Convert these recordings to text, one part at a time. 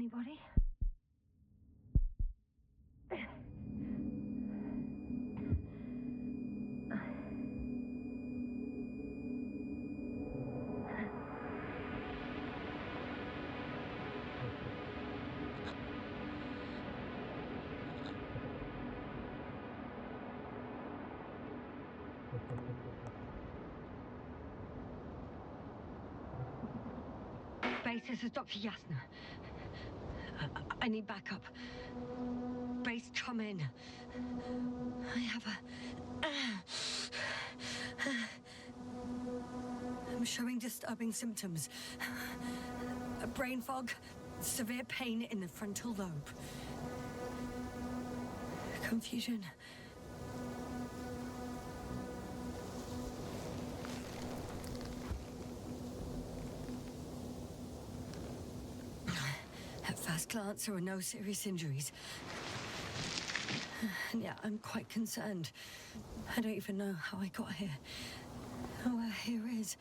Anybody? Base, this is Dr. Yasna. I need backup. Base, come in. I have I'm showing disturbing symptoms. A brain fog, severe pain in the frontal lobe. Confusion. At first glance, there were no serious injuries. And yet, I'm quite concerned. I don't even know how I got here. Or where here is.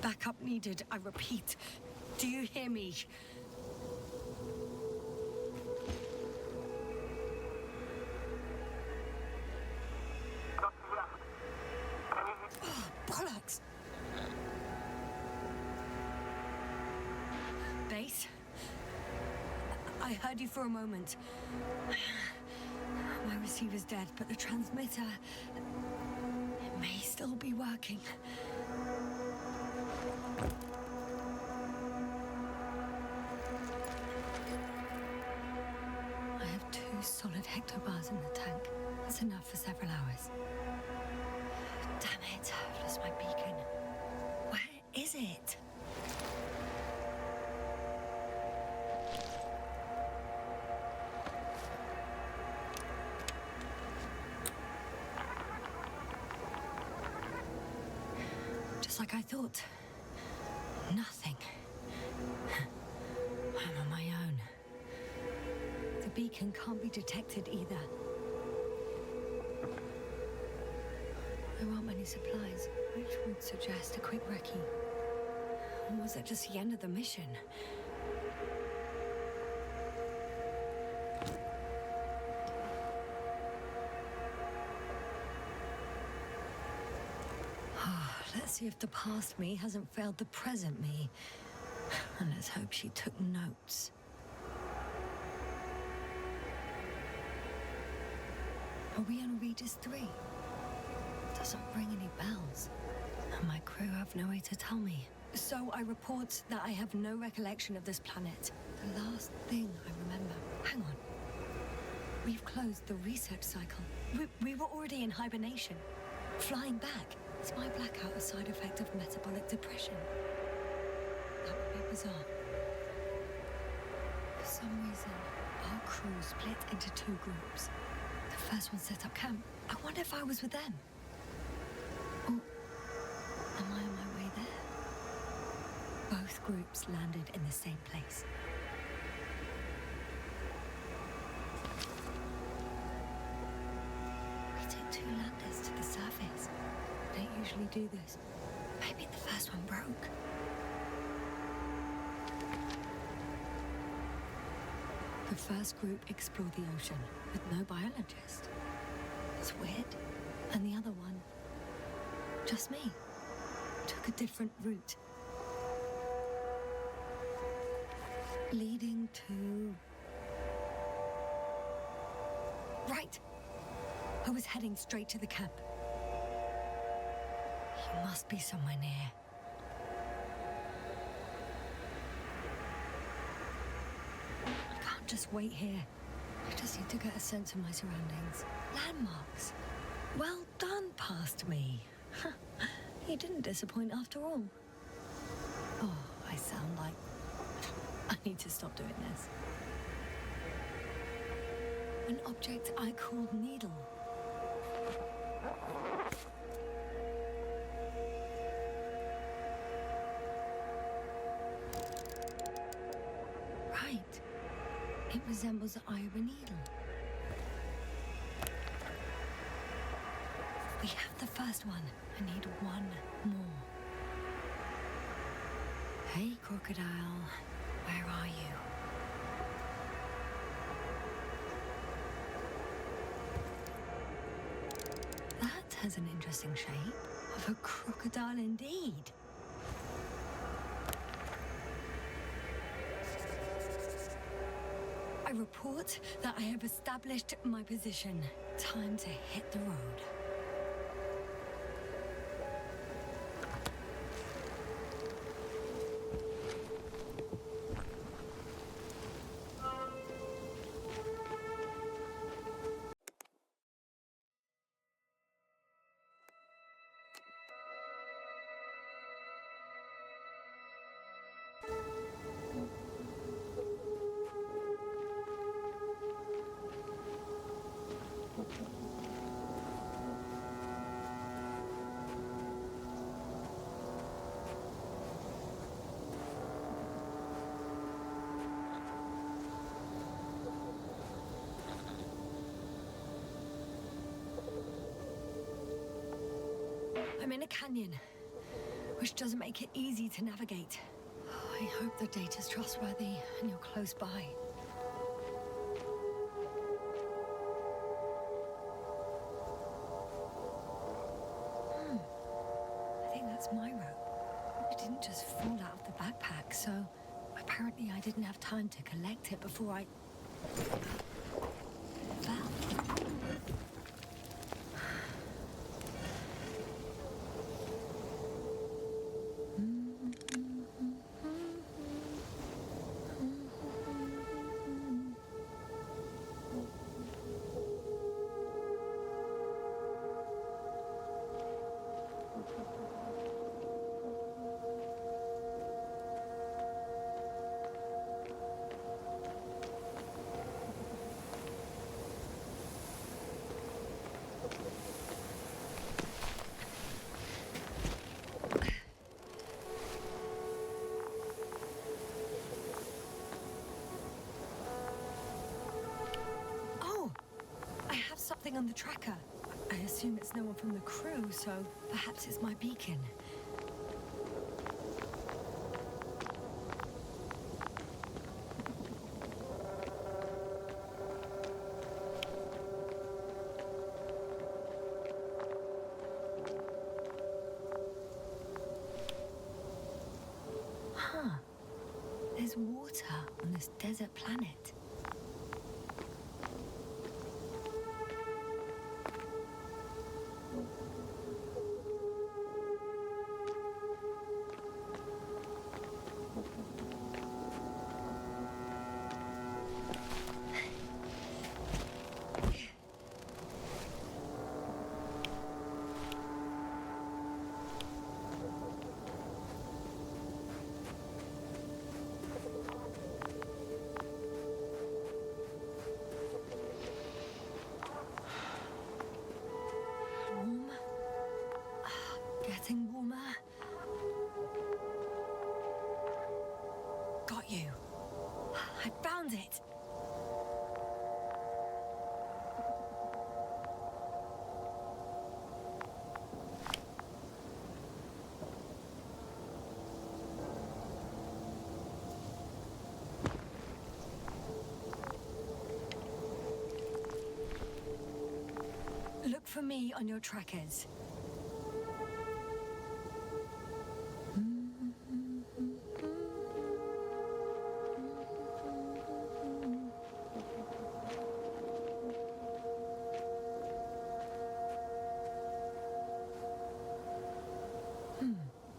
Backup needed, I repeat. Do you hear me? Oh, bollocks! Base? I heard you for a moment. My receiver's dead, but the transmitter... it may still be working. I have 2 solid hectobars in the tank. That's enough for several hours. Damn it, I've lost my beacon. Where is it? Just like I thought. Nothing. I'm on my own. The beacon can't be detected either. There aren't many supplies, which would suggest a quick recce. Or was that just the end of the mission? Let's see if the past me hasn't failed the present me. And let's hope she took notes. Are we on Regis 3? Doesn't ring any bells. And my crew have no way to tell me. So I report that I have no recollection of this planet. The last thing I remember... Hang on. We've closed the research cycle. We were already in hibernation. Flying back. Is my blackout a side effect of metabolic depression? That would be bizarre. For some reason, our crew split into 2 groups. The first one set up camp. I wonder if I was with them. Or am I on my way there? Both groups landed in the same place. We took 2 landers to the surface. Don't usually do this. Maybe the first one broke. The first group explored the ocean with no biologist. It's weird. And the other one, just me, took a different route. Leading to... Right! I was heading straight to the camp. He must be somewhere near. I can't just wait here. I just need to get a sense of my surroundings. Landmarks. Well done, past me. You didn't disappoint after all. Oh, I sound like... I need to stop doing this. An object I called Needle. Right. It resembles the eye of a needle. We have the first one. I need one more. Hey, crocodile. Where are you? That has an interesting shape. Of a crocodile indeed. I report that I have established my position. Time to hit the road. I'm in a canyon, which doesn't make it easy to navigate. I hope the data's trustworthy and you're close by. I think that's my rope. It didn't just fall out of the backpack, so apparently I didn't have time to collect it before I fell. Something on the tracker. I assume it's no one from the crew, so perhaps it's my beacon. Huh. There's water on this desert planet. Getting warmer. Got you. I found it. Look for me on your trackers.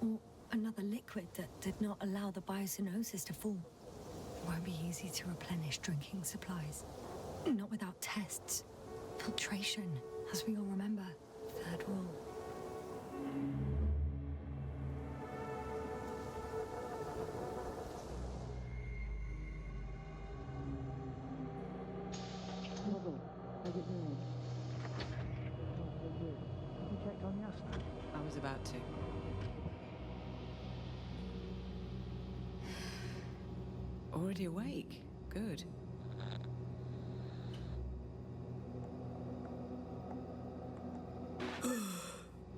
Or another liquid that did not allow the biocenosis to form. Won't be easy to replenish drinking supplies. Not without tests. Filtration, as we all remember. Third rule. How's it going? Have you checked on Yasna? I was about to. Already awake? Good.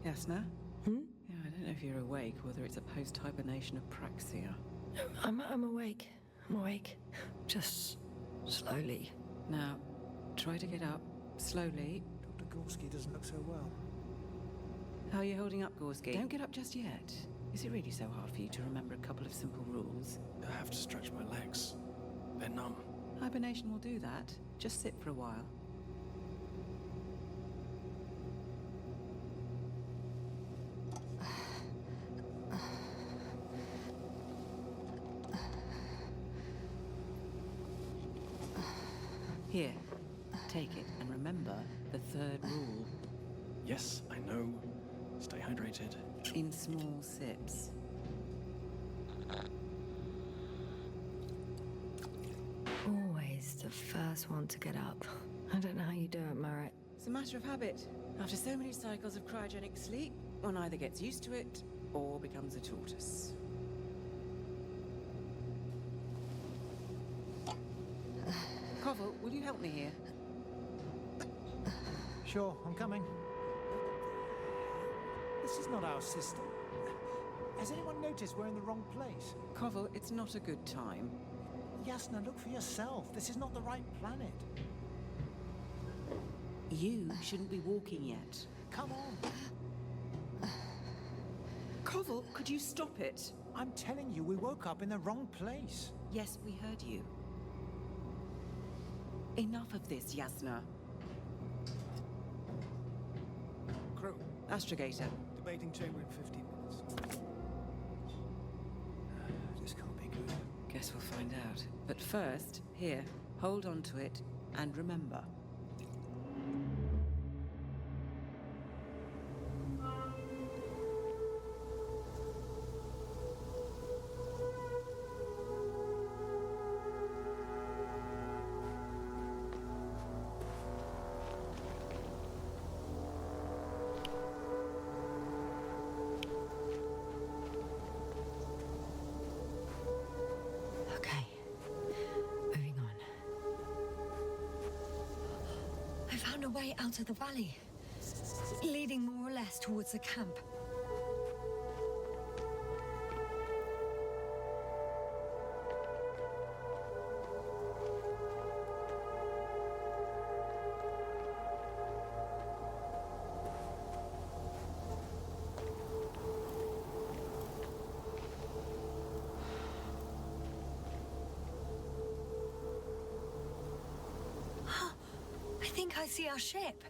Yasna? Yeah, I don't know if you're awake, whether it's a post-hibernation apraxia. I'm awake. I'm awake. Just slowly. Now, try to get up. Slowly. Dr. Gorski doesn't look so well. How are you holding up, Gorski? Don't get up just yet. Is it really so hard for you to remember a couple of simple rules? I have to stretch my legs. They're numb. Hibernation will do that. Just sit for a while. Here, take it, and remember the third rule. Yes, I know. Stay hydrated. In small sips. Always the first one to get up. I don't know how you do it, Merritt. It's a matter of habit. After so many cycles of cryogenic sleep, one either gets used to it or becomes a tortoise. Koval, will you help me here? Sure, I'm coming. This is not our system. Has anyone noticed we're in the wrong place? Koval, it's not a good time. Yasna, look for yourself. This is not the right planet. You shouldn't be walking yet. Come on. Koval, could you stop it? I'm telling you, we woke up in the wrong place. Yes, we heard you. Enough of this, Yasna. Crew, Astrogator. debating chamber in 15 minutes. This can't be good. Guess we'll find out. But first, here, hold on to it and remember. Okay. Moving on. I found a way out of the valley, leading more or less towards the camp. I think I see our ship.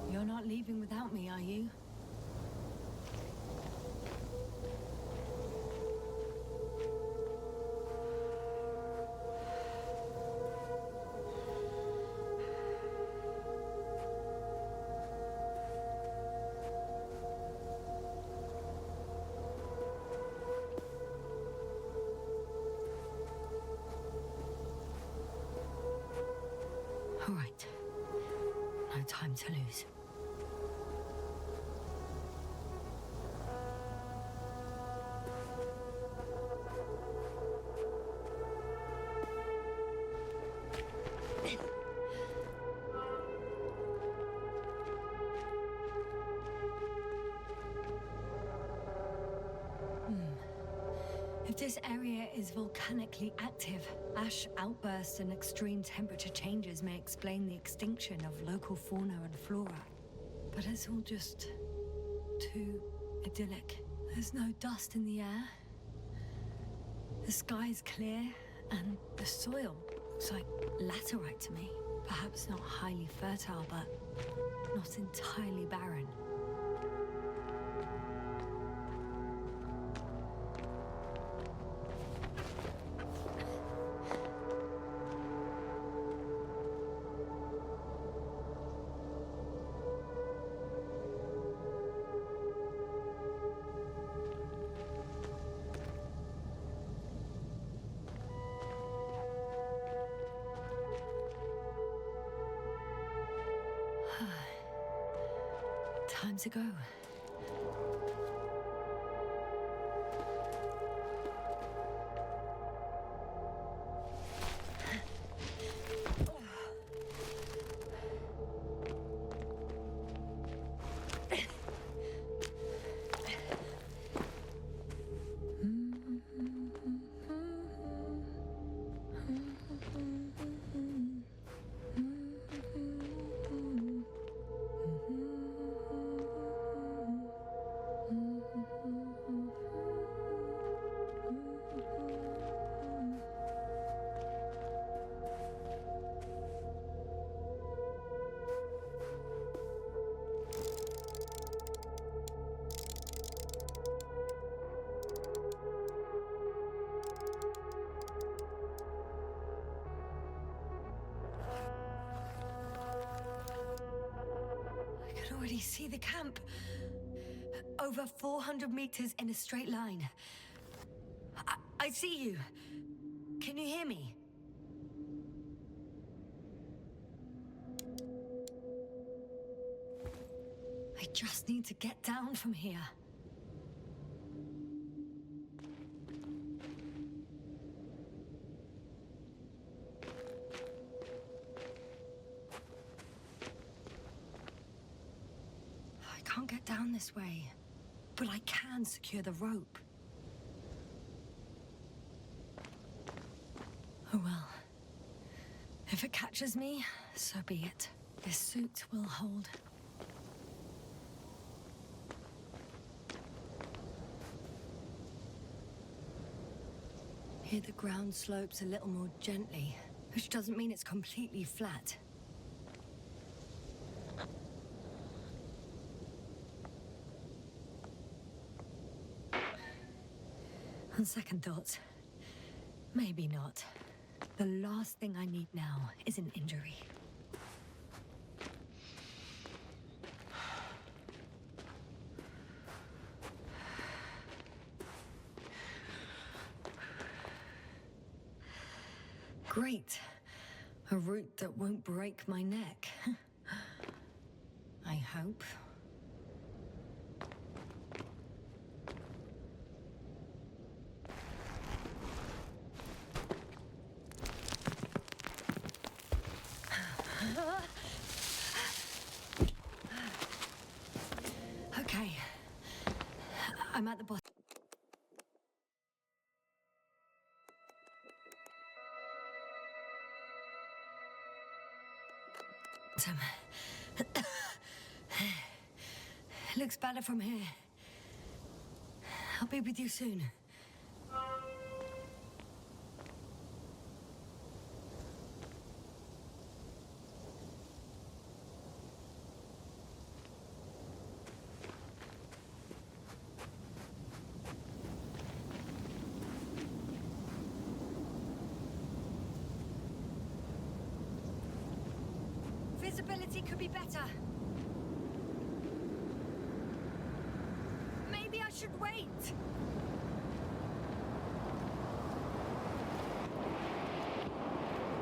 You're not leaving without me, are you? All right. No time to lose. If this area is volcanically active, ash outbursts and extreme temperature changes may explain the extinction of local fauna and flora. But it's all just too idyllic. There's no dust in the air. The sky's clear, and the soil looks like laterite to me. Perhaps not highly fertile, but not entirely barren. Time to go. already see the camp. Over 400 meters in a straight line. I see you. Can you hear me? I just need to get down from here. I can't get down this way, but I can secure the rope. Oh well. If it catches me, so be it. This suit will hold. Here the ground slopes a little more gently, which doesn't mean it's completely flat. On second thoughts, maybe not. The last thing I need now is an injury. Great. A route that won't break my neck. I hope. Okay. I'm at the bottom. Looks better from here. I'll be with you soon. Visibility could be better. Maybe I should wait.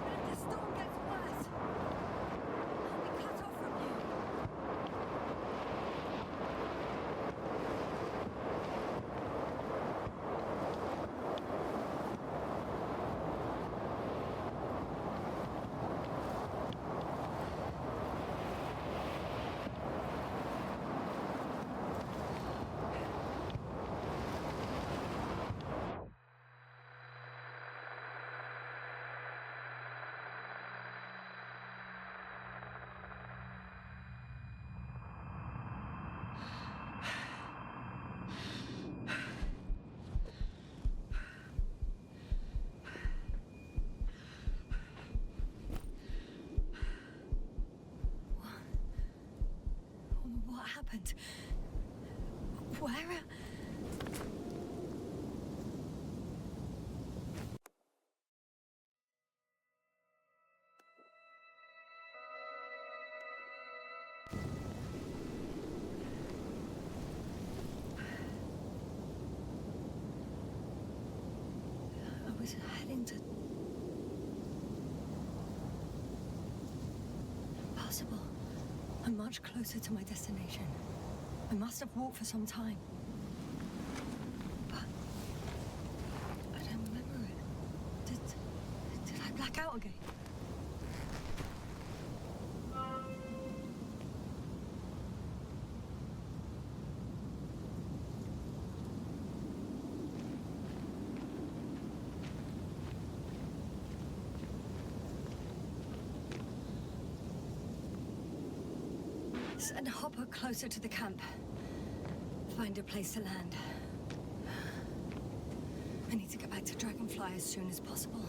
But if the storm gets worse, I'll be cut off from you. What happened? Where? I was heading to... Impossible. I'm much closer to my destination. I must have walked for some time. But... I don't remember it. Did I black out again? Send Hopper closer to the camp. Find a place to land. I need to get back to Dragonfly as soon as possible.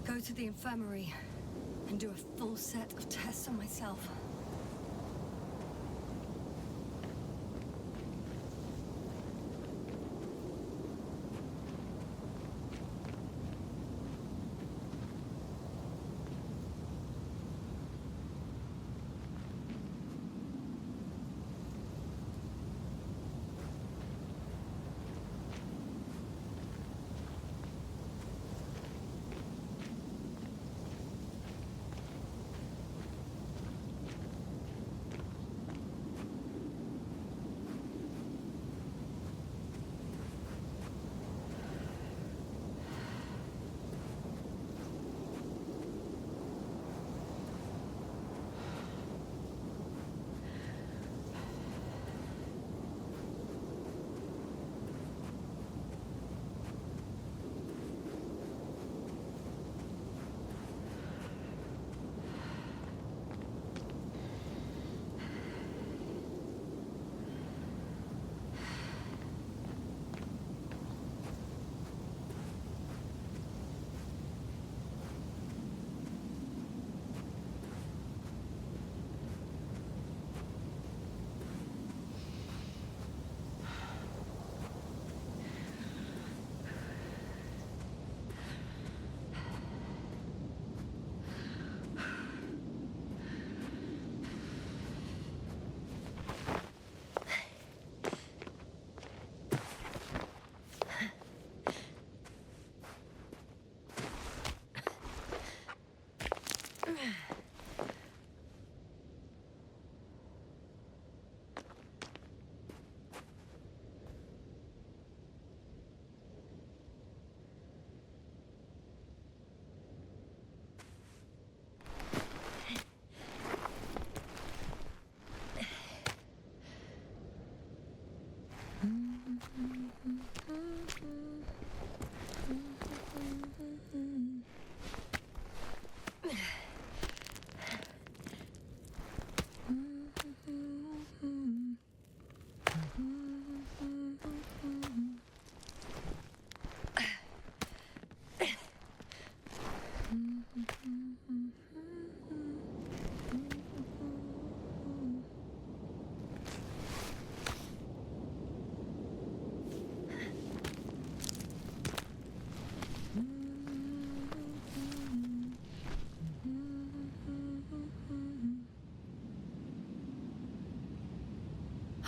Go to the infirmary and do a full set of tests on myself.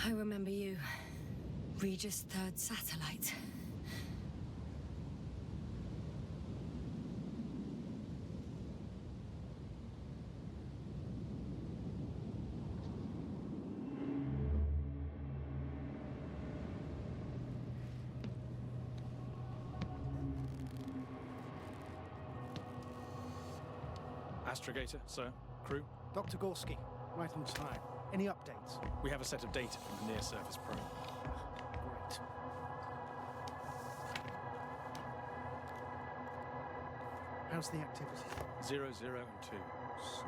I remember you. Regis' third satellite. Astrogator, sir. Crew. Dr. Gorski, right on time. Any updates? We have a set of data from the near-surface probe. Great. How's the activity? 0, 0, and 2. So,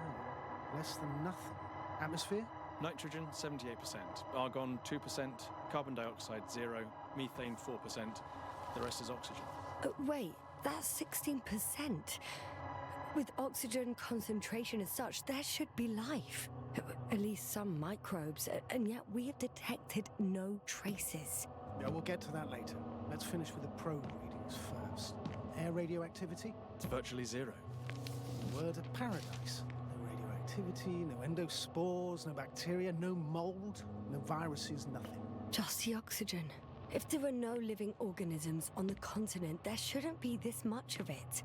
less than nothing. Atmosphere? Nitrogen, 78%. Argon, 2%. Carbon dioxide, 0. Methane, 4%. The rest is oxygen. Wait, that's 16%. With oxygen concentration as such, there should be life. At least some microbes, and yet we have detected no traces. Yeah, we'll get to that later. Let's finish with the probe readings first. Air radioactivity? It's virtually 0. Word of paradise. No radioactivity, no endospores, no bacteria, no mold, no viruses, nothing. Just the oxygen. If there are no living organisms on the continent, there shouldn't be this much of it.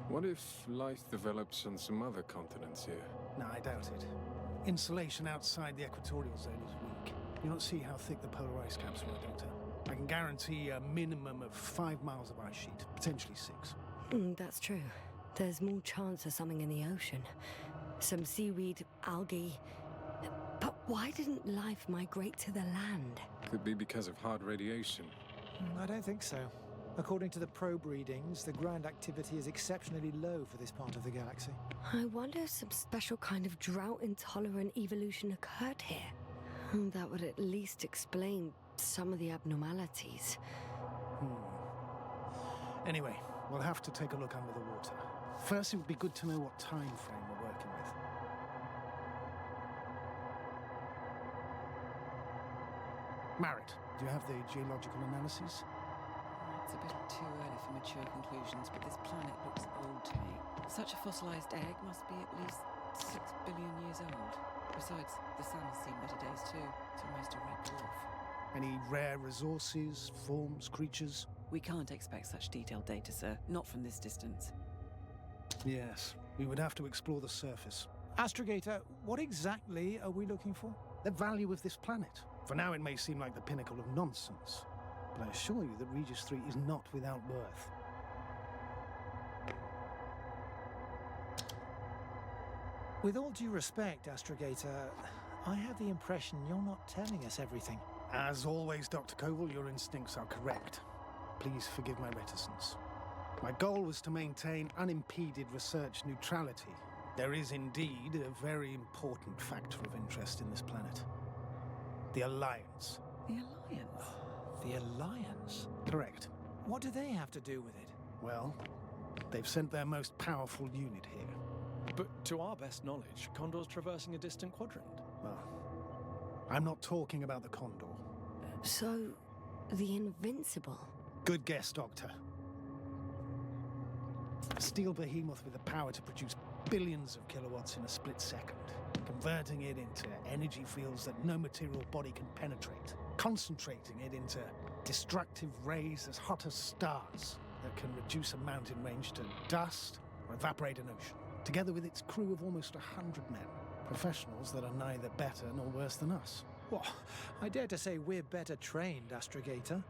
What if life develops on some other continents here? No, I doubt it. Insulation outside the equatorial zone is weak. You don't see how thick the polar ice caps were, Doctor. I can guarantee a minimum of 5 miles of ice sheet, potentially 6. That's true. There's more chance of something in the ocean. Some seaweed, algae. But why didn't life migrate to the land? Could be because of hard radiation. I don't think so. According to the probe readings, the ground activity is exceptionally low for this part of the galaxy. I wonder if some special kind of drought-intolerant evolution occurred here. That would at least explain some of the abnormalities. Anyway, we'll have to take a look under the water. First, it would be good to know what time frame we're working with. Marrett, do you have the geological analysis? It's a bit too early for mature conclusions, but this planet looks old to me. Such a fossilized egg must be at least 6 billion years old. Besides, the sun's seen better days too. It's almost a red dwarf. Any rare resources, forms, creatures? We can't expect such detailed data, sir. Not from this distance. Yes, we would have to explore the surface. Astrogator, what exactly are we looking for? The value of this planet. For now, it may seem like the pinnacle of nonsense, but I assure you that Regis 3 is not without worth. With all due respect, Astrogator, I have the impression you're not telling us everything. As always, Dr. Koval, your instincts are correct. Please forgive my reticence. My goal was to maintain unimpeded research neutrality. There is indeed a very important factor of interest in this planet. The Alliance. The Alliance? The Alliance? Correct. What do they have to do with it? Well, they've sent their most powerful unit here. But to our best knowledge, Condor's traversing a distant quadrant. Well, I'm not talking about the Condor. So, the Invincible. Good guess, Doctor. A steel behemoth with the power to produce billions of kilowatts in a split second, converting it into energy fields that no material body can penetrate, concentrating it into destructive rays as hot as stars that can reduce a mountain range to dust or evaporate an ocean, together with its crew of almost 100 men, professionals that are neither better nor worse than us. Well, I dare to say we're better trained, Astrogator.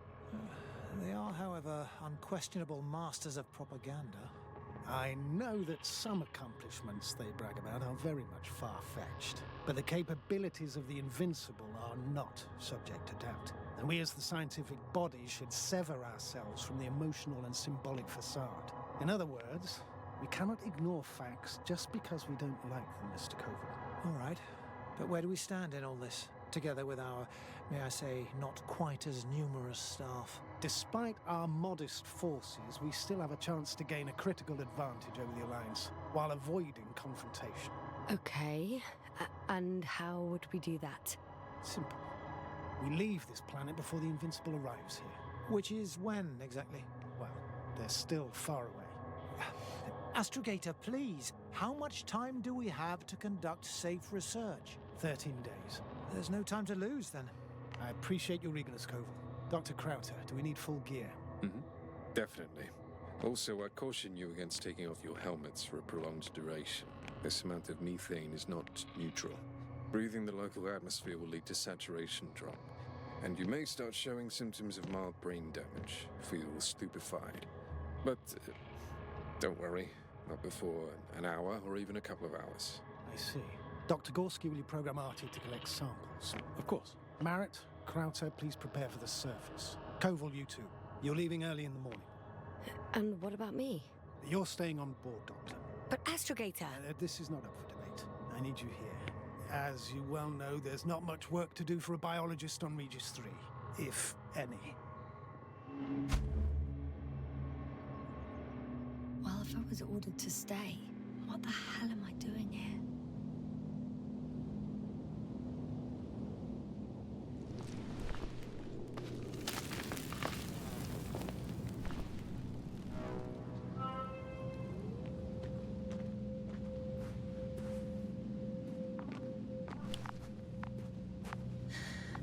They are, however, unquestionable masters of propaganda. I know that some accomplishments they brag about are very much far-fetched, but the capabilities of the Invincible are not subject to doubt. And we as the scientific body should sever ourselves from the emotional and symbolic facade. In other words, we cannot ignore facts just because we don't like them, Mr. Koval. All right, but where do we stand in all this? Together with our, may I say, not quite as numerous staff. Despite our modest forces, we still have a chance to gain a critical advantage over the Alliance, while avoiding confrontation. Okay, and how would we do that? Simple. We leave this planet before the Invincible arrives here. Which is when, exactly? Well, they're still far away. Astrogator, please, how much time do we have to conduct safe research? 13 days. There's no time to lose, then. I appreciate your eagerness, Koval. Dr. Krauter, do we need full gear? Definitely. Also, I caution you against taking off your helmets for a prolonged duration. This amount of methane is not neutral. Breathing the local atmosphere will lead to saturation drop, and you may start showing symptoms of mild brain damage, feel stupefied. But don't worry, not before an hour or even a couple of hours. I see. Dr. Gorski, will you program Artie to collect samples? Of course. Marrett, Krauter, please prepare for the surface. Koval, you two. You're leaving early in the morning. And what about me? You're staying on board, Doctor. But Astrogator... This is not up for debate. I need you here. As you well know, there's not much work to do for a biologist on Regis 3, if any. Well, if I was ordered to stay, what the hell am I doing here?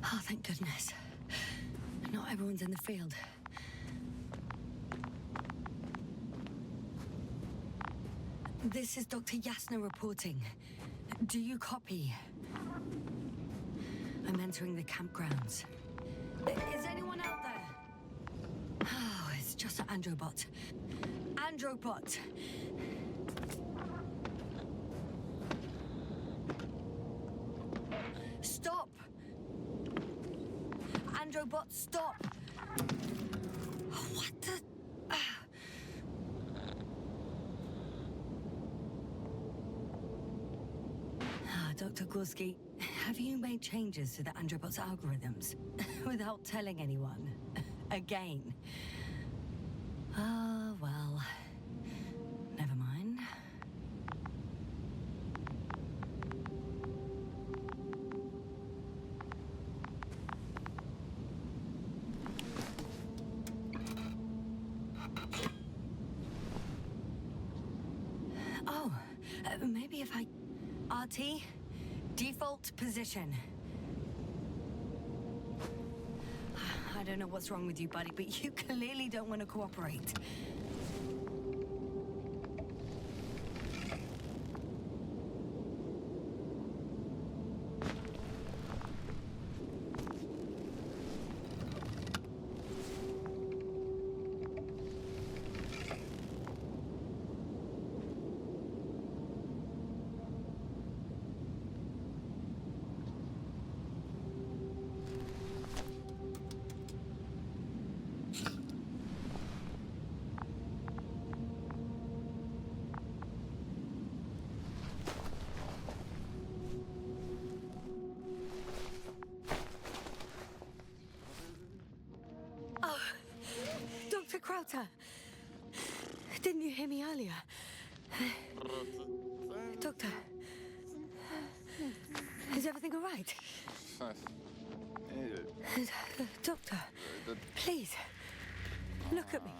Oh, thank goodness. Not everyone's in the field. This is Dr. Yasna reporting. Do you copy? I'm entering the campgrounds. Is anyone out there? Oh, it's just an Androbot. Androbot! Stop! Androbot, stop! What the... Dr. Gorski, have you made changes to the Androbot's algorithms without telling anyone? Again? Oh, well. Never mind. Oh, maybe if I... RT? Default position. I don't know what's wrong with you, buddy, but you clearly don't want to cooperate. Dr. Krauter! Didn't you hear me earlier? Doctor? Is everything all right? Doctor, please, look at me.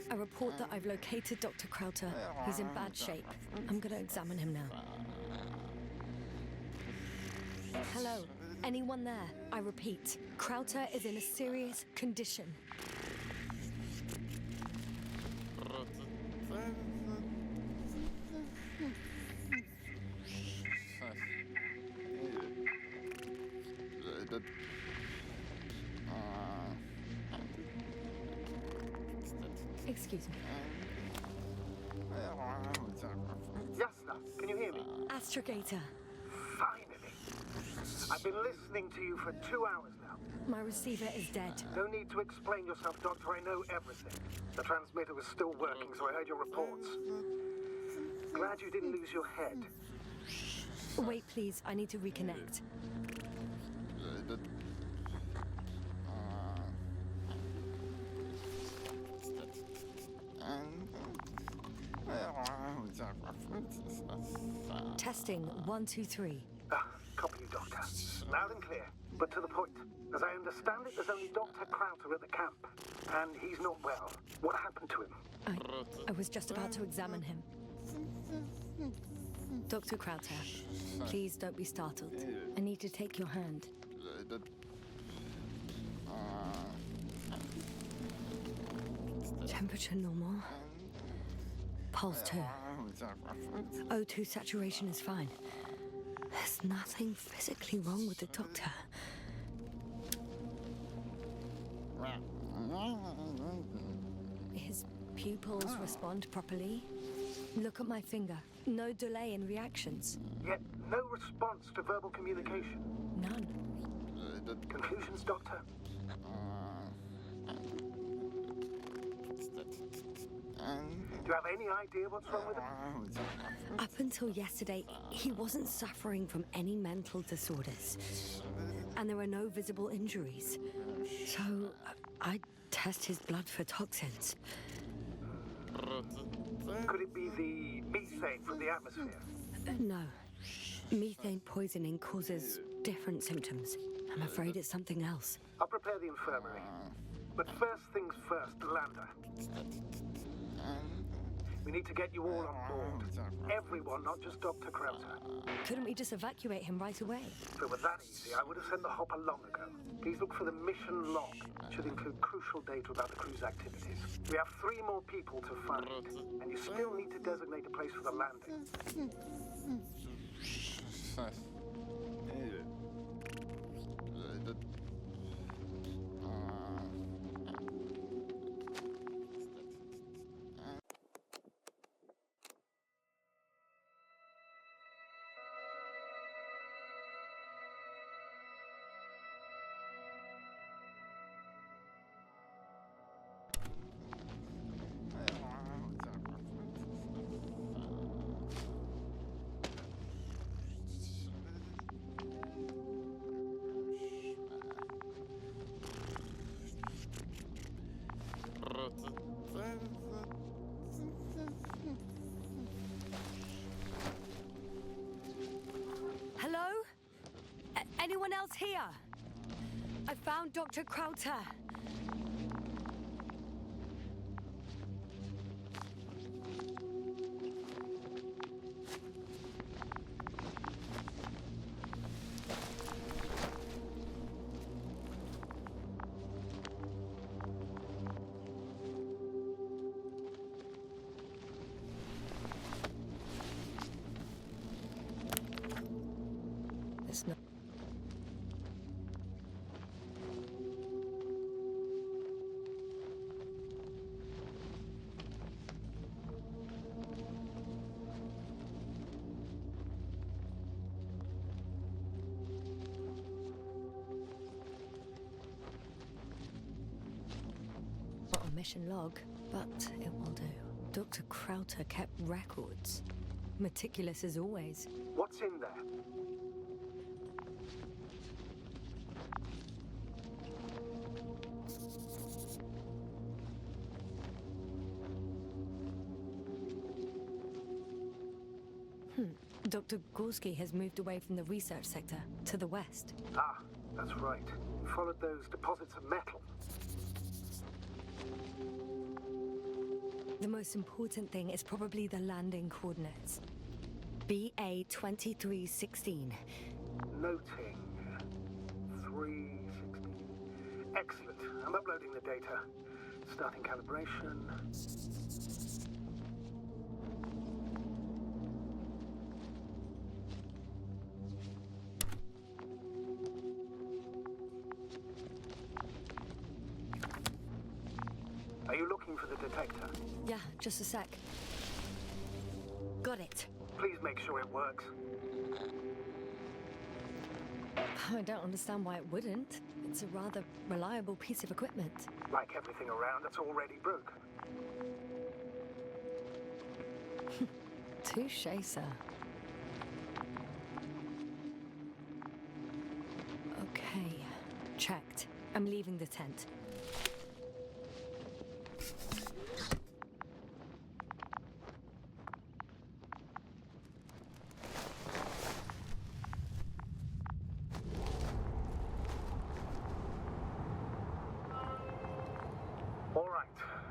I report that I've located Dr. Krauter. He's in bad shape. I'm gonna examine him now. Hello? Anyone there? I repeat, Krauter is in a serious condition. Excuse me. Yasna, can you hear me? Astrogator. Finally. I've been listening to you for 2 hours now. My receiver is dead. No need to explain yourself, Doctor. I know everything. The transmitter was still working, so I heard your reports. Glad you didn't lose your head. Wait, please. I need to reconnect. Testing 1, 2, 3. Copy you, Doctor. Loud and clear, but to the point. As I understand it, there's only Dr. Krauter at the camp, and he's not well. What happened to him? I was just about to examine him. Dr. Crowther, please don't be startled. I need to take your hand. Temperature normal. Pulse 2. O2 saturation is fine. There's nothing physically wrong with the doctor. His pupils respond properly. Look at my finger. No delay in reactions. Yet no response to verbal communication. None. Conclusions, Doctor? Do you have any idea what's wrong with him? Up until yesterday, he wasn't suffering from any mental disorders. And there were no visible injuries. So, I test his blood for toxins. Could it be the methane from the atmosphere? No. Methane poisoning causes different symptoms. I'm afraid it's something else. I'll prepare the infirmary. But first things first, Lander. We need to get you all on board. Everyone, not just Dr. Crowther. Couldn't we just evacuate him right away? If it were that easy, I would have sent the hopper long ago. Please look for the mission log. It should include crucial data about the crew's activities. We have 3 more people to find, and you still need to designate a place for the landing. Hello? Anyone else here? I found Dr. Crowther. It's not. Not a mission log, but it will do. Dr. Crowther kept records. Meticulous as always. What's in there? Dr. Gorski has moved away from the research sector to the west. Ah, that's right. You followed those deposits of metal. The most important thing is probably the landing coordinates. BA 2316. Noting. 316. Excellent. I'm uploading the data. Starting calibration. Are you looking for the detector? Yeah, just a sec. Got it. Please make sure it works. I don't understand why it wouldn't. It's a rather reliable piece of equipment. Like everything around that's already broken. Touché, sir. Okay, checked. I'm leaving the tent. All right,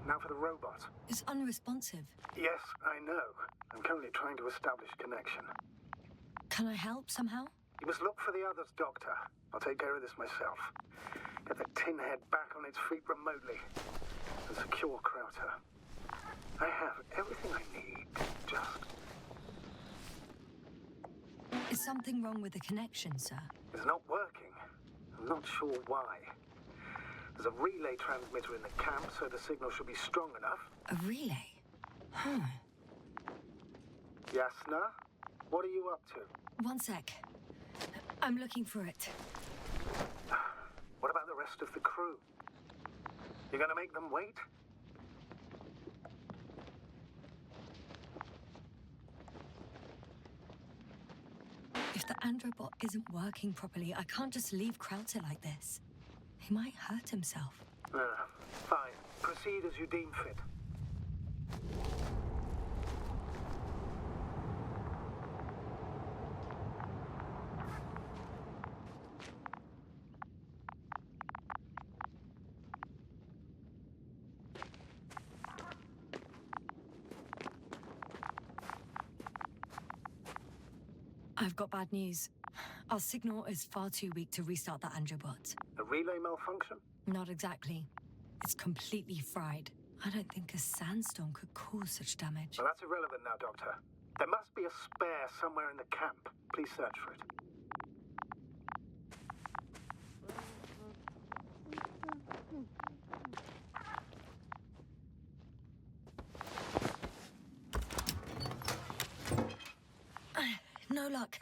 now for the robot. It's unresponsive. Yes, I know. I'm currently trying to establish connection. Can I help somehow? You must look for the others, Doctor. I'll take care of this myself. Get the tin head back on its feet remotely. And secure Krauter. I have everything I need. Just... Is something wrong with the connection, sir? It's not working. I'm not sure why. There's a relay transmitter in the camp, so the signal should be strong enough. A relay? Yasna? What are you up to? One sec. I'm looking for it. What about the rest of the crew? You're gonna make them wait? If the androbot isn't working properly, I can't just leave Krauter like this. He might hurt himself. Fine. Proceed as you deem fit. I've got bad news. Our signal is far too weak to restart the androbot. A relay malfunction? Not exactly. It's completely fried. I don't think a sandstorm could cause such damage. Well, that's irrelevant now, Doctor. There must be a spare somewhere in the camp. Please search for it. No luck.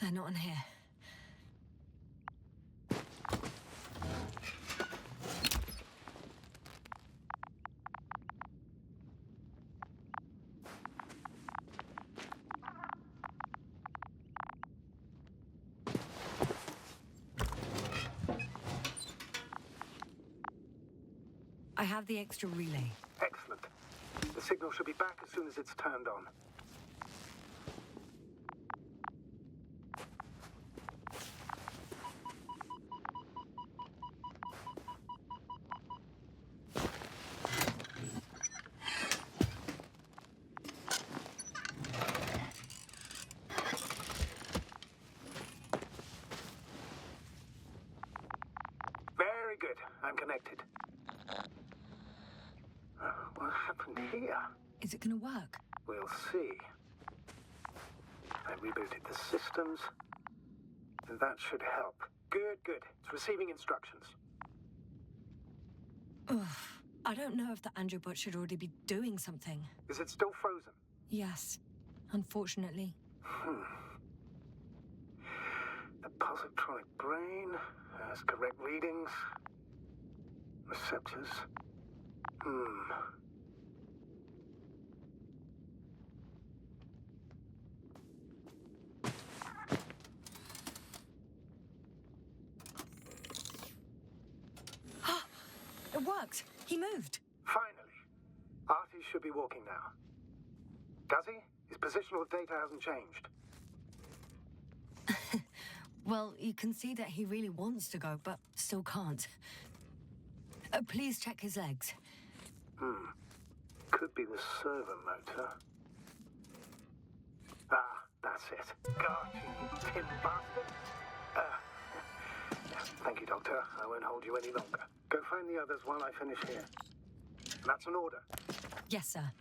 They're not in here. I have the extra relay. Excellent. The signal should be back as soon as it's turned on. Very good. I'm connected. What happened here? Is it gonna work? We'll see. I rebooted the systems, and that should help. Good. It's receiving instructions. Ugh. I don't know if the androbot should already be doing something. Is it still frozen? Yes, unfortunately. The positronic brain has correct readings. Receptors. It worked. He moved. Finally. Artie should be walking now. Does he? His positional data hasn't changed. Well, you can see that he really wants to go, but still can't. Please check his legs. Could be the servo motor. Ah, that's it. Got you, tin bastard. Thank you, Doctor. I won't hold you any longer. Go find the others while I finish here. That's an order. Yes, sir.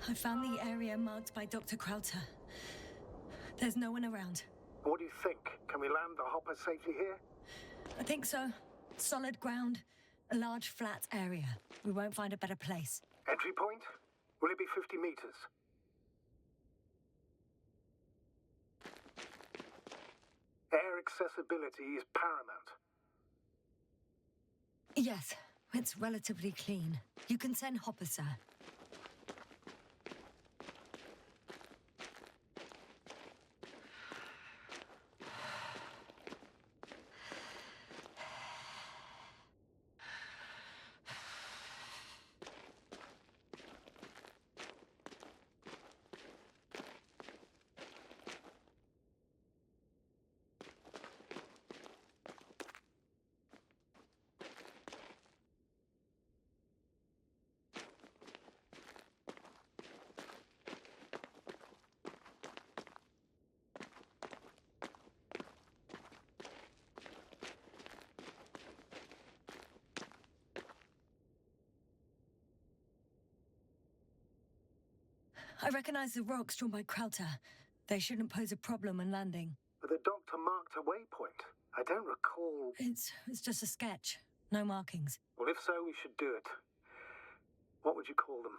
I found the area marked by Dr. Krauter. There's no one around. What do you think? Can we land the hopper safely here? I think so. Solid ground, a large flat area. We won't find a better place. Entry point? Will it be 50 meters? Air accessibility is paramount. Yes, it's relatively clean. You can send Hopper, sir. I recognize the rocks drawn by Krauter. They shouldn't pose a problem when landing. But the doctor marked a waypoint. I don't recall... It's just a sketch. No markings. Well, if so, we should do it. What would you call them?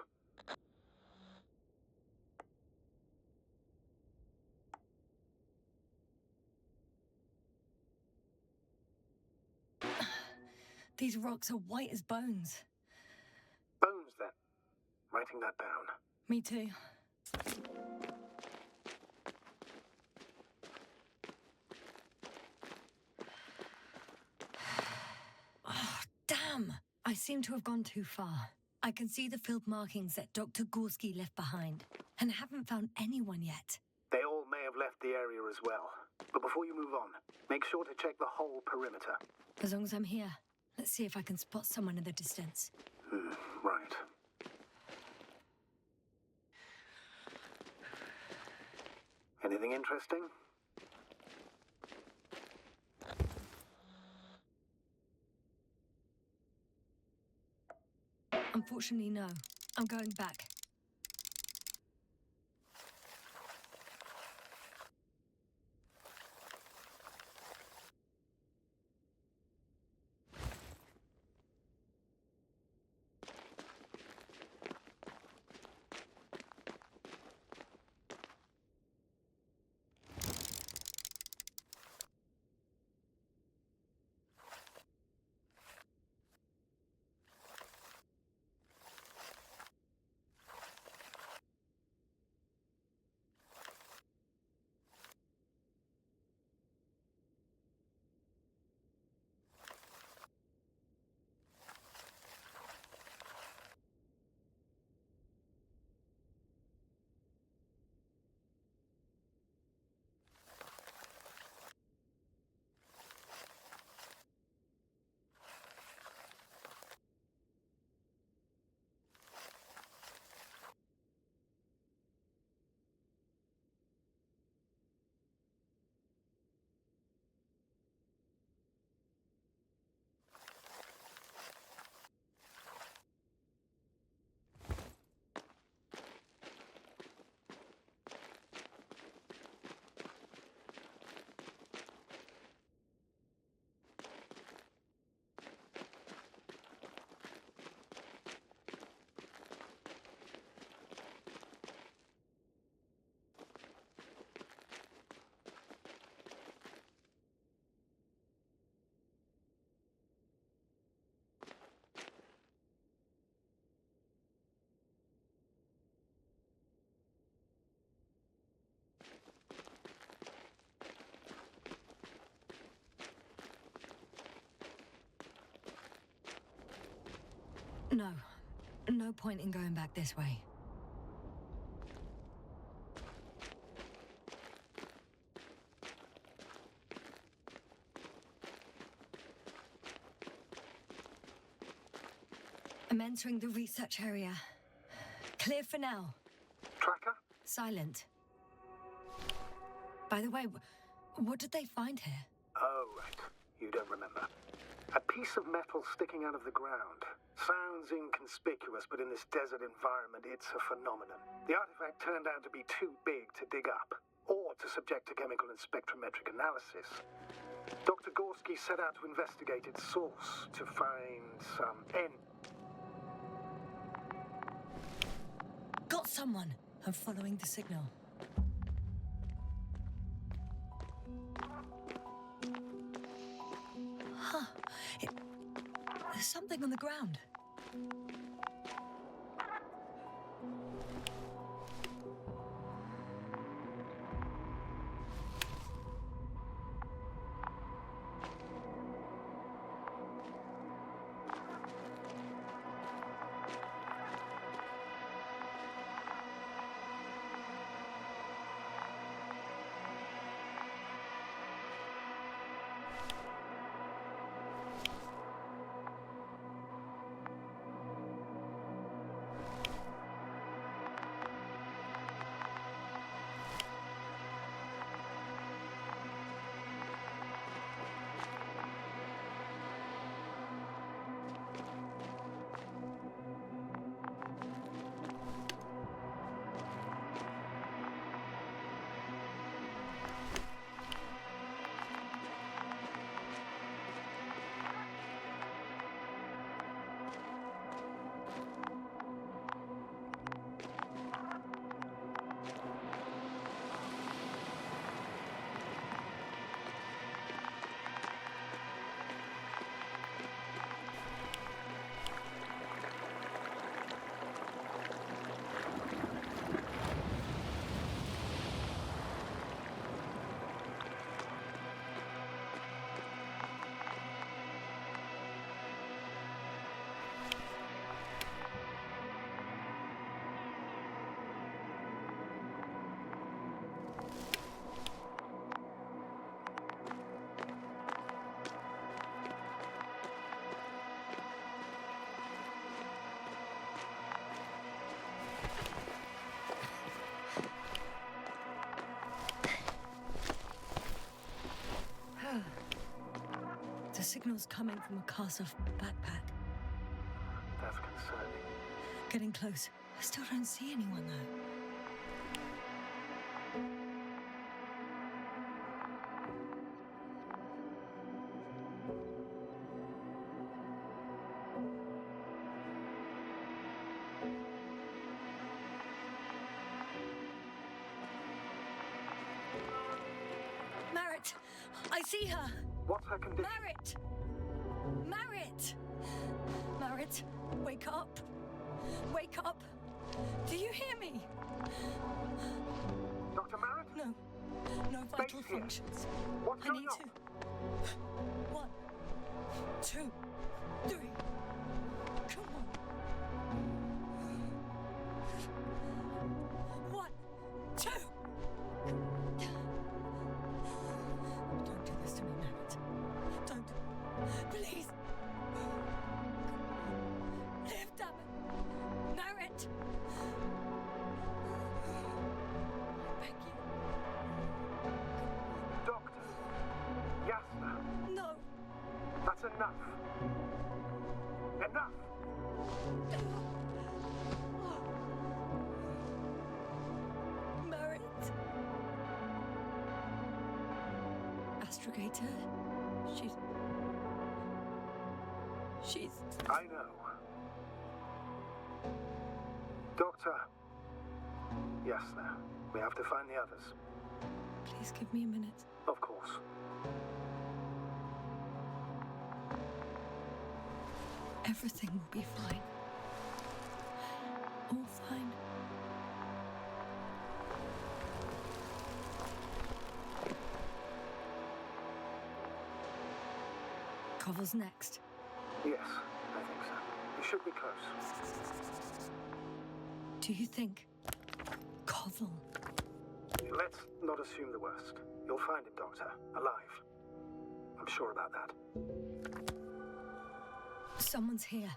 These rocks are white as bones. Bones, then. Writing that down. Me too. Oh, damn! I seem to have gone too far. I can see the field markings that Dr. Gorski left behind, and haven't found anyone yet. They all may have left the area as well. But before you move on, make sure to check the whole perimeter. As long as I'm here, let's see if I can spot someone in the distance. Right. Anything interesting? Unfortunately, no. I'm going back. No. No point in going back this way. I'm entering the research area. Clear for now. Tracker? Silent. By the way, what did they find here? Oh, right. You don't remember. A piece of metal sticking out of the ground. Sounds sounds inconspicuous, but in this desert environment, it's a phenomenon. The artifact turned out to be too big to dig up, or to subject to chemical and spectrometric analysis. Dr. Gorski set out to investigate its source, to find some Got someone. I'm following the signal. Huh. There's something on the ground. The signal's coming from a Kasov backpack. That's concerning. Getting close. I still don't see anyone, though. Narrate! I see her! What's her condition? Narrate! Narrate! Narrate, wake up! Wake up! Do you hear me? Dr. Merritt? No. No vital Base here. functions. What's I going need on? to. 1, 2, 3. Come on. 1, 2. Don't do this to me, Narrate. Don't. Please. Live, damn it. Narrate. I beg you. Doctor. Yasna. No. That's enough. Enough! Merit. Astrogator. She's. I know. Doctor. Yasna. We have to find the others. Please give me a minute. Of course. Everything will be fine. All fine. Koval's next. Yes, I think so. We should be close. Do you think? Koval. Let's not assume the worst. You'll find him, Doctor. Alive. I'm sure about that. Someone's here.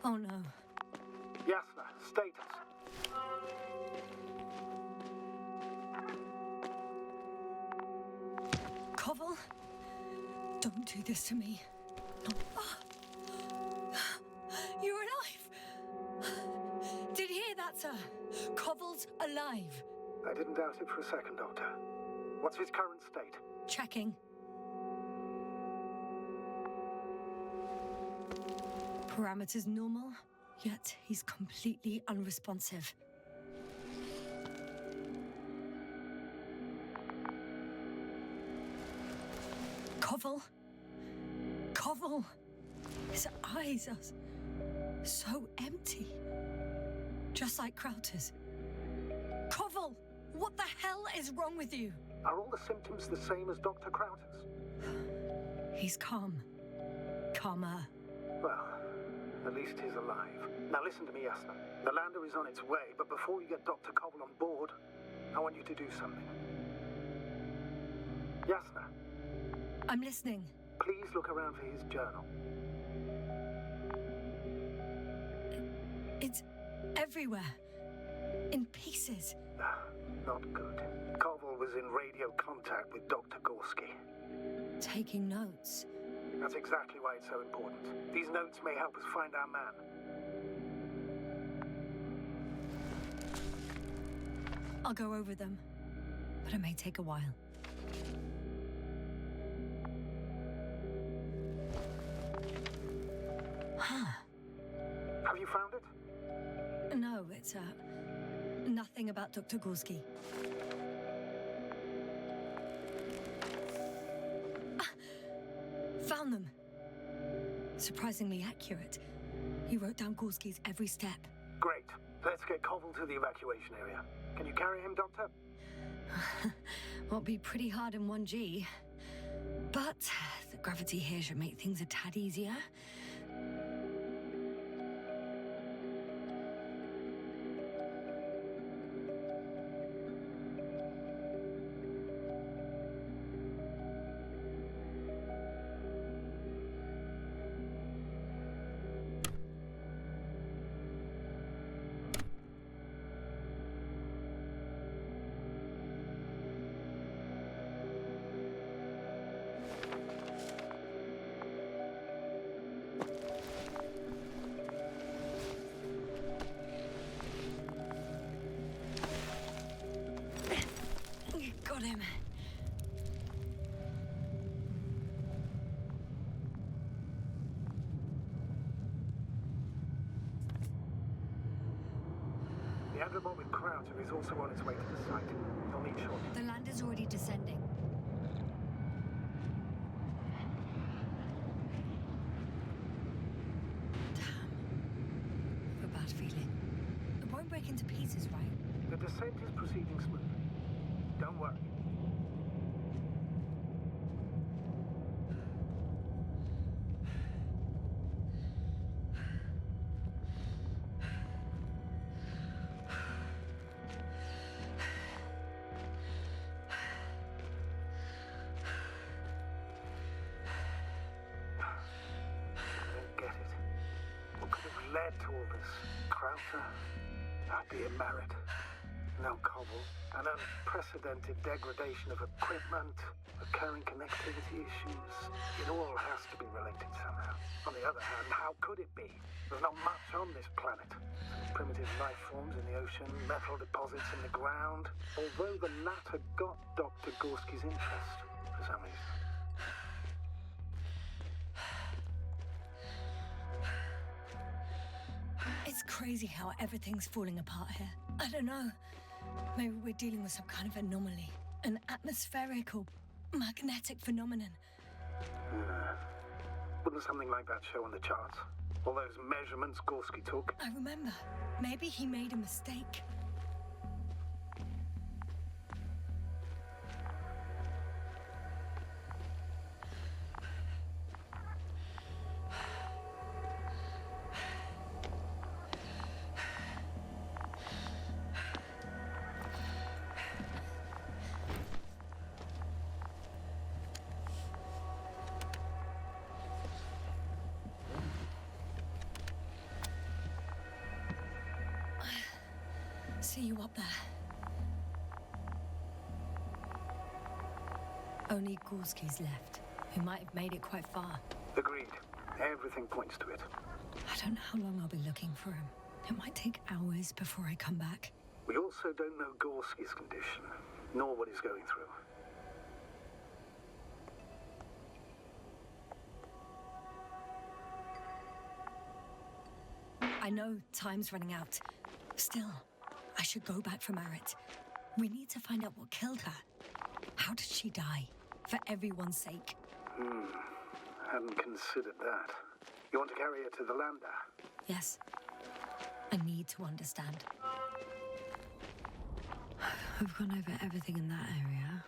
Oh no. Yasna, status. Koval? Don't do this to me. You're alive! Did you hear that, sir? Koval's alive. I didn't doubt it for a second, Doctor. What's his current state? Checking. Parameters normal, yet he's completely unresponsive. Koval? Koval? His eyes are so empty. Just like Krauter's. Koval! What the hell is wrong with you? Are all the symptoms the same as Dr. Krauter's? He's calm. Calmer. Well, at least he's alive. Now listen to me, Yasna. The lander is on its way, but before you get Dr. Koval on board, I want you to do something. Yasna, I'm listening. please look around for his journal. It's everywhere. In pieces. Not good. Koval was in radio contact with Dr. Gorski. Taking notes. That's exactly why it's so important. These notes may help us find our man. I'll go over them. But it may take a while. Huh. Have you found it? No, it's, nothing about Dr. Gorski. Found them. Surprisingly accurate. He wrote down Gorski's every step. Great. Let's get Koval to the evacuation area. Can you carry him, Doctor? Won't be pretty hard in 1G. But the gravity here should make things a tad easier. Got him. The Andromon with Krauter is also on its way to the site. You'll need shortly. The lander's already descending. Damn. I have a bad feeling. It won't break into pieces, right? The descent is proceeding smoothly. Don't worry. Led to all this. Krauter, I'd be a merit. No Koval, an unprecedented degradation of equipment, recurring connectivity issues. It all has to be related somehow. On the other hand, how could it be? There's not much on this planet. Primitive life forms in the ocean, metal deposits in the ground. Although the latter got Dr. Gorski's interest for some reason. It's crazy how everything's falling apart here. I don't know. Maybe we're dealing with some kind of anomaly. An atmospheric or magnetic phenomenon. Wouldn't something like that show on the charts? All those measurements Gorski took? I remember. Maybe he made a mistake. see you up there. Only Gorski's left. We might have made it quite far. Agreed. Everything points to it. I don't know how long I'll be looking for him. It might take hours before I come back. We also don't know Gorski's condition, nor what he's going through. I know time's running out. Still, I should go back for Narrate. We need to find out what killed her. How did she die? For everyone's sake. Hadn't considered that. You want to carry her to the lander? Yes. I need to understand. I've gone over everything in that area.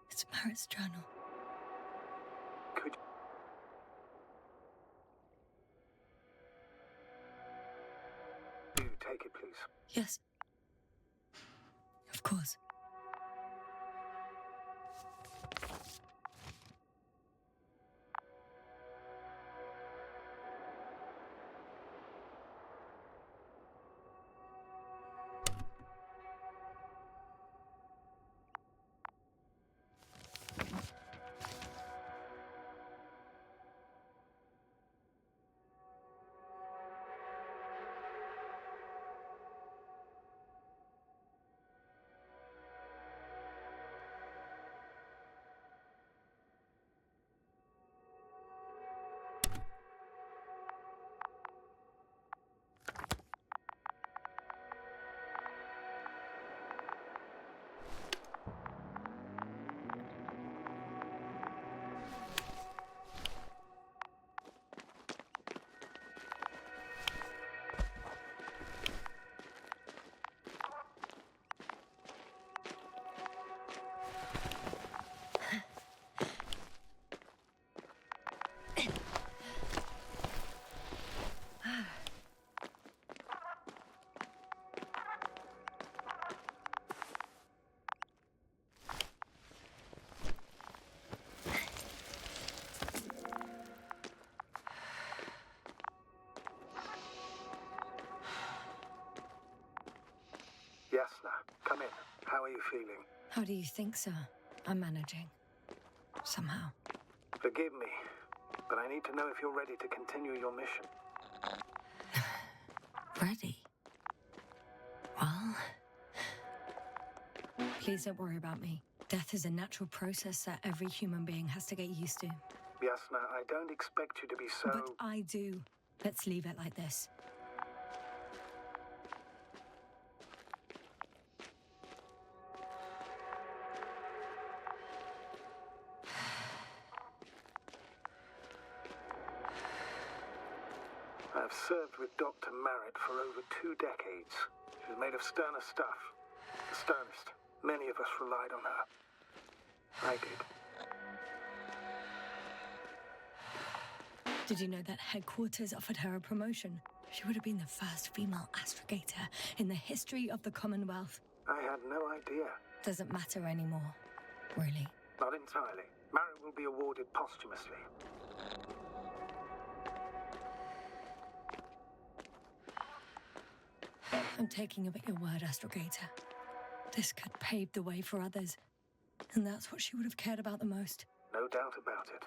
It's Barrett's journal. Could you take it, please? Yes. Of course. Yasna, come in. How are you feeling? How do you think, sir? I'm managing. Somehow. Forgive me, but I need to know if you're ready to continue your mission. Ready? Well... Please don't worry about me. Death is a natural process that every human being has to get used to. Yasna, I don't expect you to be so... But I do. Let's leave it like this. I've served with Dr. Marrett for over 2 decades. She's made of sterner stuff. The sternest. Many of us relied on her. I did. Did you know that headquarters offered her a promotion? She would have been the first female astrogator in the history of the Commonwealth. I had no idea. Doesn't matter anymore, really. Not entirely. Marrett will be awarded posthumously. I'm taking you at your word, astrogator. This could pave the way for others. And that's what she would have cared about the most. No doubt about it.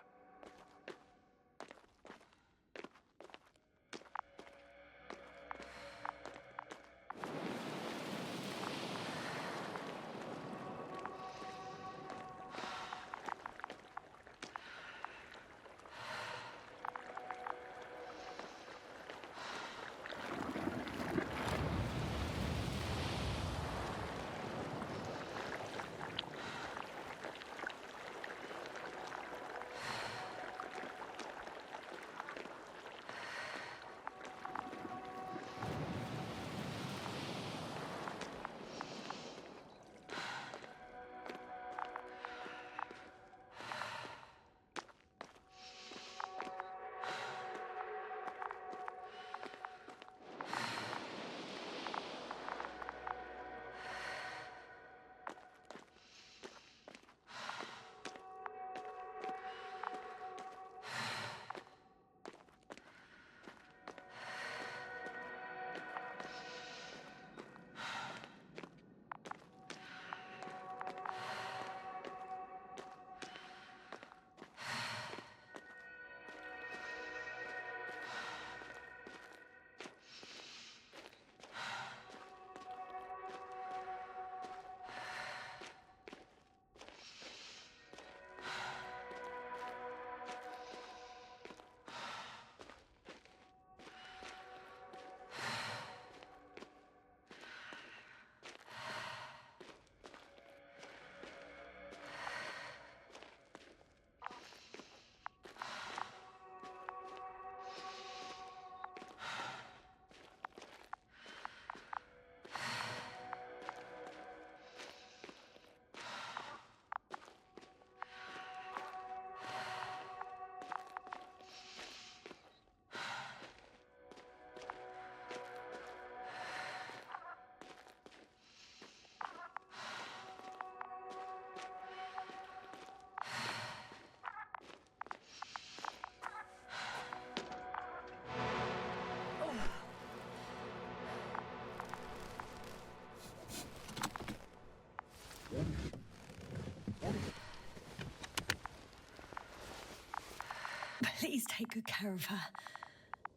Please take good care of her.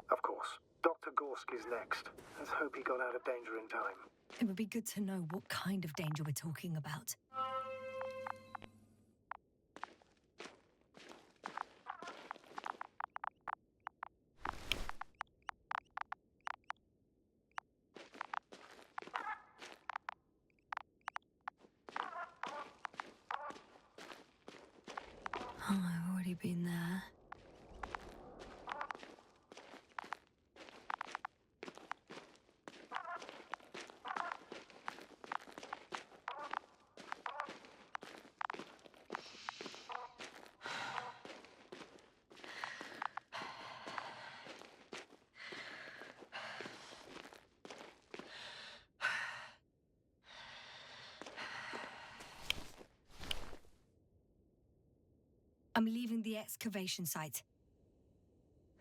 Of course. Dr. Gorski's next. Let's hope he got out of danger in time. It would be good to know what kind of danger we're talking about. Oh, I've already been there. I'm leaving the excavation site.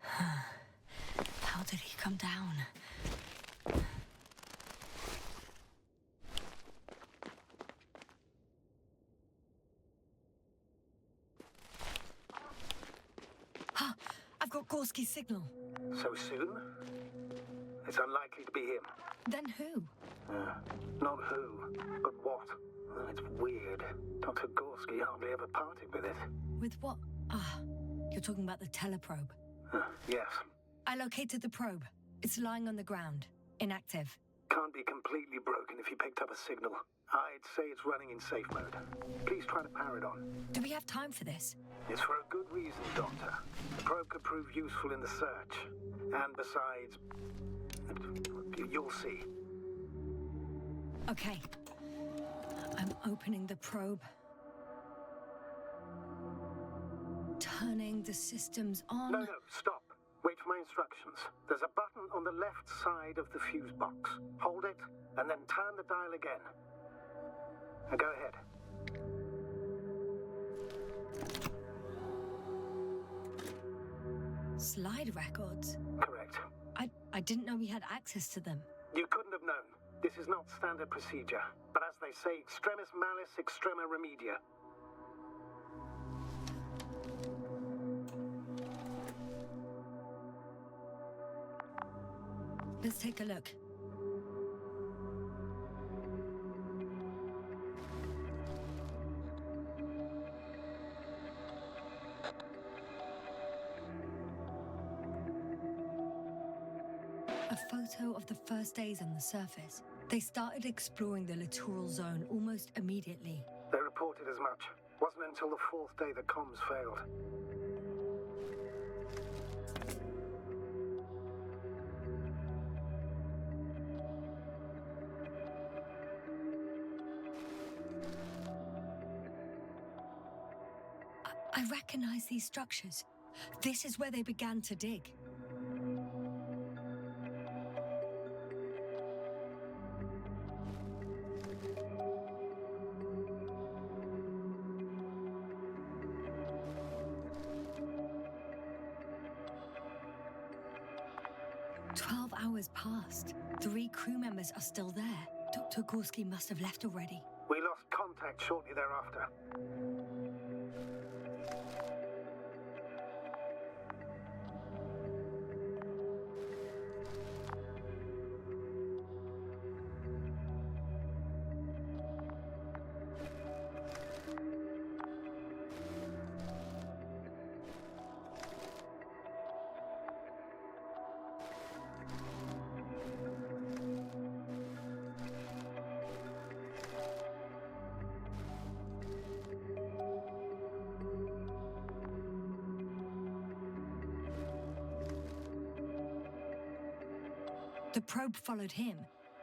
How did he come down? I've got Gorski's signal. So soon? It's unlikely to be him. Then who? Not who, but what. It's weird. Dr. Gorski hardly ever parted with it. With what? You're talking about the teleprobe. Yes. I located the probe. It's lying on the ground. Inactive. Can't be completely broken if you picked up a signal. I'd say it's running in safe mode. Please try to power it on. Do we have time for this? It's for a good reason, Doctor. The probe could prove useful in the search. And besides, you'll see. Okay. I'm opening the probe. Turning the systems on. No, stop. Wait for my instructions. There's a button on the left side of the fuse box. Hold it, and then turn the dial again. Now go ahead. Slide records? Correct. I didn't know we had access to them. You couldn't have known. This is not standard procedure. But as they say, extremis malis, extrema remedia. Let's take a look. A photo of the first days on the surface. They started exploring the littoral zone almost immediately. They reported as much. Wasn't until the fourth day the comms failed. I recognize these structures. This is where they began to dig. Hours passed. 3 crew members are still there. Dr. Gorski must have left already. We lost contact shortly thereafter. The probe followed him,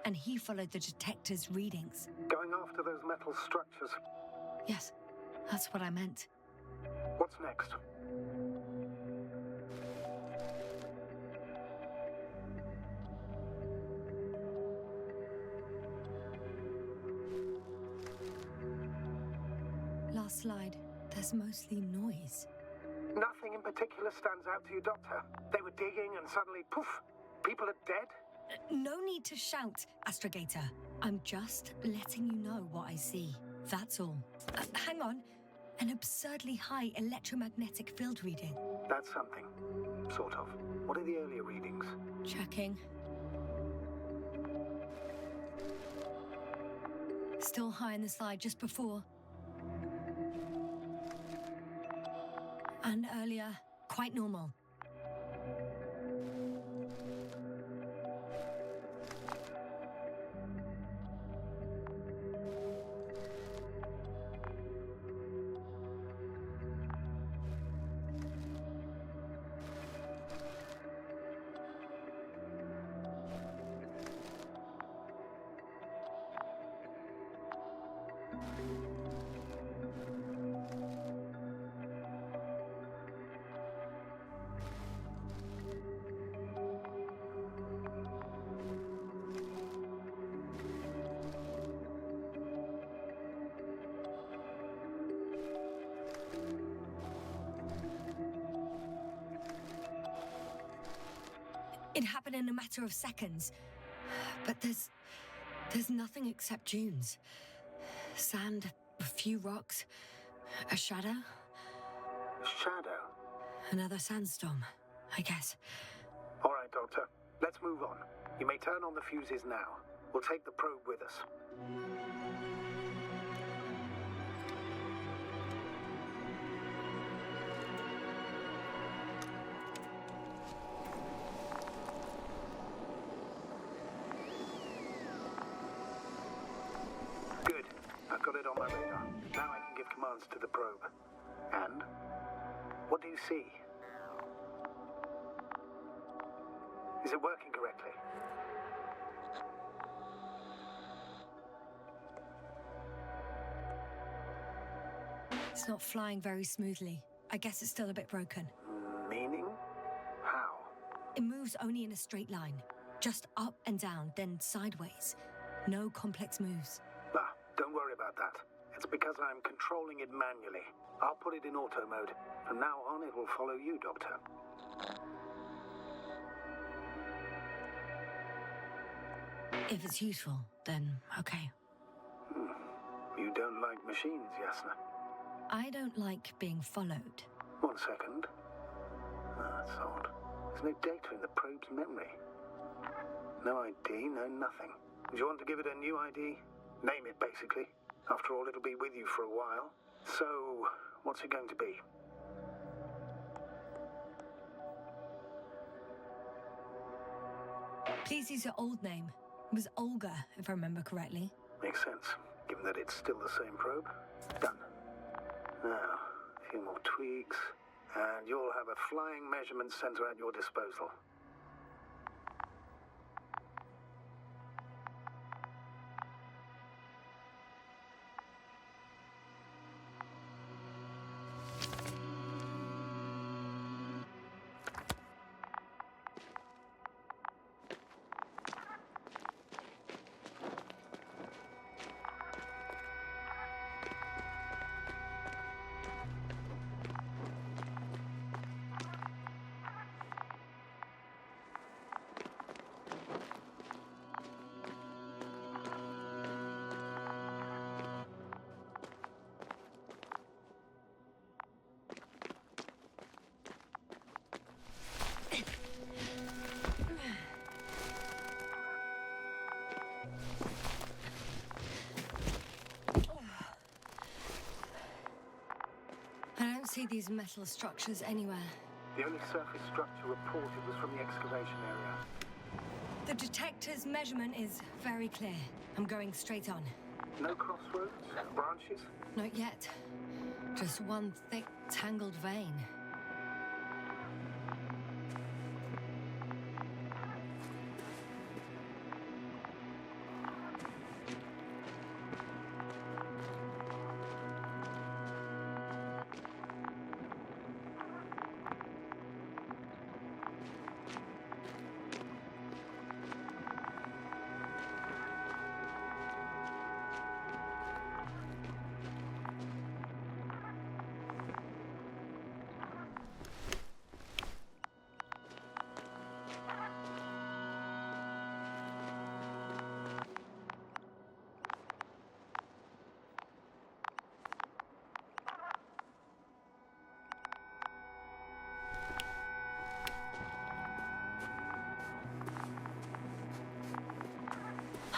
and he followed the detector's readings. Going after those metal structures. Yes, that's what I meant. What's next? Last slide. There's mostly noise. Nothing in particular stands out to you, Doctor. They were digging and suddenly, poof, people are dead? No need to shout, Astrogator. I'm just letting you know what I see. That's all. Hang on. an absurdly high electromagnetic field reading. That's something. Sort of. What are the earlier readings? Checking. Still high in the slide just before. And earlier, quite normal. It happened in a matter of seconds. But there's nothing except dunes. Sand, a few rocks, a shadow. Shadow? Another sandstorm, I guess. All right, Doctor. Let's move on. You may turn on the fuses now. We'll take the probe with us. Good. I've got it on my radar. Now I can give commands to the probe. And? What do you see? Is it working correctly? It's not flying very smoothly. I guess it's still a bit broken. Meaning? How? It moves only in a straight line. Just up and down, then sideways. No complex moves. Ah, don't worry about that. It's because I'm controlling it manually. I'll put it in auto mode. From now on, it will follow you, Doctor. If it's useful, then okay. You don't like machines, Yasna? I don't like being followed. 1 second. That's odd. There's no data in the probe's memory. No ID, no nothing. Do you want to give it a new ID? Name it, basically. After all, it'll be with you for a while. So, what's it going to be? Please use your old name. It was Olga, if I remember correctly. Makes sense, given that it's still the same probe. Done. Now, a few more tweaks, and you'll have a flying measurement center at your disposal. I don't see these metal structures anywhere. The only surface structure reported was from the excavation area. The detector's measurement is very clear. I'm going straight on. No crossroads? Branches? Not yet. Just one thick, tangled vein.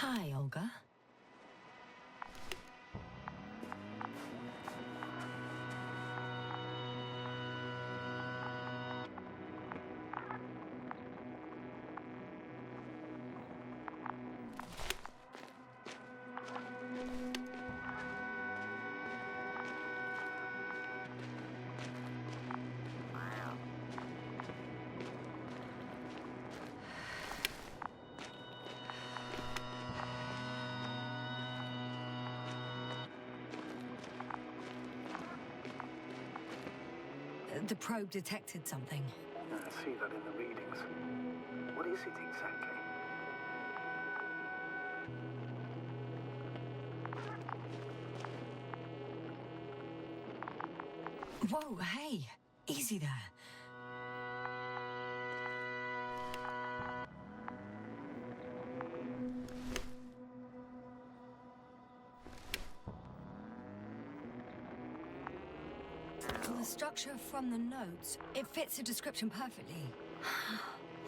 Hi, Olga. The probe detected something. I see that in the readings. What is it exactly? Whoa, hey! Easy there. The structure from the notes, it fits the description perfectly.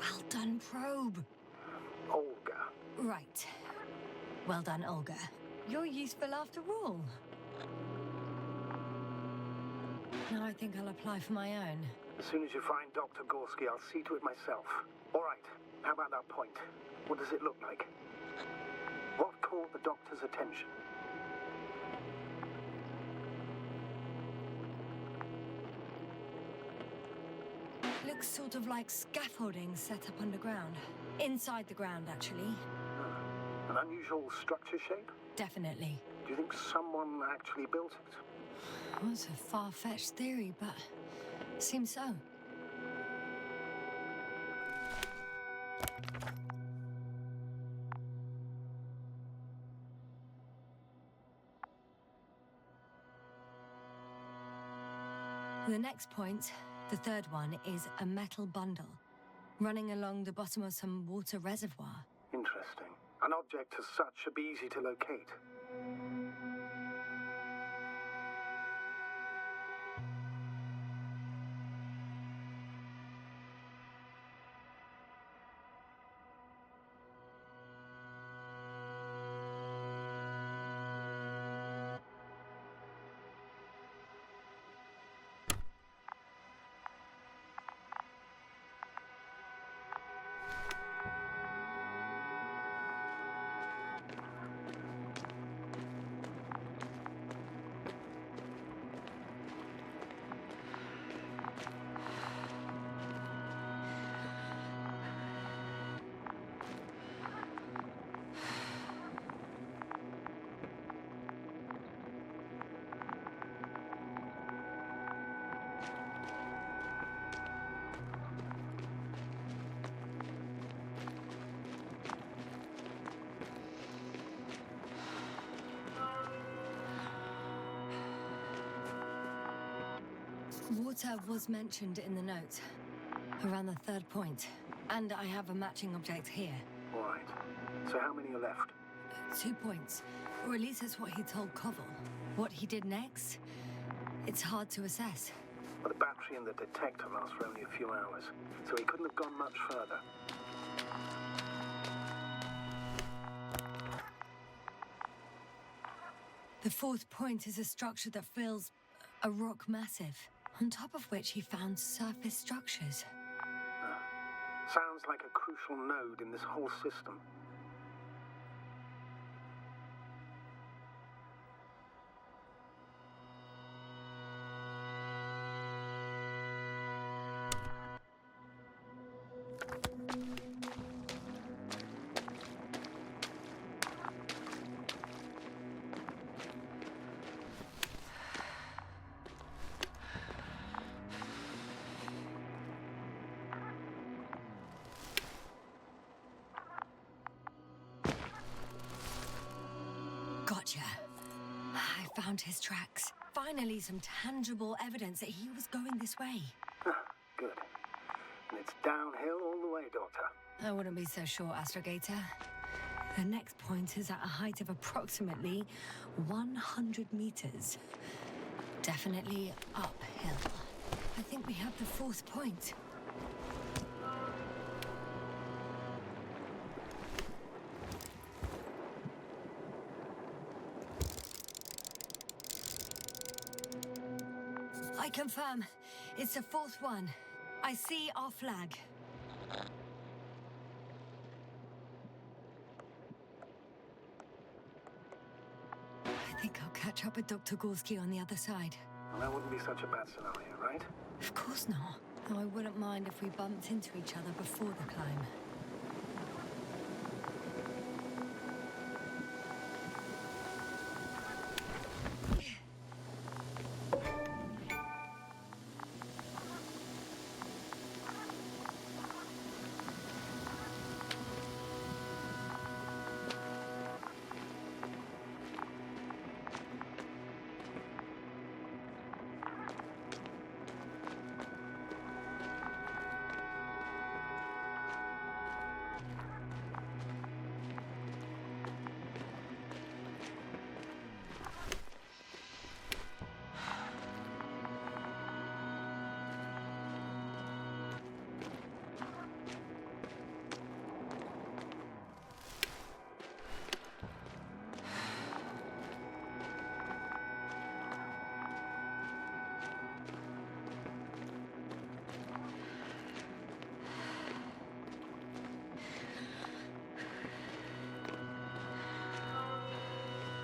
Well done, probe. Olga. Right. Well done, Olga. You're useful after all. Now I think I'll apply for my own. As soon as you find Dr. Gorski, I'll see to it myself. All right. How about that point? What does it look like? What caught the doctor's attention? Looks sort of like scaffolding set up underground. Inside the ground, actually. An unusual structure shape? Definitely. Do you think someone actually built it? Well, it's a far-fetched theory, but seems so. The next point, the third one, is a metal bundle running along the bottom of some water reservoir. Interesting. An object as such should be easy to locate. Water was mentioned in the note, around the third point, and I have a matching object here. All right. So how many are left? 2 points, or at least that's what he told Koval. What he did next, it's hard to assess. But the battery and the detector last for only a few hours, so he couldn't have gone much further. The fourth point is a structure that fills a rock massive, on top of which he found surface structures. Sounds like a crucial node in this whole system. Gotcha. I found his tracks. Finally, some tangible evidence that he was going this way. Good. And it's downhill all the way, Doctor. I wouldn't be so sure, Astrogator. The next point is at a height of approximately 100 meters. Definitely uphill. I think we have the fourth point. Confirm. It's the fourth one. I see our flag. I think I'll catch up with Dr. Gorski on the other side. Well, that wouldn't be such a bad scenario, right? Of course not. Though I wouldn't mind if we bumped into each other before the climb.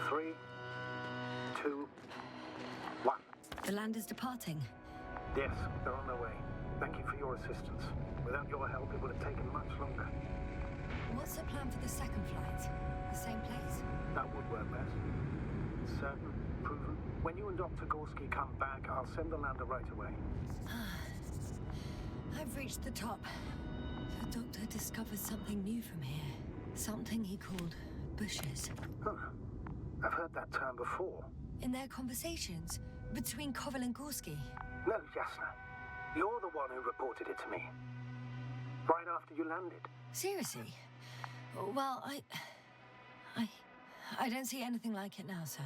Three, two, one. The land is departing. Yes, they're on their way. Thank you for your assistance. Without your help, it would have taken much longer. What's the plan for the second flight? The same place? That would work best. Certain, proven. When you and Dr. Gorski come back, I'll send the lander right away. I've reached the top. The doctor discovered something new from here. Something he called bushes. Huh. I've heard that term before. In their conversations between Koval and Gorski. No, Jasna. You're the one who reported it to me. Right after you landed. Seriously? Well, I don't see anything like it now, sir.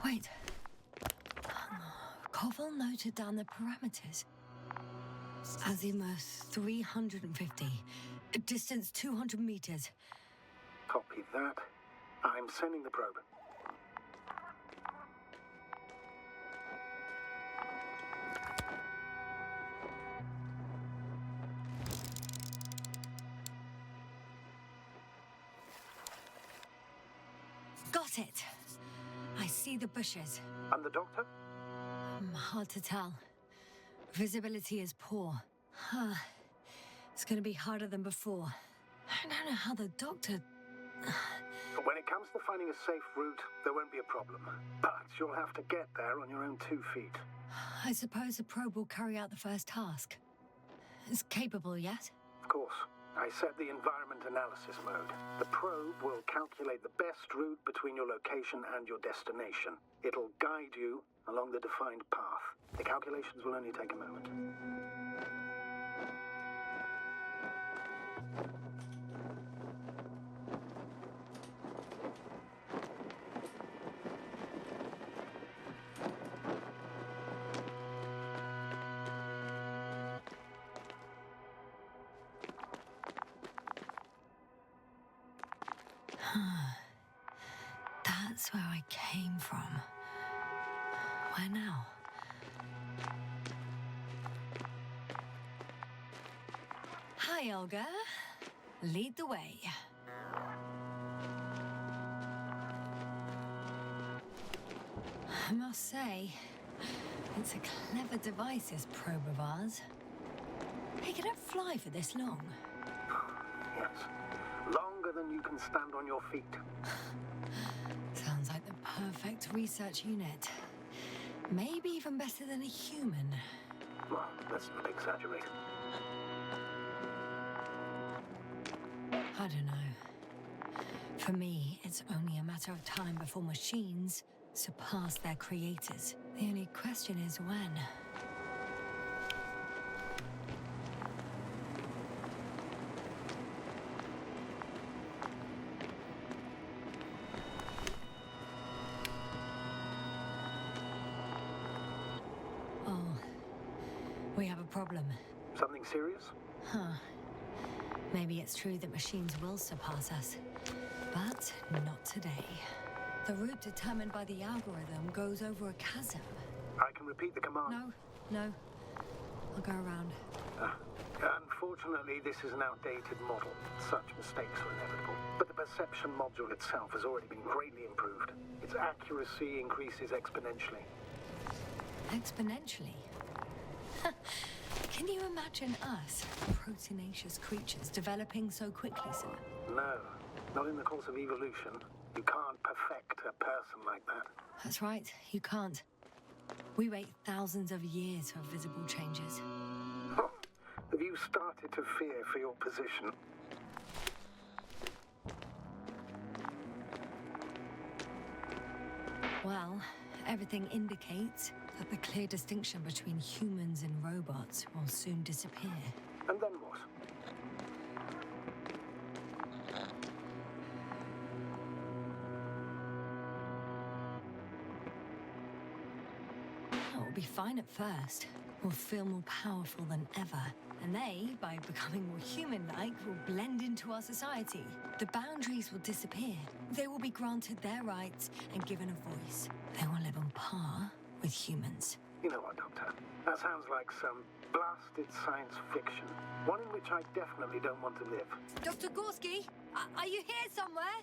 Wait. Koval noted down the parameters. Azimuth 350. Distance 200 meters. Copy that. I'm sending the probe. Got it. I see the bushes. And the doctor? Hard to tell. Visibility is poor. It's gonna be harder than before. I don't know how the doctor... When it comes to finding a safe route, there won't be a problem. But you'll have to get there on your own 2 feet. I suppose the probe will carry out the first task. It's capable yet? Of course. I set the environment analysis mode. The probe will calculate the best route between your location and your destination. It'll guide you along the defined path. The calculations will only take a moment. That's where I came from. Where now? Hi, Olga. Lead the way. I must say, it's a clever device, this probe of ours. Hey, can it fly for this long? Yes. Longer than you can stand on your feet. Sounds like the perfect research unit. Maybe even better than a human. Well, let's not exaggerate. I don't know. For me, it's only a matter of time before machines surpass their creators. The only question is when. problem. Something serious? Huh. Maybe it's true that machines will surpass us. But not today. The route determined by the algorithm goes over a chasm. I can repeat the command. No. I'll go around. Unfortunately, this is an outdated model. Such mistakes are inevitable. But the perception module itself has already been greatly improved. Its accuracy increases exponentially. Exponentially? Can you imagine us, proteinaceous creatures, developing so quickly, sir? No, not in the course of evolution. You can't perfect a person like that. That's right, you can't. We wait thousands of years for visible changes. Have you started to fear for your position? Well, everything indicates that the clear distinction between humans and robots will soon disappear. And then what? It will be fine at first. We'll feel more powerful than ever. And they, by becoming more human-like, will blend into our society. The boundaries will disappear. They will be granted their rights and given a voice. They will live on par with humans. You know what, Doctor? That sounds like some blasted science fiction. One in which I definitely don't want to live. Dr. Gorski, are you here somewhere?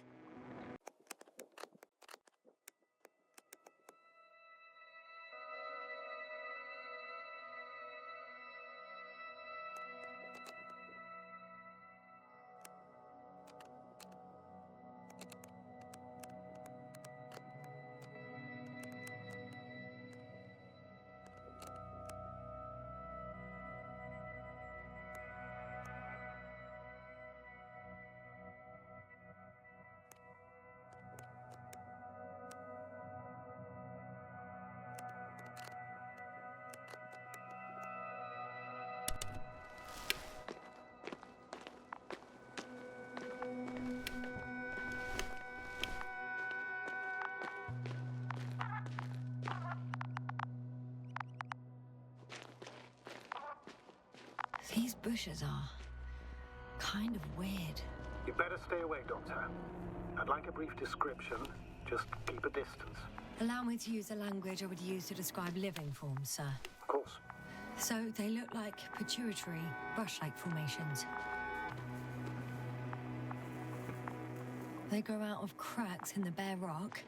These bushes are kind of weird. You better stay away, Doctor. I'd like a brief description. Just keep a distance. Allow me to use a language I would use to describe living forms, sir. Of course. So they look like pituitary, brush-like formations. They grow out of cracks in the bare rock.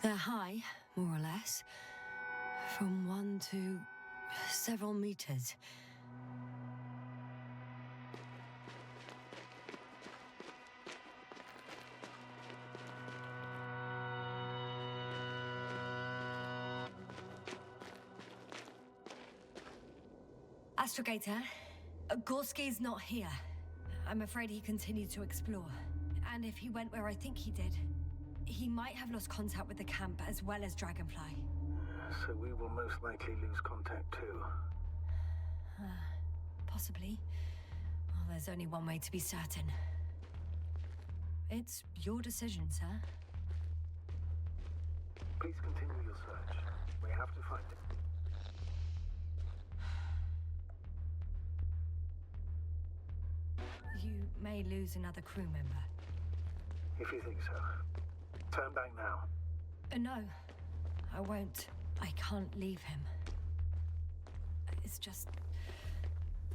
They're high, more or less, from 1 to several meters. Astrogator, Gorski's not here. I'm afraid he continued to explore. And if he went where I think he did, he might have lost contact with the camp as well as Dragonfly. So we will most likely lose contact too. Possibly. Well, there's only one way to be certain. It's your decision, sir. Please continue your search. We have to find it. You may lose another crew member. If you think so. Turn back now. No, I won't. I can't leave him. It's just...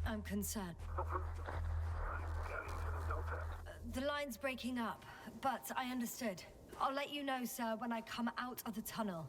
I'm concerned. The line's breaking up, but I understood. I'll let you know, sir, when I come out of the tunnel.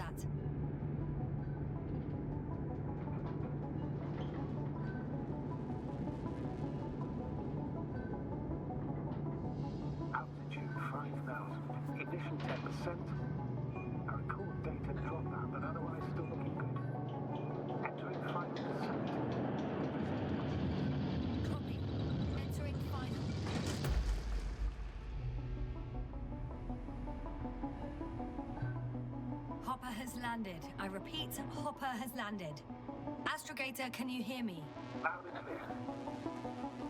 that. Altitude 5,000. Ignition 10%. I record data dropout, but otherwise still looking good. Entering final descent. Copy. Entering final. Hopper has landed. I repeat, Hopper has landed. Astrogator, can you hear me? Loud and clear.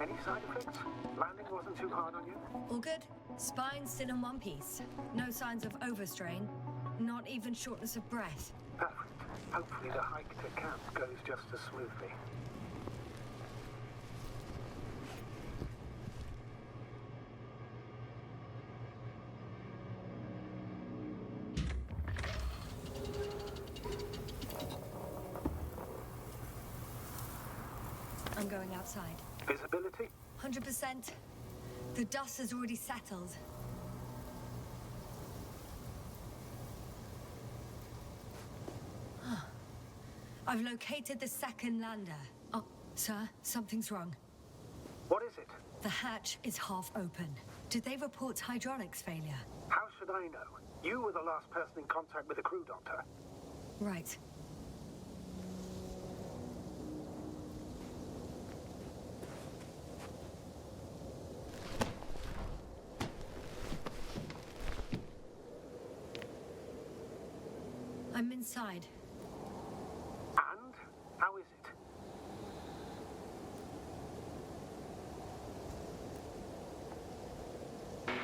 Any side effects? Landing wasn't too hard on you? All good. Spine still in one piece. No signs of overstrain. Not even shortness of breath. Perfect. Hopefully the hike to camp goes just as smoothly. I'm going outside. Visibility? 100%. The dust has already settled. I've located the second lander. Oh, sir, something's wrong. What is it? The hatch is half open. Did they report hydraulics failure? How should I know? You were the last person in contact with the crew, Doctor. Right. I'm inside. And? How is it?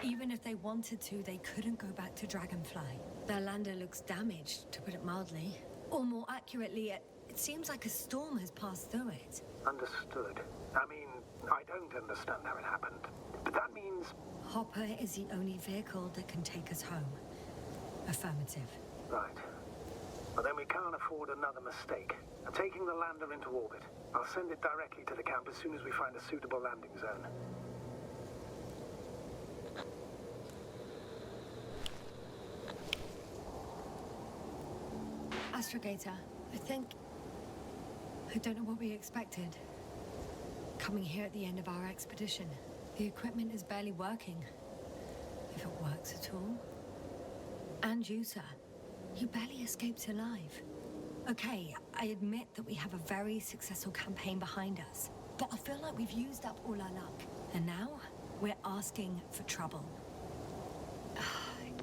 Even if they wanted to, they couldn't go back to Dragonfly. Their lander looks damaged, to put it mildly. Or more accurately, it seems like a storm has passed through it. Understood. I mean, I don't understand how it happened. But that means... Hopper is the only vehicle that can take us home. Affirmative. Right. Well, then we can't afford another mistake. I'm taking the lander into orbit. I'll send it directly to the camp as soon as we find a suitable landing zone. Astrogator, I don't know what we expected. Coming here at the end of our expedition. The equipment is barely working. If it works at all. And you, sir. You barely escaped alive. Okay, I admit that we have a very successful campaign behind us. But I feel like we've used up all our luck. And now, we're asking for trouble.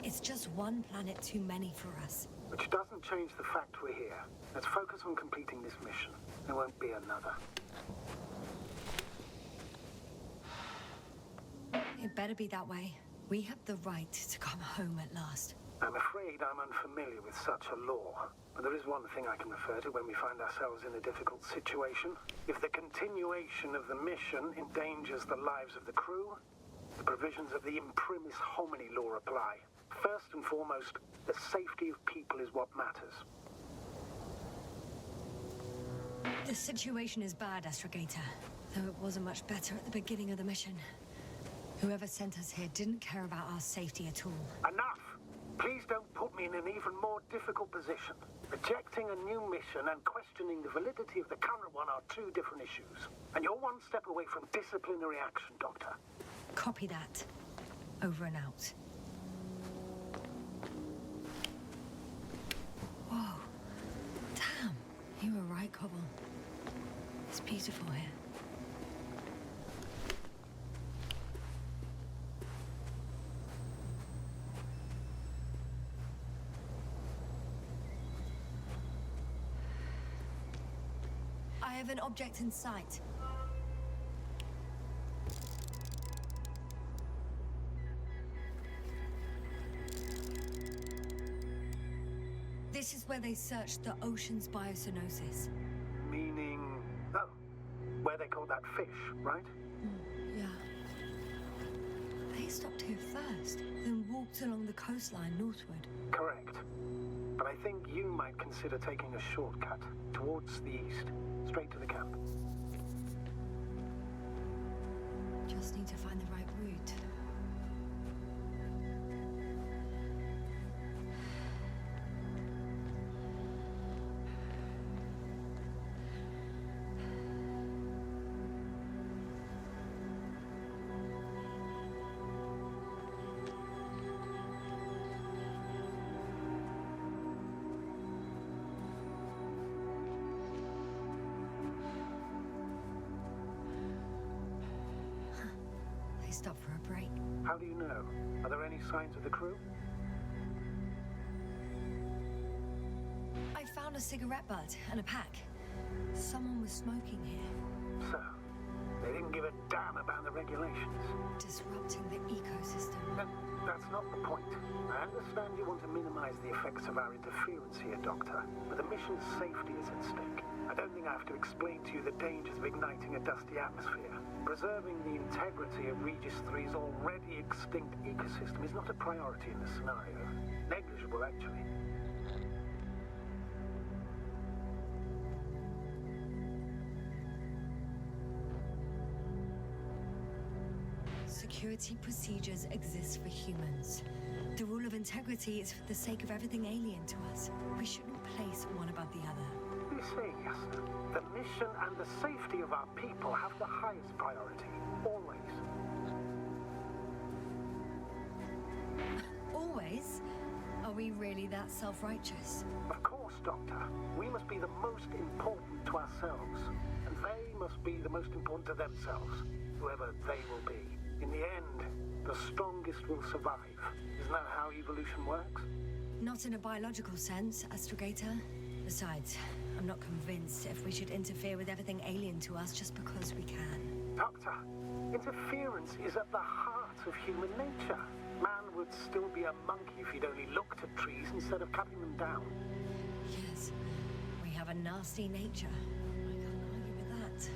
It's just one planet too many for us. Which doesn't change the fact we're here. Let's focus on completing this mission. There won't be another. It better be that way. We have the right to come home at last. I'm afraid I'm unfamiliar with such a law. But there is one thing I can refer to when we find ourselves in a difficult situation. If the continuation of the mission endangers the lives of the crew, the provisions of the imprimis homini law apply. First and foremost, the safety of people is what matters. The situation is bad, Astrogator. Though it wasn't much better at the beginning of the mission. Whoever sent us here didn't care about our safety at all. Enough! Please don't put me in an even more difficult position. Rejecting a new mission and questioning the validity of the current one are two different issues. And you're one step away from disciplinary action, Doctor. Copy that. Over and out. Whoa. Damn. You were right, Cobble. It's beautiful here. I have an object in sight. This is where they searched the ocean's biocenosis. Meaning... oh, where they call that fish, right? Yeah. They stopped here first, then walked along the coastline northward. Correct. But I think you might consider taking a shortcut towards the east, straight to the camp. Just need to find the right route. stop for a break. How do you know? Are there any signs of the crew? I found a cigarette butt and a pack. Someone was smoking here. So, they didn't give a damn about the regulations. Disrupting the ecosystem. That's not the point. I understand you want to minimize the effects of our interference here, Doctor, but the mission's safety is at stake. I don't think I have to explain to you the dangers of igniting a dusty atmosphere. Preserving the integrity of Regis 3's already extinct ecosystem is not a priority in this scenario. Negligible, actually. Security procedures exist for humans. The rule of integrity is for the sake of everything alien to us. We shouldn't place one above the other. You say, yes. The mission and the safety of our people have the highest priority. Always. Always? Are we really that self-righteous? Of course, Doctor. We must be the most important to ourselves. And they must be the most important to themselves. Whoever they will be. In the end, the strongest will survive. Isn't that how evolution works? Not in a biological sense, Astrogator. Besides, I'm not convinced if we should interfere with everything alien to us just because we can. Doctor, interference is at the heart of human nature. Man would still be a monkey if he'd only looked at trees instead of cutting them down. Yes, we have a nasty nature. I can't argue with that.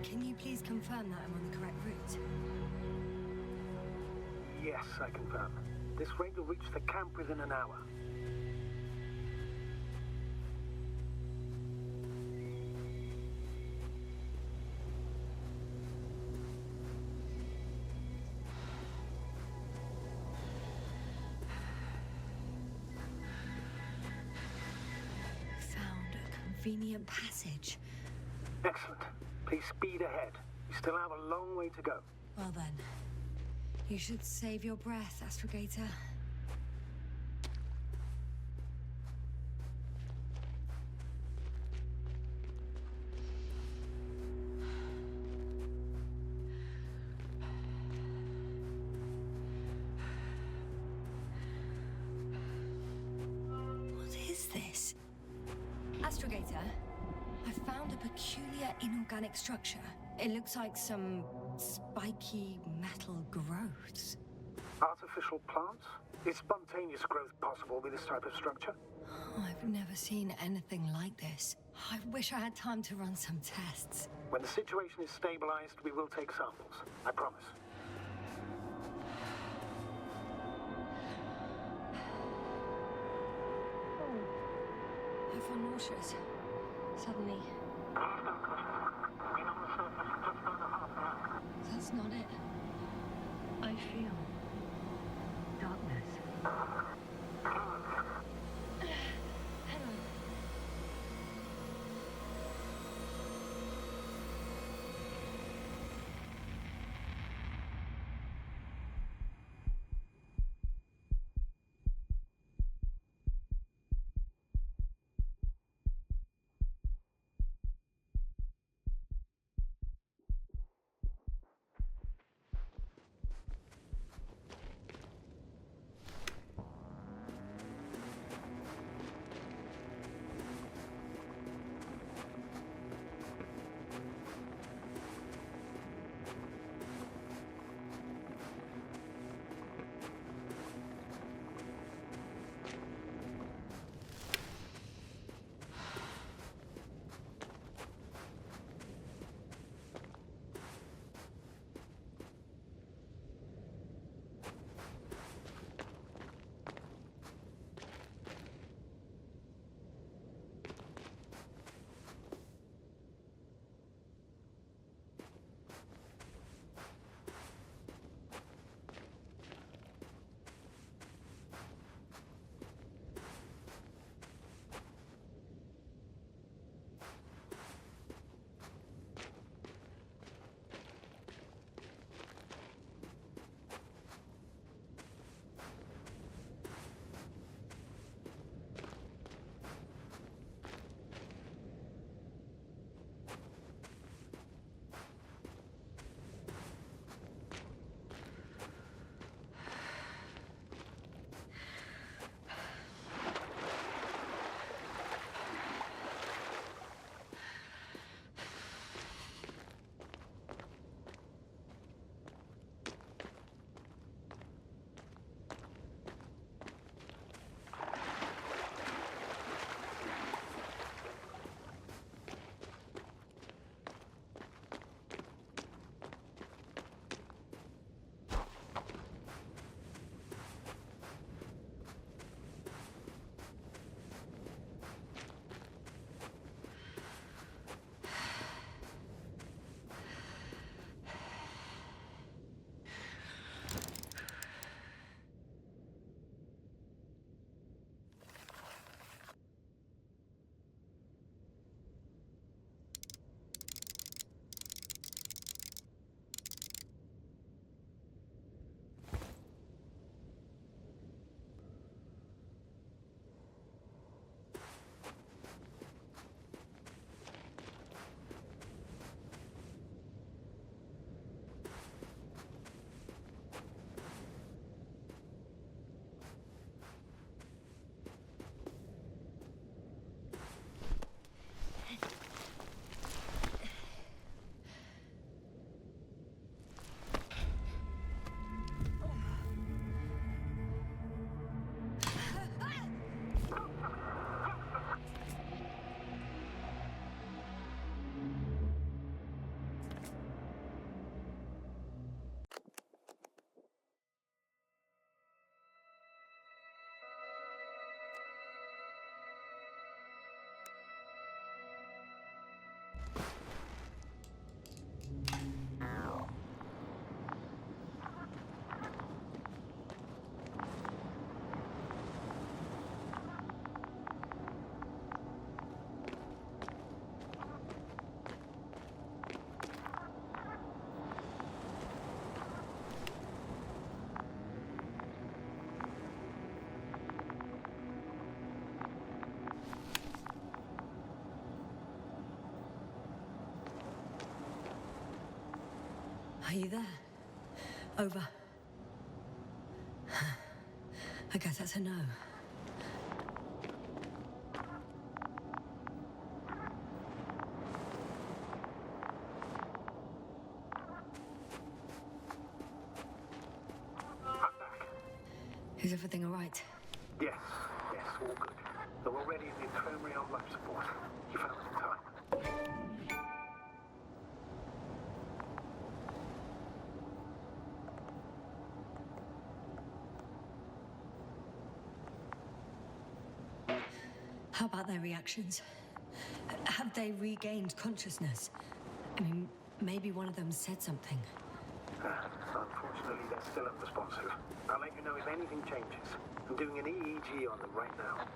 Can you please confirm that I'm on the correct route? Yes, I confirm. This rate will reach the camp within an hour. Found a convenient passage. Excellent. Please speed ahead. You still have a long way to go. Well then, you should save your breath, Astrogator. What is this? Astrogator, I found a peculiar inorganic structure. It looks like some spiky metal growths. Artificial plants? Is spontaneous growth possible with this type of structure? Oh, I've never seen anything like this. I wish I had time to run some tests. When the situation is stabilized, we will take samples. I promise. I feel nauseous. Suddenly. That's not it. I feel darkness. Hang on. Are you there? Over. I guess that's a no. Is everything all right? Yes, all good. They're already in the infirmary on life support. You found it in time. How about their reactions? Have they regained consciousness? I mean, maybe one of them said something. Unfortunately, they're still unresponsive. I'll let you know if anything changes. I'm doing an EEG on them right now.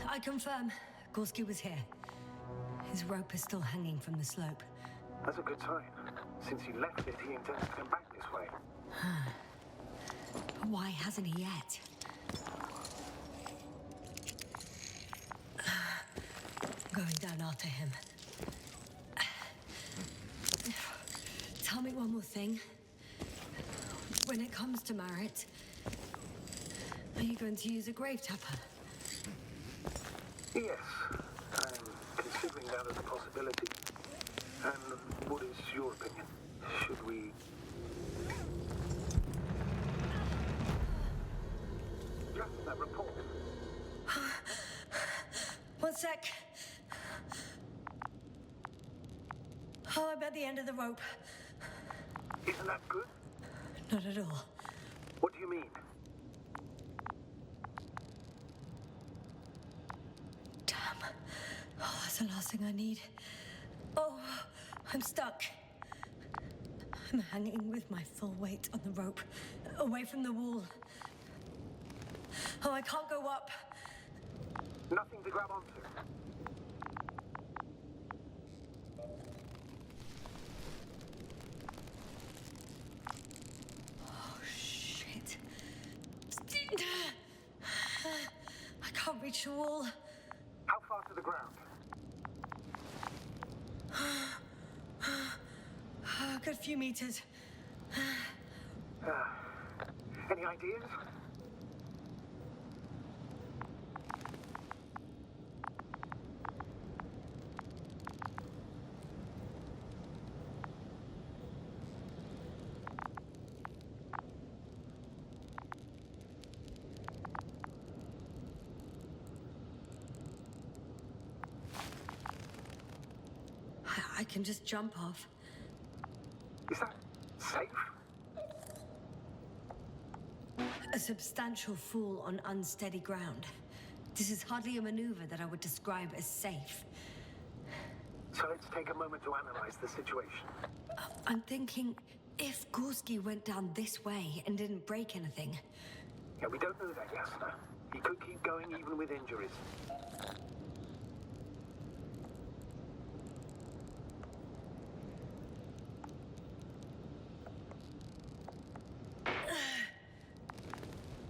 I confirm, Gorski was here. His rope is still hanging from the slope. That's a good sign. Since he left it, he intends to come back this way. But why hasn't he yet? Going down after him. Tell me one more thing. When it comes to Marit, are you going to use a grave tapper? Yes, I'm considering that as a possibility. And what is your opinion? Should we... Just that report. One sec. Oh, I'm at the end of the rope. Isn't that good? Not at all. What do you mean? Damn. Oh, that's the last thing I need. Oh, I'm stuck. I'm hanging with my full weight on the rope, away from the wall. Oh, I can't go up. Nothing to grab onto. Oh, shit. I can't reach the wall. How far to the ground? A good few meters. Any ideas? I can just jump off. Is that safe? A substantial fall on unsteady ground. This is hardly a maneuver that I would describe as safe. So let's take a moment to analyze the situation. I'm thinking, if Gorski went down this way and didn't break anything... Yeah, we don't know that, Yasna. He could keep going even with injuries.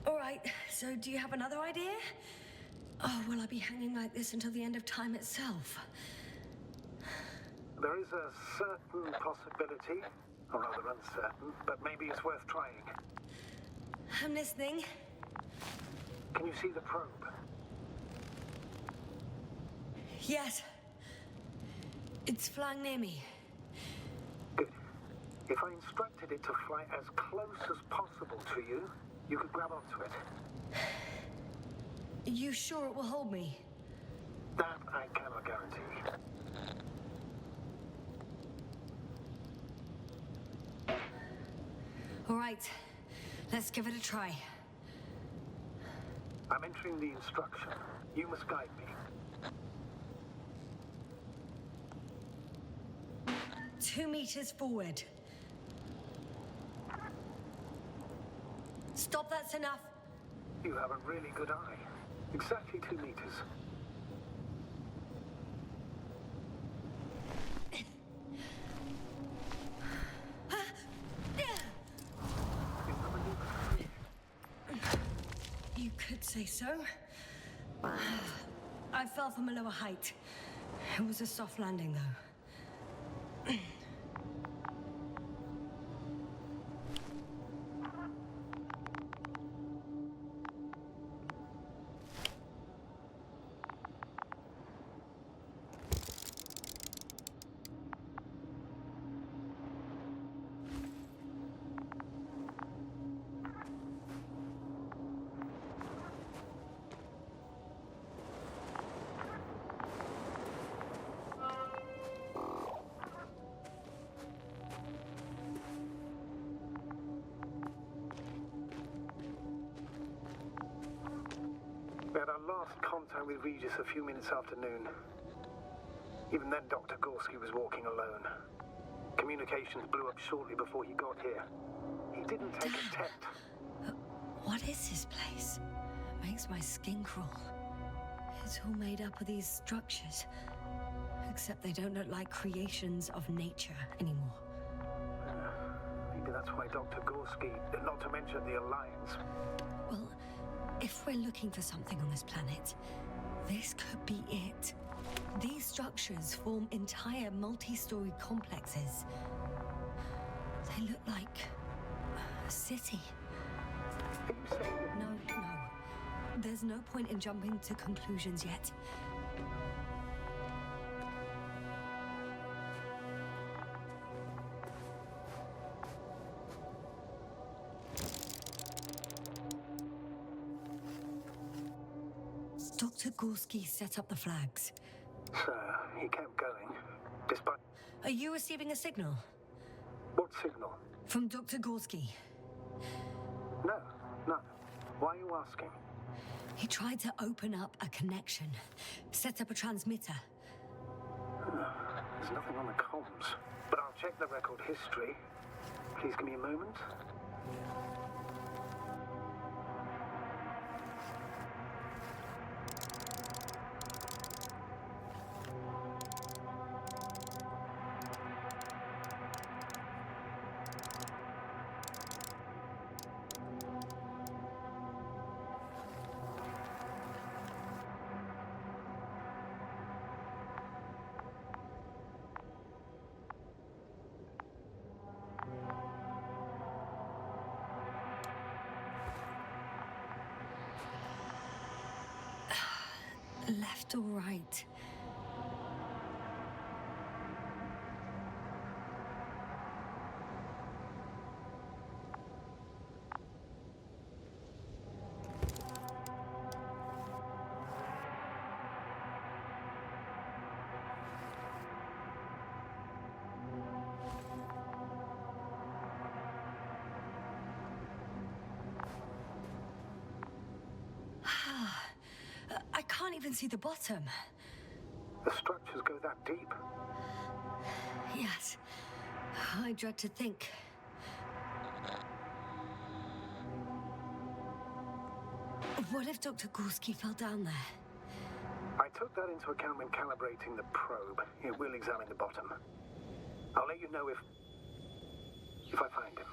All right, so do you have another idea? Oh, will I be hanging like this until the end of time itself? There is a certain possibility, or rather uncertain, but maybe it's worth trying. I'm listening. Can you see the probe? Yes. It's flying near me. Good. If I instructed it to fly as close as possible to you, you could grab onto it. You sure it will hold me? That I cannot guarantee. All right, let's give it a try. I'm entering the instruction. You must guide me. 2 meters forward. That's enough. You have a really good eye. Exactly 2 meters. You could say so. I fell from a lower height. It was a soft landing, though. We had our last contact with Regis a few minutes after noon. Even then, Dr. Gorski was walking alone. Communications blew up shortly before he got here. He didn't take a tent. What is this place? Makes my skin crawl. It's all made up of these structures. Except they don't look like creations of nature anymore. Maybe that's why Dr. Gorski, not to mention the Alliance. Well, if we're looking for something on this planet, this could be it. These structures form entire multi-story complexes. They look like a city. Are you saying that... No. There's no point in jumping to conclusions yet. Dr. Gorski set up the flags. Sir, he kept going, despite... Are you receiving a signal? What signal? From Dr. Gorski. No, none. Why are you asking? He tried to open up a connection, set up a transmitter. There's nothing on the comms, but I'll check the record history. Please give me a moment. Left or right? I can't even see the bottom. The structures go that deep. Yes. I dread to think. What if Dr. Gorski fell down there? I took that into account when calibrating the probe. It will examine the bottom. I'll let you know if I find him.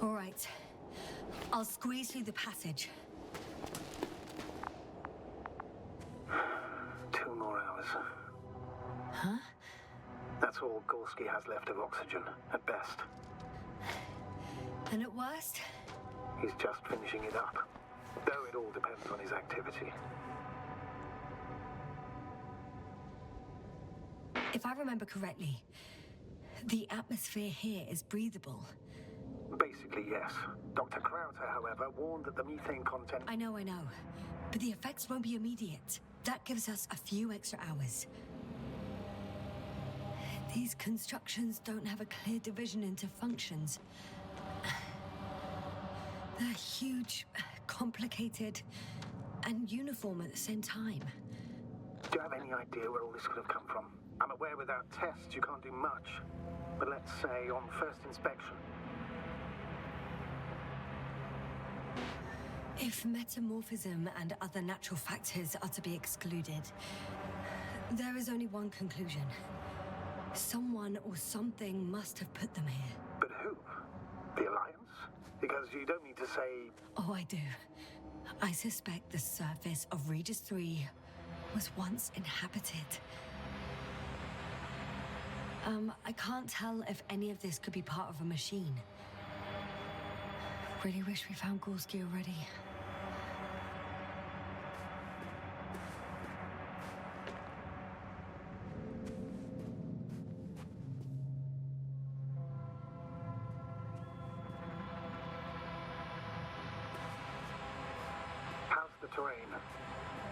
All right. I'll squeeze through the passage. 2 more hours. Huh? That's all Gorski has left of oxygen, at best. And at worst? He's just finishing it up. Though it all depends on his activity. If I remember correctly, the atmosphere here is breathable. Basically, yes. Dr. Krauter, however, warned that the methane content... I know. But the effects won't be immediate. That gives us a few extra hours. These constructions don't have a clear division into functions. They're huge, complicated, and uniform at the same time. Do you have any idea where all this could have come from? I'm aware without tests you can't do much. But let's say on first inspection. If metamorphism and other natural factors are to be excluded, there is only one conclusion. Someone or something must have put them here. But who? The Alliance? Because you don't need to say... Oh, I do. I suspect the surface of Regis 3 was once inhabited. I can't tell if any of this could be part of a machine. Really wish we found Gorski already. How's the terrain?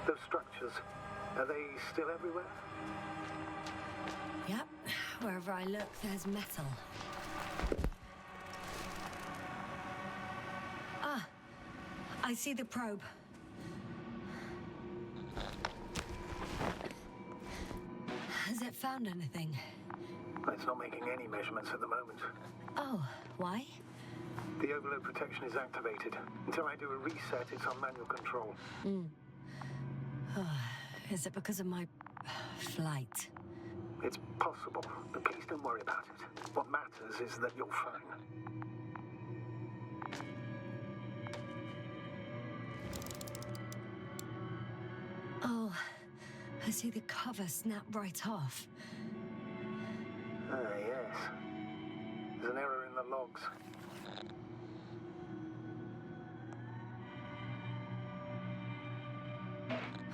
Those structures, are they still everywhere? Yep. Wherever I look, there's metal. Ah, I see the probe. Has it found anything? It's not making any measurements at the moment. Oh, why? The overload protection is activated. Until I do a reset, it's on manual control. Is it because of my flight? It's possible, but please don't worry about it. What matters is that you're fine. Oh, I see the cover snap right off. Ah, yes. There's an error in the logs.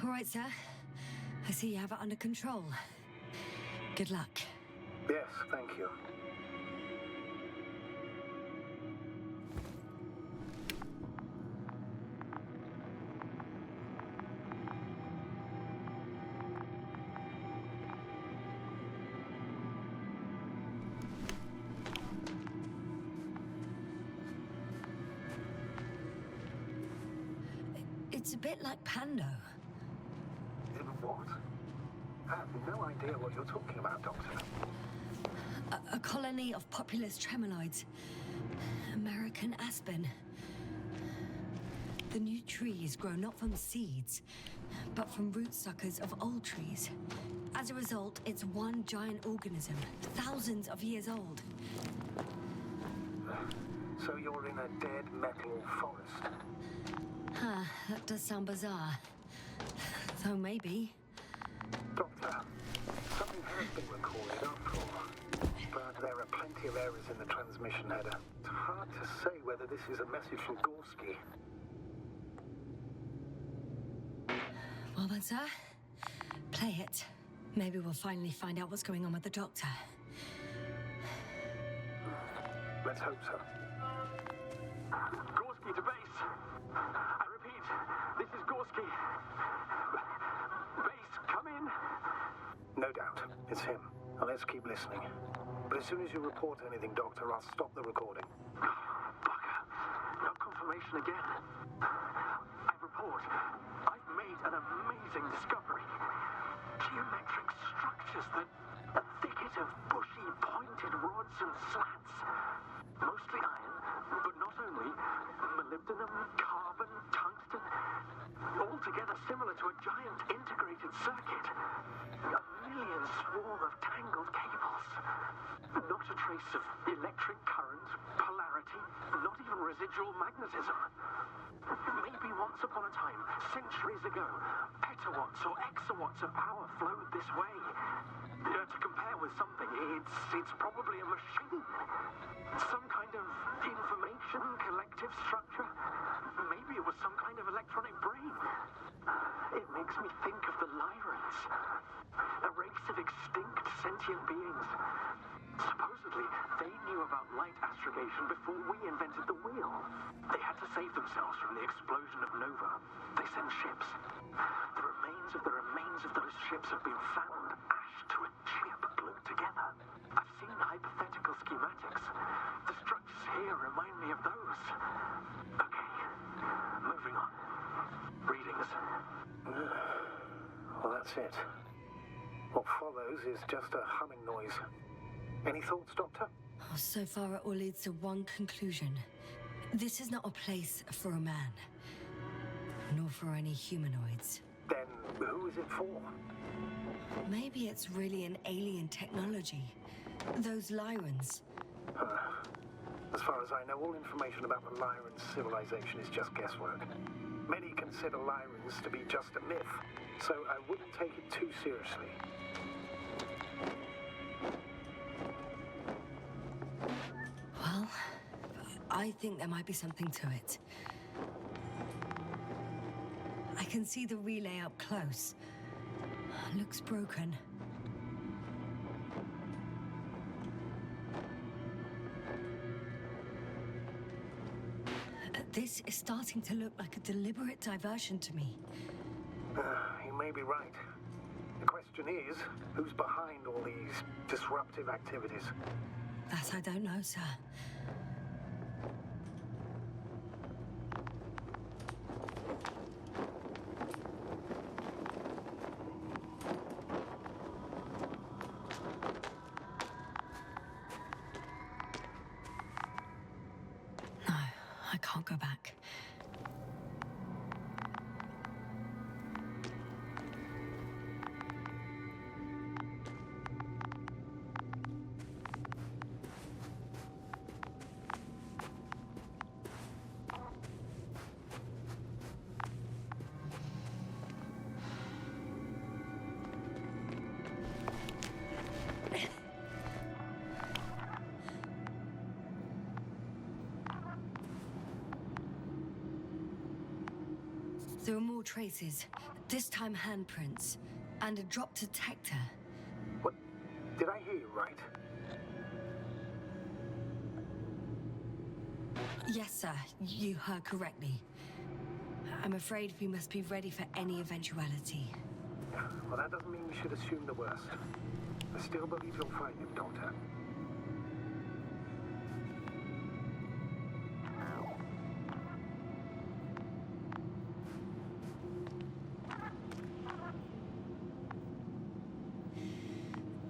All right, sir. I see you have it under control. Good luck. Yes, thank you. It's a bit like Pando. What? I have no idea what you're talking about, Doctor. A colony of populous tremoloids. American aspen. The new trees grow not from seeds, but from root suckers of old trees. As a result, it's one giant organism, thousands of years old. So you're in a dead metal forest? Huh, that does sound bizarre. Though maybe. Doctor, something has been recorded after all. But there are plenty of errors in the transmission header. It's hard to say whether this is a message from Gorski. Well then, sir, play it. Maybe we'll finally find out what's going on with the doctor. Let's hope so. Gorski to base. I repeat, this is Gorski. Base, come in. No doubt, it's him. Now let's keep listening. But as soon as you report anything, Doctor, I'll stop the recording. Bugger. No confirmation again. I report. I've made an amazing discovery. Geometric structures that... a thicket of bushy, pointed rods and slats. Mostly iron, but not only. Molybdenum, carbon, tungsten. All together similar to a giant integrated circuit. A million swarm of tangled cables. Not a trace of electric current, polarity, not even residual magnetism. Maybe once upon a time, centuries ago, petawatts or exawatts of power flowed this way. To compare with something, it's probably a machine. Some kind of information collective structure. Maybe it was some kind of electronic brain. It makes me think of the Lyrans, a race of extinct sentient beings. Supposedly, they knew about light astrogation before we invented the wheel. They had to save themselves from the explosion of Nova. They sent ships. The remains of those ships have been found, ash to a chip glued together. schematics. The structures here remind me of those. Okay, moving on. Readings. Well, that's it. What follows is just a humming noise. Any thoughts, Doctor? Oh, so far, it all leads to one conclusion. This is not a place for a man, nor for any humanoids. Then who is it for? Maybe it's really an alien technology. Those Lyrans. As far as I know, all information about the Lyran civilization is just guesswork. Many consider Lyrans to be just a myth, so I wouldn't take it too seriously. Well, I think there might be something to it. I can see the relay up close. Looks broken. This is starting to look like a deliberate diversion to me. You may be right. The question is, who's behind all these disruptive activities? That I don't know, sir. No, I can't go back. There are more traces, this time handprints, and a drop detector. What? Did I hear you right? Yes, sir, you heard correctly. I'm afraid we must be ready for any eventuality. Well, that doesn't mean we should assume the worst. I still believe you'll find him, Doctor.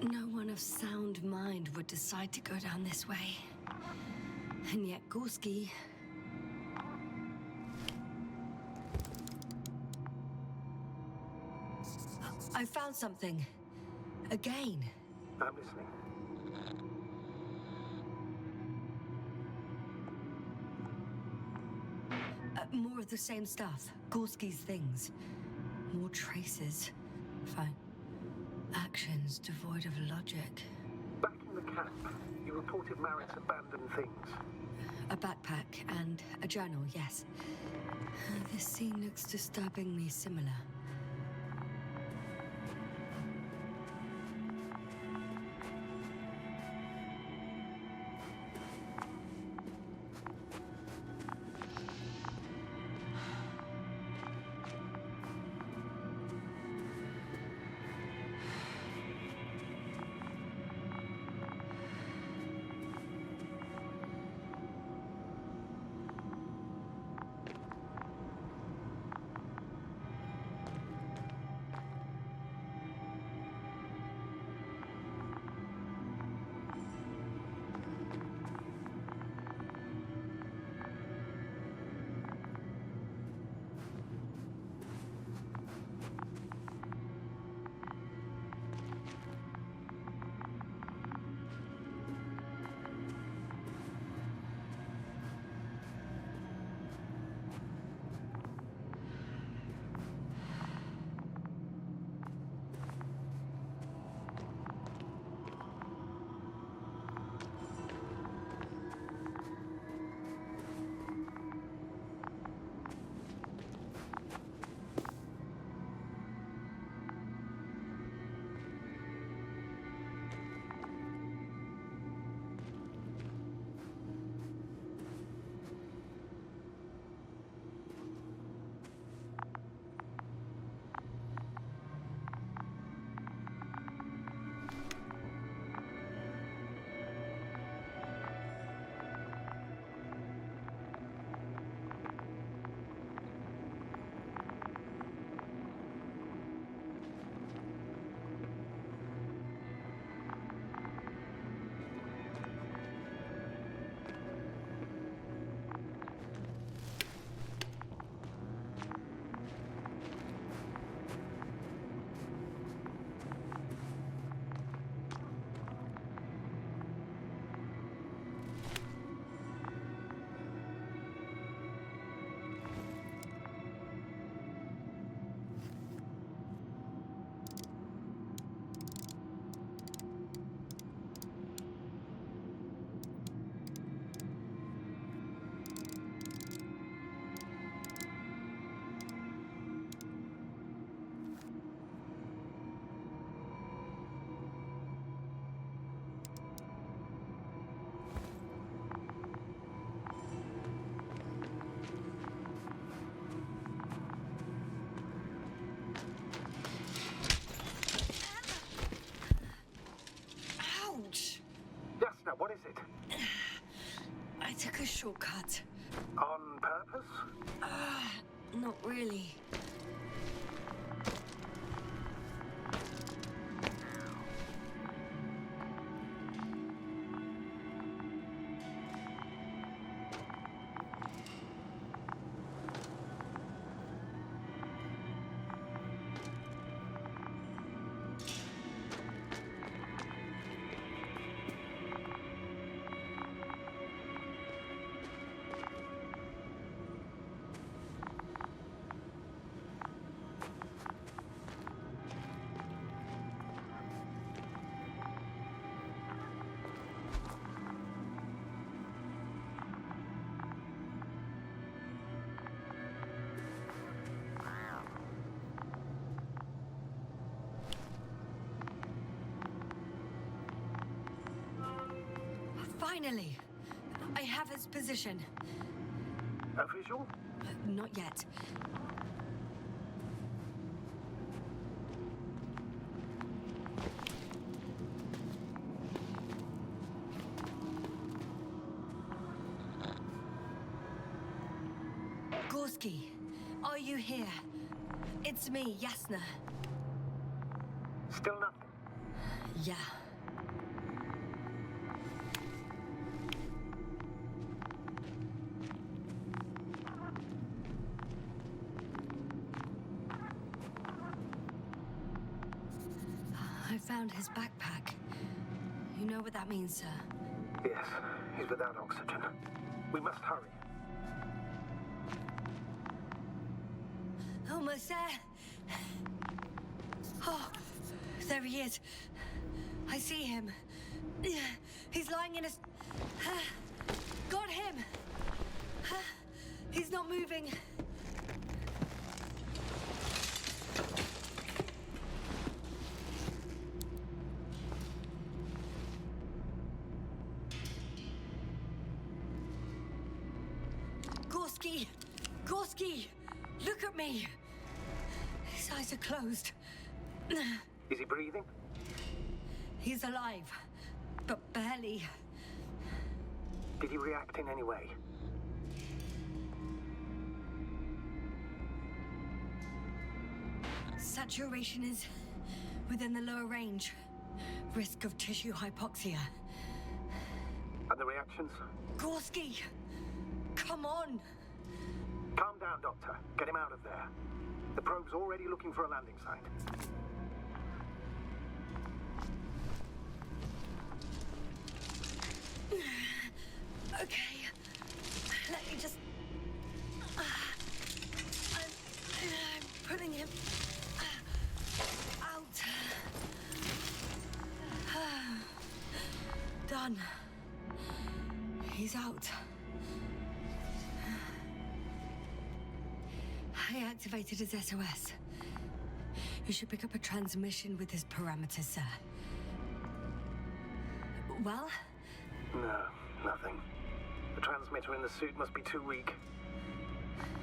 No one of sound mind would decide to go down this way. And yet Gorski... I found something. Again. I'm listening. More of the same stuff. Gorski's things. More traces. Fine. Actions devoid of logic. Back in the camp, you reported Marit's abandoned things. A backpack and a journal, yes. This scene looks disturbingly similar. shortcut. On purpose? Not really. Finally! I have his position. A visual? Not yet. Gorski, are you here? It's me, Yasna. Still nothing. Yeah. I found his backpack. You know what that means, sir? Yes, he's without oxygen. We must hurry. Almost there. Oh, there he is. I see him. He's lying in a... Got him! He's not moving. Gorski! Gorski! Look at me! His eyes are closed. Is he breathing? He's alive, but barely. Did he react in any way? Saturation is within the lower range. Risk of tissue hypoxia. And the reactions? Gorski! Come on! Calm down, Doctor. Get him out of there. The probe's already looking for a landing site. Okay. Let me just... I'm putting him... out. Done. He's out. I activated his SOS. You should pick up a transmission with his parameters, sir. Well? No, nothing. The transmitter in the suit must be too weak.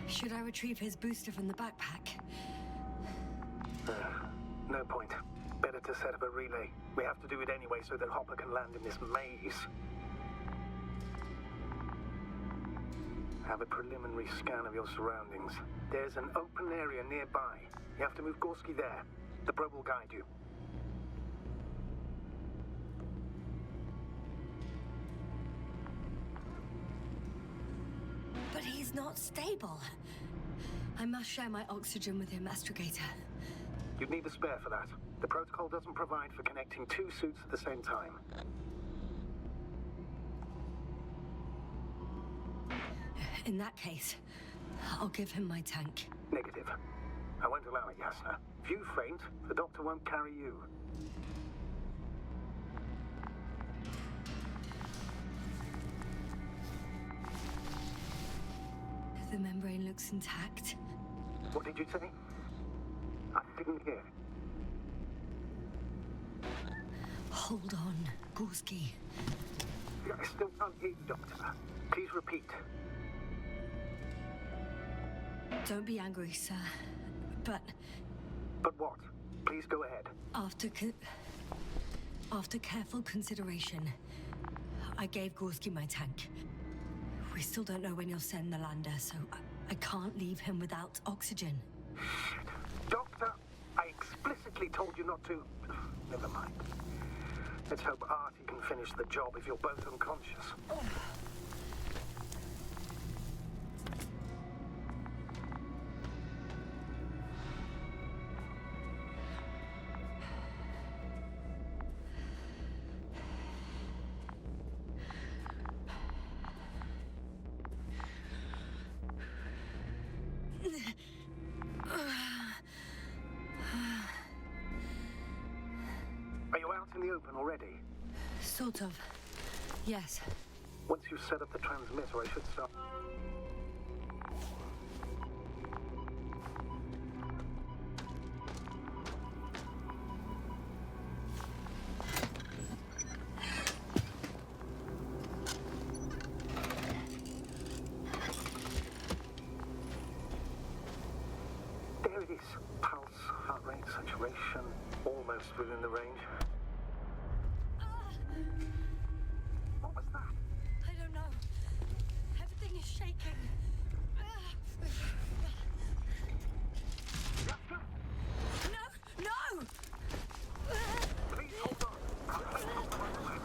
Should I retrieve his booster from the backpack? No point. Better to set up a relay. We have to do it anyway so that Hopper can land in this maze. Have a preliminary scan of your surroundings. There's an open area nearby. You have to move Gorski there. The probe will guide you. But he's not stable. I must share my oxygen with him, Astrogator. You'd need a spare for that. The protocol doesn't provide for connecting two suits at the same time. In that case, I'll give him my tank. Negative. I won't allow it, Yasna. If you faint, the doctor won't carry you. The membrane looks intact. What did you say? I didn't hear. Hold on, Gorski. I still can't hear you, Doctor. Please repeat. Don't be angry, sir. But But what? Please go ahead. after careful consideration, I gave Gorski my tank. We still don't know when you'll send the lander, so I can't leave him without oxygen. Doctor, I explicitly told you not to. Never mind. Let's hope Artie can finish the job if you're both unconscious. Are you out in the open already? Sort of. Yes. Once you've set up the transmitter, I should start. There it is. Pulse, heart rate, saturation, almost within the range. What was that? I don't know. Everything is shaking. Yaska, No! No! please hold on. I'll take you off the microwave.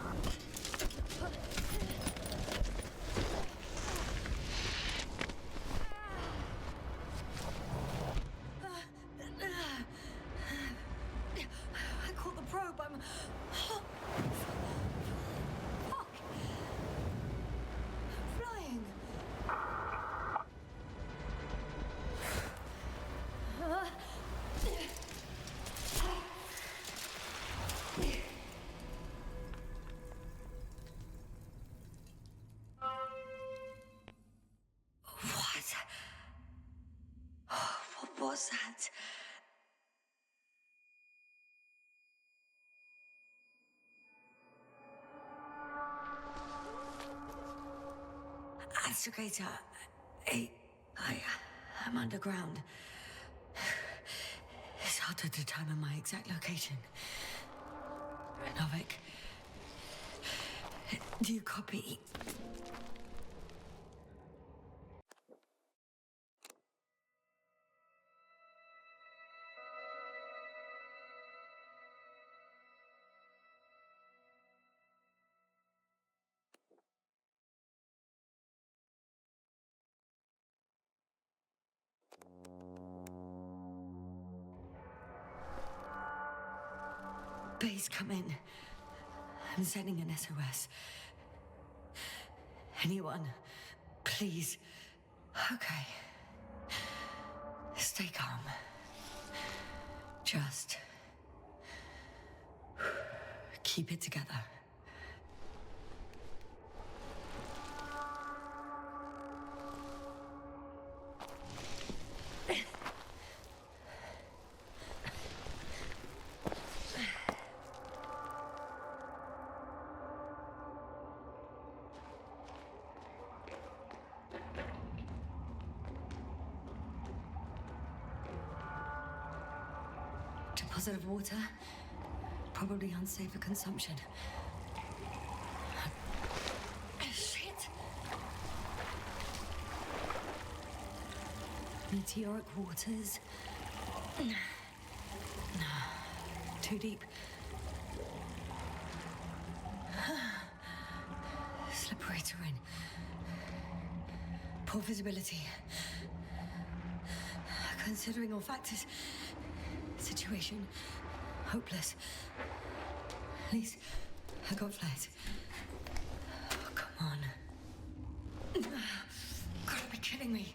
I caught the probe. I'm... Fuck! I'm flying. What was that? Astrogator, I'm underground. It's hard to determine my exact location. Novik, do you copy? Base, come in. I'm sending an SOS. Anyone, please. Okay. Stay calm. Just keep it together. Deposit of water, probably unsafe for consumption. Shit! Meteoric waters. Too deep. Slippery terrain. Poor visibility. Considering all factors, situation hopeless. At least I got flight. Oh, come on. Gotta be kidding me.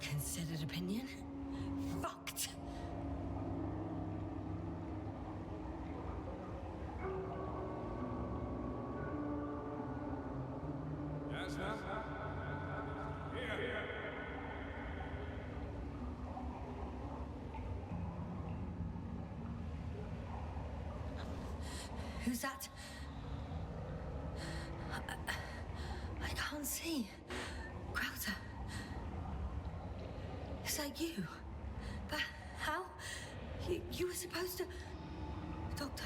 Considered opinion? Fucked. Who's that? I can't see. Crowther. Is that you? But how? You were supposed to... Doctor?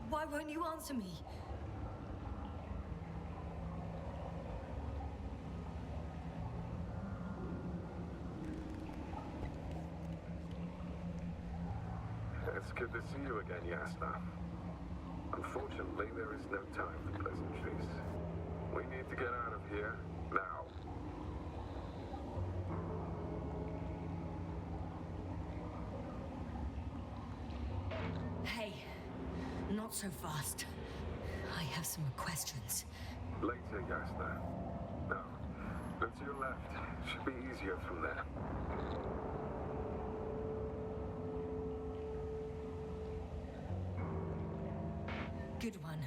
Why won't you answer me? It's good to see you again, Yasna. Unfortunately, there is no time for pleasantries. We need to get out of here now. Hey, not so fast. I have some questions. Later, Yasna. No. Look to your left. Should be easier from there. Good one.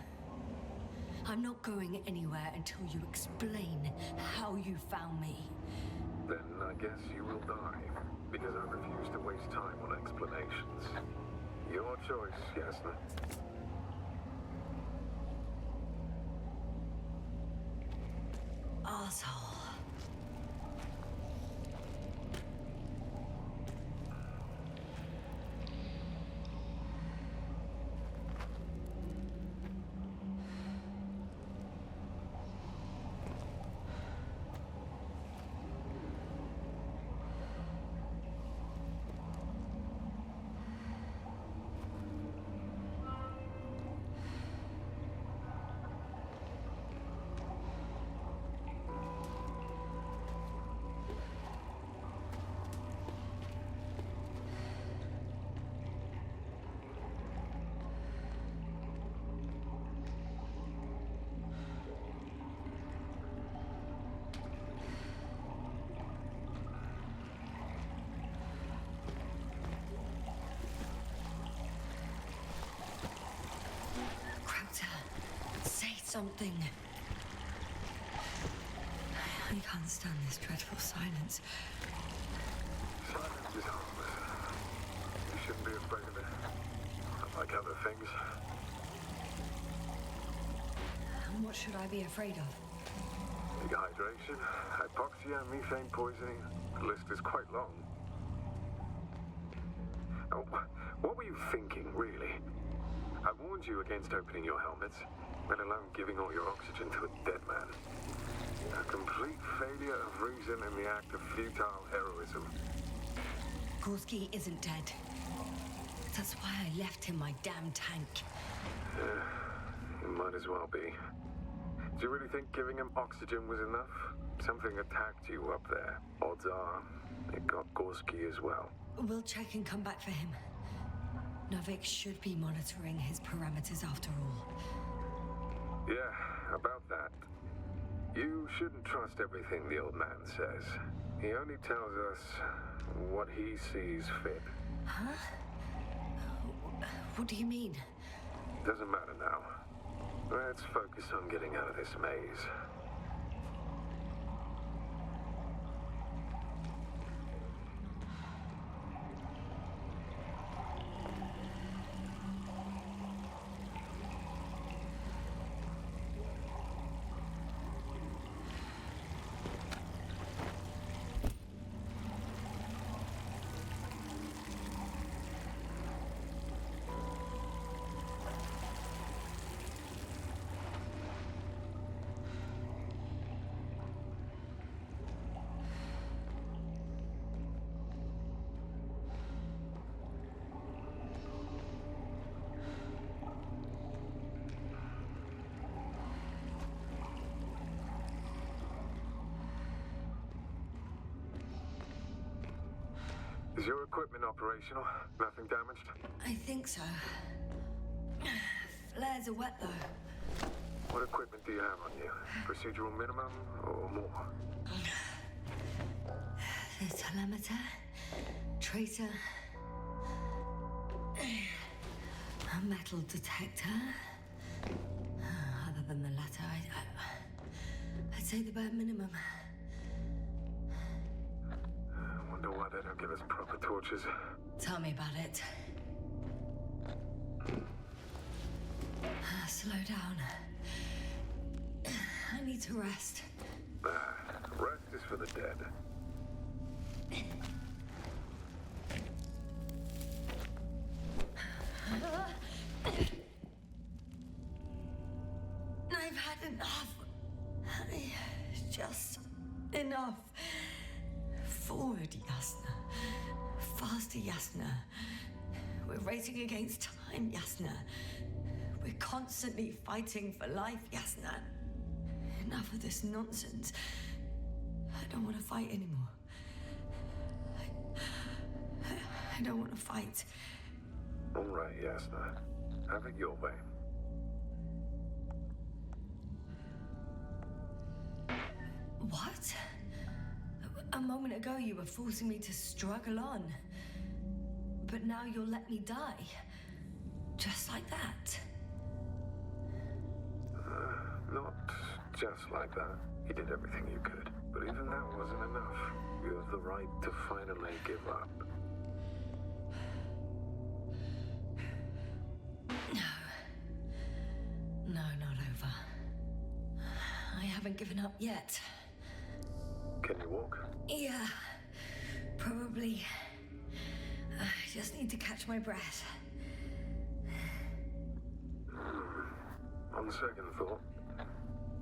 I'm not going anywhere until you explain how you found me. Then I guess you will die, because I refuse to waste time on explanations. Your choice, Yasna. Arsehole. Say something. I can't stand this dreadful silence. Silence is harmless. You shouldn't be afraid of it. Unlike other things. And what should I be afraid of? Dehydration, hypoxia, methane poisoning. The list is quite long. Oh, what were you thinking, really? I warned you against opening your helmets, let alone giving all your oxygen to a dead man. A complete failure of reason in the act of futile heroism. Gorski isn't dead. That's why I left him my damn tank. It might as well be. Do you really think giving him oxygen was enough? Something attacked you up there. Odds are, it got Gorski as well. We'll check and come back for him. Novik should be monitoring his parameters after all. Yeah, about that. You shouldn't trust everything the old man says. He only tells us what he sees fit. Huh? What do you mean? Doesn't matter now. Let's focus on getting out of this maze. Is your equipment operational? Nothing damaged? I think so. Flares are wet, though. What equipment do you have on you? Procedural minimum or more? Telemeter, tracer, a metal detector. Other than the latter, I'd say the bare minimum. I wonder why they don't give us proper torches. Tell me about it. Slow down. I need to rest. Rest is for the dead. I've had enough. Just enough. Forward, Yasna. Faster, Yasna. We're racing against time, Yasna. We're constantly fighting for life, Yasna. Enough of this nonsense. I don't want to fight anymore. I don't want to fight. All right, Yasna. Have it your way. What? A moment ago you were forcing me to struggle on. But now you'll let me die. Just like that. Not just like that. You did everything you could. But even that wasn't enough. You have the right to finally give up. No, not over. I haven't given up yet. Can you walk? Yeah, probably. I just need to catch my breath. On second thought,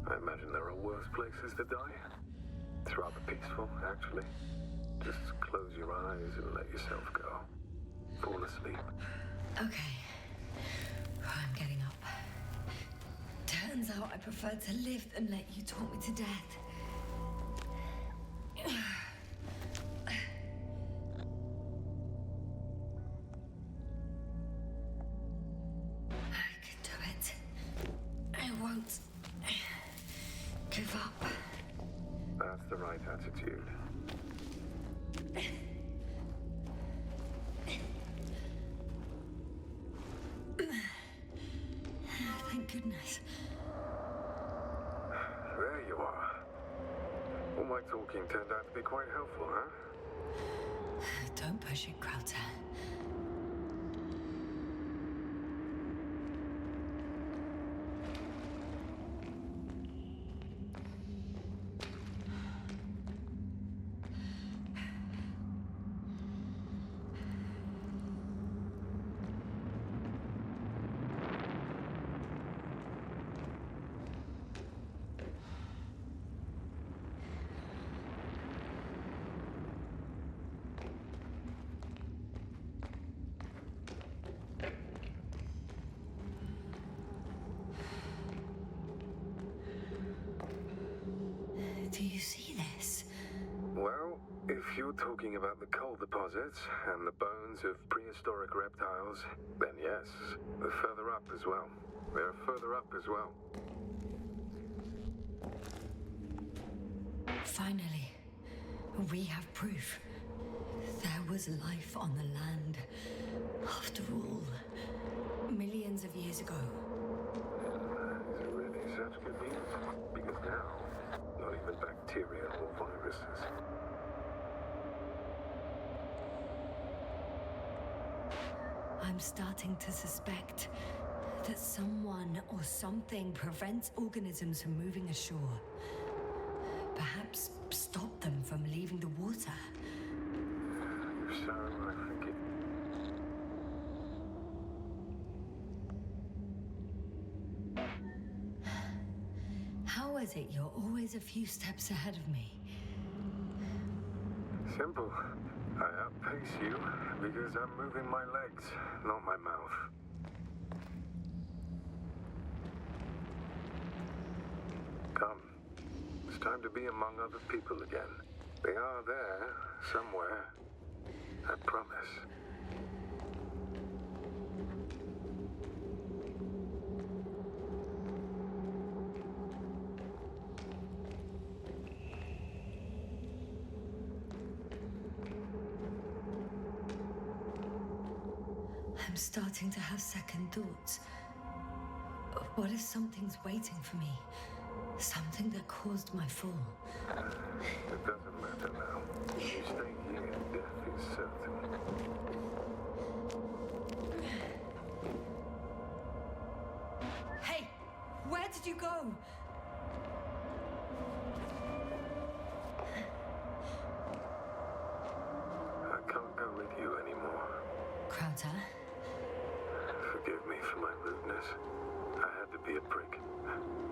I imagine there are worse places to die. It's rather peaceful, actually. Just close your eyes and let yourself go. Fall asleep. Okay. I'm getting up. Turns out I prefer to live than let you talk me to death. I can do it. I won't give up. That's the right attitude. Thank goodness. There you are. All my talking turned out to be quite helpful, huh? Don't push it, Krauter. Do you see this? Well, if you're talking about the coal deposits and the bones of prehistoric reptiles, then yes, they're further up as well. They're further up as well. Finally, we have proof. There was life on the land. After all, millions of years ago. Is it really such good news? Because now, not even bacteria or viruses. I'm starting to suspect that someone or something prevents organisms from moving ashore. Perhaps stop them from leaving the water. If so, I think it... How is it you're always a few steps ahead of me? Simple. I outpace you because I'm moving my legs, not my mouth. Come. It's time to be among other people again. They are there, somewhere. I promise. I'm starting to have second thoughts. What if something's waiting for me? Something that caused my fall? It doesn't matter now. You stay here, death is certain. Hey! Where did you go? I can't go with you anymore. Crowther? Forgive me for my rudeness. I had to be a prick.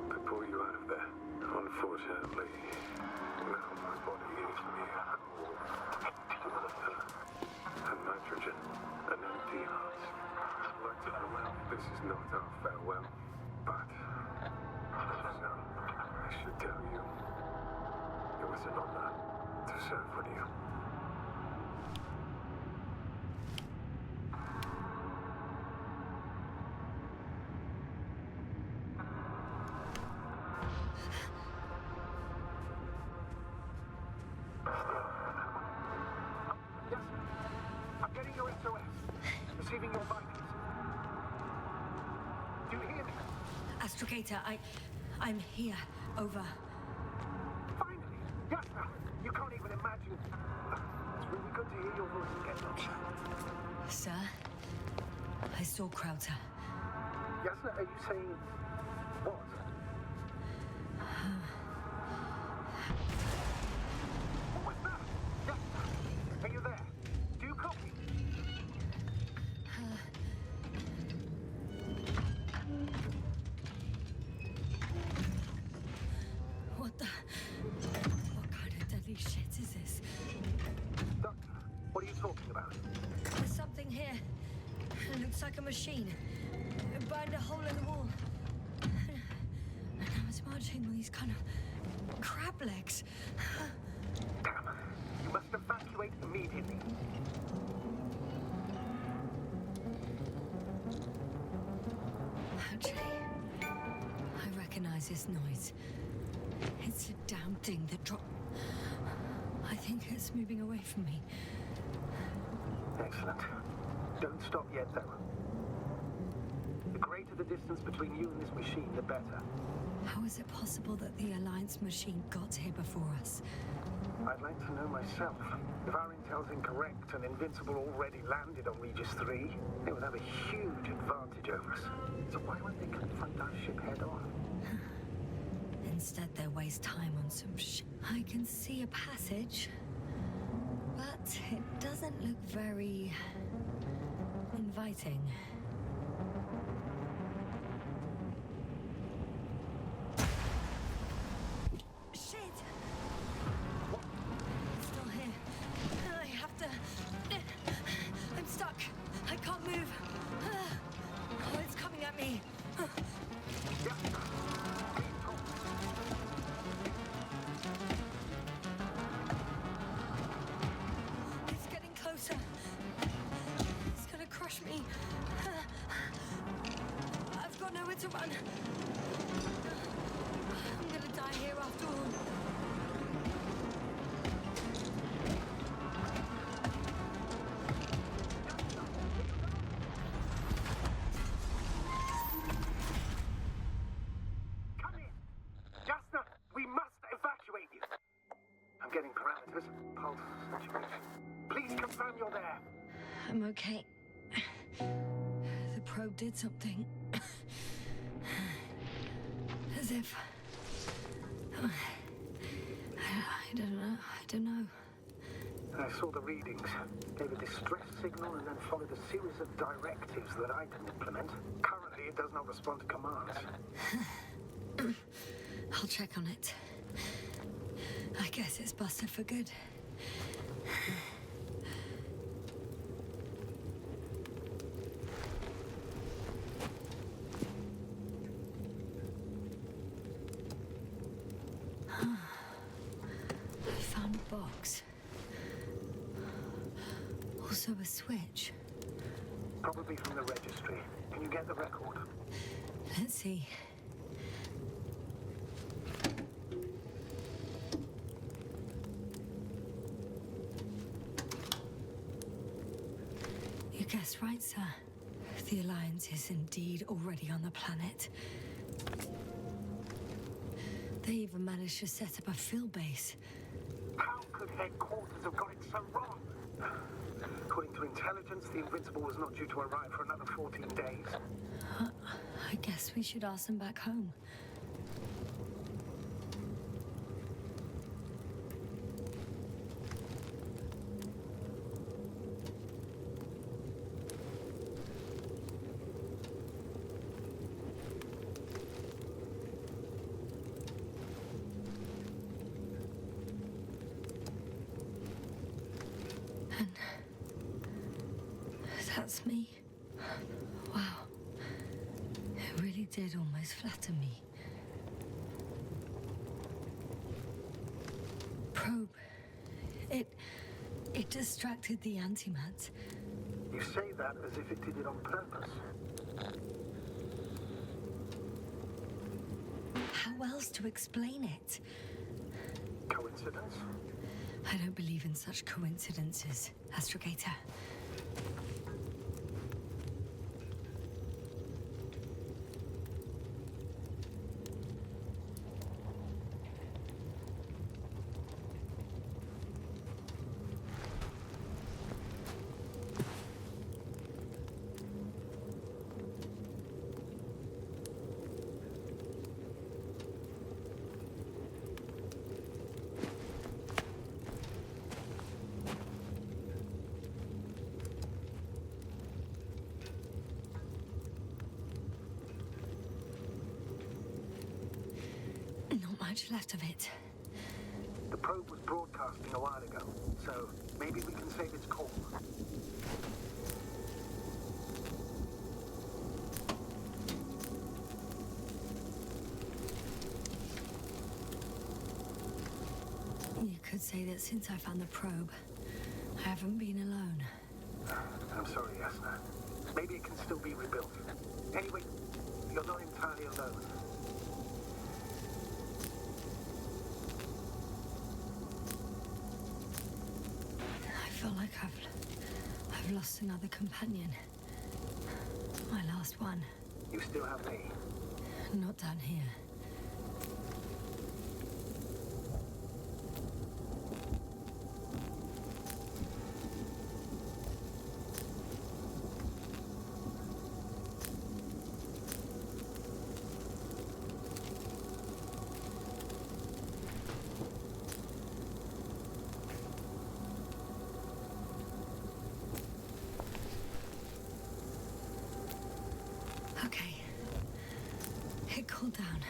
To pull you out of there. Unfortunately, now my body gives me a cold, water, and nitrogen, and empty heart. Like to farewell. This is not our farewell, but so I should tell you, it was an honor to serve with you. Yes, I'm getting your SOS. Receiving your vitals. Do you hear me? Astrogator, I'm here. Over. Finally! Yasna! You can't even imagine. It's really good to hear your voice again, Doctor. Sir? I saw Crowther. Yasna, are you saying what? What was that? Yasna, are you there? Do you copy? What the? What kind of deadly shit is this? Doctor, what are you talking about? There's something here. It looks like a machine. It burned a hole in the wall. And now it's marching on these kind of crab legs. Damn. You must evacuate immediately. Actually, I recognize this noise. It's a damn thing that dropped. I think it's moving away from me. Excellent. Don't stop yet, though. The greater the distance between you and this machine, the better. How is it possible that the Alliance machine got here before us? I'd like to know myself. If our intel's incorrect and Invincible already landed on Regis 3, they would have a huge advantage over us. So why won't they confront our ship head on? Instead, they waste time on some I can see a passage, but it doesn't look very inviting. Shit! It's still here. I have to... I'm stuck. I can't move. Oh, it's coming at me. It's getting closer. It's gonna crush me. I've got nowhere to run. I'm gonna die here after all. Come in! Jasna, we must evacuate you. I'm getting parameters. Pulse saturation. Please confirm you're there. I'm okay. The probe did something. As if... I don't know. I saw the readings, gave a distress signal, and then followed a series of directives that I can implement. Currently, it does not respond to commands. I'll check on it. I guess it's busted for good. I found a box. Also a switch. Probably from the registry. Can you get the record? Let's see. You guessed right, sir. The Alliance is indeed already on the planet. They even managed to set up a field base. How could headquarters have got it so wrong? According to intelligence, the Invincible was not due to arrive for another 14 days. I guess we should ask them back home. And that's me. Wow. It really did almost flatter me. Probe. It distracted the antimats. You say that as if it did it on purpose. How else to explain it? Coincidence? I don't believe in such coincidences, Astrogator. Not much left of it. The probe was broadcasting a while ago, so maybe we can save its call. You could say that since I found the probe, I haven't been alone. I'm sorry, Yasna. Maybe it can still be rebuilt. Anyway, you're not entirely alone. I feel like I've lost another companion. My last one. You still have me. Not down here. Okay. It cooled down.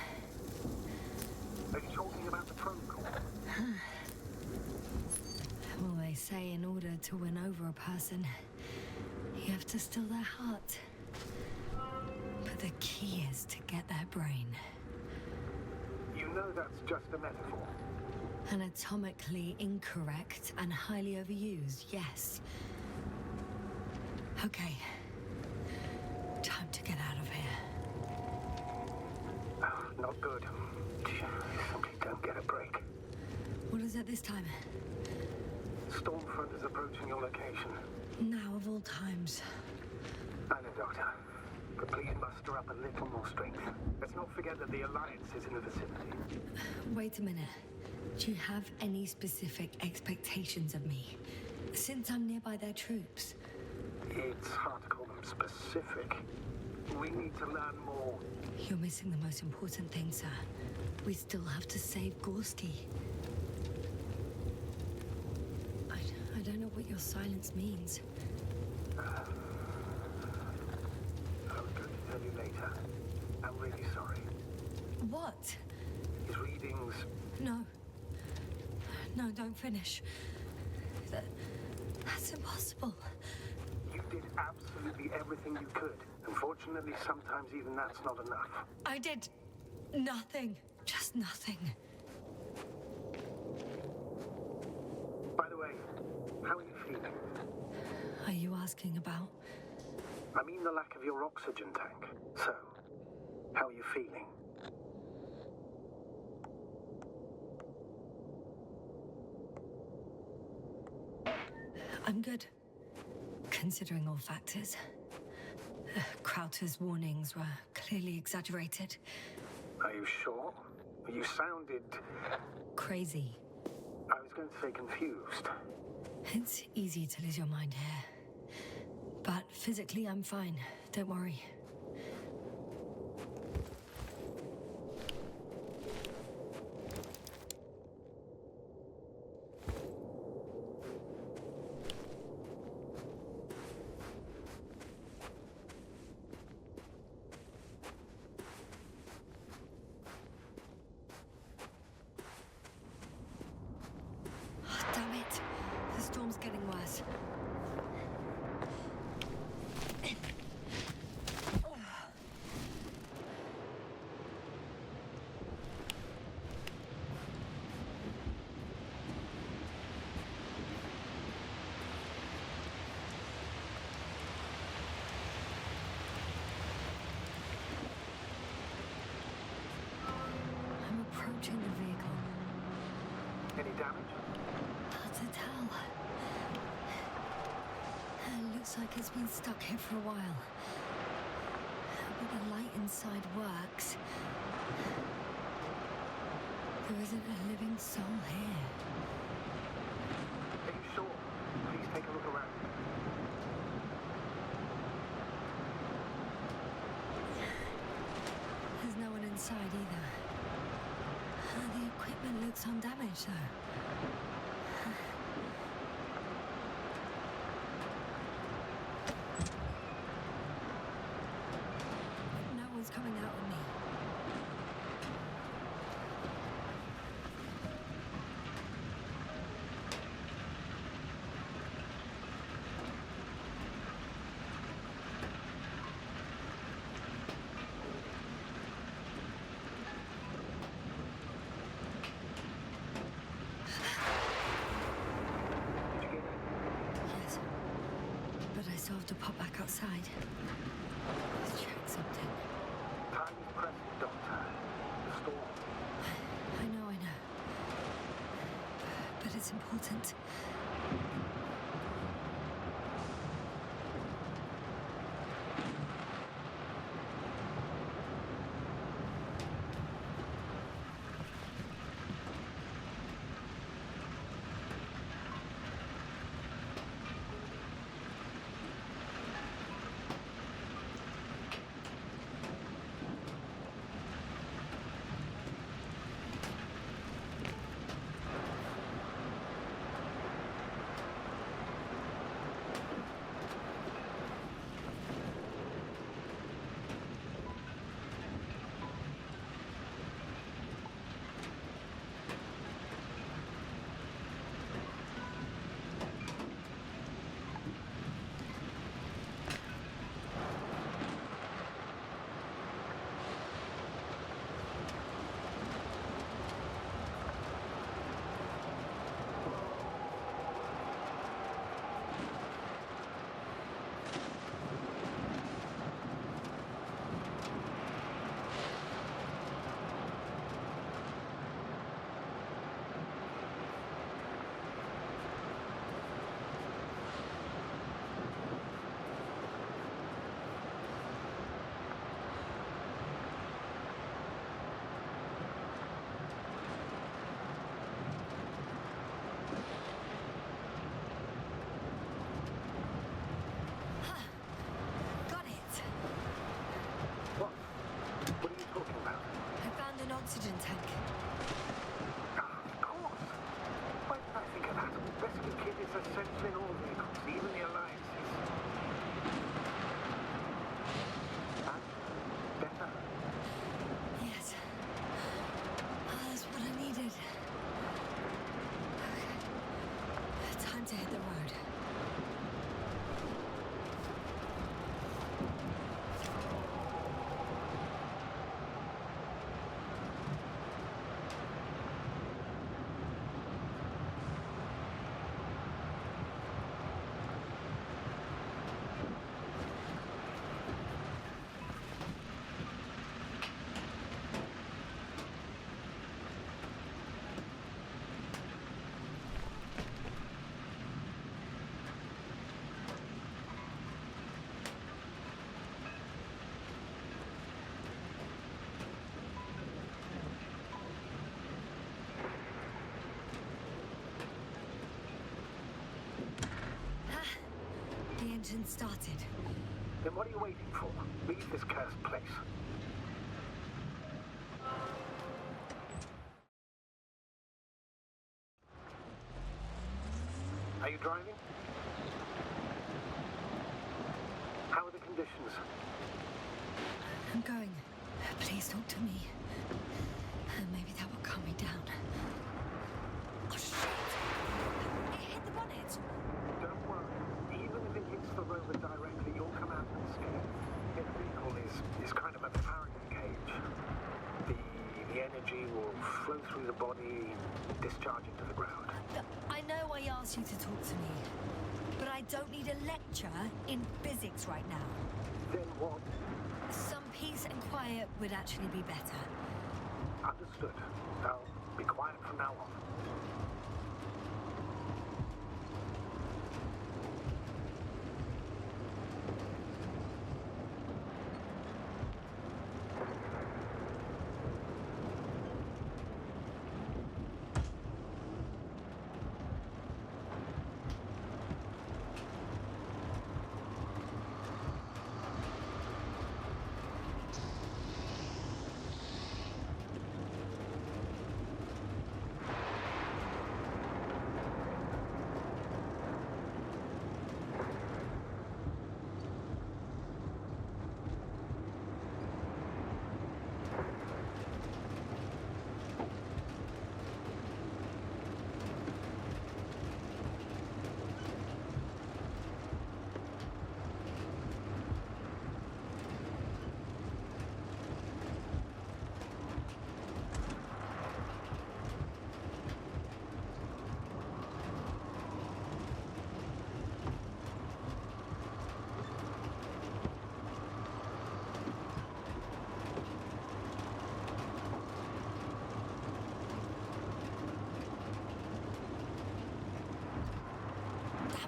Are you talking about the probe call? Well, they say in order to win over a person, you have to steal their heart. But the key is to get their brain. You know that's just a metaphor. Anatomically incorrect and highly overused, yes. Okay. Time to get out of here. Not good. Simply don't get a break. What is it this time? Stormfront is approaching your location. Now of all times. I know, Doctor. But please muster up a little more strength. Let's not forget that the Alliance is in the vicinity. Wait a minute. Do you have any specific expectations of me? Since I'm nearby their troops. It's hard to call them specific. We need to learn more. You're missing the most important thing, sir. We still have to save Gorski. I don't know what your silence means. I was going to tell you later. I'm really sorry. What? His readings... No. No, don't finish. That's impossible. You did absolutely everything you could. Unfortunately, sometimes even that's not enough. I did nothing. Just nothing. By the way, how are you feeling? Are you asking about? I mean the lack of your oxygen tank. So, how are you feeling? I'm good. Considering all factors. Crowther's warnings were clearly exaggerated. Are you sure? You sounded... Crazy. I was going to say confused. It's easy to lose your mind here. But physically, I'm fine. Don't worry. Damn it. The storm's getting worse. I'm approaching the vehicle. Any damage? Hard to tell. It looks like it's been stuck here for a while. But the light inside works. There isn't a living soul here. Are you sure? Please take a look around. There's no one inside either. The equipment looks undamaged, though. No one's coming out with me. Yes. But I still have to pop back outside. Let's check something. Time is pressing, Doctor. The storm. I know. But it's important. engine started. Then what are you waiting for? Leave this cursed place. Are you driving? How are the conditions? I'm going. Please talk to me. Maybe that will calm me down. Oh, shit! It hit the bonnet! Don't worry. Even if it hits the rover directly, you'll come out unscathed. The vehicle is kind of a Faraday cage. The energy will flow through the body, discharge into the ground. I know I asked you to talk to me, but I don't need a lecture in physics right now. Then what? Some peace and quiet would actually be better. Understood. I'll be quiet from now on.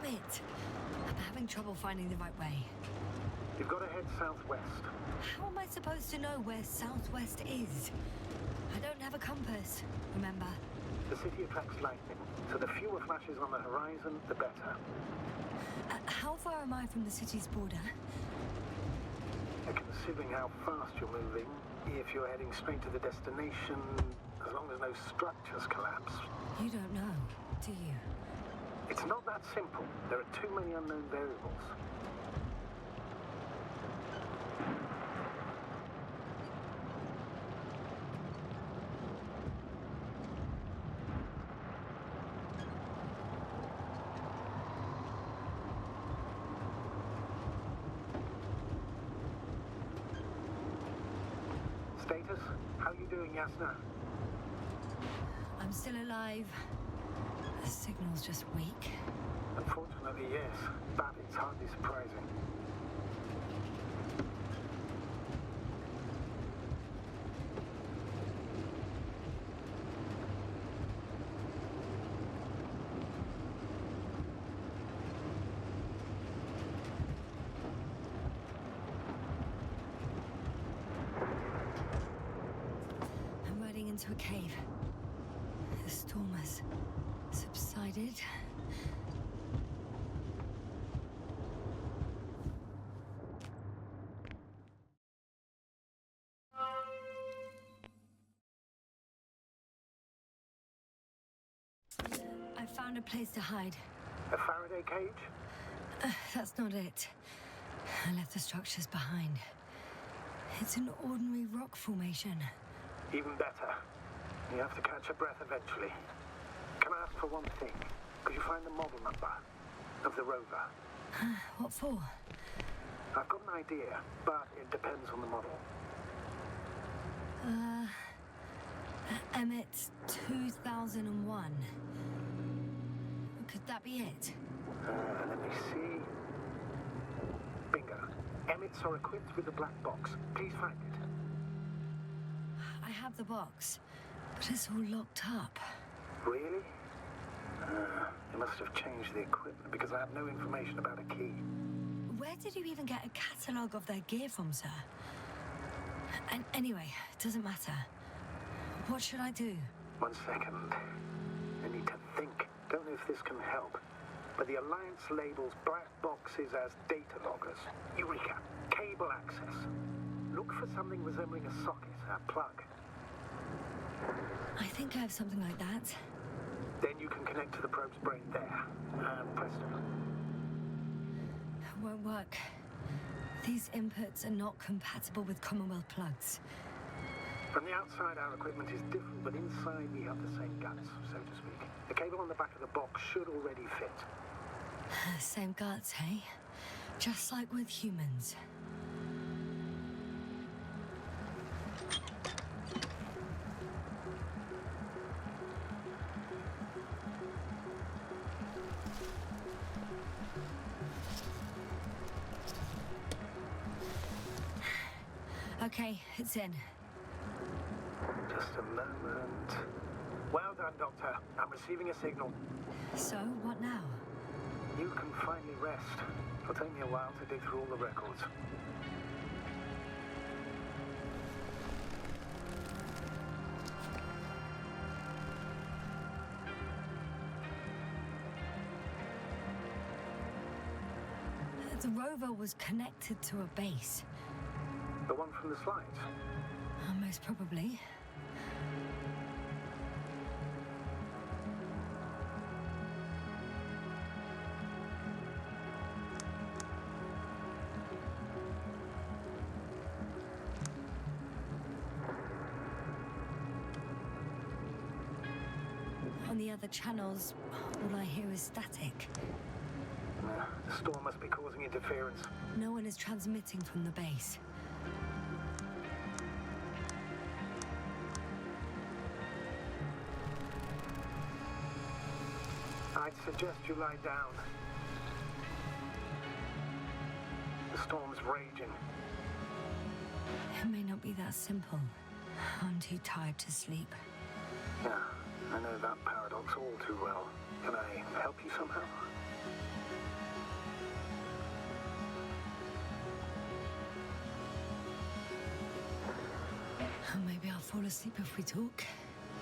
Damn it! I'm having trouble finding the right way. You've got to head southwest. How am I supposed to know where southwest is? I don't have a compass, remember? The city attracts lightning, so the fewer flashes on the horizon, the better. How far am I from the city's border? Considering how fast you're moving, if you're heading straight to the destination, as long as no structures collapse. You don't know, do you? It's not that simple. There are too many unknown variables. Status? How you doing, Yasna? I'm still alive. The signal's just weak. Unfortunately, yes. But it's hardly surprising. I'm riding into a cave. The storm has subsided. I found a place to hide. A Faraday cage? That's not it. I left the structures behind. It's an ordinary rock formation. Even better. You have to catch your breath eventually. Can I ask for one thing? Could you find the model number of the rover? What for? I've got an idea, but it depends on the model. Emmett 2001. Could that be it? Let me see. Bingo. Emmets are equipped with a black box. Please find it. I have the box, but it's all locked up. Really? They must have changed the equipment because I have no information about a key. Where did you even get a catalogue of their gear from, sir? And anyway, it doesn't matter. What should I do? 1 second. I need to think. Don't know if this can help. but the Alliance labels black boxes as data loggers. Eureka! Cable access. Look for something resembling a socket, a plug. I think I have something like that. Then you can connect to the probe's brain there. And presto. It won't work. These inputs are not compatible with Commonwealth plugs. From the outside, our equipment is different, but inside we have the same guts, so to speak. The cable on the back of the box should already fit. Same guts, hey? Just like with humans. Okay, it's in. Just a moment. Well done, Doctor. I'm receiving a signal. So, what now? You can finally rest. It'll take me a while to dig through all the records. The rover was connected to a base. The one from the slides? Most probably. On the other channels, all I hear is static. The storm must be causing interference. No one is transmitting from the base. I'd suggest you lie down. The storm's raging. It may not be that simple. I'm too tired to sleep. Yeah, I know that paradox all too well. Can I help you somehow? Maybe I'll fall asleep if we talk.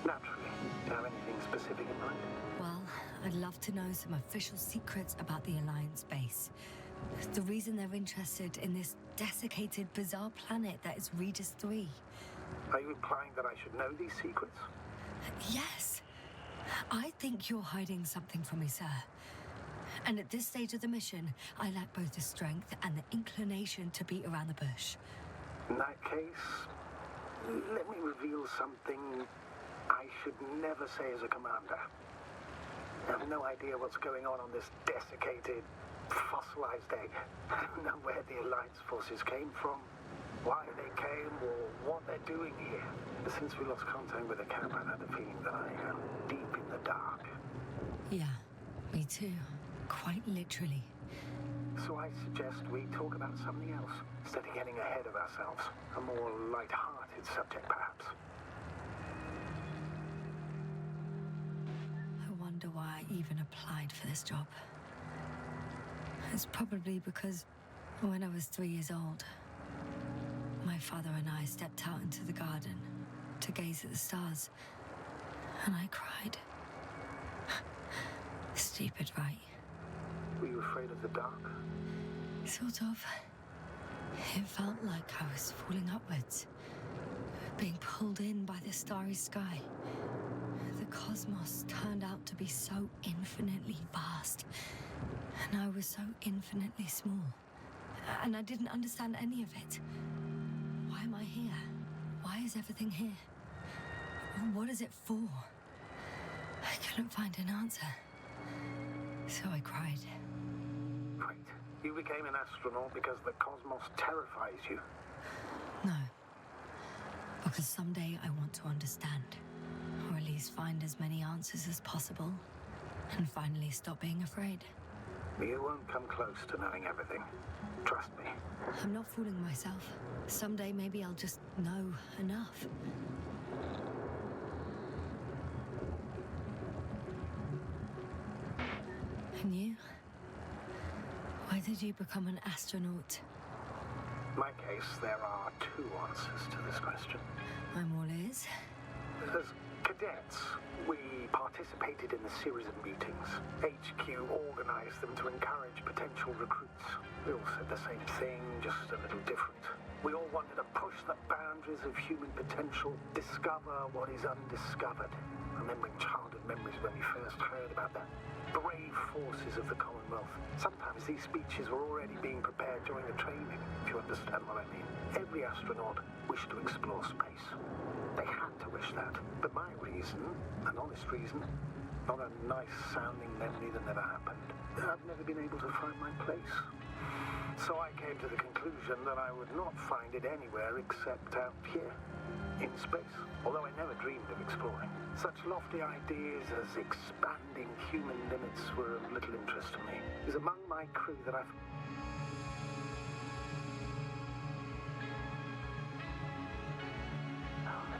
Naturally. Do you have anything specific in mind? Well, I'd love to know some official secrets about the Alliance base. The reason they're interested in this desiccated, bizarre planet that is Regis 3. Are you implying that I should know these secrets? Yes. I think you're hiding something from me, sir. And at this stage of the mission, I lack both the strength and the inclination to beat around the bush. In that case, let me reveal something I should never say as a commander. I have no idea what's going on this desiccated, fossilized egg. I don't know where the Alliance forces came from, why they came, or what they're doing here. Since we lost contact with the camp, I've had the feeling that I am deep in the dark. Yeah, me too. Quite literally. So I suggest we talk about something else, instead of getting ahead of ourselves. A more light-hearted subject, perhaps. I wonder why I even applied for this job. It's probably because when I was 3 years old, my father and I stepped out into the garden to gaze at the stars, and I cried. Stupid, right? Were you afraid of the dark? Sort of. It felt like I was falling upwards, being pulled in by the starry sky. The cosmos turned out to be so infinitely vast, and I was so infinitely small. And I didn't understand any of it. Why am I here? Why is everything here? What is it for? I couldn't find an answer. So I cried. Great. You became an astronaut because the cosmos terrifies you. No. Because someday I want to understand. Or at least find as many answers as possible. And finally stop being afraid. You won't come close to knowing everything. Trust me. I'm not fooling myself. Someday maybe I'll just know enough. And you? Why did you become an astronaut? In my case, there are two answers to this question. I'm all ears. As cadets, we participated in a series of meetings. HQ organized them to encourage potential recruits. We all said the same thing, just a little different. We all wanted to push the boundaries of human potential, discover what is undiscovered. Remembering childhood memories when we first heard about the brave forces of the Commonwealth. Sometimes these speeches were already being prepared during the training, if you understand what I mean. Every astronaut wished to explore space. They had to wish that. But my reason, an honest reason, not a nice-sounding memory that never happened. I've never been able to find my place. So I came to the conclusion that I would not find it anywhere except out here, in space. Although I never dreamed of exploring. Such lofty ideas as expanding human limits were of little interest to me. It was among my crew that I've...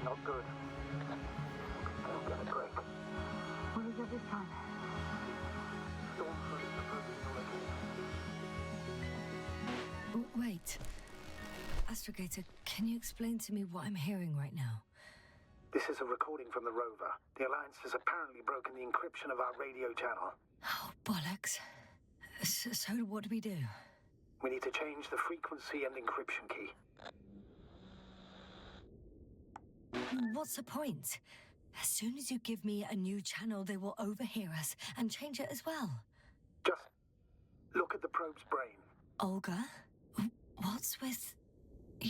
Not good. Don't get a break. What is it this time? Stormfront is approaching the location. Wait. Astrogator, can you explain to me what I'm hearing right now? This is a recording from the rover. The Alliance has apparently broken the encryption of our radio channel. Oh, bollocks. So what do we do? We need to change the frequency and encryption key. What's the point? As soon as you give me a new channel, they will overhear us and change it as well. Just look at the probe's brain. Olga? What's with...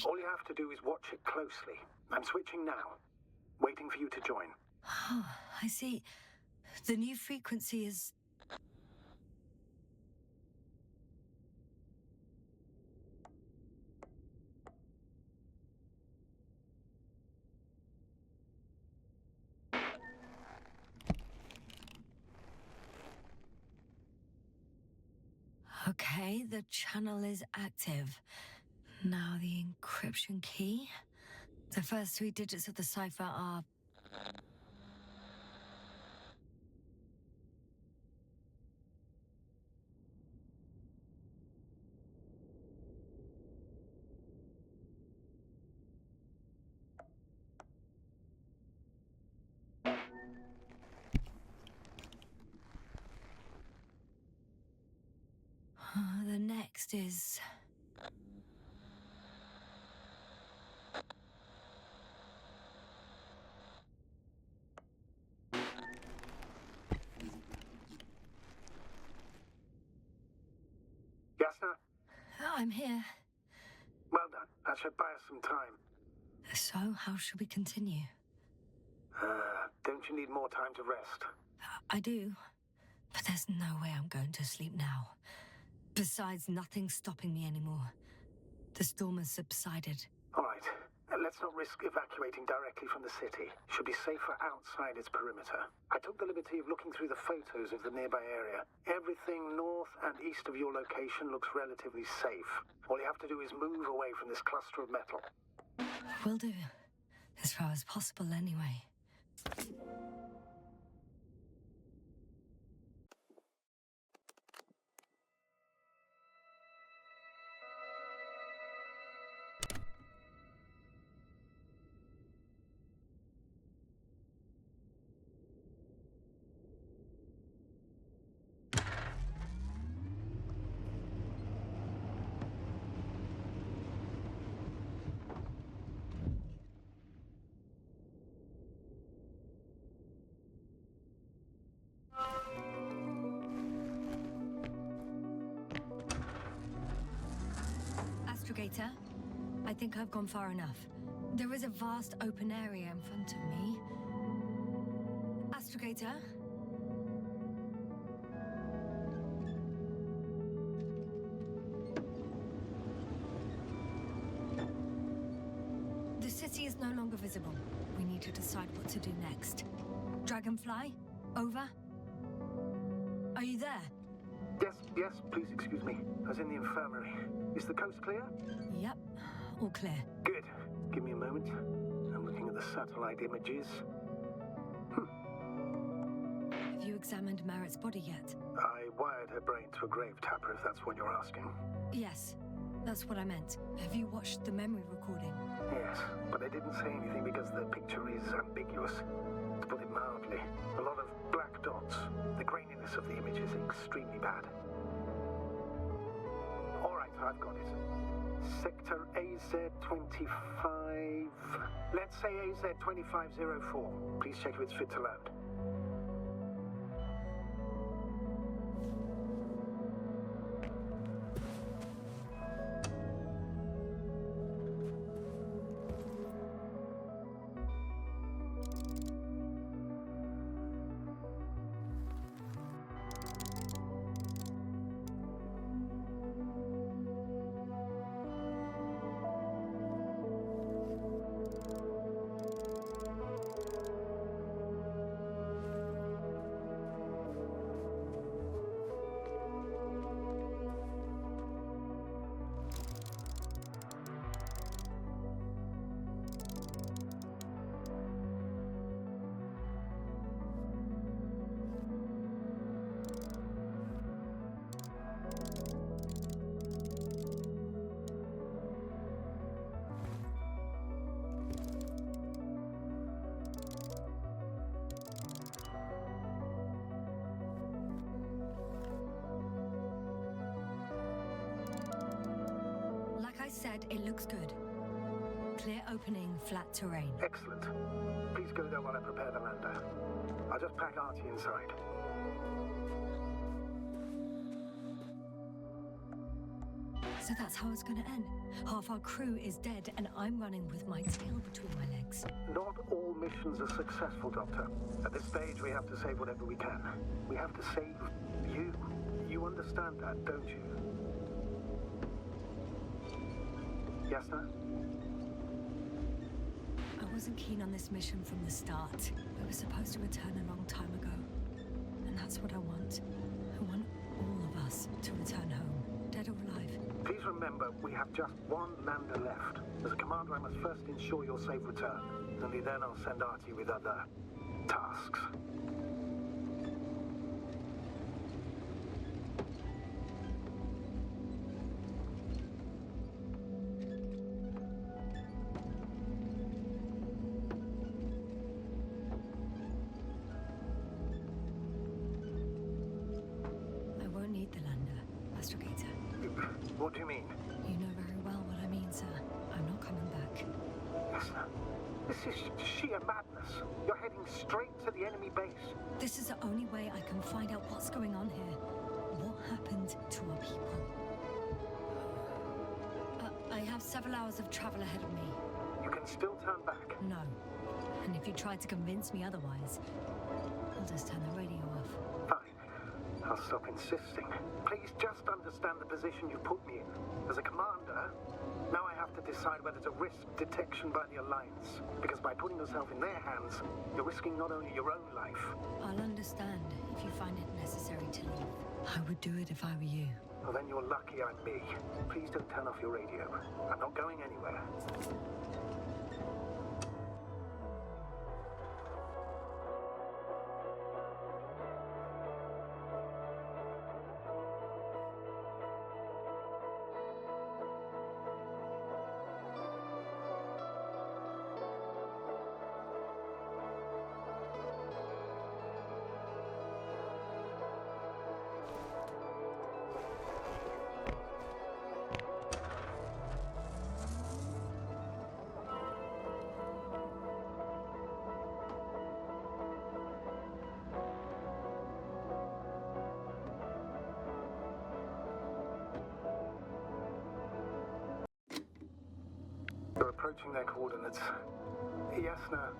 All you have to do is watch it closely. I'm switching now. Waiting for you to join. Oh, I see. The new frequency is... Okay, the channel is active. Now the encryption key. The first 3 digits of the cipher are... The next is... Yasna? I'm here. Well done. That should buy us some time. So, how should we continue? Don't you need more time to rest? I do. But there's no way I'm going to sleep now. Besides, nothing's stopping me anymore. The storm has subsided. All right. Let's not risk evacuating directly from the city. Should be safer outside its perimeter. I took the liberty of looking through the photos of the nearby area. Everything north and east of your location looks relatively safe. All you have to do is move away from this cluster of metal. Will do. As far as possible, anyway. Astrogator, I think I've gone far enough. There is a vast open area in front of me. Astrogator? The city is no longer visible. We need to decide what to do next. Dragonfly? Over? Are you there? Yes, please excuse me. I was in the infirmary. Is the coast clear? Yep, all clear. Good. Give me a moment. I'm looking at the satellite images. Have you examined Merritt's body yet? I wired her brain to a grave tapper, if that's what you're asking. Yes, that's what I meant. Have you watched the memory recording? Yes, but I didn't say anything because the picture is ambiguous. It's put it mildly. A lot of black dots. The graininess of the image is extremely bad. All right, I've got it. Sector AZ-25... Let's say AZ-2504. Please check if it's fit to land. Said it looks good. Clear opening, flat terrain. Excellent. Please go there while I prepare the lander. I'll just pack Artie inside. So that's how it's gonna end. Half our crew is dead and I'm running with my tail between my legs. Not all missions are successful, Doctor. At this stage, we have to save whatever we can. We have to save you. You understand that, don't you? Yes, sir? I wasn't keen on this mission from the start. We were supposed to return a long time ago. And that's what I want. I want all of us to return home, dead or alive. Please remember, we have just one lander left. As a commander, I must first ensure your safe return. Only then I'll send Artie with other tasks. What do you mean? You know very well what I mean, sir. I'm not coming back. Yes, sir. This is sheer madness. You're heading straight to the enemy base. This is the only way I can find out what's going on here. What happened to our people? I have several hours of travel ahead of me. You can still turn back. No. And if you try to convince me otherwise, I'll just turn the radio off. Fine. I'll stop insisting. Please just understand the position you put me in. As a commander, now I have to decide whether to risk detection by the Alliance. Because by putting yourself in their hands, you're risking not only your own life. I'll understand if you find it necessary to leave. I would do it if I were you. Well, then you're lucky I'm me. Please don't turn off your radio. I'm not going anywhere. Approaching their coordinates. Yes, no.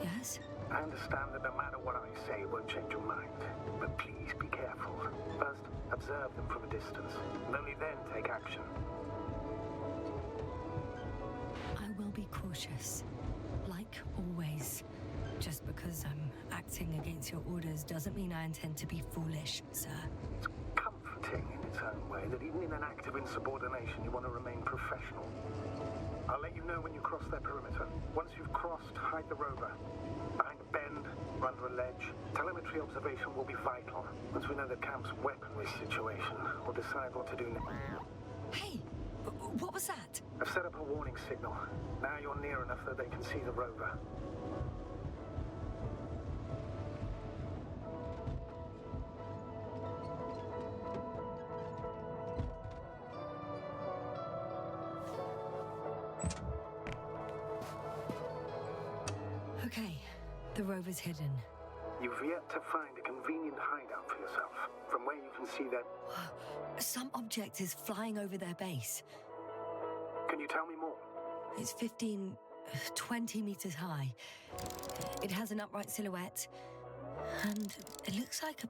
Yes? I understand that no matter what I say, it won't change your mind. But please be careful. First, observe them from a distance, and only then take action. I will be cautious. Like always. Just because I'm acting against your orders doesn't mean I intend to be foolish, sir. It's comforting in its own way that even in an act of insubordination, you want to remain professional. I'll let you know when you cross their perimeter. Once you've crossed, hide the rover. Behind a bend, or under a ledge. Telemetry observation will be vital. Once we know the camp's weaponry situation, we'll decide what to do next. Hey! What was that? I've set up a warning signal. Now you're near enough that they can see the rover. The rover's hidden. You've yet to find a convenient hideout for yourself, from where you can see that... Some object is flying over their base. Can you tell me more? It's 20 meters high. It has an upright silhouette, and it looks like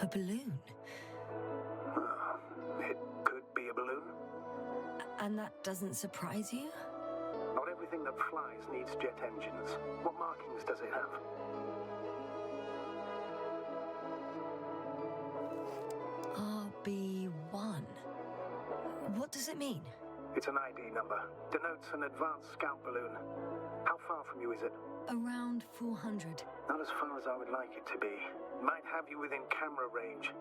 a balloon. It could be a balloon. And that doesn't surprise you? Not everything that flies needs jet engines. What markings does it have? RB1. What does it mean? It's an ID number. Denotes an advanced scout balloon. How far from you is it? Around 400. Not as far as I would like it to be. Might have you within camera range.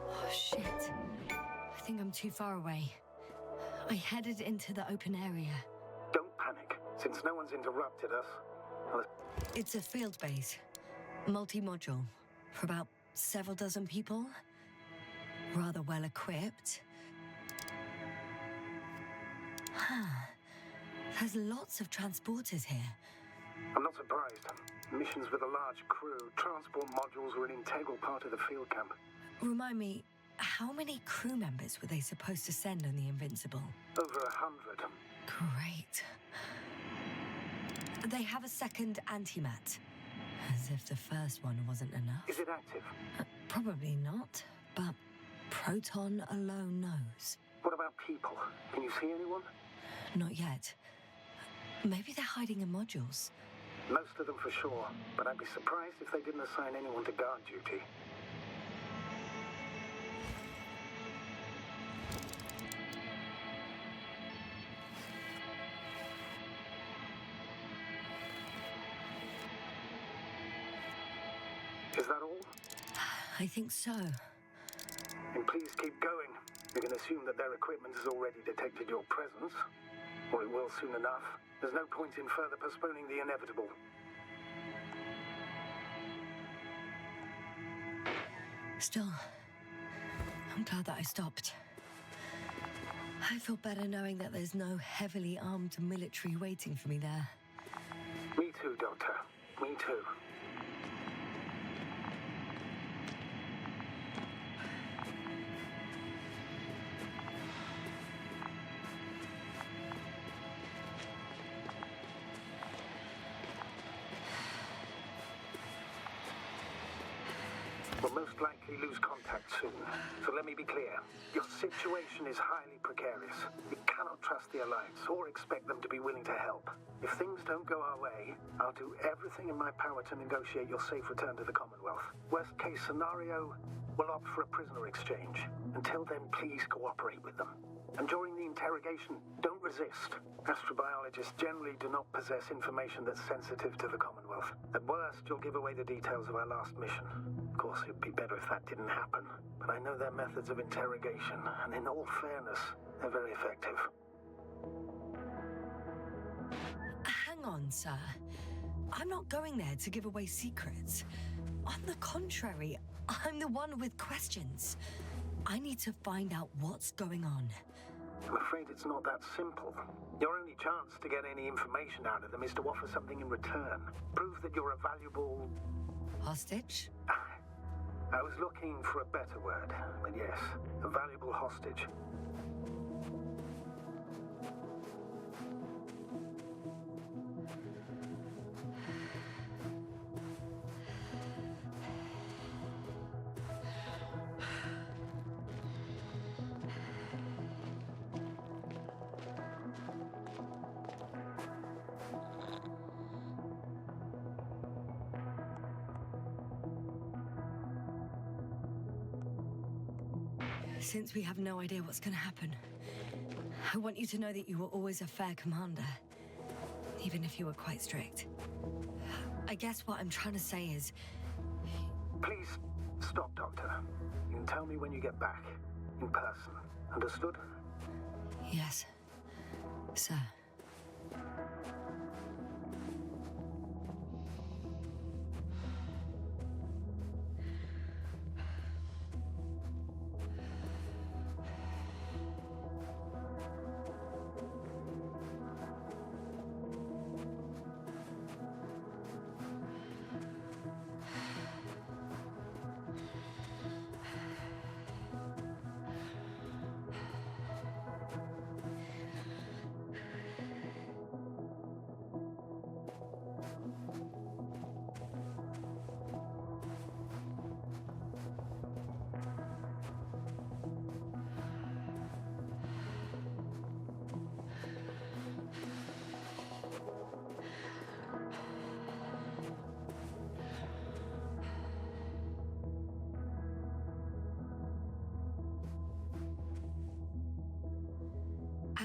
Oh, shit. I think I'm too far away. I headed into the open area. Don't panic, since no one's interrupted us. It's a field base. Multi-module. For about several dozen people. Rather well equipped. There's lots of transporters here. I'm not surprised. Missions with a large crew, transport modules were an integral part of the field camp. Remind me, how many crew members were they supposed to send on the Invincible? Over 100. Great. They have a second antimat. As if the first one wasn't enough. Is it active? Probably not, but Proton alone knows. What about people? Can you see anyone? Not yet. Maybe they're hiding in modules. Most of them for sure, but I'd be surprised if they didn't assign anyone to guard duty. Is that all? I think so. Then please keep going. We can assume that their equipment has already detected your presence. Or it will soon enough. There's no point in further postponing the inevitable. Still, I'm glad that I stopped. I feel better knowing that there's no heavily armed military waiting for me there. Me too, Doctor. Me too. We'll most likely lose contact soon. So let me be clear. Your situation is highly precarious. You cannot trust the Alliance or expect them to be willing to help. If things don't go our way, I'll do everything in my power to negotiate your safe return to the Commonwealth. Worst case scenario, we'll opt for a prisoner exchange. Until then, please cooperate with them. And during the interrogation, don't resist. Astrobiologists generally do not possess information that's sensitive to the Commonwealth. At worst, you'll give away the details of our last mission. Of course, it'd be better if that didn't happen. But I know their methods of interrogation, and in all fairness, they're very effective. Hang on, sir. I'm not going there to give away secrets. On the contrary, I'm the one with questions. I need to find out what's going on. I'm afraid it's not that simple. Your only chance to get any information out of them is to offer something in return. Prove that you're a valuable... Hostage? I was looking for a better word, but yes, a valuable hostage. Since we have no idea what's going to happen, I want you to know that you were always a fair commander, even if you were quite strict. I guess what I'm trying to say is... Please, stop, Doctor. You can tell me when you get back, in person. Understood? Yes, sir.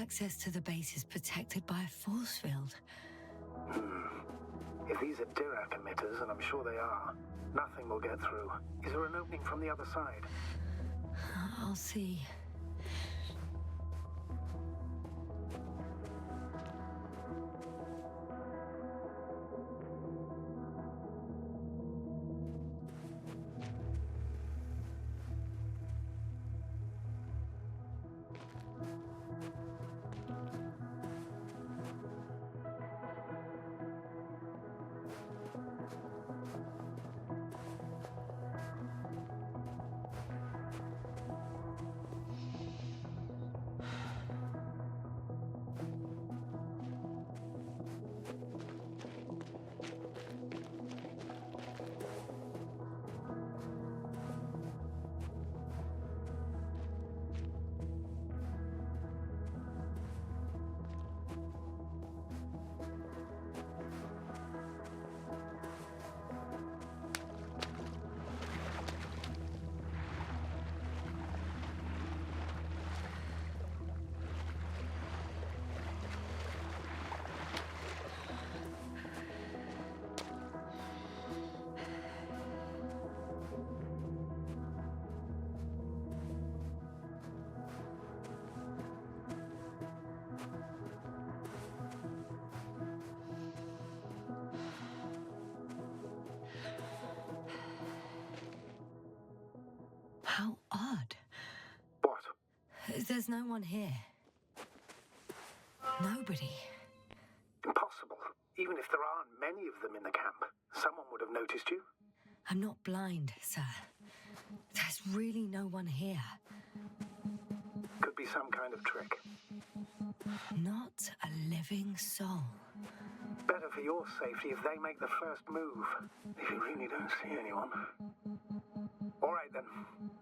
access to the base is protected by a force field. If these are Dirac emitters, and I'm sure they are, nothing will get through. Is there an opening from the other side? I'll see. How odd. What? There's no one here. Nobody. Impossible. Even if there aren't many of them in the camp, someone would have noticed you. I'm not blind, sir. There's really no one here. Could be some kind of trick. Not a living soul. Better for your safety if they make the first move. If you really don't see anyone. All right then.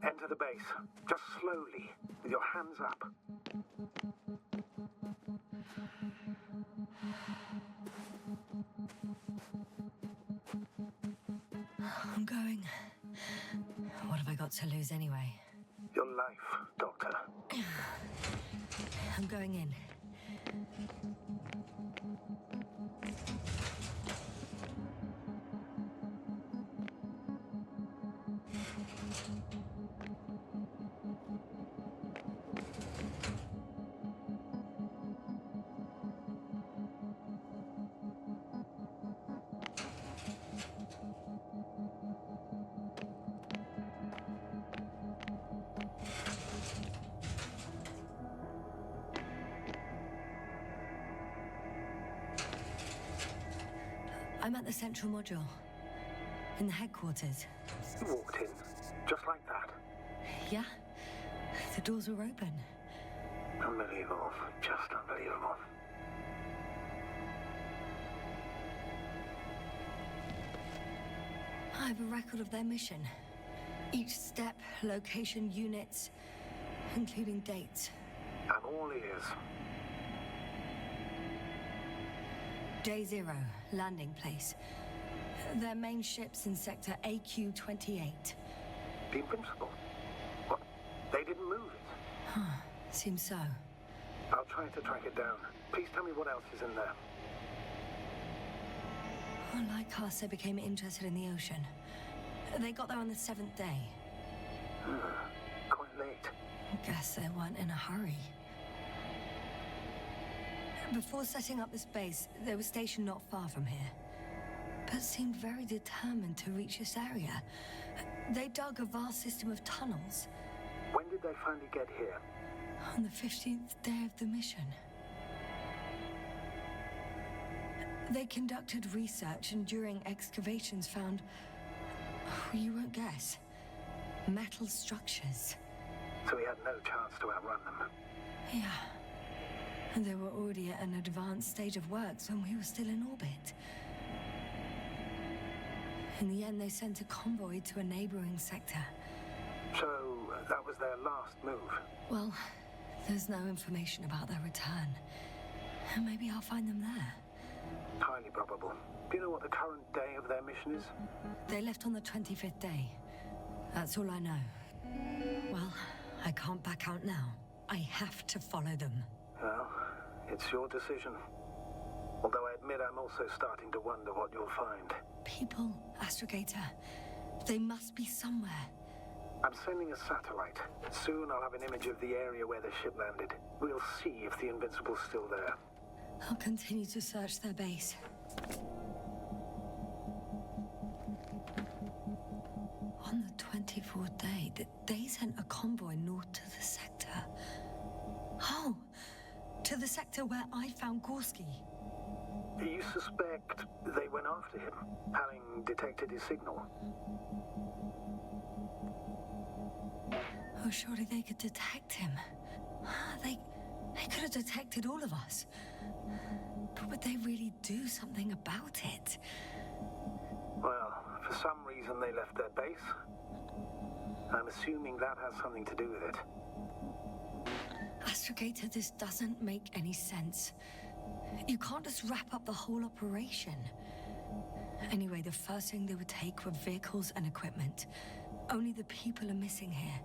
Enter the base. Just slowly, with your hands up. I'm going. What have I got to lose anyway? Your life, Doctor. I'm going in. I'm at the central module. In the headquarters. You walked in, just like that. Yeah? The doors were open. Unbelievable. Just unbelievable. I have a record of their mission. Each step, location, units, including dates. I'm all ears. Day 0, landing place. Their main ship's in sector AQ-28. The Invincible? What? They didn't move it? Seems so. I'll try to track it down. Please tell me what else is in there. Like us, they became interested in the ocean. They got there on the 7th day. Quite late. Guess they weren't in a hurry. Before setting up this base, they were stationed not far from here, but seemed very determined to reach this area. They dug a vast system of tunnels. When did they finally get here? On the 15th day of the mission. They conducted research and during excavations found, you won't guess, metal structures. So we had no chance to outrun them. Yeah. And they were already at an advanced stage of works when we were still in orbit. In the end, they sent a convoy to a neighboring sector. So, that was their last move? Well, there's no information about their return. Maybe I'll find them there. Highly probable. Do you know what the current day of their mission is? They left on the 25th day. That's all I know. Well, I can't back out now. I have to follow them. Well, It's your decision. Although I admit I'm also starting to wonder what you'll find. People, Astrogator. They must be somewhere. I'm sending a satellite. Soon I'll have an image of the area where the ship landed. We'll see if the Invincible's still there. I'll continue to search their base. On the 24th day, they sent a convoy north to the sector. Oh, to the sector where I found Gorski. You suspect they went after him, having detected his signal? Oh, surely they could detect him. They could have detected all of us. But would they really do something about it? Well, for some reason they left their base. I'm assuming that has something to do with it. Astrogator, this doesn't make any sense. You can't just wrap up the whole operation. Anyway, the first thing they would take were vehicles and equipment. Only the people are missing here.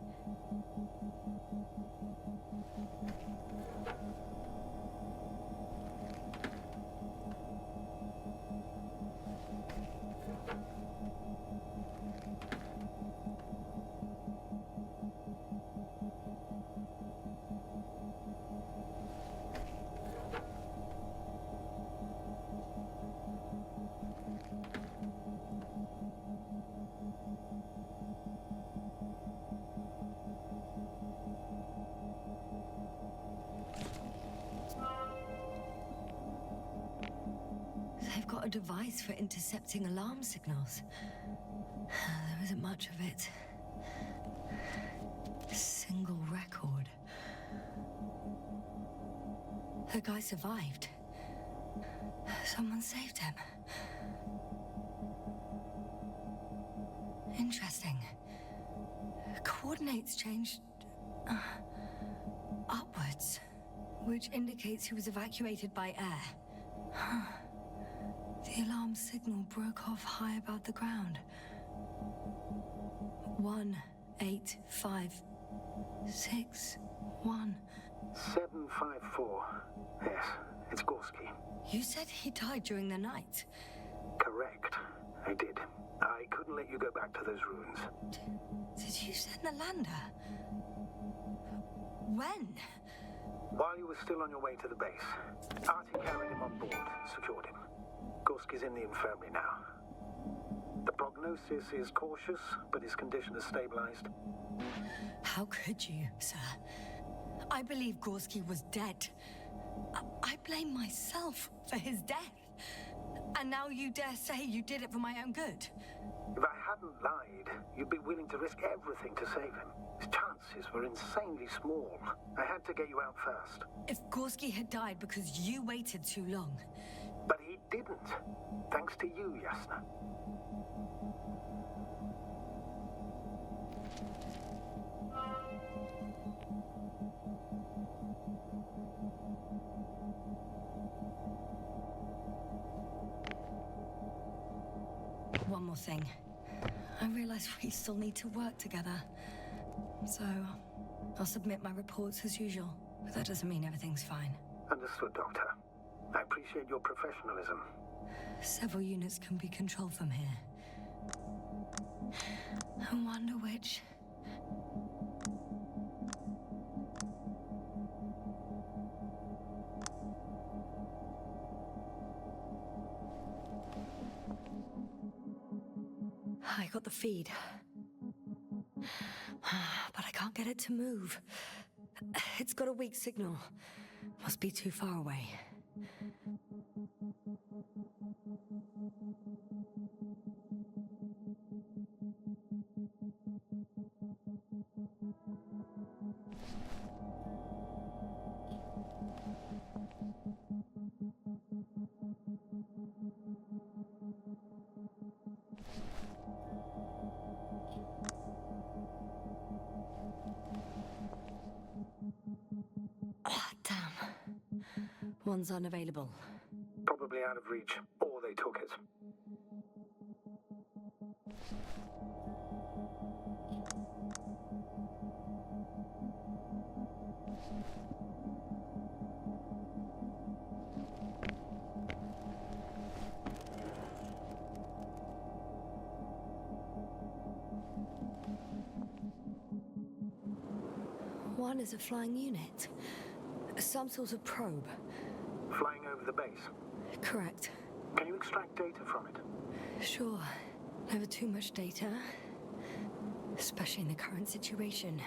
They've got a device for intercepting alarm signals. There isn't much of it. A single record. The guy survived. Someone saved him. Interesting. Coordinates changed upwards, which indicates he was evacuated by air. The alarm signal broke off high above the ground. 18561. 754. Yes, it's Gorski. You said he died during the night. Correct. I did. I couldn't let you go back to those ruins. Did you send the lander? When? While you were still on your way to the base, Artie carried him on board, secured him. Gorski's in the infirmary now. The prognosis is cautious, but his condition has stabilized. How could you, sir? I believe Gorski was dead. I blame myself for his death. And now you dare say you did it for my own good? If I hadn't lied, you'd be willing to risk everything to save him. His chances were insanely small. I had to get you out first. If Gorski had died because you waited too long... But he didn't. Thanks to you, Yasna. One more thing. I realize we still need to work together. So, I'll submit my reports as usual. But that doesn't mean everything's fine. Understood, Doctor. I appreciate your professionalism. Several units can be controlled from here. I wonder which... I got the feed. But I can't get it to move. It's got a weak signal. Must be too far away. Damn. One's unavailable. Probably out of reach, or they took it. One is a flying unit. Some sort of probe. Flying over the base. Correct. Can you extract data from it? Sure. Never too much data. Especially in the current situation.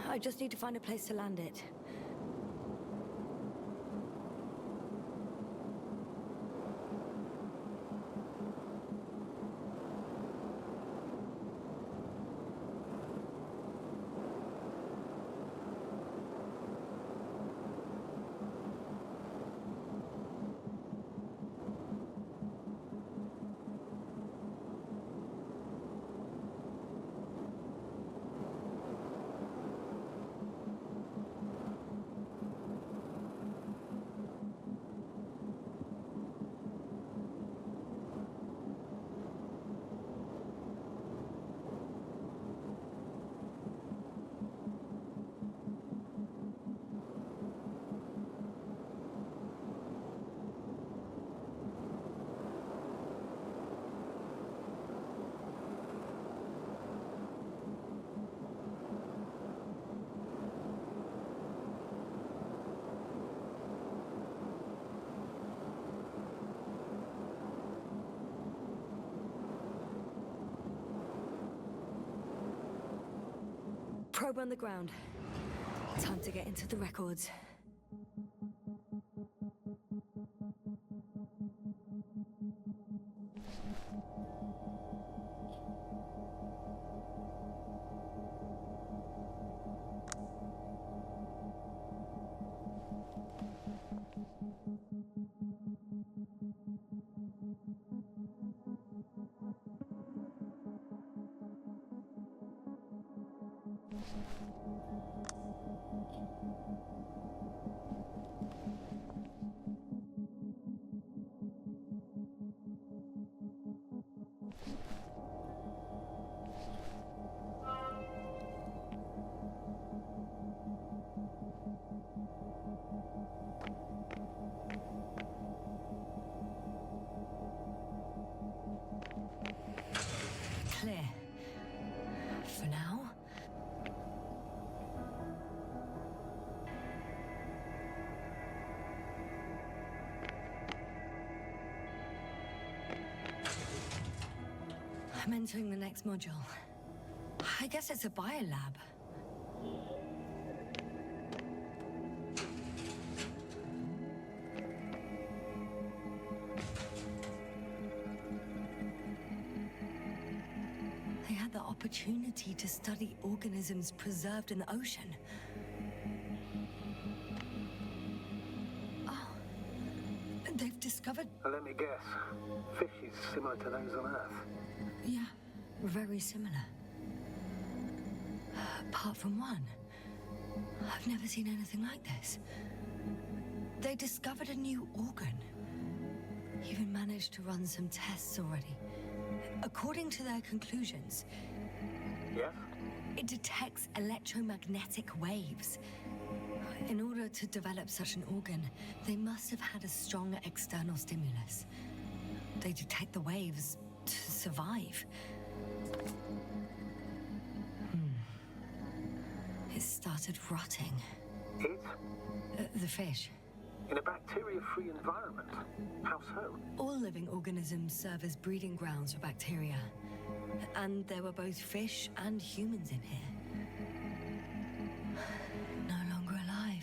I just need to find a place to land it. Probe on the ground. Time to get into the records. Clear. For now. I'm entering the next module. I guess it's a biolab. They had the opportunity to study organisms preserved in the ocean. Oh, they've discovered... Let me guess. Fishes similar to those on Earth. Yeah, very similar. Apart from one. I've never seen anything like this. They discovered a new organ. Even managed to run some tests already. According to their conclusions, Yes? it detects electromagnetic waves. In order to develop such an organ, they must have had a strong external stimulus. They detect the waves to survive. It started rotting. It? The fish. In a bacteria-free environment? How so? All living organisms serve as breeding grounds for bacteria. And there were both fish and humans in here. No longer alive.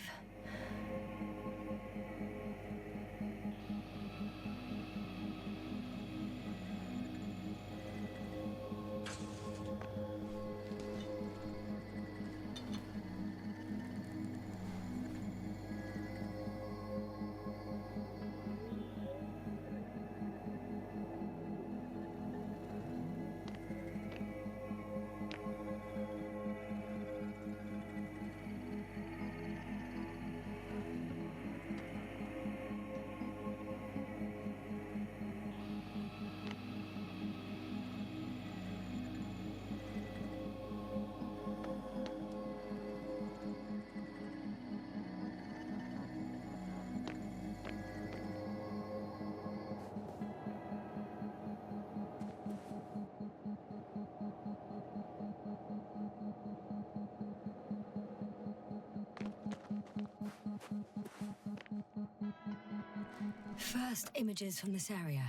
First images from this area.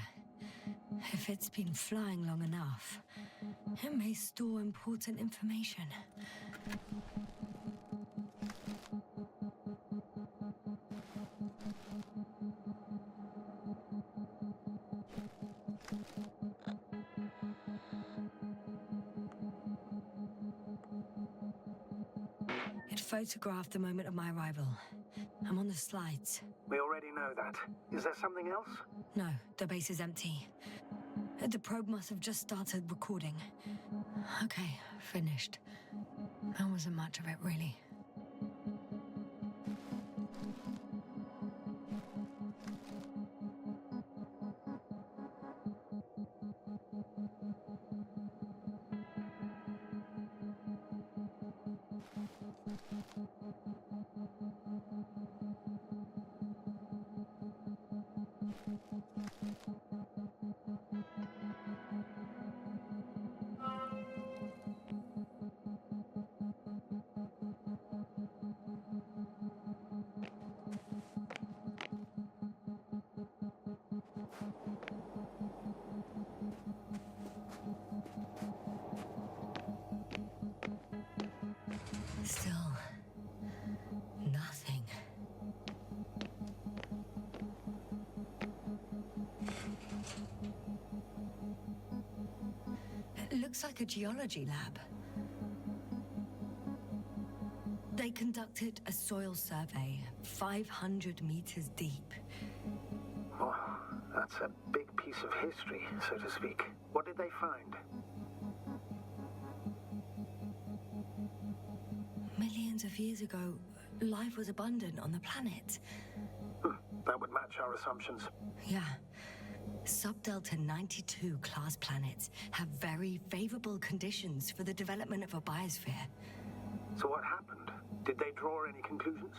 If it's been flying long enough, it may store important information. It photographed the moment of my arrival. I'm on the slides. We already know that. Is there something else? No, the base is empty. The probe must have just started recording. Okay, finished. That wasn't much of it, really. Still, nothing. It looks like a geology lab. They conducted a soil survey 500 meters deep. Oh, that's a big piece of history, so to speak. What did they find? Millions of years ago, life was abundant on the planet. That would match our assumptions. Yeah. Subdelta 92 class planets have very favorable conditions for the development of a biosphere. So what happened? Did they draw any conclusions?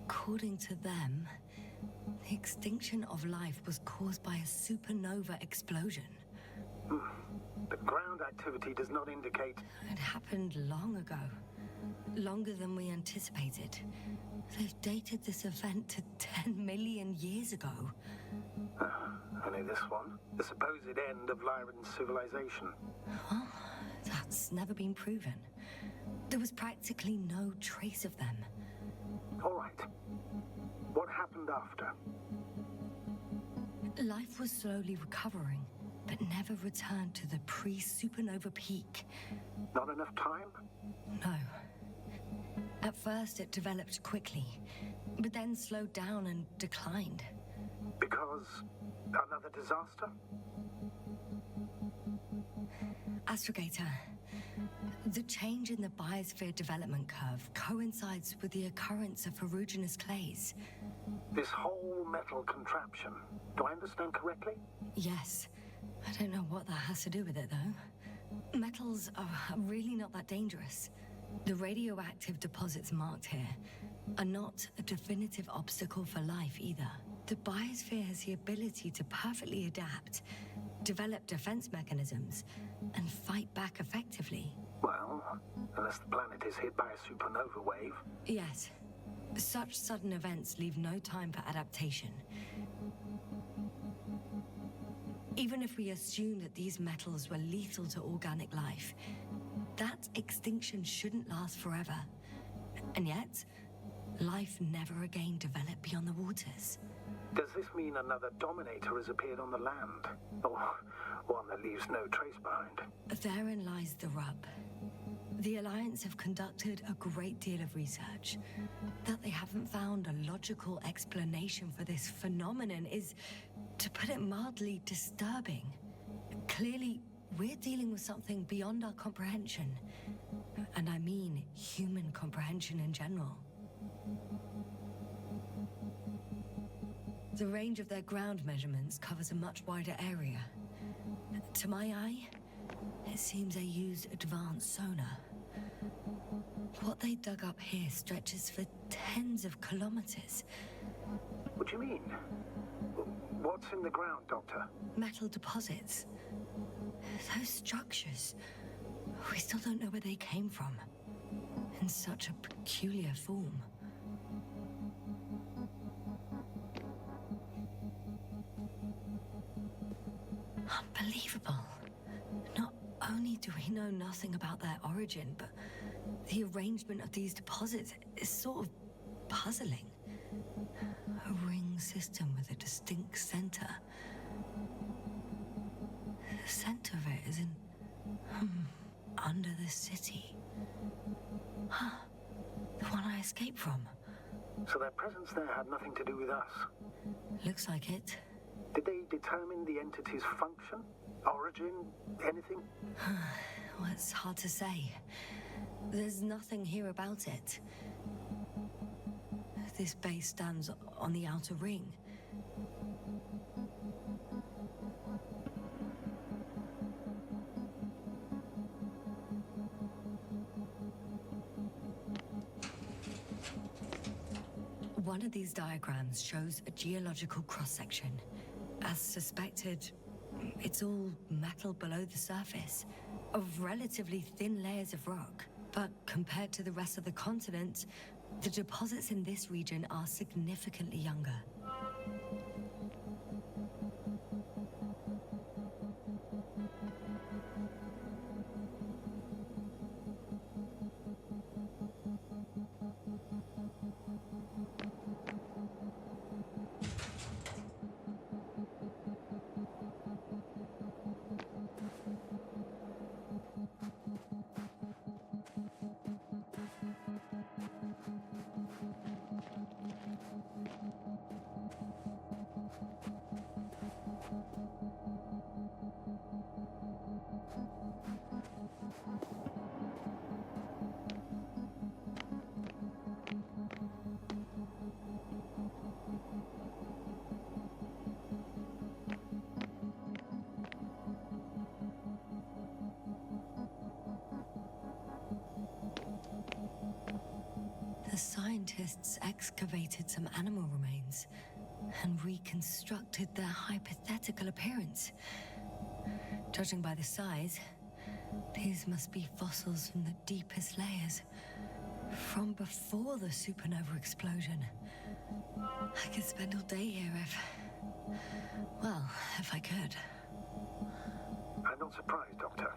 According to them, the extinction of life was caused by a supernova explosion. The ground activity does not indicate... It happened long ago. Longer than we anticipated. They've dated this event to 10 million years ago. Only this one? The supposed end of Lyran's civilization? Well, that's never been proven. There was practically no trace of them. All right. What happened after? Life was slowly recovering, but never returned to the pre-supernova peak. Not enough time? No. At first, it developed quickly, but then slowed down and declined. Because another disaster? Astrogator, the change in the biosphere development curve coincides with the occurrence of ferruginous clays. This whole metal contraption, do I understand correctly? Yes. I don't know what that has to do with it, though. Metals are really not that dangerous. The radioactive deposits marked here are not a definitive obstacle for life either. The biosphere has the ability to perfectly adapt, develop defense mechanisms, and fight back effectively. Well, unless the planet is hit by a supernova wave. Yes. Such sudden events leave no time for adaptation. Even if we assume that these metals were lethal to organic life, that extinction shouldn't last forever. And yet, life never again developed beyond the waters. Does this mean another dominator has appeared on the land? Or one that leaves no trace behind? Therein lies the rub. The Alliance have conducted a great deal of research. That they haven't found a logical explanation for this phenomenon is, to put it mildly, disturbing. Clearly, we're dealing with something beyond our comprehension. And I mean human comprehension in general. The range of their ground measurements covers a much wider area. To my eye, it seems they used advanced sonar. What they dug up here stretches for tens of kilometers. What do you mean? What's in the ground, Doctor? Metal deposits. Those structures. We still don't know where they came from. In such a peculiar form. Unbelievable. Not only do we know nothing about their origin, but the arrangement of these deposits is sort of puzzling. A ring system with a distinct center. The center of it is in... under the city. Huh. The one I escaped from. So their presence there had nothing to do with us? Looks like it. Did they determine the entity's function? Origin? Anything? Well, it's hard to say. There's nothing here about it. This base stands on the outer ring. One of these diagrams shows a geological cross-section. As suspected, it's all metal below the surface, of relatively thin layers of rock. But compared to the rest of the continent, the deposits in this region are significantly younger. The scientists excavated some animal remains and reconstructed their hypothetical appearance. Judging by the size, these must be fossils from the deepest layers, from before the supernova explosion. I could spend all day here if I could. I'm not surprised, Doctor.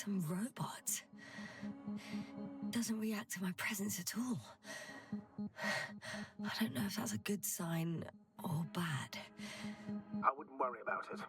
some robot. Doesn't react to my presence at all. I don't know if that's a good sign or bad. I wouldn't worry about it.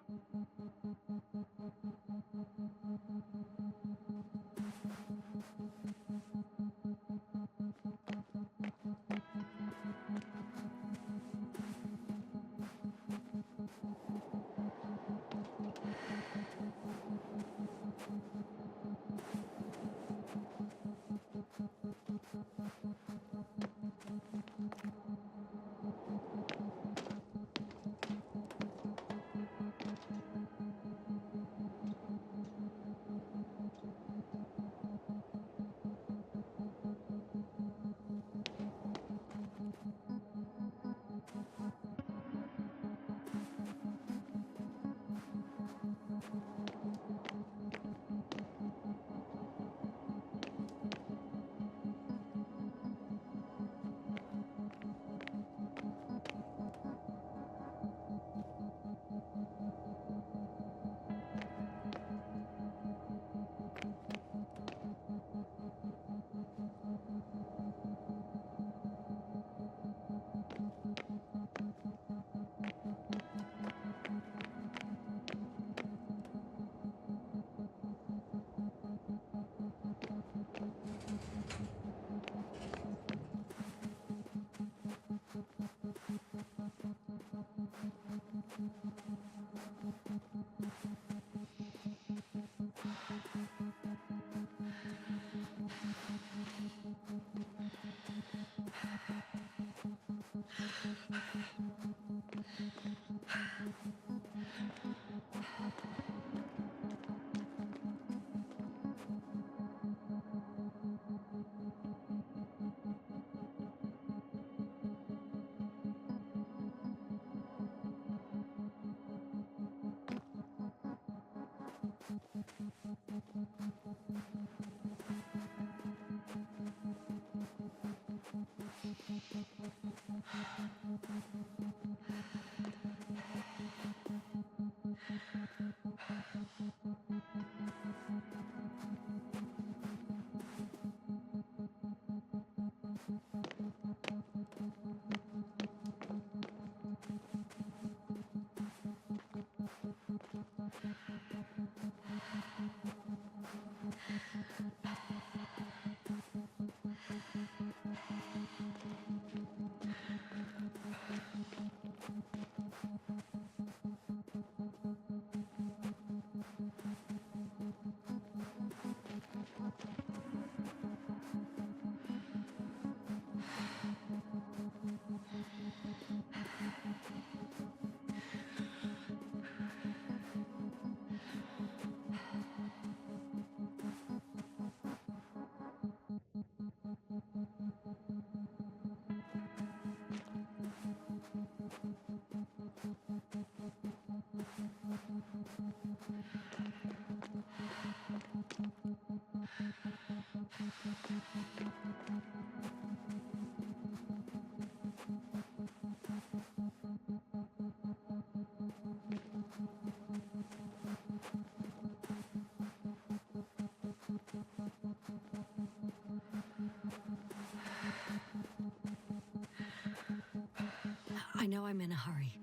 I know I'm in a hurry,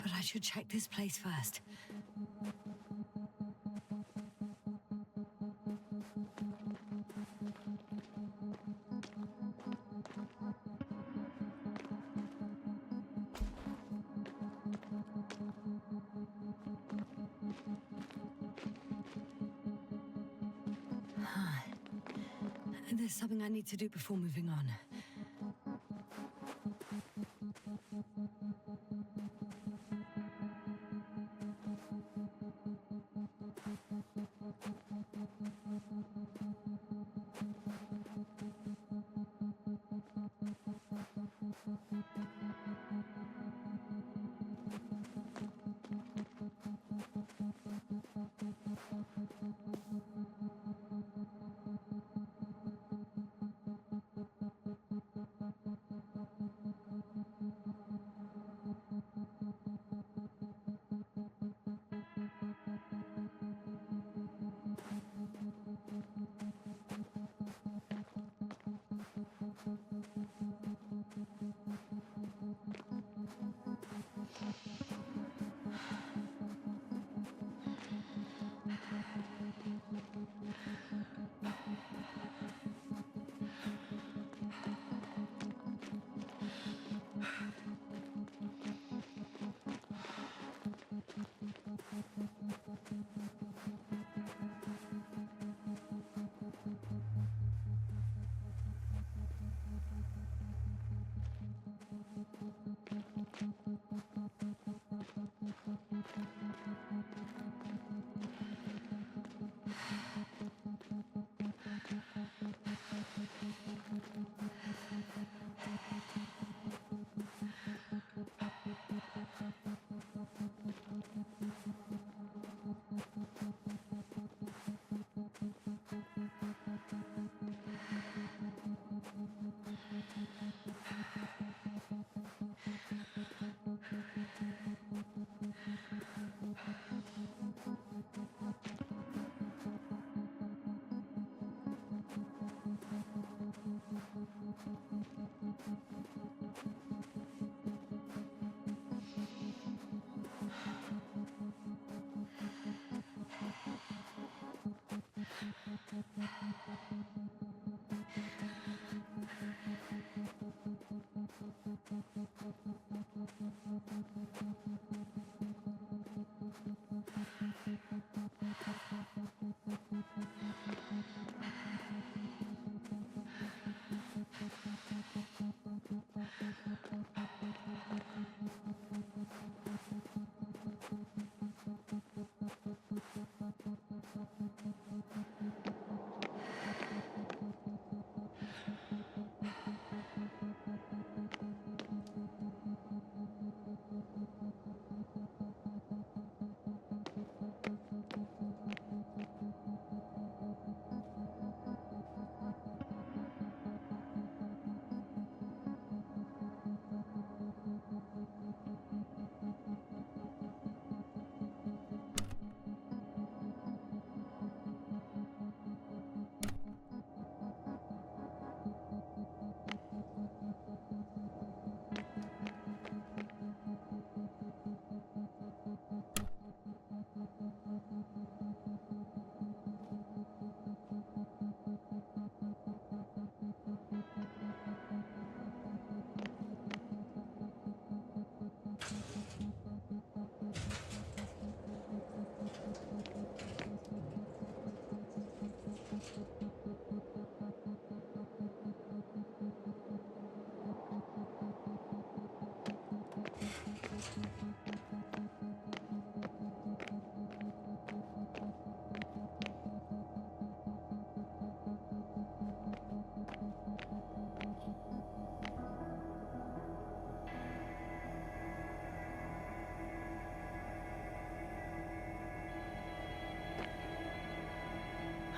but I should check this place first. There's something I need to do before moving on.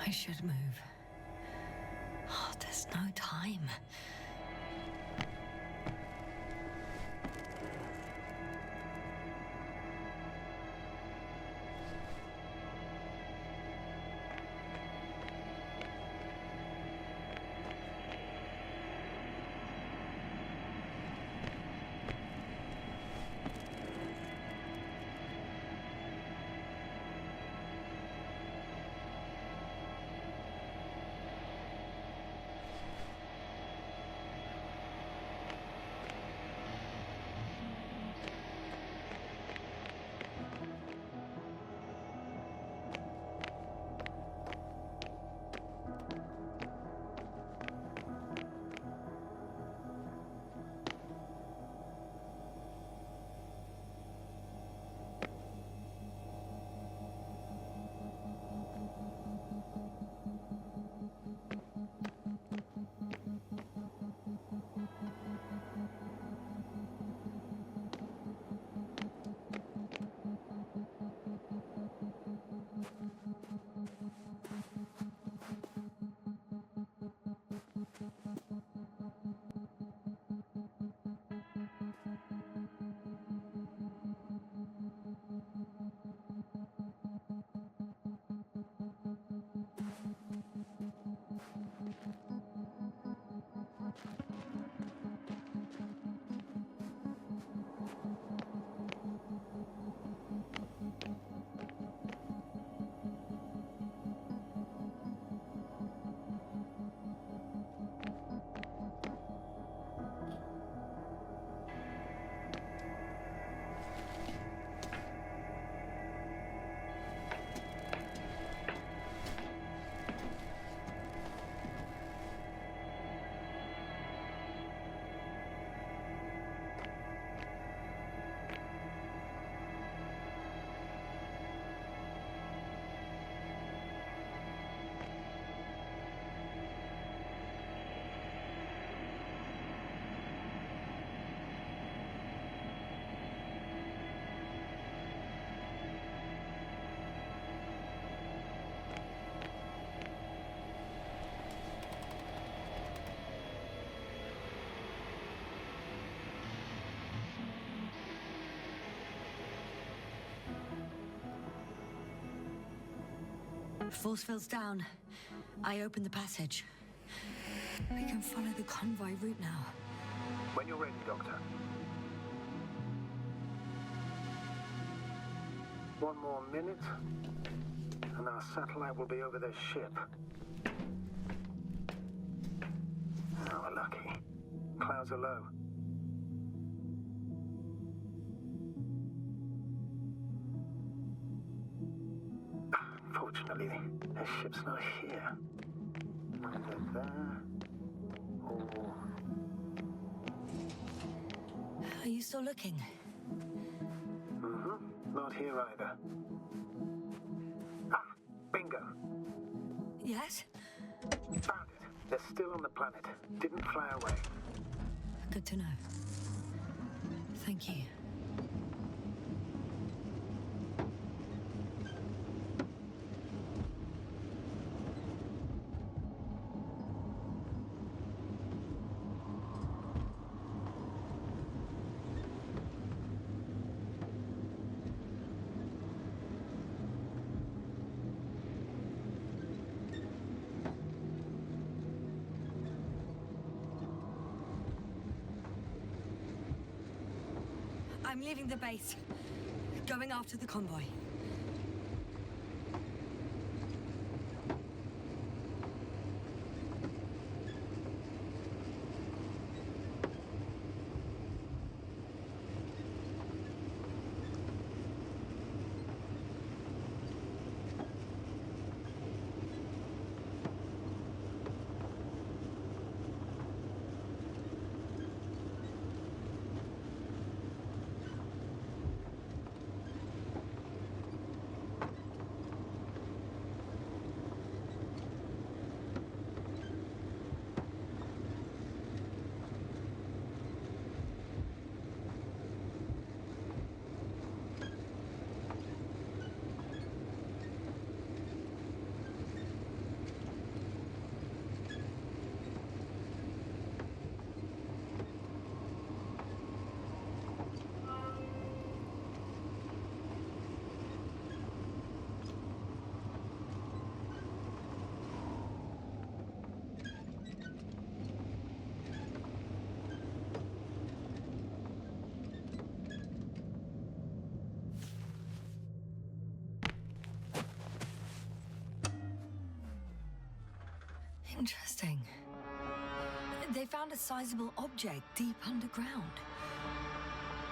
I should move. Oh, there's no time. Force field's down. I open the passage. We can follow the convoy route now. When you're ready, Doctor. One more minute, and our satellite will be over their ship. Oh, we're lucky. Clouds are low. Fortunately, their ship's not here. Either there, or... Are you still looking? Mm-hmm. Not here either. Ah, bingo. Yes? Found it. They're still on the planet. Didn't fly away. Good to know. Thank you. I'm leaving the base. Going after the convoy. Interesting. They found a sizable object deep underground.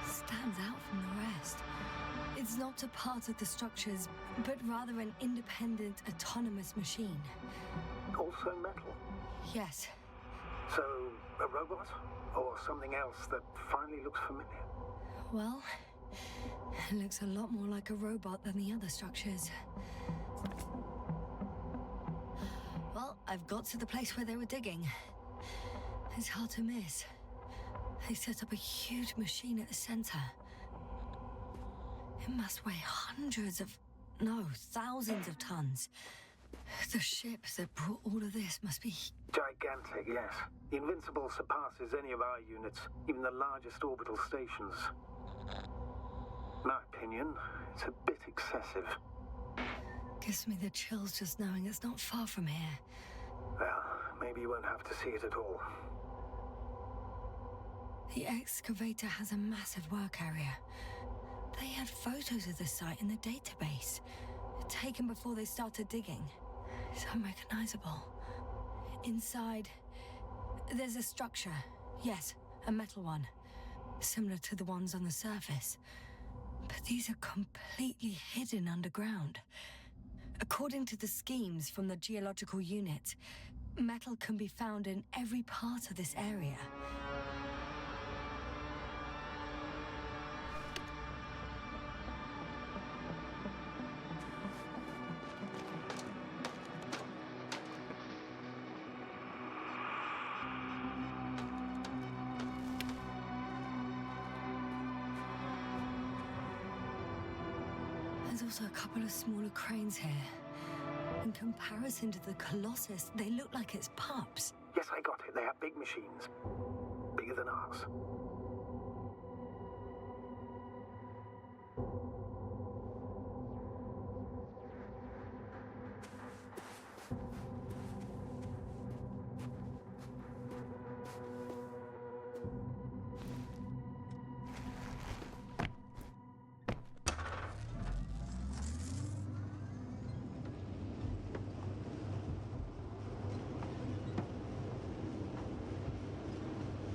Stands out from the rest. It's not a part of the structures, but rather an independent, autonomous machine. Also metal? Yes. So, a robot? Or something else that finally looks familiar? Well, it looks a lot more like a robot than the other structures. Well, I've got to the place where they were digging. It's hard to miss. They set up a huge machine at the center. It must weigh thousands of tons. The ship that brought all of this must be... Gigantic, yes. The Invincible surpasses any of our units, even the largest orbital stations. My opinion, it's a bit excessive. Gives me the chills just knowing it's not far from here. Well, maybe you won't have to see it at all. The excavator has a massive work area. They had photos of the site in the database, taken before they started digging. It's unrecognizable. Inside, there's a structure. Yes, a metal one, similar to the ones on the surface. But these are completely hidden underground. According to the schemes from the geological unit, metal can be found in every part of this area. There's also a couple of smaller cranes here. In comparison to the Colossus, they look like it's pups. Yes, I got it. They have big machines. Bigger than ours.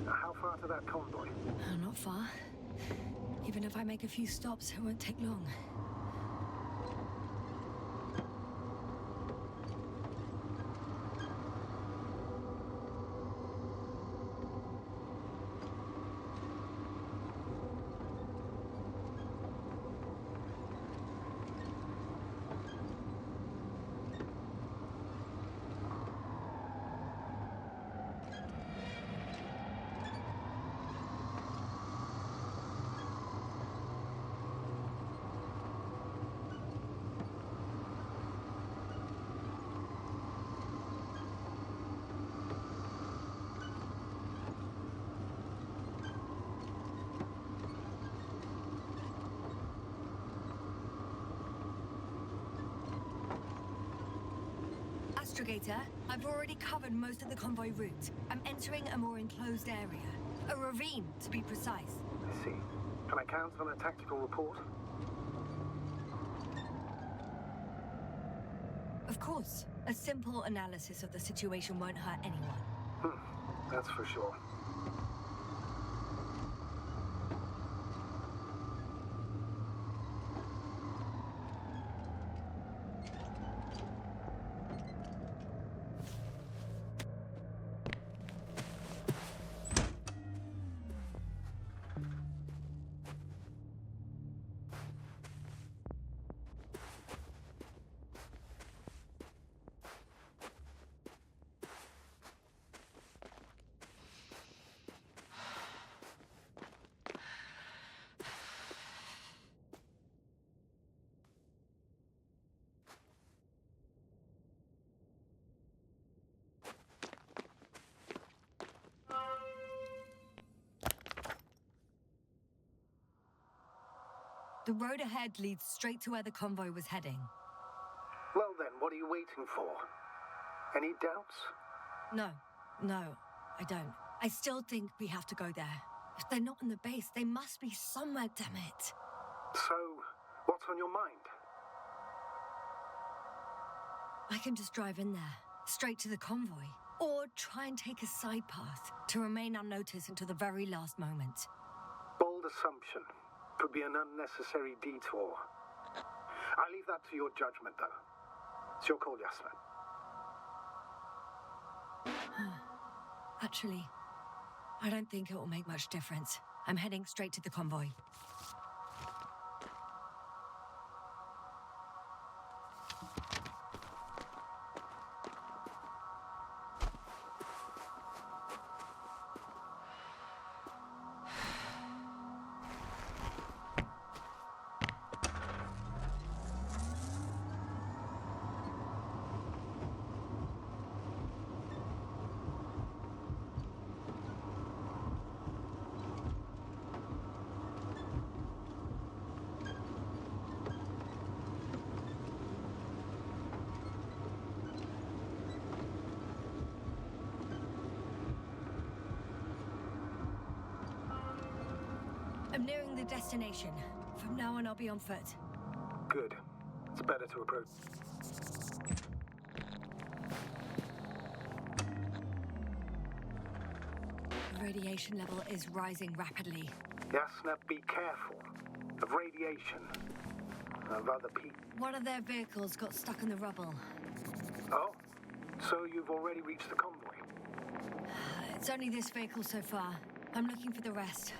How far to that convoy? Not far. Even if I make a few stops, it won't take long. Astrogator, I've already covered most of the convoy route. I'm entering a more enclosed area. A ravine, to be precise. I see. Can I count on a tactical report? Of course. A simple analysis of the situation won't hurt anyone. That's for sure. The road ahead leads straight to where the convoy was heading. Well then, what are you waiting for? Any doubts? No, I don't. I still think we have to go there. If they're not in the base, they must be somewhere, damn it. So, what's on your mind? I can just drive in there, straight to the convoy. Or try and take a side path to remain unnoticed until the very last moment. Bold assumption. Could be an unnecessary detour. I leave that to your judgment, though. It's your call, Yasmin. Actually, I don't think it will make much difference. I'm heading straight to the convoy. I'm nearing the destination. From now on, I'll be on foot. Good. It's better to approach. The radiation level is rising rapidly. Yasna, be careful. Of radiation. Of other people. One of their vehicles got stuck in the rubble. Oh? So you've already reached the convoy? It's only this vehicle so far. I'm looking for the rest.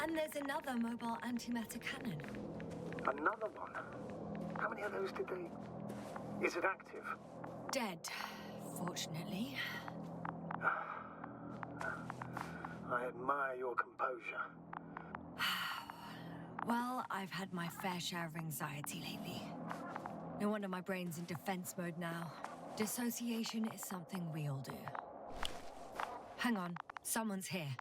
And there's another mobile antimatter cannon. Another one? How many of those did they... Is it active? Dead, fortunately. I admire your composure. Well, I've had my fair share of anxiety lately. No wonder my brain's in defense mode now. Dissociation is something we all do. Hang on, someone's here.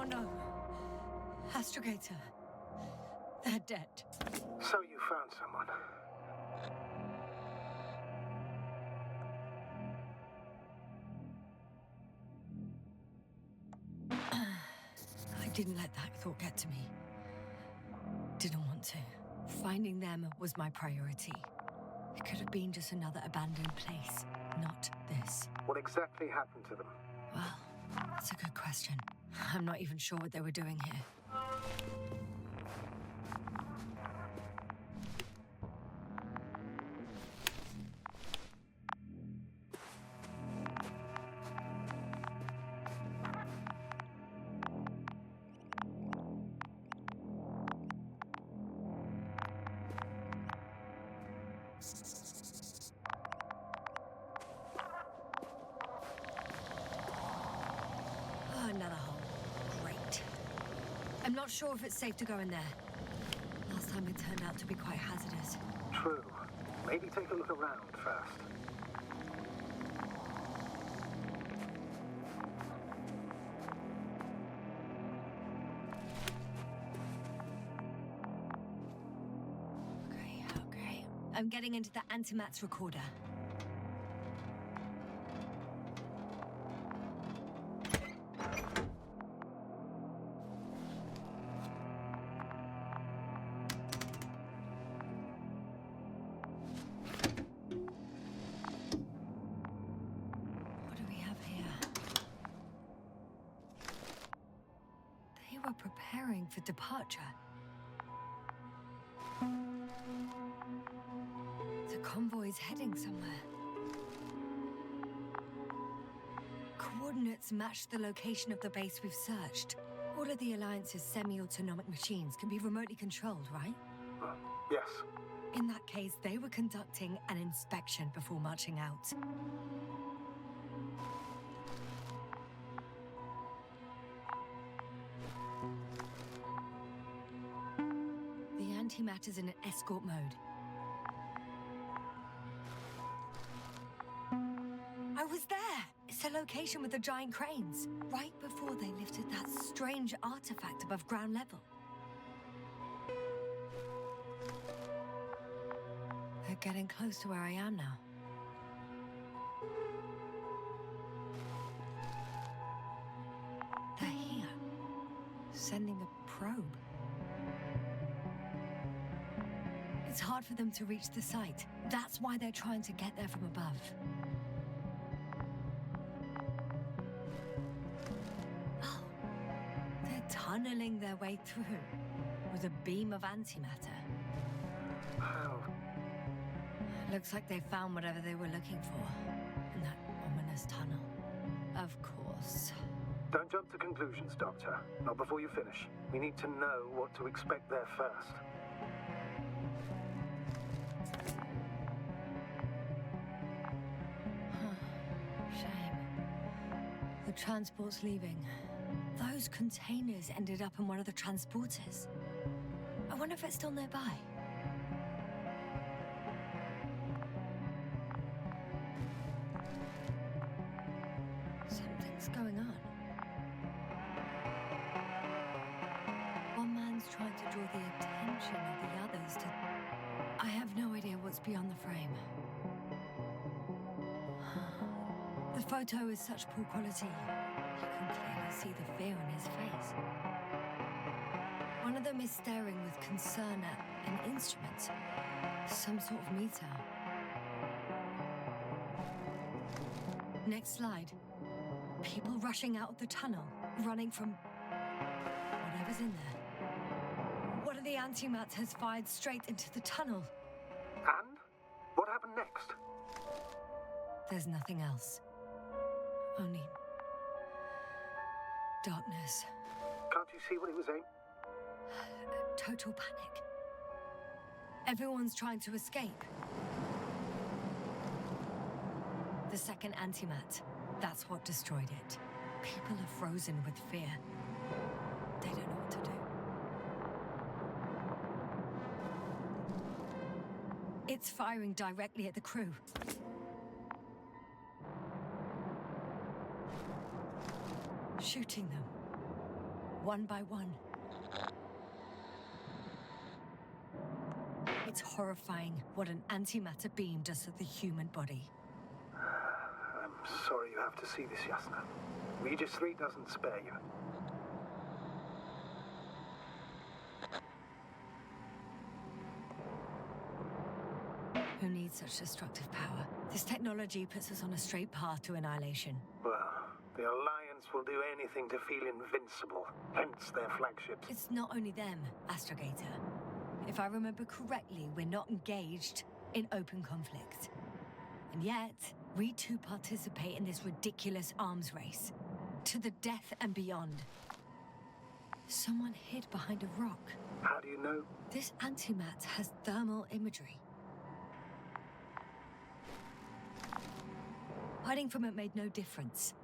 Oh no. Astrogator. They're dead. So you found someone. I didn't let that thought get to me. Didn't want to. Finding them was my priority. It could have been just another abandoned place, not this. What exactly happened to them? Well, that's a good question. I'm not even sure what they were doing here. Oh, another hole. Great. I'm not sure if it's safe to go in there. Last time it turned out to be quite hazardous. True. Maybe take a look around first. Okay. I'm getting into the antimatter recorder. What do we have here? They were preparing for departure. The convoy's heading somewhere. Coordinates match the location of the base we've searched. All of the Alliance's semi-autonomic machines can be remotely controlled, right? Yes. In that case, they were conducting an inspection before marching out. The antimatter's in an escort mode. I was there! It's the location with the giant cranes. Right before they lifted that strange artifact above ground level. They're getting close to where I am now. They're here. Sending a probe. It's hard for them to reach the site. That's why they're trying to get there from above. Oh, they're tunneling their way through with a beam of antimatter. How? Looks like they found whatever they were looking for in that ominous tunnel. Of course. Don't jump to conclusions, Doctor. Not before you finish. We need to know what to expect there first. Shame. The transport's leaving. Those containers ended up in one of the transporters. I wonder if it's still nearby. Something's going on. One man's trying to draw the attention of the others to... I have no idea what's beyond the frame. The photo is such poor quality. You can clearly see the fear in his face. One of them is staring with concern at an instrument. Some sort of meter. Next slide. People rushing out of the tunnel, running from whatever's in there. One of the antimatters fired straight into the tunnel. And? What happened next? There's nothing else. Only darkness. Can't you see what he was aiming? Total panic. Everyone's trying to escape. The second antimat, that's what destroyed it. People are frozen with fear. They don't know what to do. It's firing directly at the crew. Shooting them. one by one. It's horrifying what an antimatter beam does to the human body. I'm sorry you have to see this, Yasna. Regis 3 doesn't spare you. Who needs such destructive power? This technology puts us on a straight path to annihilation. Well, the Alliance will do anything to feel invincible, hence their flagships. It's not only them, Astrogator. If I remember correctly, we're not engaged in open conflict. And yet, we too participate in this ridiculous arms race. To the death and beyond. Someone hid behind a rock. How do you know? This antimat has thermal imagery. Hiding from it made no difference.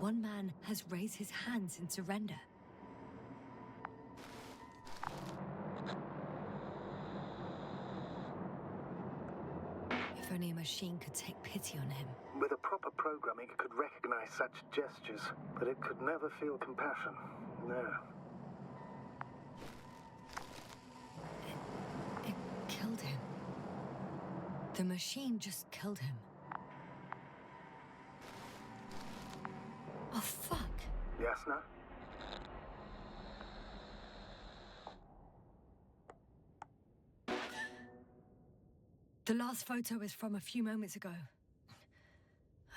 One man has raised his hands in surrender. If only a machine could take pity on him. With a proper programming, it could recognize such gestures, but it could never feel compassion. No. It killed him. The machine just killed him. Oh, fuck. Yasna? The last photo is from a few moments ago.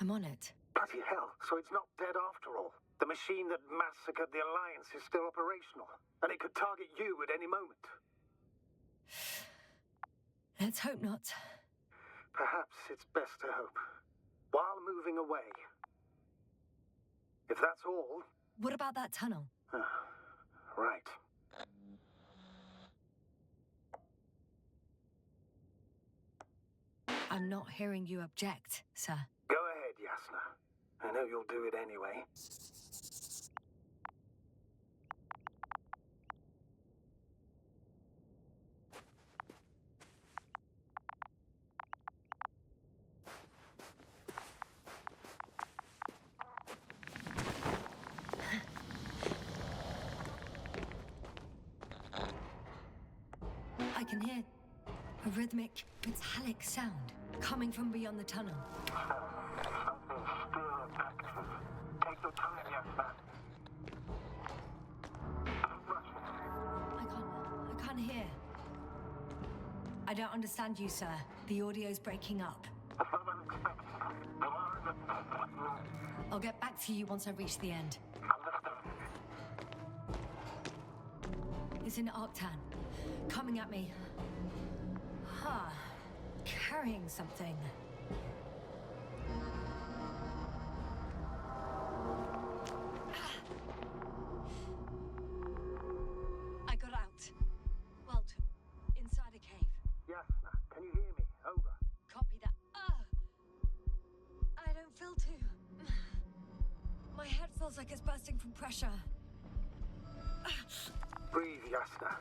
I'm on it. Bloody hell, so it's not dead after all. The machine that massacred the Alliance is still operational, and it could target you at any moment. Let's hope not. Perhaps it's best to hope. While moving away. If that's all... What about that tunnel? Right. I'm not hearing you object, sir. Go ahead, Yasna. I know you'll do it anyway. I can hear a rhythmic, metallic sound coming from beyond the tunnel. Something still active. Take your time, Yasna. I can't hear. I don't understand you, sir. The audio's breaking up. I'll get back to you once I reach the end. It's in Arctan. Coming at me. Huh. Carrying something. I got out. Well, inside a cave. Yasna, can you hear me? Over. Copy that. I don't feel too... My head feels like it's bursting from pressure. Breathe, Yasna.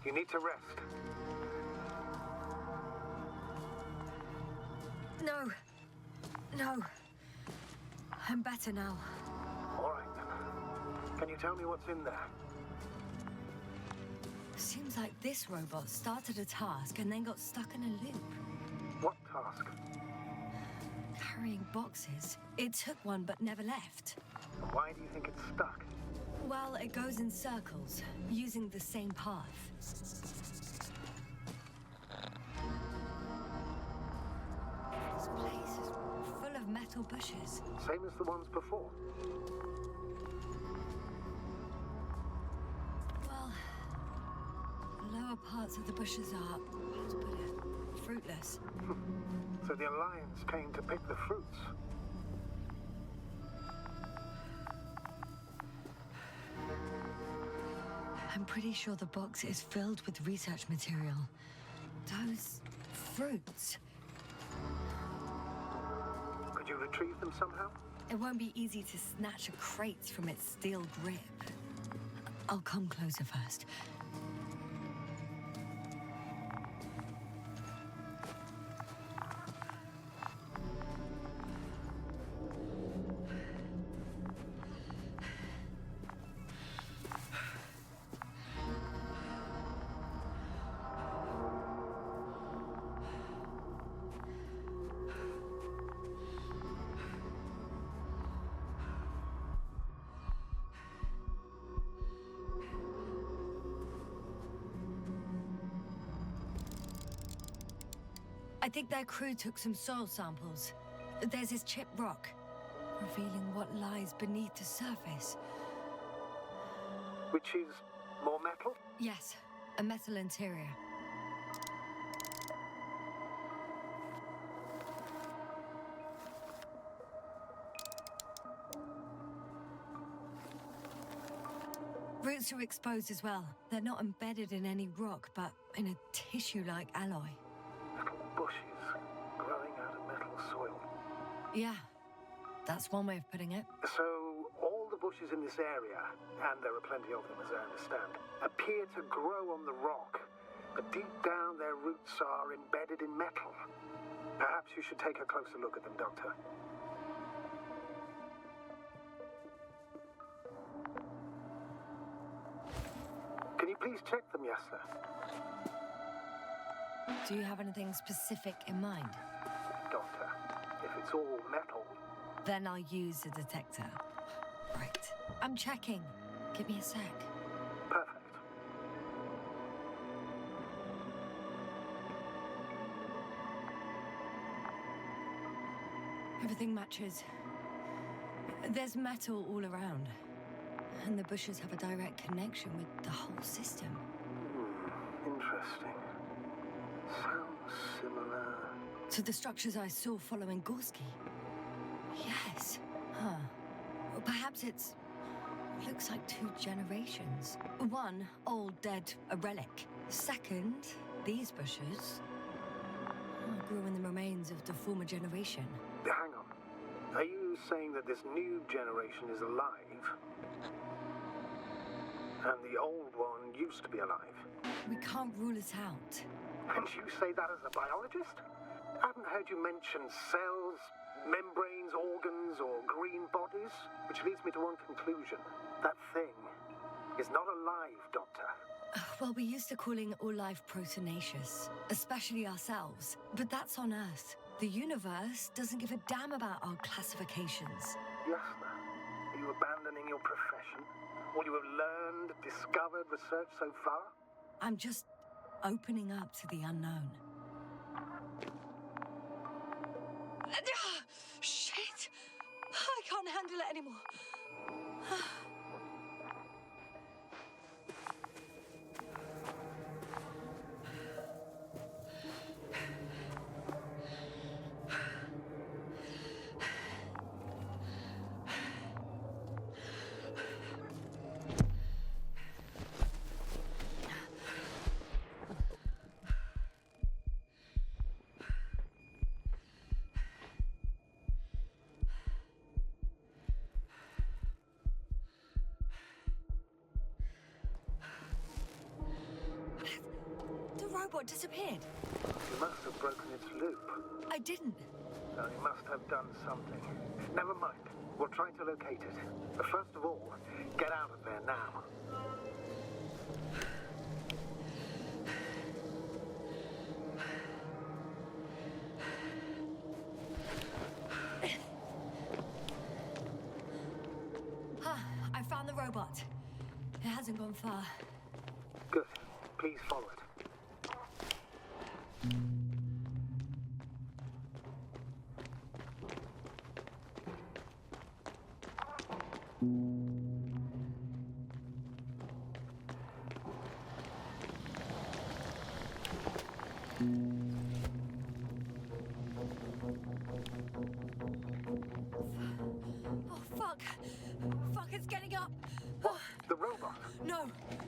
You need to rest. No. I'm better now. All right, then. Can you tell me what's in there? Seems like this robot started a task and then got stuck in a loop. What task? Carrying boxes. It took one but never left. Why do you think it's stuck? Well, it goes in circles, using the same path. This place is full of metal bushes. Same as the ones before. Well, the lower parts of the bushes are, how to put it, fruitless. So the Alliance came to pick the fruits. I'm pretty sure the box is filled with research material. Those fruits. Could you retrieve them somehow? It won't be easy to snatch a crate from its steel grip. I'll come closer first. I think their crew took some soil samples. There's this chipped rock, revealing what lies beneath the surface. Which is more metal? Yes, a metal interior. Roots are exposed as well. They're not embedded in any rock, but in a tissue-like alloy. Little bushes growing out of metal soil. Yeah, that's one way of putting it. So, all the bushes in this area, and there are plenty of them as I understand, appear to grow on the rock, but deep down their roots are embedded in metal. Perhaps you should take a closer look at them, Doctor. Can you please check them, Yasna? Do you have anything specific in mind? Doctor, if it's all metal... Then I'll use a detector. Right. I'm checking. Give me a sec. Perfect. Everything matches. There's metal all around. And the bushes have a direct connection with the whole system. Interesting. Sounds similar... To the structures I saw following Gorski. Yes. Huh. Well, perhaps it's... looks like 2 generations. One, old, dead, a relic. Second, these bushes grew in the remains of the former generation. Hang on. Are you saying that this new generation is alive? And the old one used to be alive? We can't rule it out. And you say that as a biologist? I haven't heard you mention cells, membranes, organs, or green bodies, which leads me to one conclusion. That thing is not alive, Doctor. Well, we used to calling all life proteinaceous, especially ourselves. But that's on Earth. The universe doesn't give a damn about our classifications. Yasna, are you abandoning your profession? All you have learned, discovered, researched so far? I'm just opening up to the unknown. Shit! I can't handle it anymore. Robot disappeared. You must have broken its loop. I didn't. No, you must have done something. Never mind. We'll try to locate it. But first of all, get out of there now. I found the robot. It hasn't gone far. Good. Please follow it.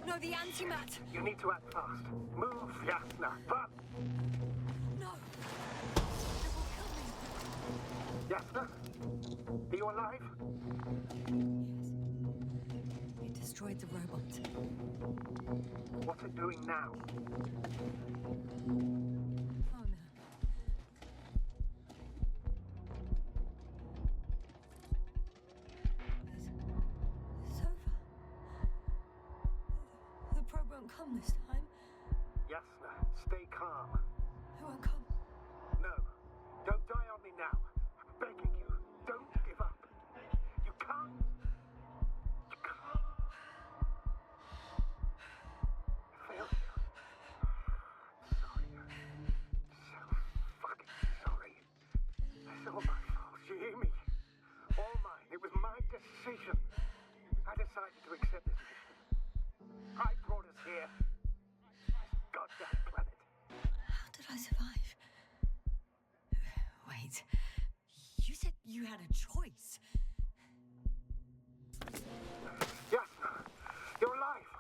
No, the antimat. You need to act fast. Move, Yasna, but... No. It will kill me. Yasna? Are you alive? Yes. It destroyed the robot. What's it doing now? Oh, no. It's over. The probe won't come this time. Yasna, stay calm. It won't come. No, don't die on me now. I'm begging you, don't give up. You can't. You can't. I failed you. Sorry. So had a choice. Yes, you're alive.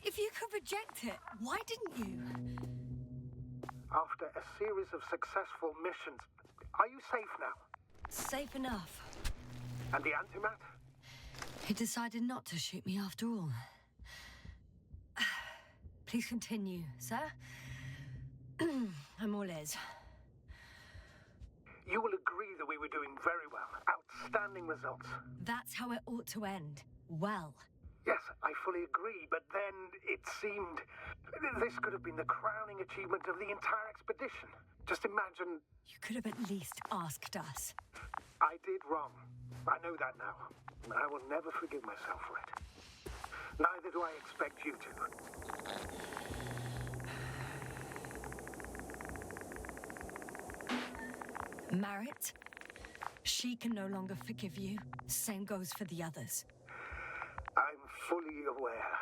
If you could reject it, why didn't you? After a series of successful missions, are you safe now? Safe enough. And the antimat? He decided not to shoot me after all. Please continue, sir. I'm all ears. You will agree that we were doing very well. Outstanding results. That's how it ought to end. Well. Yes, I fully agree, but then it seemed this could have been the crowning achievement of the entire expedition. Just imagine... You could have at least asked us. I did wrong. I know that now. And I will never forgive myself for it. Neither do I expect you to. Narrate? She can no longer forgive you. Same goes for the others. I'm fully aware.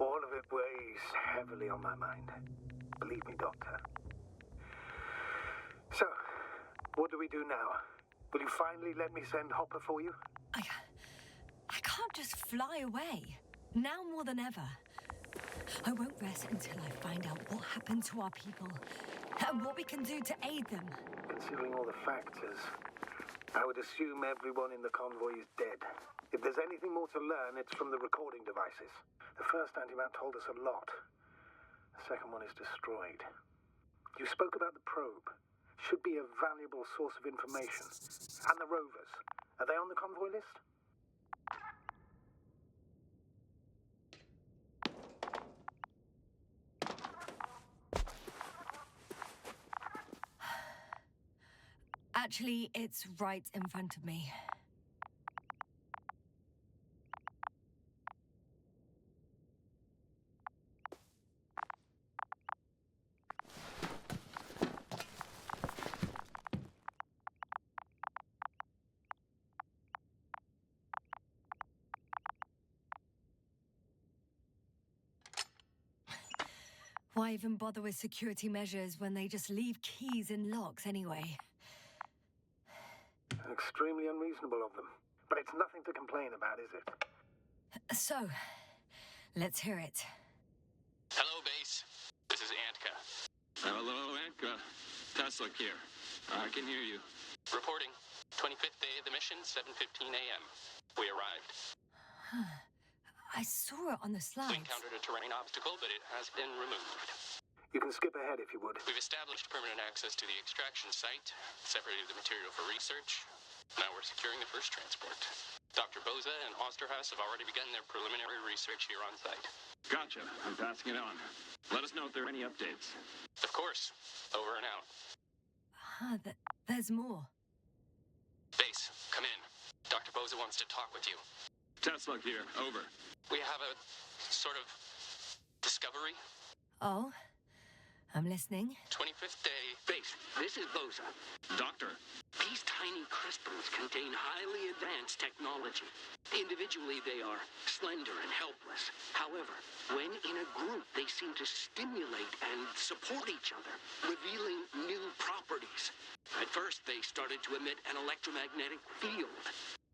All of it weighs heavily on my mind. Believe me, Doctor. So, what do we do now? Will you finally let me send Hopper for you? I can't just fly away. Now more than ever. I won't rest until I find out what happened to our people and what we can do to aid them. Considering all the factors, I would assume everyone in the convoy is dead. If there's anything more to learn, it's from the recording devices. The first antimat told us a lot. The second one is destroyed. You spoke about the probe. Should be a valuable source of information. And the rovers. Are they on the convoy list? Actually, it's right in front of me. Why even bother with security measures when they just leave keys in locks anyway? Extremely unreasonable of them. But it's nothing to complain about, is it? So, let's hear it. Hello, base. This is Antka. Hello, Antka. Tesla here. I can hear you. Reporting. 25th day of the mission, 7:15 a.m. We arrived. I saw it on the We slides. encountered a terrain obstacle, but it has been removed. You can skip ahead if you would. We've established permanent access to the extraction site, separated the material for research. Now we're securing the first transport. Dr. Boza and Osterhaus have already begun their preliminary research here on site. Gotcha. I'm passing it on. Let us know if there are any updates. Of course. Over and out. There's more. Base, come in. Dr. Boza wants to talk with you. Tesla here. Over. We have a sort of discovery. Oh? I'm listening. 25th day. Base, this is Boza. Doctor. These tiny crystals contain highly advanced technology. Individually, they are slender and helpless. However, when in a group, they seem to stimulate and support each other, revealing new properties. At first, they started to emit an electromagnetic field.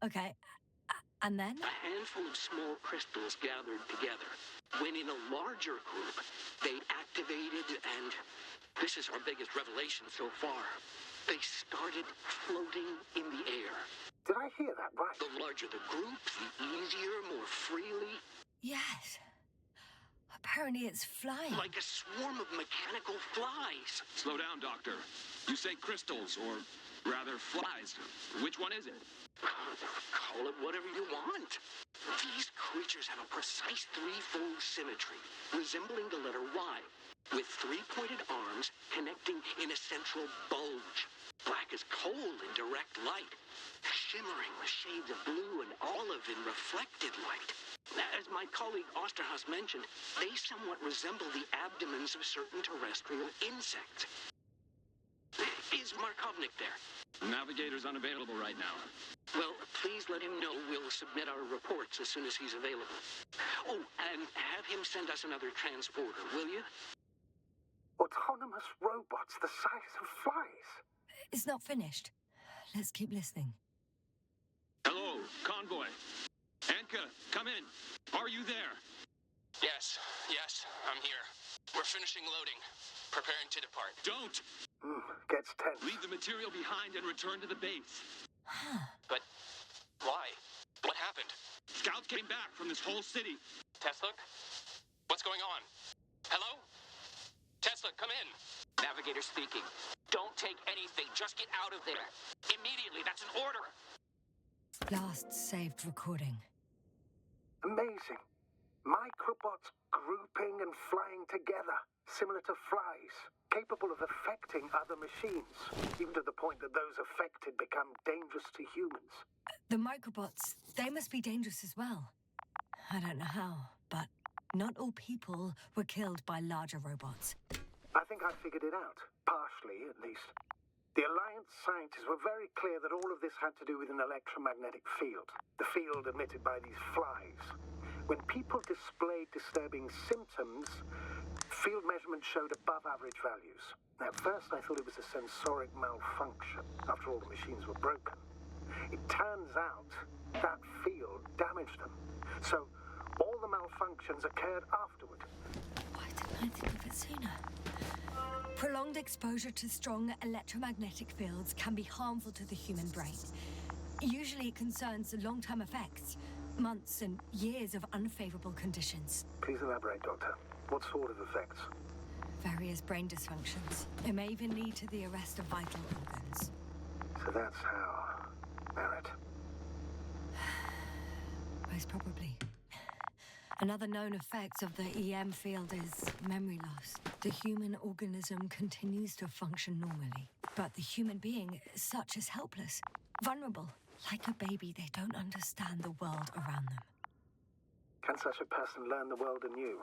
Okay. And then? A handful of small crystals gathered together. When in a larger group, they activated and... this is our biggest revelation so far. They started floating in the air. Did I hear that right? The larger the group, the easier, more freely. Yes. Apparently it's flying. Like a swarm of mechanical flies. Slow down, Doctor. You say crystals, or rather flies. Which one is it? Call it whatever you want. These creatures have a precise threefold symmetry, resembling the letter Y, with three-pointed arms connecting in a central bulge. Black as coal in direct light, shimmering with shades of blue and olive in reflected light. As my colleague Osterhaus mentioned, they somewhat resemble the abdomens of certain terrestrial insects. Is Markovnik there? Navigator's unavailable right now. Well, please let him know we'll submit our reports as soon as he's available. Oh, and have him send us another transporter, will you? Autonomous robots the size of flies. It's not finished. Let's keep listening. Hello, convoy. Anka, come in. Are you there? Yes, I'm here. We're finishing loading. Preparing to depart. Don't! Gets tense. Leave the material behind and return to the base. But why? What happened? Scouts came back from this whole city. Tesla? What's going on? Hello? Tesla, come in. Navigator speaking. Don't take anything. Just get out of there. Immediately. That's an order. Last saved recording. Amazing. Microbots grouping and flying together, similar to flies, capable of affecting other machines, even to the point that those affected become dangerous to humans. The microbots, they must be dangerous as well. I don't know how, but not all people were killed by larger robots. I think I figured it out, partially at least. The Alliance scientists were very clear that all of this had to do with an electromagnetic field, the field emitted by these flies. When people displayed disturbing symptoms, field measurements showed above average values. At first, I thought it was a sensoric malfunction. After all, the machines were broken. It turns out that field damaged them. So, all the malfunctions occurred afterward. Why didn't I think of it sooner? Prolonged exposure to strong electromagnetic fields can be harmful to the human brain. Usually it concerns the long-term effects, months and years of unfavorable conditions. Please elaborate, Doctor. What sort of effects? Various brain dysfunctions. It may even lead to the arrest of vital organs. So that's how... Narrate. Most probably. Another known effect of the EM field is memory loss. The human organism continues to function normally, but the human being as such is helpless, vulnerable. Like a baby, they don't understand the world around them. Can such a person learn the world anew?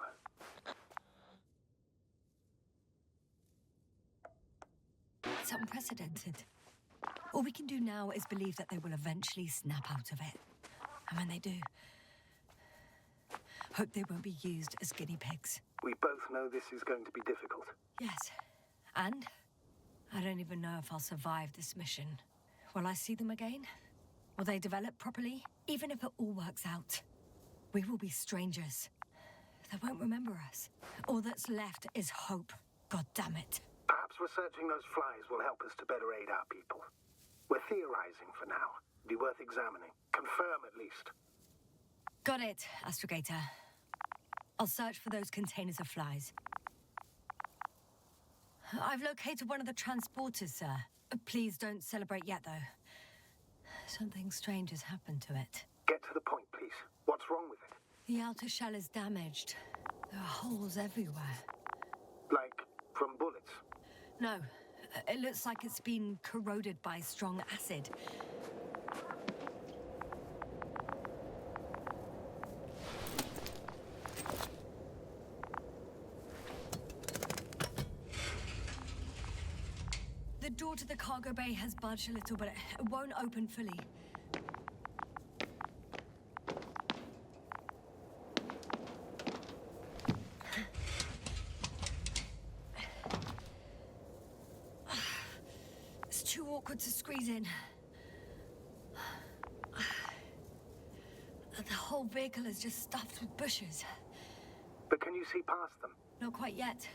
It's unprecedented. All we can do now is believe that they will eventually snap out of it. And when they do, hope they won't be used as guinea pigs. We both know this is going to be difficult. Yes. And I don't even know if I'll survive this mission. Will I see them again? Will they develop properly? Even if it all works out, we will be strangers. They won't remember us. All that's left is hope. God damn it. Perhaps researching those flies will help us to better aid our people. We're theorizing for now. Be worth examining. Confirm at least. Got it, Astrogator. I'll search for those containers of flies. I've located one of the transporters, sir. Please don't celebrate yet, though. Something strange has happened to it. Get to the point, please. What's wrong with it? The outer shell is damaged. There are holes everywhere. Like from bullets? No. It looks like it's been corroded by strong acid. The door to the cargo bay has budged a little, but it won't open fully. It's too awkward to squeeze in. The whole vehicle is just stuffed with bushes. But can you see past them? Not quite yet.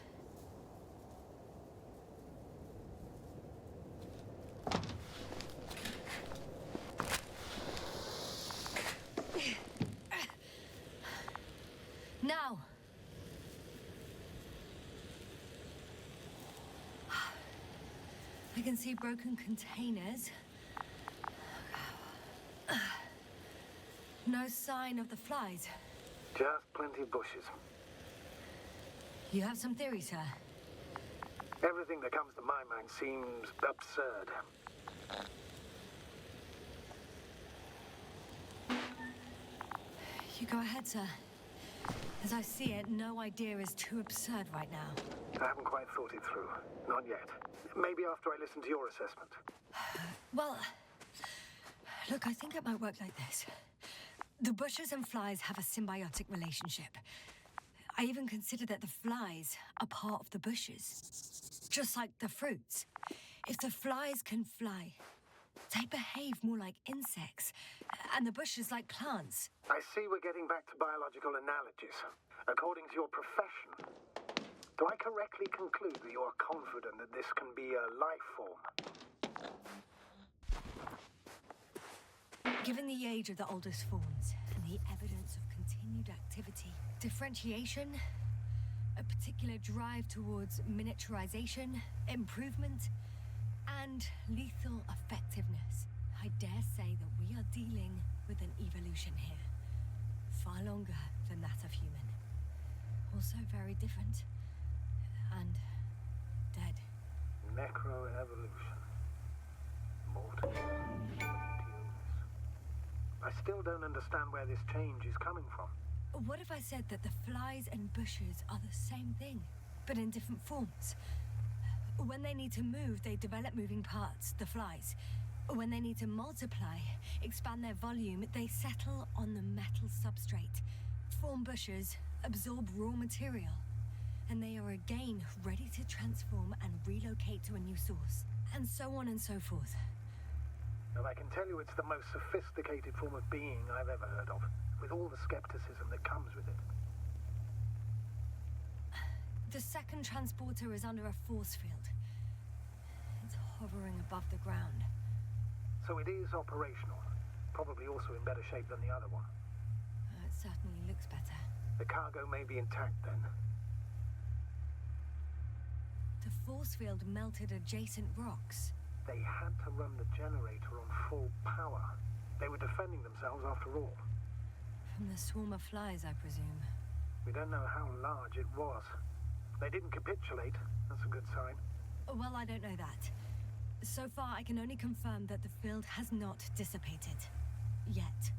Now! I can see broken containers. No sign of the flies. Just plenty of bushes. You have some theories, sir? Everything that comes to my mind seems absurd. You go ahead, sir. As I see it, no idea is too absurd right now. I haven't quite thought it through. Not yet. Maybe after I listen to your assessment. Well, look, I think it might work like this. The bushes and flies have a symbiotic relationship. I even consider that the flies are part of the bushes. Just like the fruits. If the flies can fly, They behave more like insects, and the bushes like plants. I see we're getting back to biological analogies. According to your profession, do I correctly conclude that you are confident that this can be a life form? Given the age of the oldest forms and the evidence of continued activity, differentiation, a particular drive towards miniaturization, improvement, and lethal effectiveness, I dare say that we are dealing with an evolution here. Far longer than that of human. Also very different. And dead. Necroevolution. Mortal. I still don't understand where this change is coming from. What if I said that the flies and bushes are the same thing, but in different forms? When they need to move, they develop moving parts, the flies. When they need to multiply, expand their volume, they settle on the metal substrate, form bushes, absorb raw material, and they are again ready to transform and relocate to a new source, and so on and so forth. Well, I can tell you it's the most sophisticated form of being I've ever heard of, with all the skepticism that comes with it. The second transporter is under a force field. It's hovering above the ground. So it is operational. Probably also in better shape than the other one. It certainly looks better. The cargo may be intact then. The force field melted adjacent rocks. They had to run the generator on full power. They were defending themselves after all. From the swarm of flies, I presume. We don't know how large it was. They didn't capitulate. That's a good sign. Well, I don't know that. So far, I can only confirm that the field has not dissipated. Yet.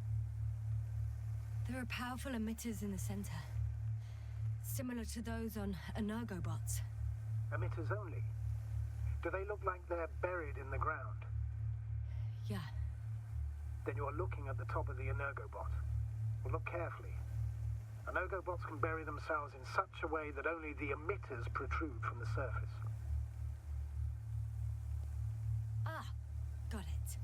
There are powerful emitters in the center. Similar to those on energobots. Emitters only? Do they look like they're buried in the ground? Yeah. Then you're looking at the top of the energobot. Well, look carefully. Energobots can bury themselves in such a way that only the emitters protrude from the surface. Ah, got it.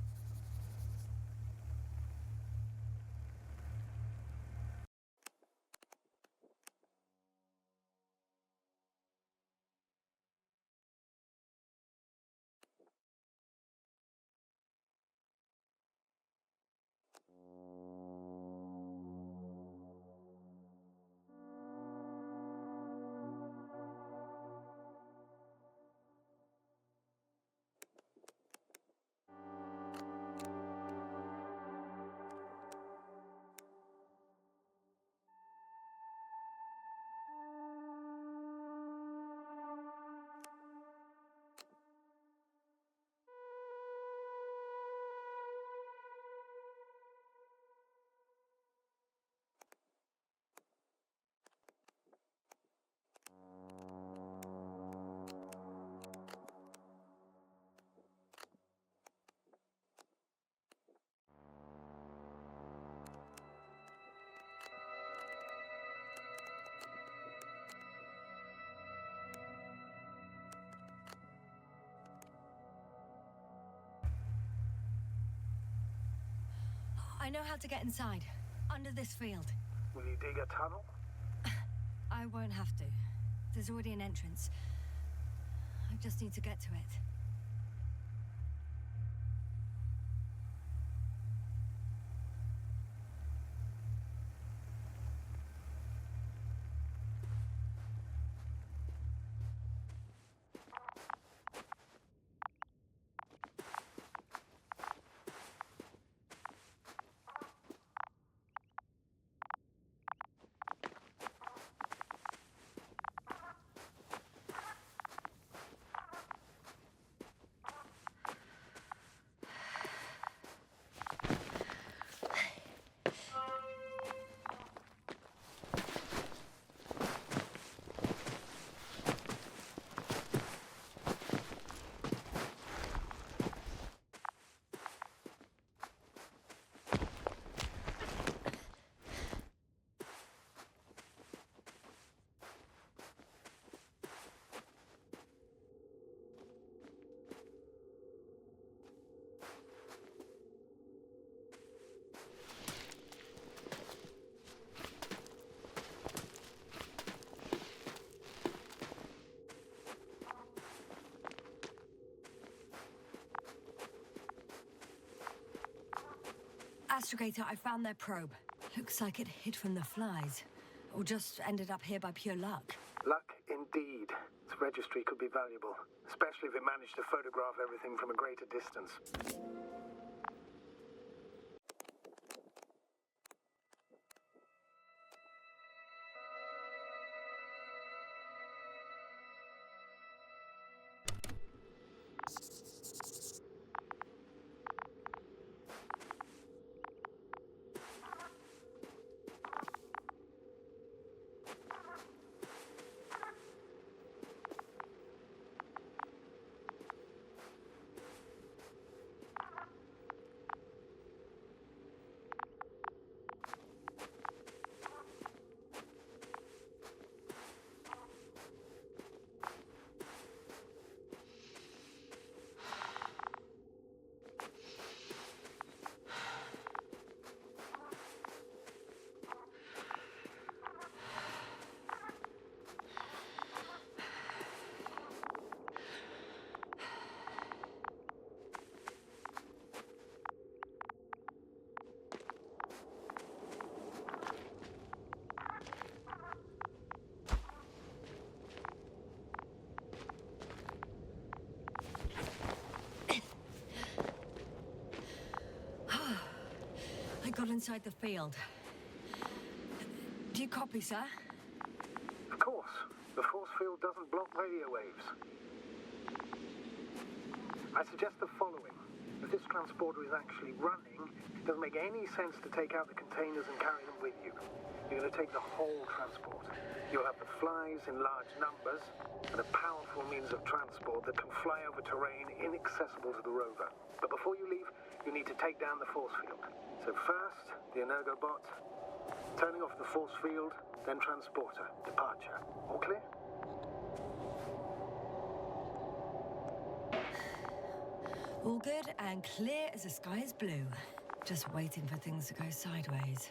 I know how to get inside. Under this field. Will you dig a tunnel? I won't have to. There's already an entrance. I just need to get to it. Astrogator, I found their probe. Looks like it hid from the flies. Or just ended up here by pure luck. Luck indeed. Its registry could be valuable, especially if it managed to photograph everything from a greater distance. I got inside the field. Do you copy, sir? Of course. The force field doesn't block radio waves. I suggest the following. If this transporter is actually running, it doesn't make any sense to take out the containers and carry them with you. You're going to take the whole transport. You'll have the flies in large numbers, and a powerful means of transport that can fly over terrain inaccessible to the rover. But before you leave, you need to take down the force field. So first, the Energobot, turning off the force field, then transporter, departure. All clear? All good and clear as the sky is blue. Just waiting for things to go sideways.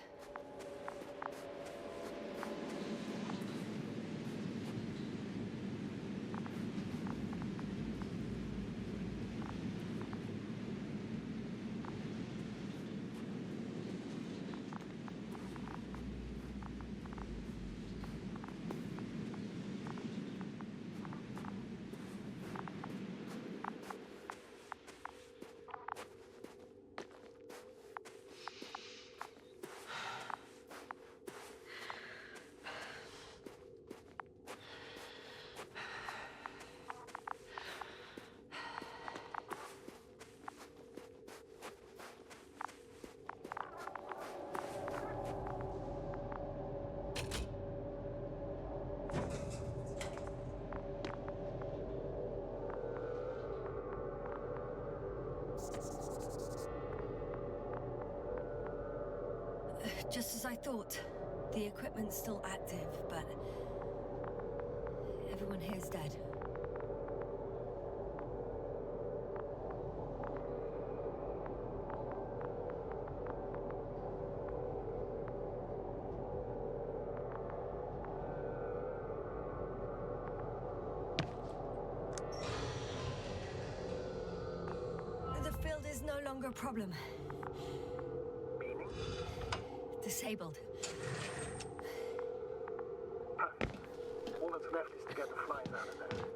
Just as I thought. The equipment's still active, but everyone here's dead. The field is no longer a problem. Disabled. Perfect. All that's left is to get the flies out of there.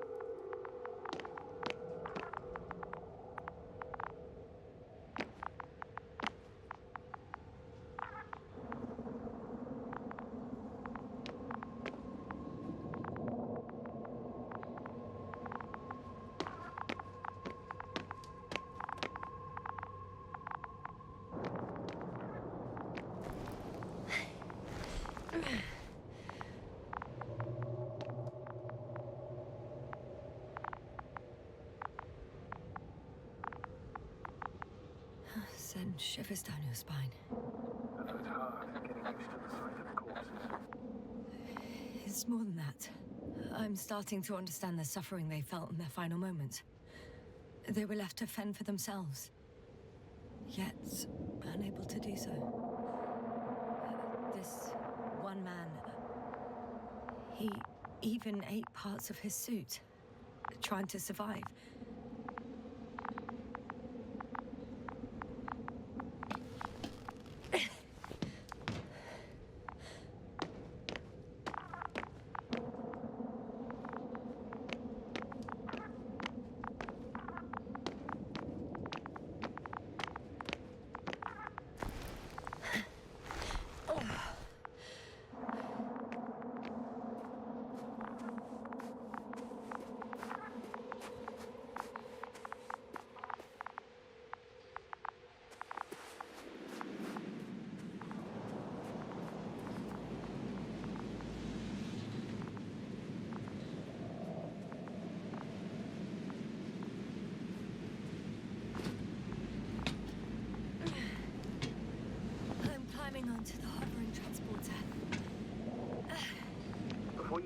Send shivers down your spine. It's hard getting used to the sight of corpses. It's more than that. I'm starting to understand the suffering they felt in their final moments. They were left to fend for themselves, yet unable to do so. This one man, he even ate parts of his suit, trying to survive.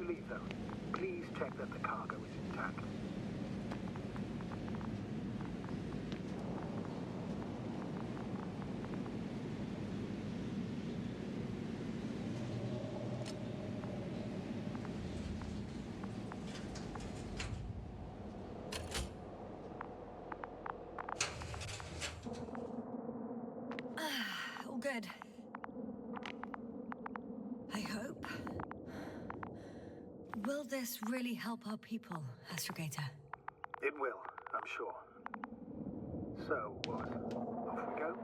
leave, though, please check that the cargo is intact. All good. I hope. Will this really help our people, Astrogator? It will, I'm sure. So, what? Off we go?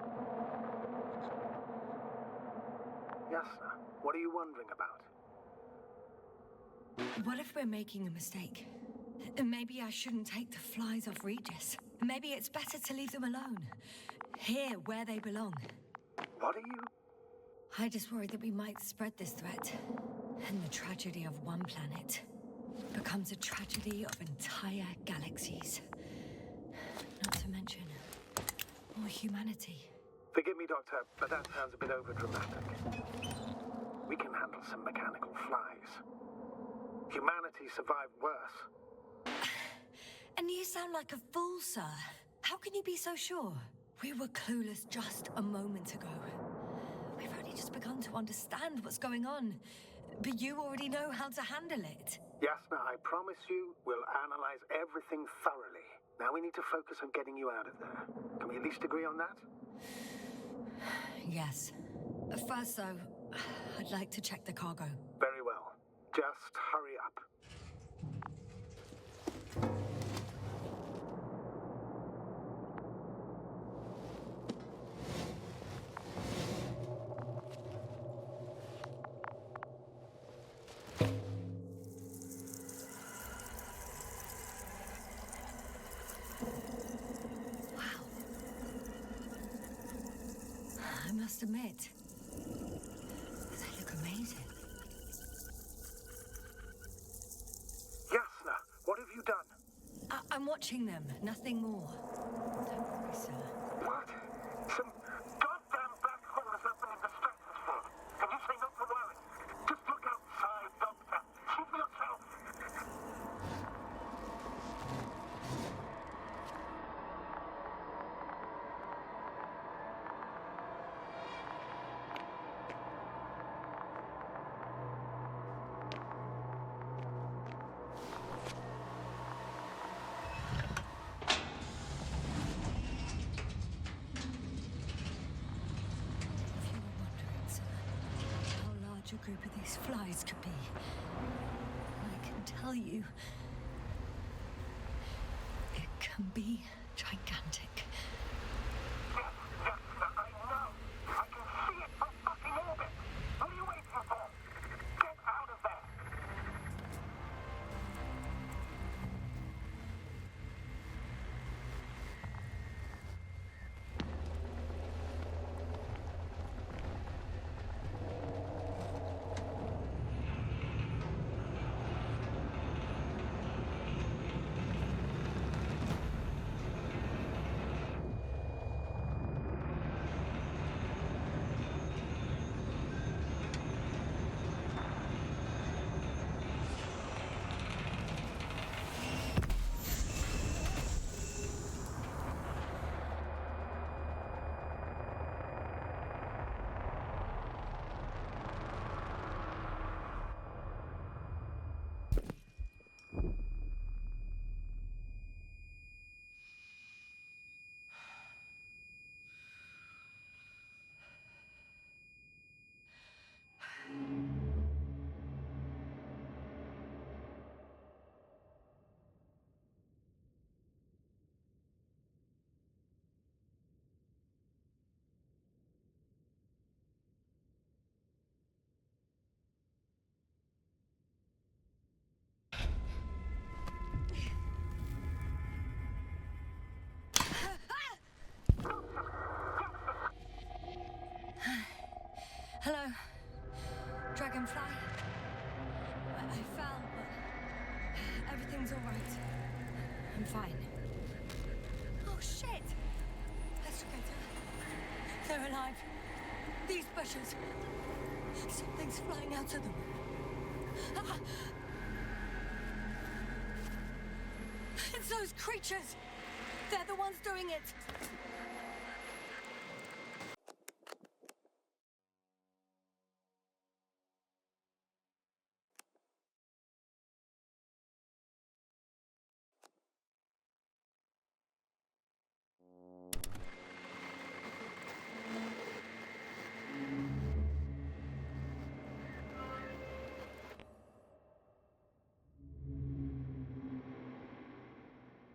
Yasna, what are you wondering about? What if we're making a mistake? Maybe I shouldn't take the flies off Regis. Maybe it's better to leave them alone. Here, where they belong. What are you? I just worry that we might spread this threat, and the tragedy of one planet becomes a tragedy of entire galaxies. Not to mention, all humanity. Forgive me, Doctor, but that sounds a bit overdramatic. We can handle some mechanical flies. Humanity survived worse. And you sound like a fool, sir. How can you be so sure? We were clueless just a moment ago. We've only just begun to understand what's going on. But you already know how to handle it. Yasna, I promise you, we'll analyze everything thoroughly. Now we need to focus on getting you out of there. Can we at least agree on that? Yes. First, though, I'd like to check the cargo. Very well. Just hurry up. I must admit, they look amazing. Yasna, what have you done? I'm watching them, nothing more. Don't worry, sir. What? Some goddamn black hole is opening the stratosphere. And you say not to worry. Just look outside, Doctor. See for yourself. If you were wondering, sir, how large a group of these flies could be, I can tell you, it can be gigantic. Yasna, I know. I can see it from fucking orbit. What are you waiting for? Get out of there. Hello, Dragonfly. I fell, but everything's all right. I'm fine. Oh, shit! Astrogator. They're alive. These bushes. Something's flying out of them. It's those creatures! They're the ones doing it!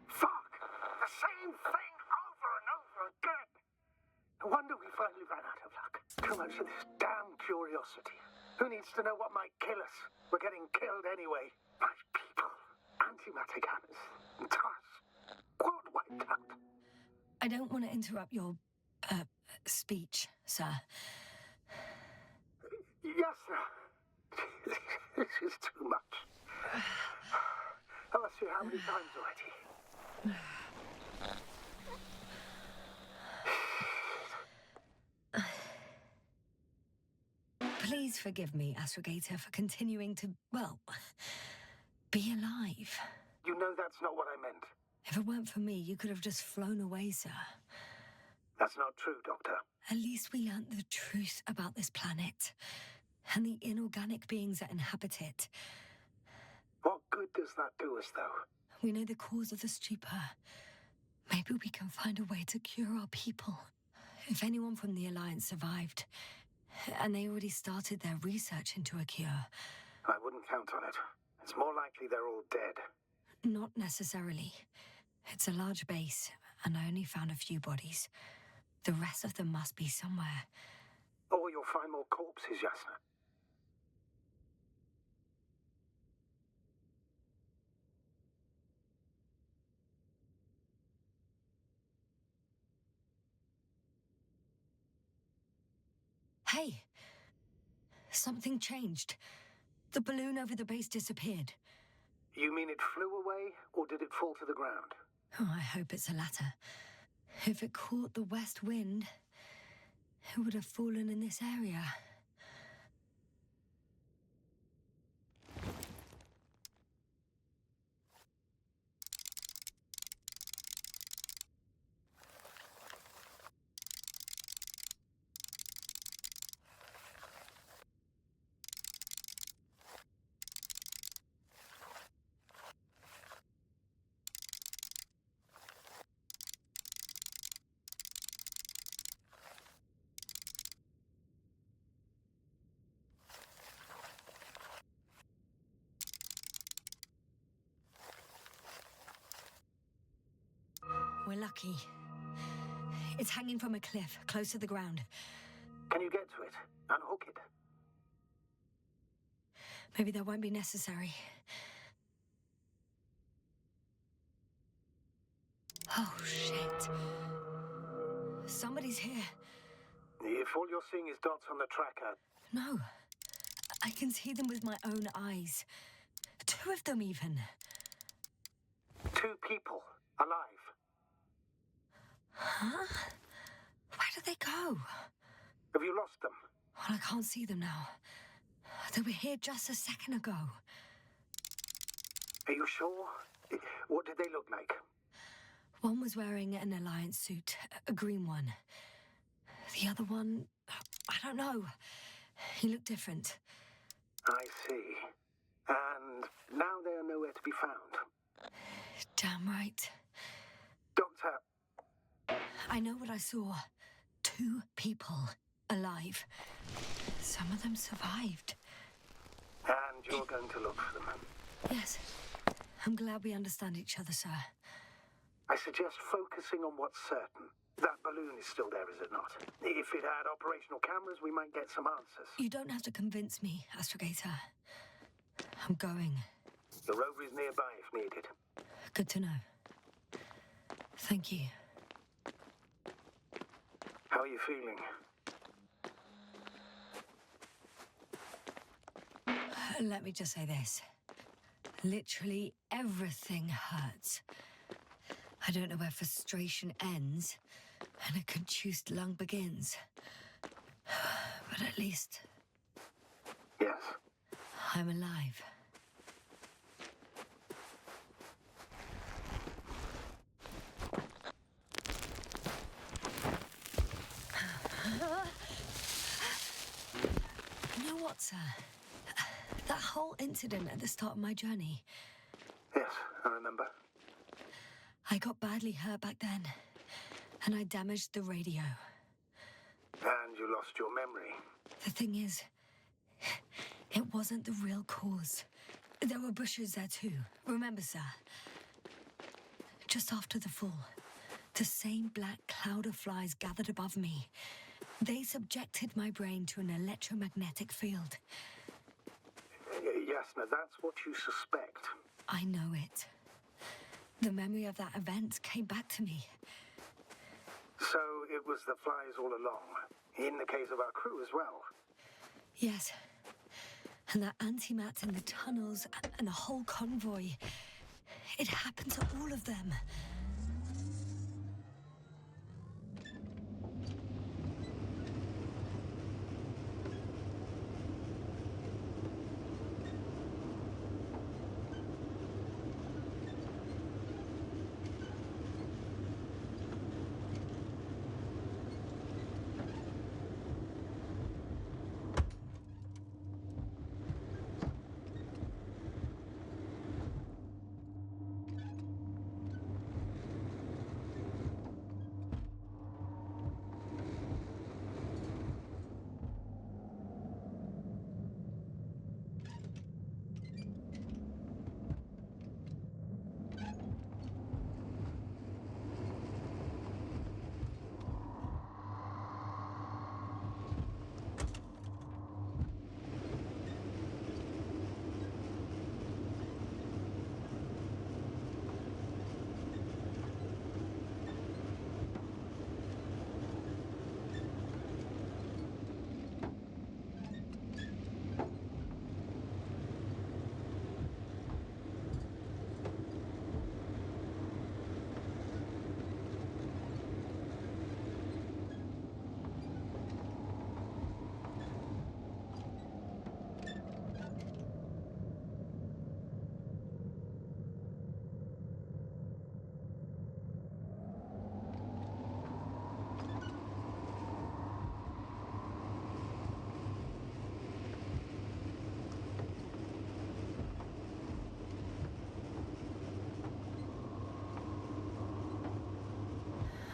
Fuck! The same thing over and over again! No wonder we finally ran out of luck. Too much of this damn curiosity. Who needs to know what might kill us? We're getting killed anyway. My people. Antimatter gunners. And us. Quad wiped out. I don't want to interrupt your, speech, sir. Yes, sir. This is too much. I've asked you how many times already? Please forgive me, Astrogator, for continuing to, well, be alive. You know that's not what I meant. If it weren't for me, you could have just flown away, sir. That's not true, Doctor. At least we learned the truth about this planet and the inorganic beings that inhabit it. What good does that do us, though? We know the cause of the stupor. Maybe we can find a way to cure our people. If anyone from the Alliance survived, and they already started their research into a cure. I wouldn't count on it. It's more likely they're all dead. Not necessarily. It's a large base, and I only found a few bodies. The rest of them must be somewhere. Or you'll find more corpses, Yasna. Hey! Something changed. The balloon over the base disappeared. You mean it flew away, or did it fall to the ground? Oh, I hope it's the latter. If it caught the west wind, it would have fallen in this area. We're lucky. It's hanging from a cliff, close to the ground. Can you get to it? Unhook it? Maybe that won't be necessary. Oh, shit. Somebody's here. If all you're seeing is dots on the tracker... No. I can see them with my own eyes. 2 of them, even. 2 people. Alive. Huh? Where did they go? Have you lost them? Well, I can't see them now. They were here just a second ago. Are you sure? What did they look like? One was wearing an Alliance suit, a green one. The other one, I don't know. He looked different. I see. And now they are nowhere to be found. Damn right. Doctor... I know what I saw. 2 people alive. Some of them survived. And you're going to look for them? Yes. I'm glad we understand each other, sir. I suggest focusing on what's certain. That balloon is still there, is it not? If it had operational cameras, we might get some answers. You don't have to convince me, Astrogator. I'm going. The rover is nearby if needed. Good to know. Thank you. How are you feeling? Let me just say this. Literally everything hurts. I don't know where frustration ends and a contused lung begins. But at least... Yes? I'm alive. what, sir? That whole incident at the start of my journey. Yes, I remember. I got badly hurt back then, and I damaged the radio. And you lost your memory. The thing is, it wasn't the real cause. There were bushes there too, remember, sir? Just after the fall, the same black cloud of flies gathered above me. They subjected my brain to an electromagnetic field. Yes, now that's what you suspect. I know it. The memory of that event came back to me. So it was the flies all along, in the case of our crew as well. Yes. And that antimat in the tunnels and the whole convoy. It happened to all of them.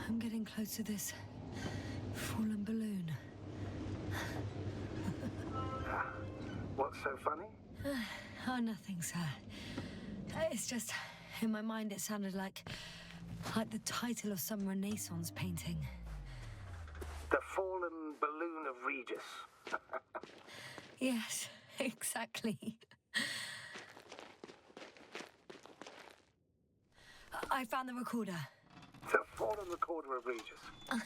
I'm getting close to this fallen balloon. What's so funny? Oh, nothing, sir. It's just, in my mind it sounded like the title of some Renaissance painting. The Fallen Balloon of Regis. Yes, exactly. I found the recorder. The Fallen Recorder of Regis.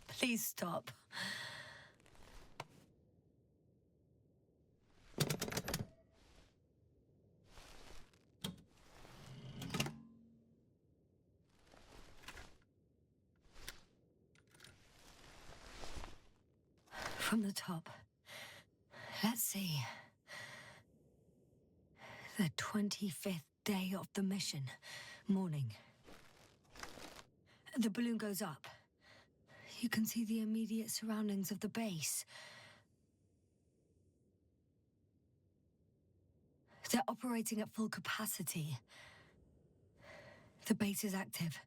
Please stop. From the top. Let's see. The 25th day of the mission. Morning. The balloon goes up. You can see the immediate surroundings of the base. They're operating at full capacity. The base is active.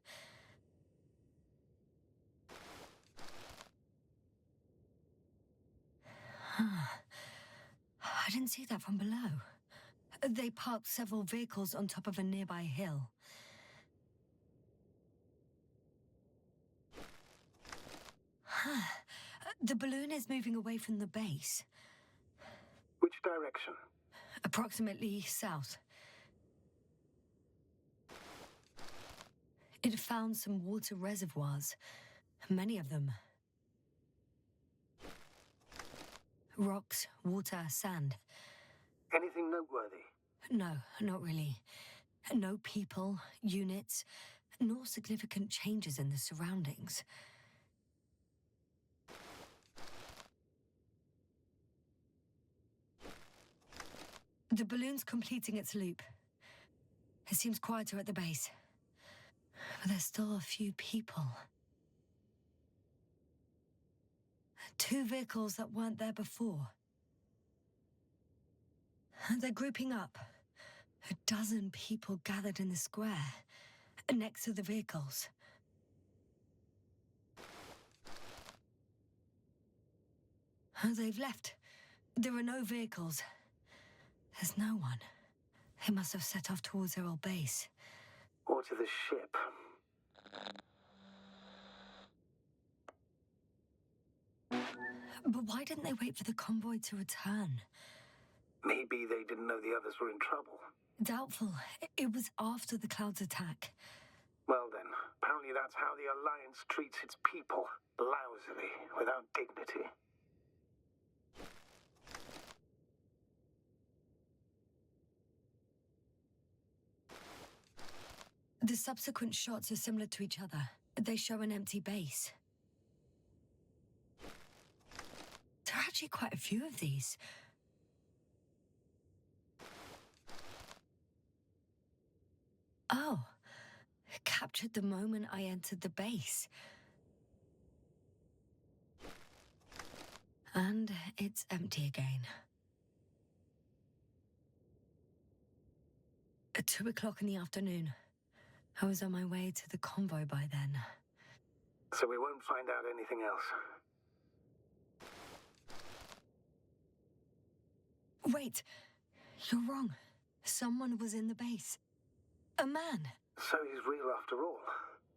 I didn't see that from below. They parked several vehicles on top of a nearby hill. The balloon is moving away from the base. Which direction? Approximately south. It found some water reservoirs. Many of them. Rocks, water, sand. Anything noteworthy? No, not really. No people, units, nor significant changes in the surroundings. The balloon's completing its loop. It seems quieter at the base. But there's still a few people. 2 vehicles that weren't there before. They're grouping up. A dozen people gathered in the square, next to the vehicles. They've left. There are no vehicles. There's no one. They must have set off towards their old base. Or to the ship. But why didn't they wait for the convoy to return? Maybe they didn't know the others were in trouble. Doubtful. It was after the Cloud's attack. Well then, apparently that's how the Alliance treats its people. Lousily, without dignity. The subsequent shots are similar to each other. They show an empty base. There are actually quite a few of these. Oh, captured the moment I entered the base. And it's empty again. At 2 o'clock in the afternoon. I was on my way to the convoy by then. So we won't find out anything else. Wait, you're wrong. Someone was in the base. A man. So he's real after all.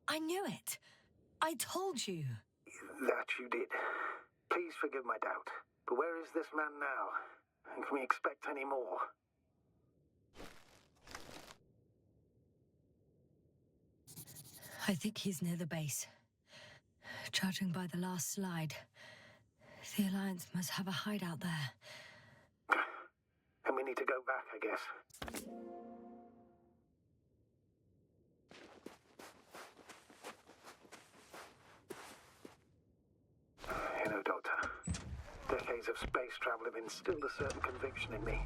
I knew it. I told you. That you did. Please forgive my doubt. But where is this man now? And can we expect any more? I think he's near the base. Judging by the last slide, the Alliance must have a hideout there. And we need to go back, I guess. You know, Doctor, decades of space travel have instilled a certain conviction in me.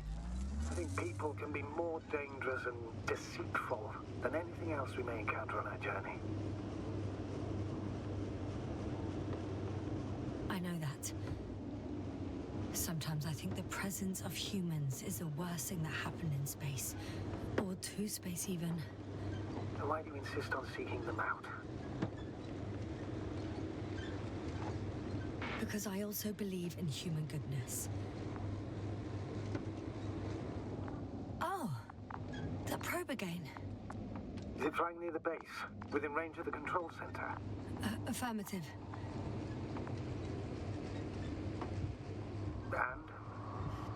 I think people can be more dangerous and deceitful than anything else we may encounter on our journey. I know that. Sometimes I think the presence of humans is the worst thing that happened in space. Or to space, even. And why do you insist on seeking them out? Because I also believe in human goodness. Oh, that probe again. Is it flying near the base? Within range of the control center? Affirmative. And?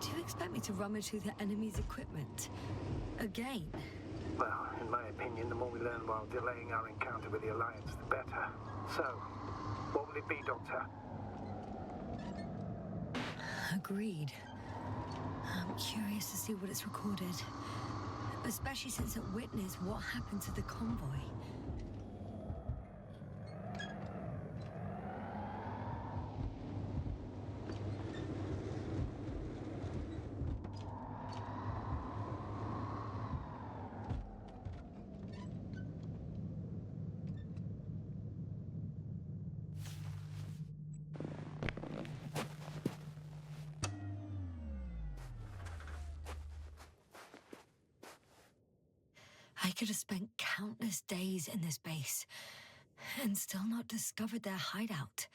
Do you expect me to rummage through the enemy's equipment? Again? Well, in my opinion, the more we learn while delaying our encounter with the Alliance, the better. So, what will it be, Doctor? Agreed. I'm curious to see what it's recorded. Especially since it witnessed what happened to the convoy. I could have spent countless days in this base and still not discovered their hideout.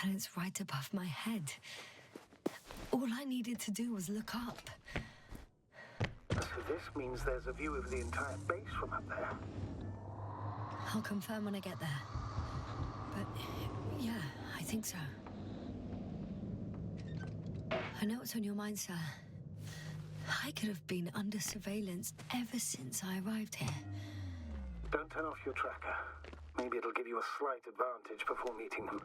And it's right above my head. All I needed to do was look up. So this means there's a view of the entire base from up there. I'll confirm when I get there. But yeah, I think so. I know what's on your mind, sir. I could have been under surveillance ever since I arrived here. Don't turn off your tracker. Maybe it'll give you a slight advantage before meeting them.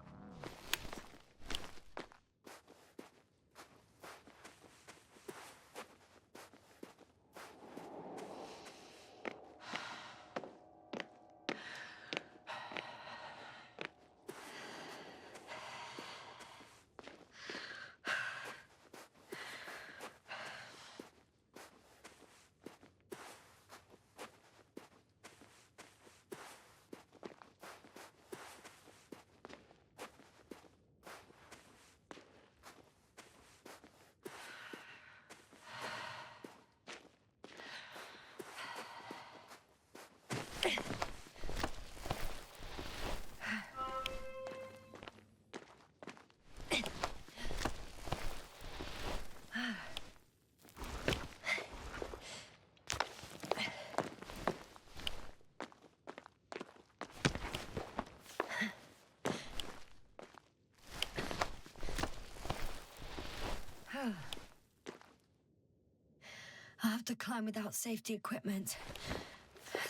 have to climb without safety equipment.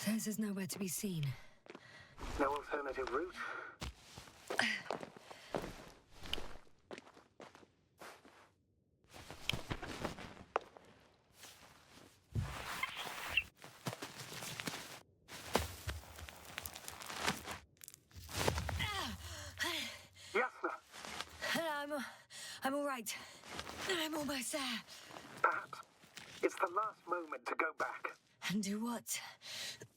Theirs is nowhere to be seen. No alternative route? I'm all right. I'm almost there. Perhaps it's the last moment to go back. And do what?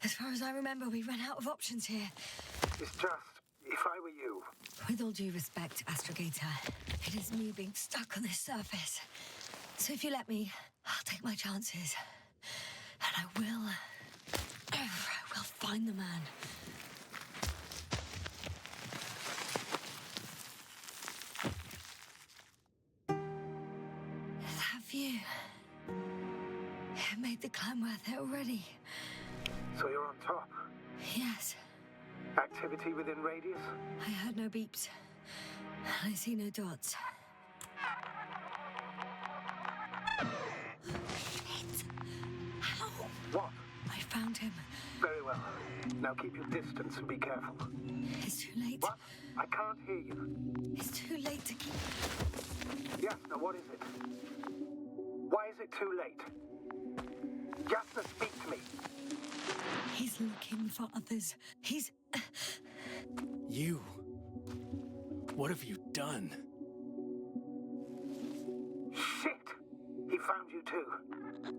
As far as I remember, we ran out of options here. It's just, if I were you... With all due respect, Astrogator, it is me being stuck on this surface. So if you let me, I'll take my chances. And I will find the man. You made the climb worth it already. So you're on top? Yes. Activity within radius? I heard no beeps. I see no dots. Shit! How? What? I found him. Very well. Now keep your distance and be careful. It's too late. What? I can't hear you. It's too late to keep... Yes, now what is it? Why is it too late? Jasna, speak to me. He's looking for others. He's... You? What have you done? Shit! He found you too.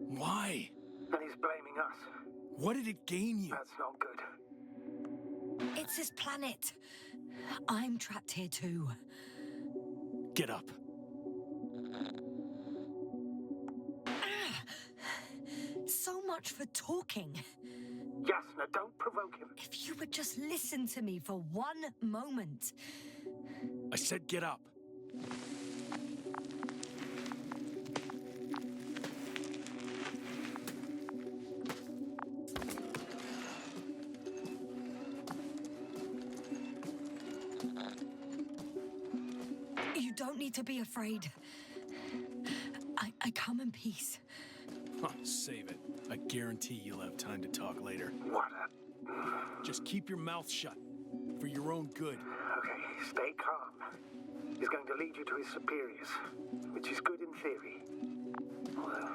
Why? And he's blaming us. What did it gain you? That's not good. It's his planet. I'm trapped here too. Get up. So much for talking. Jasna, don't provoke him. If you would just listen to me for one moment. I said get up. You don't need to be afraid. I come in peace. Huh, save it. I guarantee you'll have time to talk later. What Just keep your mouth shut. For your own good. Okay, stay calm. He's going to lead you to his superiors, which is good in theory. Well...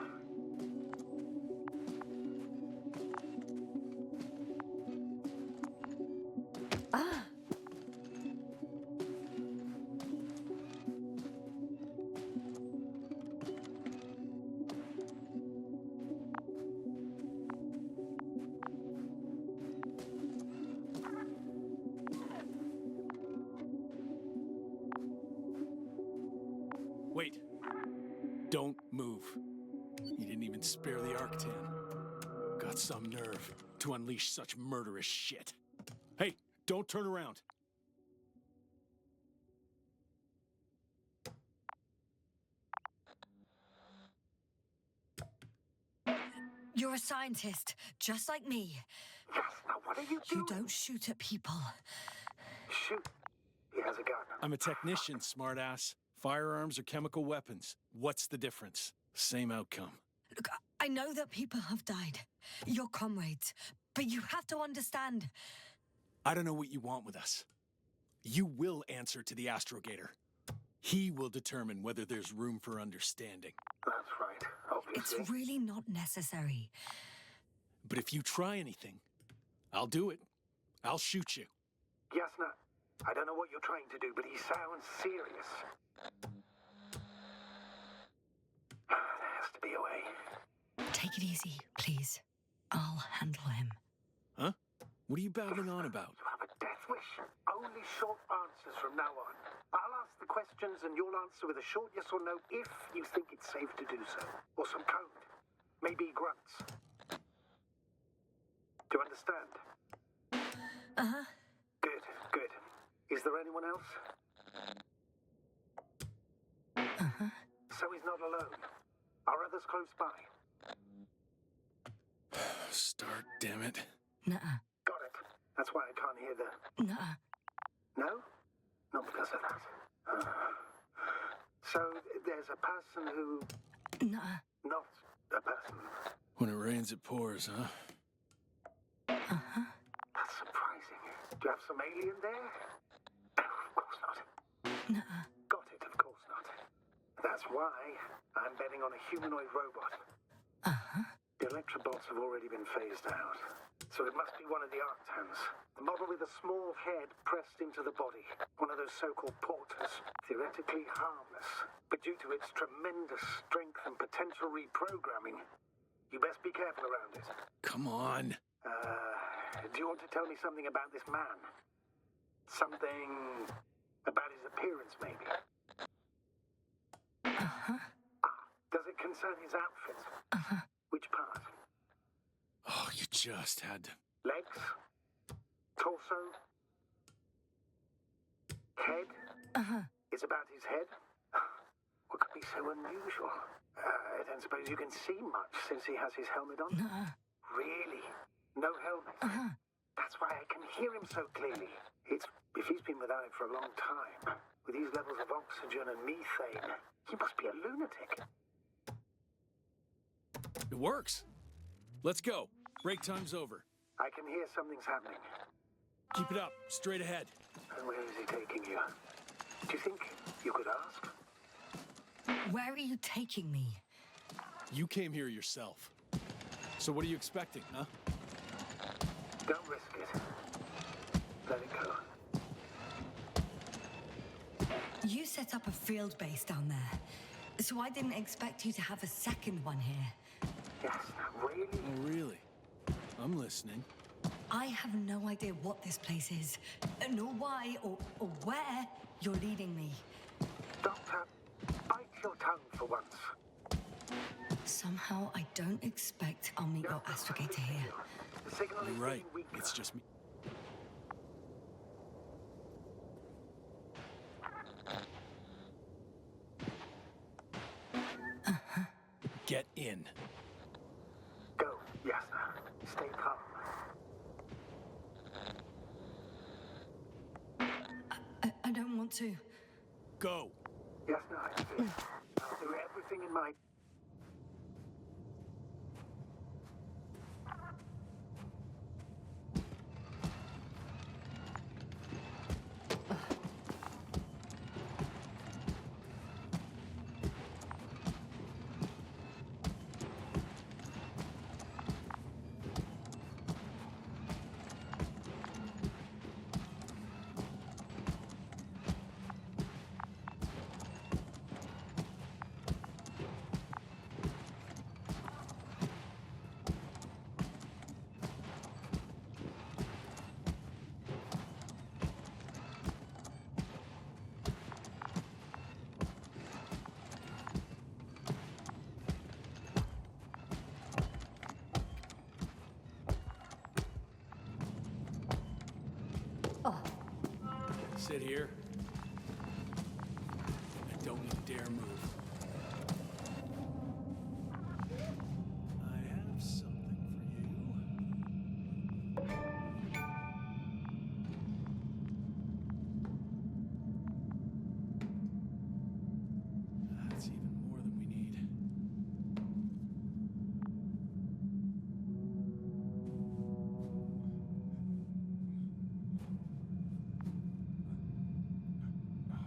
Wait. Don't move. You didn't even spare the Arctan. Got some nerve to unleash such murderous shit. Hey, don't turn around. You're a scientist, just like me. Jasna, what are you doing? You don't shoot at people. Shoot. He has a gun. I'm a technician, smartass. Firearms or chemical weapons. What's the difference? Same outcome. Look, I know that people have died. Your comrades. But you have to understand. I don't know what you want with us. You will answer to the Astrogator. He will determine whether there's room for understanding. That's right, obviously. It's really not necessary. But if you try anything, I'll do it. I'll shoot you. Jasna, I don't know what you're trying to do, but he sounds serious. There has to be a way. Take it easy, please. I'll handle him. Huh? What are you babbling on about? You have a death wish. Only short answers from now on. I'll ask the questions and you'll answer with a short yes or no if you think it's safe to do so. Or some code. Maybe grunts. Do you understand? Uh-huh. Good, good. Is there anyone else? Uh-huh. So he's not alone. Are others close by? Start, damn it. Nuh-uh. Got it. That's why I can't hear the... Nuh-uh. No? Not because of that. So there's a person who... Nuh-uh. Not a person. When it rains, it pours, huh? Uh-huh. That's surprising. Do you have some alien there? Of course not. Nuh-uh. Got it, of course not. That's why I'm betting on a humanoid robot. Uh-huh. The Electrobots have already been phased out, so it must be one of the Arctans. The model with a small head pressed into the body. One of those so-called porters. Theoretically harmless, but due to its tremendous strength and potential reprogramming, you best be careful around it. Come on. Do you want to tell me something about this man? Something about his appearance, maybe? Uh-huh. Does it concern his outfit? Uh-huh. Which part? Oh, you just had to... Legs? Torso? Head? Uh-huh. It's about his head? What could be so unusual? I don't suppose you can see much since he has his helmet on? Nuh-uh. Really? No helmet? Uh-huh. That's why I can hear him so clearly. If he's been without it for a long time, with these levels of oxygen and methane, he must be a lunatic. It works. Let's go. Break time's over. I can hear something's happening. Keep it up. Straight ahead. And where is he taking you? Do you think you could ask? Where are you taking me? You came here yourself. So what are you expecting, huh? Don't risk it. Let it go. You set up a field base down there, so I didn't expect you to have a second one here. Yes, really? Oh, really? I'm listening. I have no idea what this place is, nor why or where you're leading me. Doctor, bite your tongue for once. Somehow I don't expect I'll meet your astrogator here. The signal is You're right. being weaker. It's just me. Uh-huh. Get in. Go, Yasna. Stay calm. I don't want to. Go. Yasna, I see. I'll do everything in my... Sit here. And don't you dare move. I have something for you. That's even more than we need.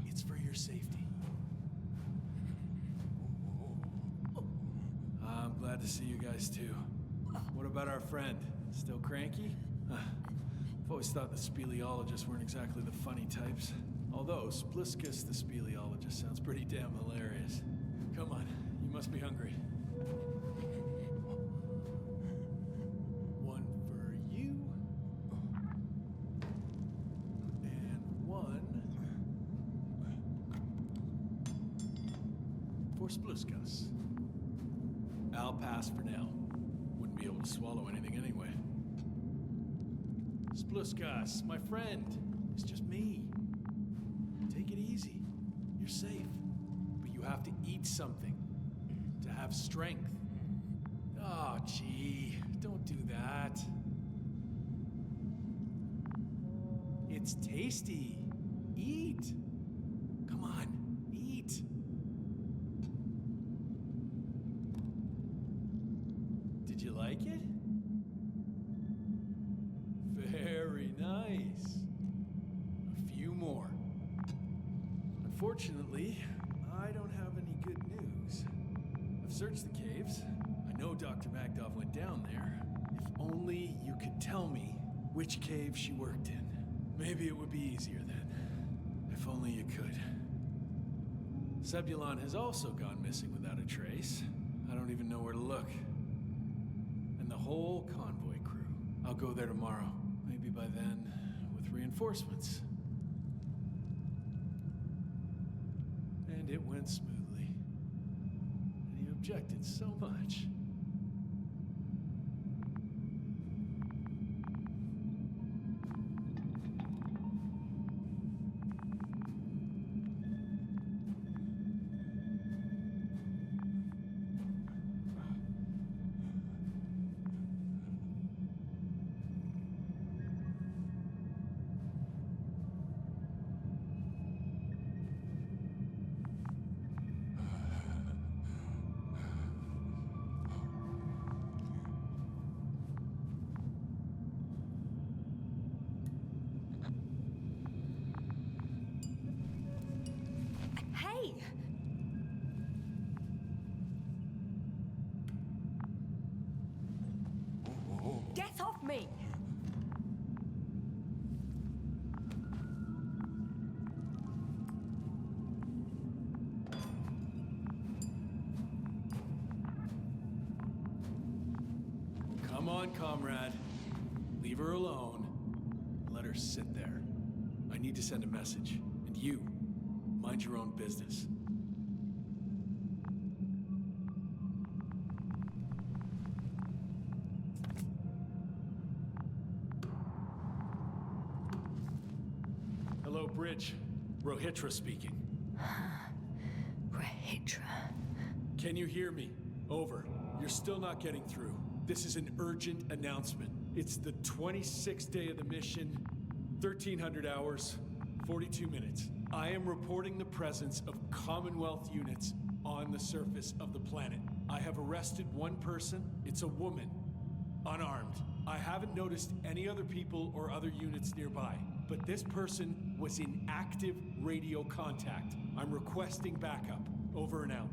It's for your safety. I'm glad to see you guys too. What about our friend? Still cranky? I've always thought the speleologists weren't exactly the funny types. Although Spliskus the speleologist sounds pretty damn hilarious. Come on, you must be hungry. One for you. And one for Spliskus. I'll pass for now. Wouldn't be able to swallow anything anyway. Spliskus, my friend. It's just me. Take it easy. You're safe. But you have to eat something to have strength. Oh, gee. Don't do that. It's tasty. Eat. Come on. Eat. Did you Unfortunately, I don't have any good news. I've searched the caves. I know Dr. Magdov went down there. If only you could tell me which cave she worked in. Maybe it would be easier then. If only you could. Zebulon has also gone missing without a trace. I don't even know where to look. And the whole convoy crew. I'll go there tomorrow. Maybe by then, with reinforcements. And it went smoothly. And he objected so much. Hey! Get off me! Come on, comrade. Leave her alone. Let her sit there. I need to send a message. And you, mind your own business. Hello, Bridge. Rohitra speaking. Rohitra. Can you hear me? Over. You're still not getting through. This is an urgent announcement. It's the 26th day of the mission, 1300 hours, 42 minutes. I am reporting the presence of Commonwealth units on the surface of the planet. I have arrested one person. It's a woman, unarmed. I haven't noticed any other people or other units nearby, but this person was in active radio contact. I'm requesting backup. Over and out.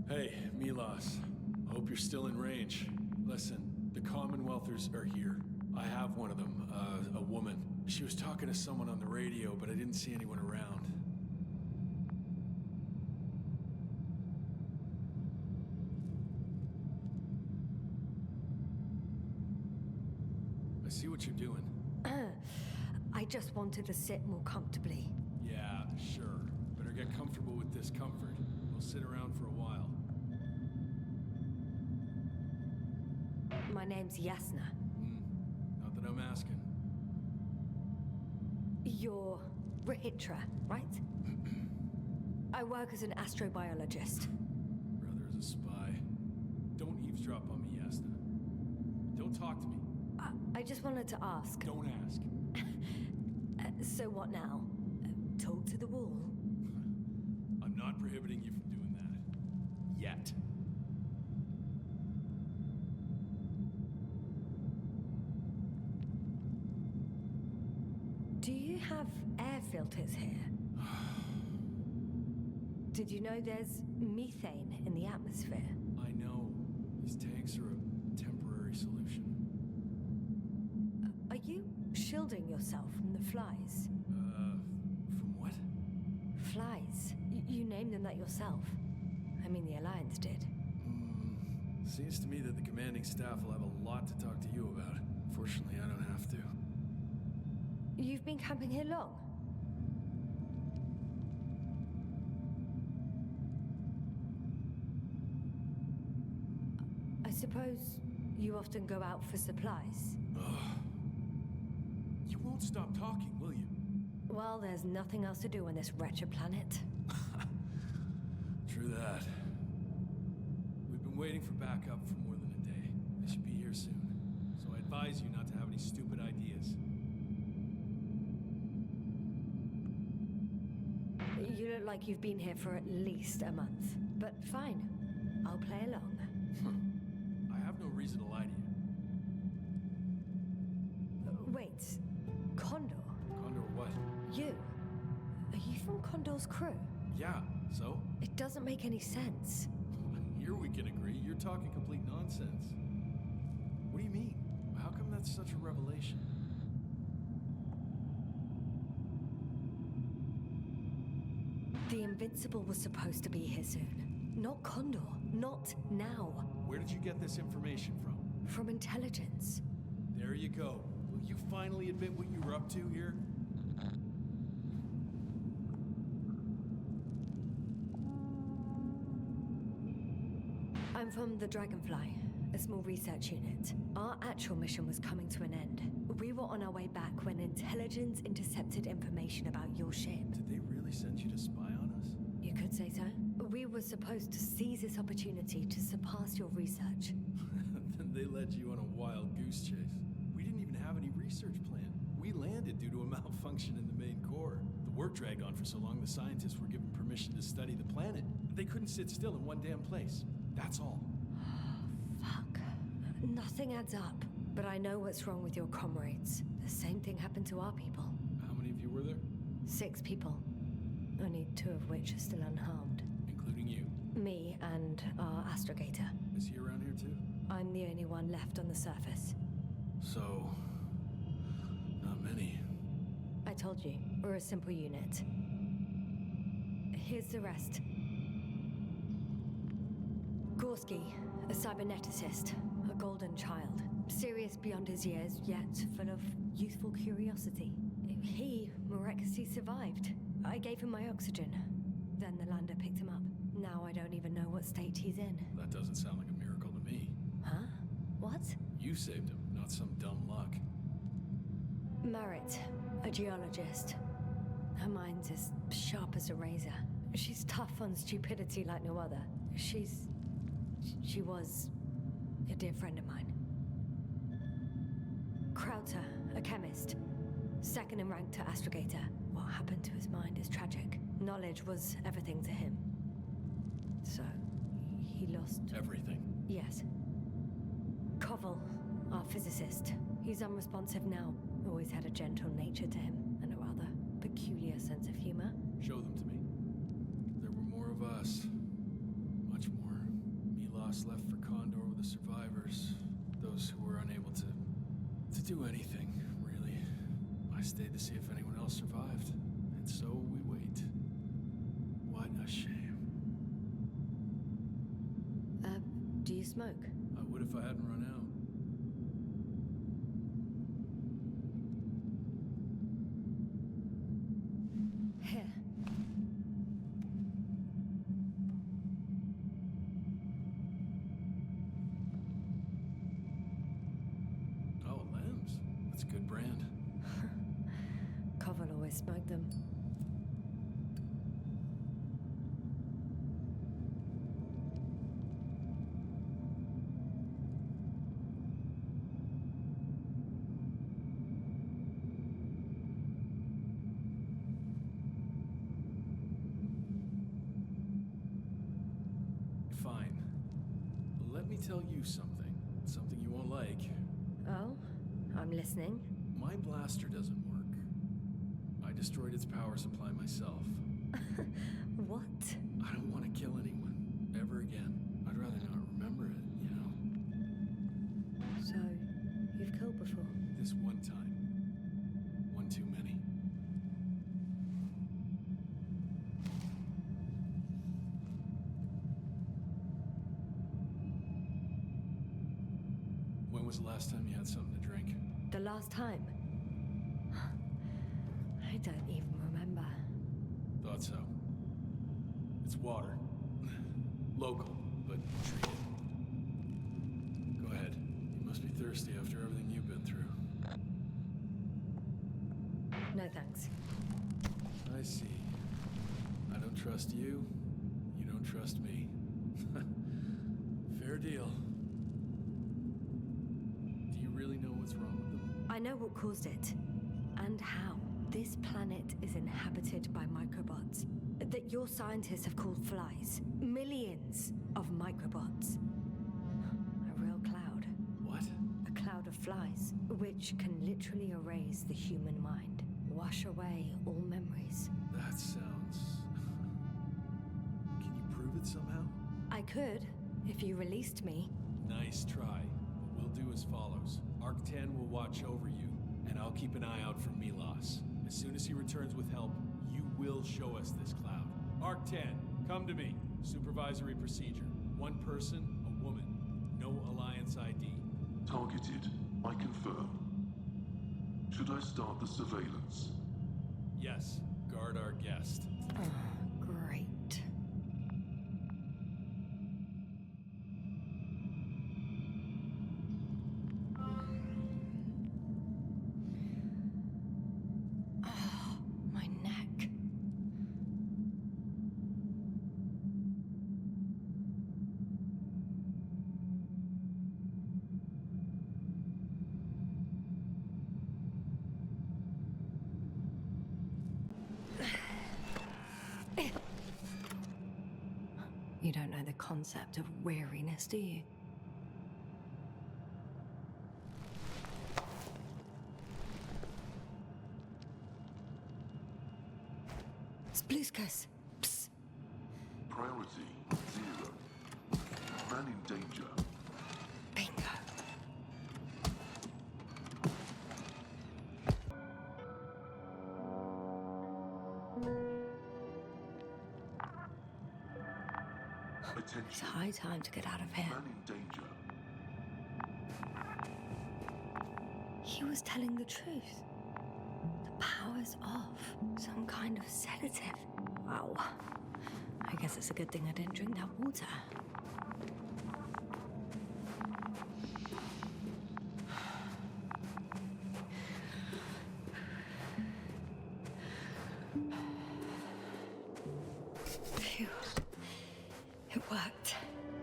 Hey, Milos. Hope you're still in range. Listen, the Commonwealthers are here. I have one of them, a woman. She was talking to someone on the radio, but I didn't see anyone around. I see what you're doing. I just wanted to sit more comfortably. Yeah, sure. Better get comfortable with discomfort. We'll sit around for a while. My name's Yasna. Not that I'm asking. You're Rohitra, right? I work as an astrobiologist. Brother is a spy. Don't eavesdrop on me, Yasna. Don't talk to me. I just wanted to ask. Don't ask. So what now? Talk to the wall? I'm not prohibiting you from doing that. Yet. Do you have air filters here? Did you know there's methane in the atmosphere? I know. These tanks are a temporary solution. Are you shielding yourself from the flies? From what? Flies. You named them that yourself. I mean, the Alliance did. Seems to me that the commanding staff will have a lot to talk to you about. Fortunately, I don't have to. You've been camping here long? I suppose you often go out for supplies? You won't stop talking, will you? Well, there's nothing else to do on this wretched planet. True that. We've been waiting for backup for more than a day. They should be here soon. So I advise you not to have any stupid ideas. You look like you've been here for at least a month. But fine, I'll play along. I have no reason to lie to you. Wait, Condor? Condor what? You Yeah, so? It doesn't make any sense. Here we can agree. You're talking complete nonsense. What do you mean? How come that's such a revelation? The Invincible was supposed to be here soon. Not Condor. Not now. Where did you get this information from? From intelligence. There you go. Will you finally admit what you were up to here? I'm from the Dragonfly, a small research unit. Our actual mission was coming to an end. We were on our way back when intelligence intercepted information about your ship. Did they really send you to spy on us? You could say so. We were supposed to seize this opportunity to surpass your research. Then they led you on a wild goose chase. We didn't even have any research plan. We landed due to a malfunction in the main core. The work dragged on for so long the scientists were given permission to study the planet. They couldn't sit still in one damn place. That's all. Fuck. Nothing adds up. But I know what's wrong with your comrades. The same thing happened to our people. How many of you were there? 6 people. Only 2 of which are still unharmed. Including you? Me and our astrogator. Is he around here too? I'm the only one left on the surface. So... not many. I told you, we're a simple unit. Here's the rest. Gorski, a cyberneticist, a golden child. Serious beyond his years, yet full of youthful curiosity. He miraculously survived. I gave him my oxygen. Then the lander picked him up. Now I don't even know what state he's in. That doesn't sound like a miracle to me. Huh? What? You saved him, not some dumb luck. Narrate, a geologist. Her mind's as sharp as a razor. She's tough on stupidity like no other. She was a dear friend of mine. Krauter, a chemist. Second in rank to astrogator. What happened to his mind is tragic. Knowledge was everything to him. So, he lost... Everything? Yes. Koval, our physicist. He's unresponsive now. Always had a gentle nature to him, and a rather peculiar sense of humor. Show them to me. There were more of us. Much more. Milos left for Condor with the survivors. Those who were unable to do anything, really. I stayed to see if anyone else survived. And so we wait. What a shame. Do you smoke? I would if I hadn't run out. Here. Oh, Lems. That's a good brand. Koval always smoked them. Fine. Let me tell you something. Something you won't like. Oh? I'm listening. My blaster doesn't work. I destroyed its power supply myself. What? I don't want to kill anyone. Ever again. I'd rather not remember it, you know? So, you've killed before? This one time. One too many. When was the last time you had something to drink? The last time? I don't even remember. Thought so. It's water. Local, but treated. Go ahead. You must be thirsty after everything you've been through. No thanks. I see. I don't trust you. You don't trust me. Fair deal. Do you really know what's wrong with them? I know what caused it. And how. This planet is inhabited by microbots that your scientists have called flies. Millions of microbots. A real cloud. What? A cloud of flies, which can literally erase the human mind. Wash away all memories. That sounds it somehow? I could, if you released me. Nice try. What we'll do as follows. Arc-10 will watch over you, and I'll keep an eye out for Milos. As soon as he returns with help, you will show us this cloud. Arc-10, come to me. Supervisory procedure. One person, a woman. No Alliance ID. Targeted. I confirm. Should I start the surveillance? Yes. Guard our guest. Oh, great. Oh, my neck. You don't know the concept of weariness, do you? Spluskas. Psst. Priority 0. Man in danger. Bingo. Attention. It's high time to get out of here. Man in danger. He was telling the truth. The power's off. Some kind of sedative. Wow. I guess it's a good thing I didn't drink that water. Phew. It worked.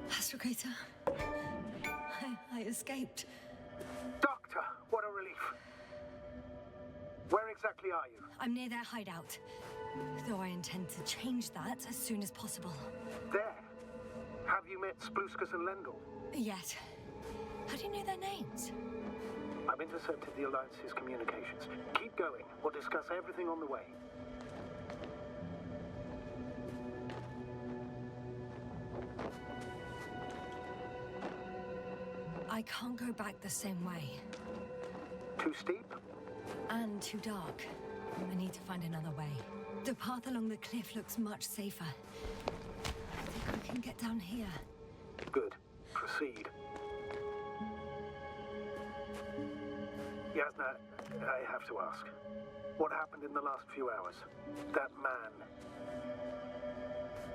Astrogator. I escaped. Doctor, what a relief. Where exactly are you? I'm near their hideout. Though I intend to change that as soon as possible. There. Have you met Spluskas and Lendl? Yet. How do you know their names? I've intercepted the Alliance's communications. Keep going. We'll discuss everything on the way. I can't go back the same way. Too steep? And too dark. I need to find another way. The path along the cliff looks much safer. I think I can get down here. Good. Proceed. Yasna, I have to ask. What happened in the last few hours? That man...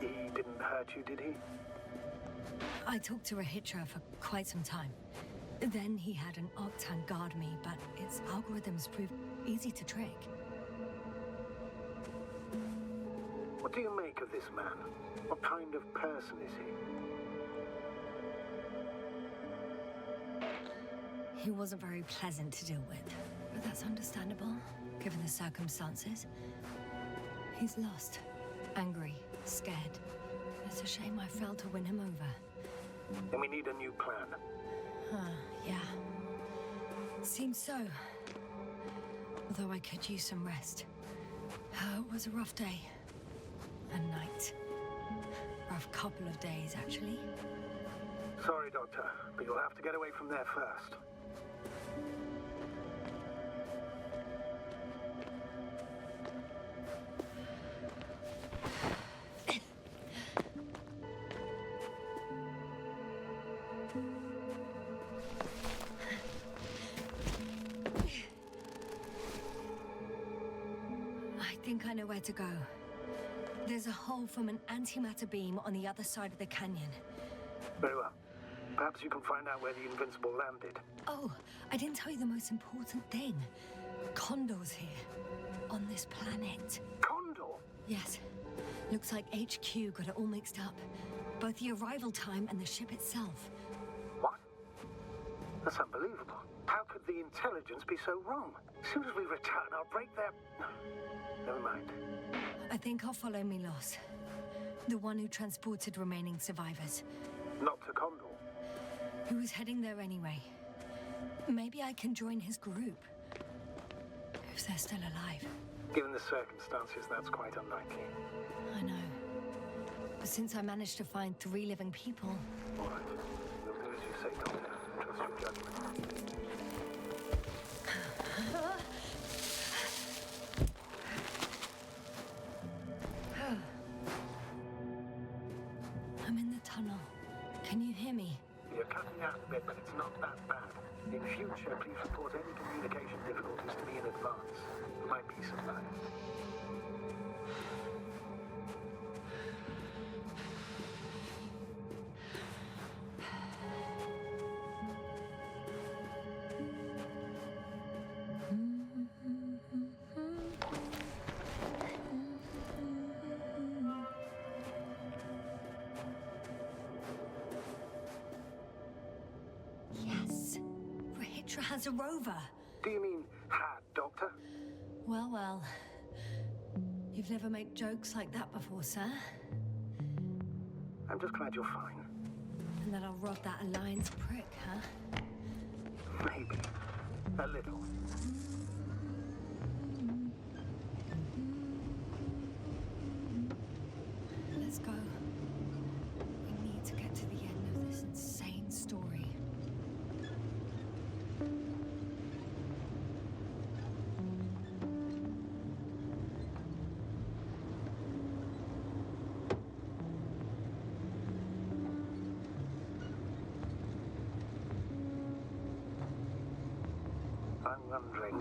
He didn't hurt you, did he? I talked to Rahitra for quite some time. Then he had an Octan guard me, but its algorithms proved easy to trick. What do you make of this man? What kind of person is he? He wasn't very pleasant to deal with, but that's understandable, given the circumstances. He's lost, angry, scared. It's a shame I failed to win him over. And we need a new plan. Yeah. Seems so. Although I could use some rest. It was a rough day. A night. Rough couple of days, actually. Sorry, Doctor, but you'll have to get away from there first. I think I know where to go. There's a hole from an antimatter beam on the other side of the canyon. Very well. Perhaps you can find out where the Invincible landed. Oh, I didn't tell you the most important thing. Condor's here. On this planet. Condor? Yes. Looks like HQ got it all mixed up. Both the arrival time and the ship itself. What? That's unbelievable. How could the intelligence be so wrong? As soon as we return, I'll break their... No, never mind. I think I'll follow Milos. The one who transported remaining survivors. Not to Condor. Who was heading there anyway. Maybe I can join his group. If they're still alive. Given the circumstances, that's quite unlikely. I know. Since I managed to find 3 living people. All right. You'll do as you say, Doctor. Trust your judgment. I'm in the tunnel. Can you hear me? You're cutting out a bit, but it's not that bad. In future, please report any communication difficulties to me in advance. For my peace of mind. Yes. Rahitra has a rover. Do you mean had, Doctor? Well, well. You've never made jokes like that before, sir. I'm just glad you're fine. And that I'll rob that Alliance prick, huh? Maybe. A little. Let's go. We need to get to the end of this insane story. I'm wondering,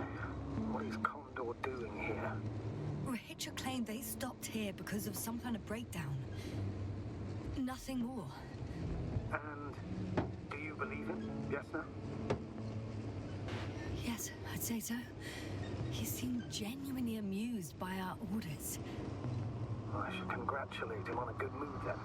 what is Condor doing here? Rahitra claimed they stopped here because of some kind of breakdown. Nothing more. And do you believe him? Yes, no? Yes, I'd say so. He seemed genuinely amused by our orders. Well, I should congratulate him on a good mood then.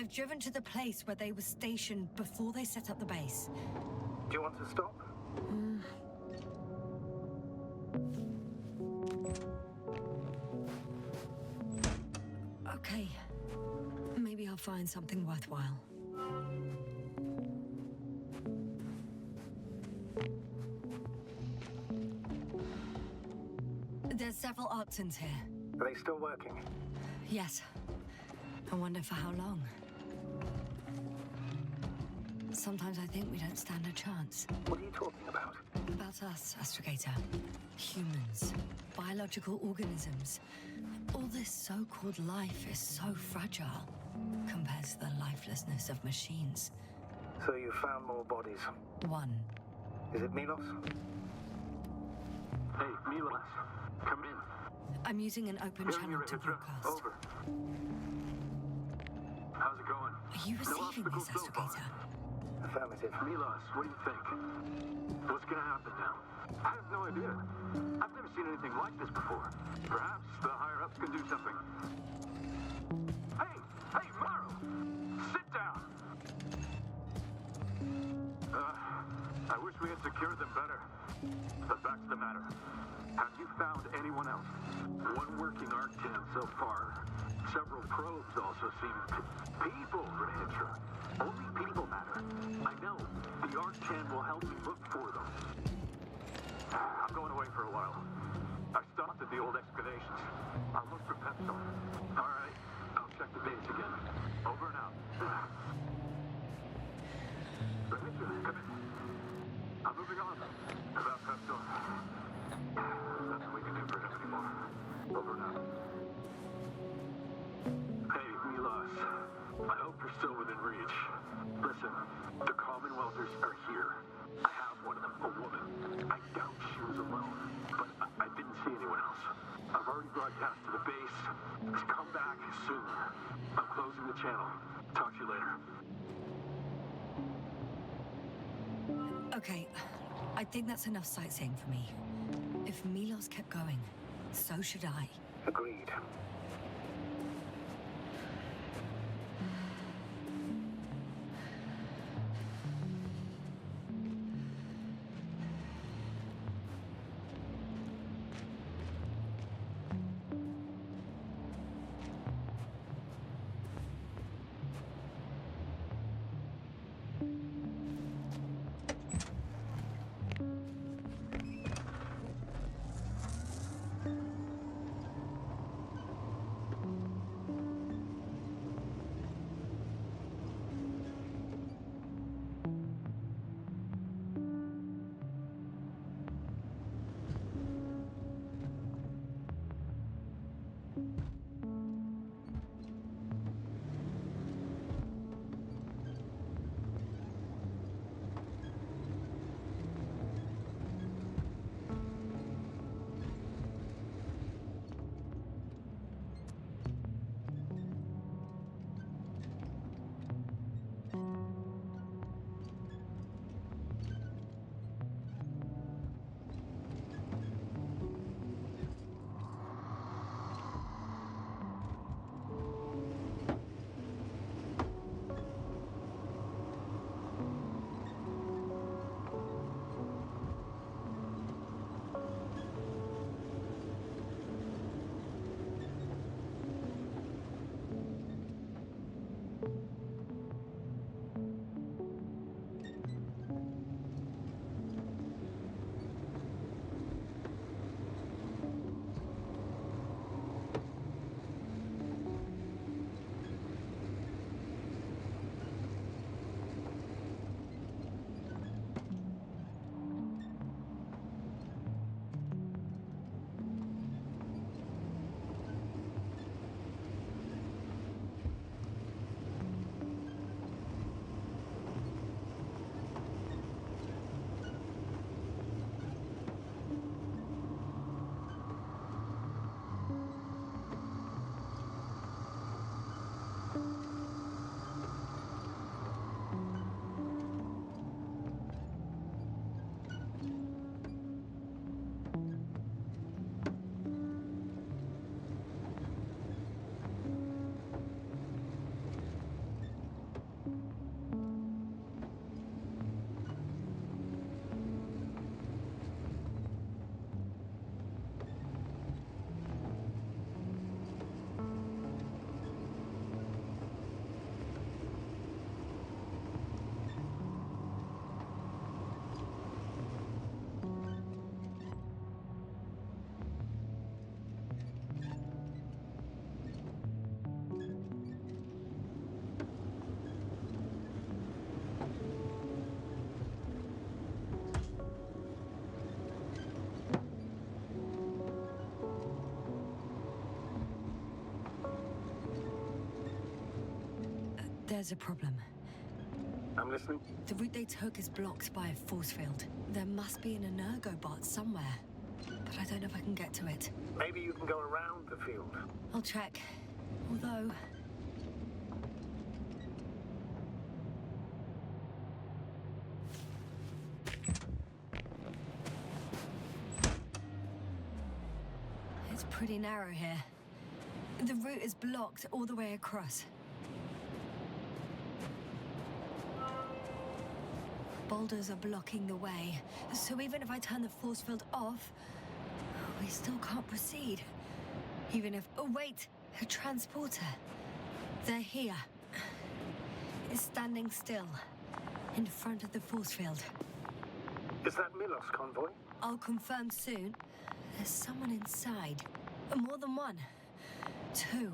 I've driven to the place where they were stationed before they set up the base. Do you want to stop? Okay. Maybe I'll find something worthwhile. There's several Arctons here. Are they still working? Yes. I wonder for how long. Sometimes I think we don't stand a chance. What are you talking about? About us, Astrogator. Humans. Biological organisms. All this so-called life is so fragile compared to the lifelessness of machines. So you found more bodies? One. Is it Milos? Hey, Milos. Come in. I'm using an open channel to broadcast. Over. How's it going? Are you receiving this, Astrogator? Affirmative. Milos, what do you think? What's gonna happen now? I have no idea. I've never seen anything like this before. Perhaps the higher-ups can do something. Hey, Maro! Sit down! I wish we had secured them better. But back to the matter. Have you found anyone else? One working Arctan so far. Several probes also seem people, Rehitra. Only people matter. I know. The Arctan will help me look for them. I'm going away for a while. I stopped at the old excavations. I'll look for Pepstone. All right. I'll check the base again. Over and out. Rehitra, come in. I'm moving on. About Pepstone. There's nothing we can do for him anymore. Over and out. Hey, Milos. I hope you're still within reach. Listen, the Commonwealthers are here. I have one of them, a woman. I doubt she was alone, but I didn't see anyone else. I've already broadcast to the base. Come back soon. I'm closing the channel. Talk to you later. Okay, I think that's enough sightseeing for me. If Milos kept going, so should I. Agreed. There's a problem. I'm listening. The route they took is blocked by a force field. There must be an energobot somewhere, but I don't know if I can get to it. Maybe you can go around the field. I'll check. Although... it's pretty narrow here. The route is blocked all the way across. Boulders are blocking the way, so even if I turn the force field off, we still can't proceed. Even if... oh, wait! A transporter. They're here. It's standing still, in front of the force field. Is that Milos convoy? I'll confirm soon. There's someone inside. More than one. Two.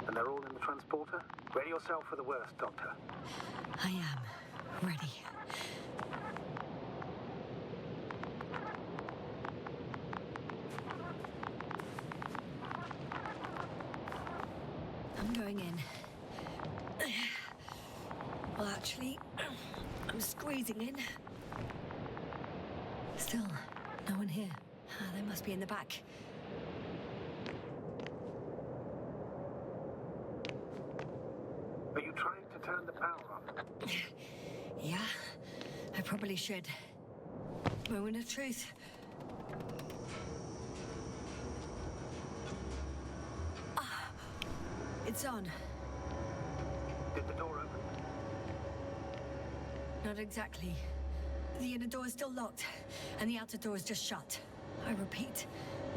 And they're all in the transporter? Ready yourself for the worst, Doctor. I am. Ready. I'm going in. Well, actually, I'm squeezing in. Still, no one here. They must be in the back. Are you trying to turn the power on? Yeah, I probably should. Moment of truth. Ah, it's on. Did the door open? Not exactly. The inner door is still locked, and the outer door is just shut. I repeat,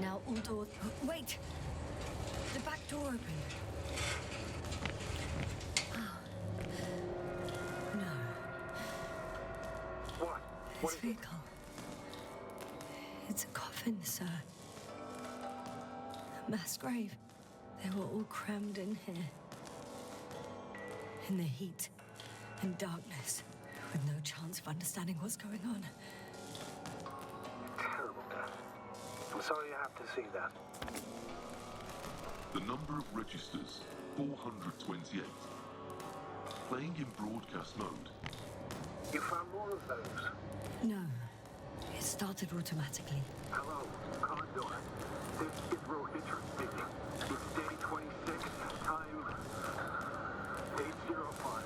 now all doors... wait! The back door opened. This vehicle. It's a coffin, sir. A mass grave. They were all crammed in here. In the heat and darkness, with no chance of understanding what's going on. Terrible death. I'm sorry you have to see that. The number of registers, 428. Playing in broadcast mode. You found more of those? No. It started automatically. Hello, Condor. This is Rohitra speaking. It's day 26, time 8:05.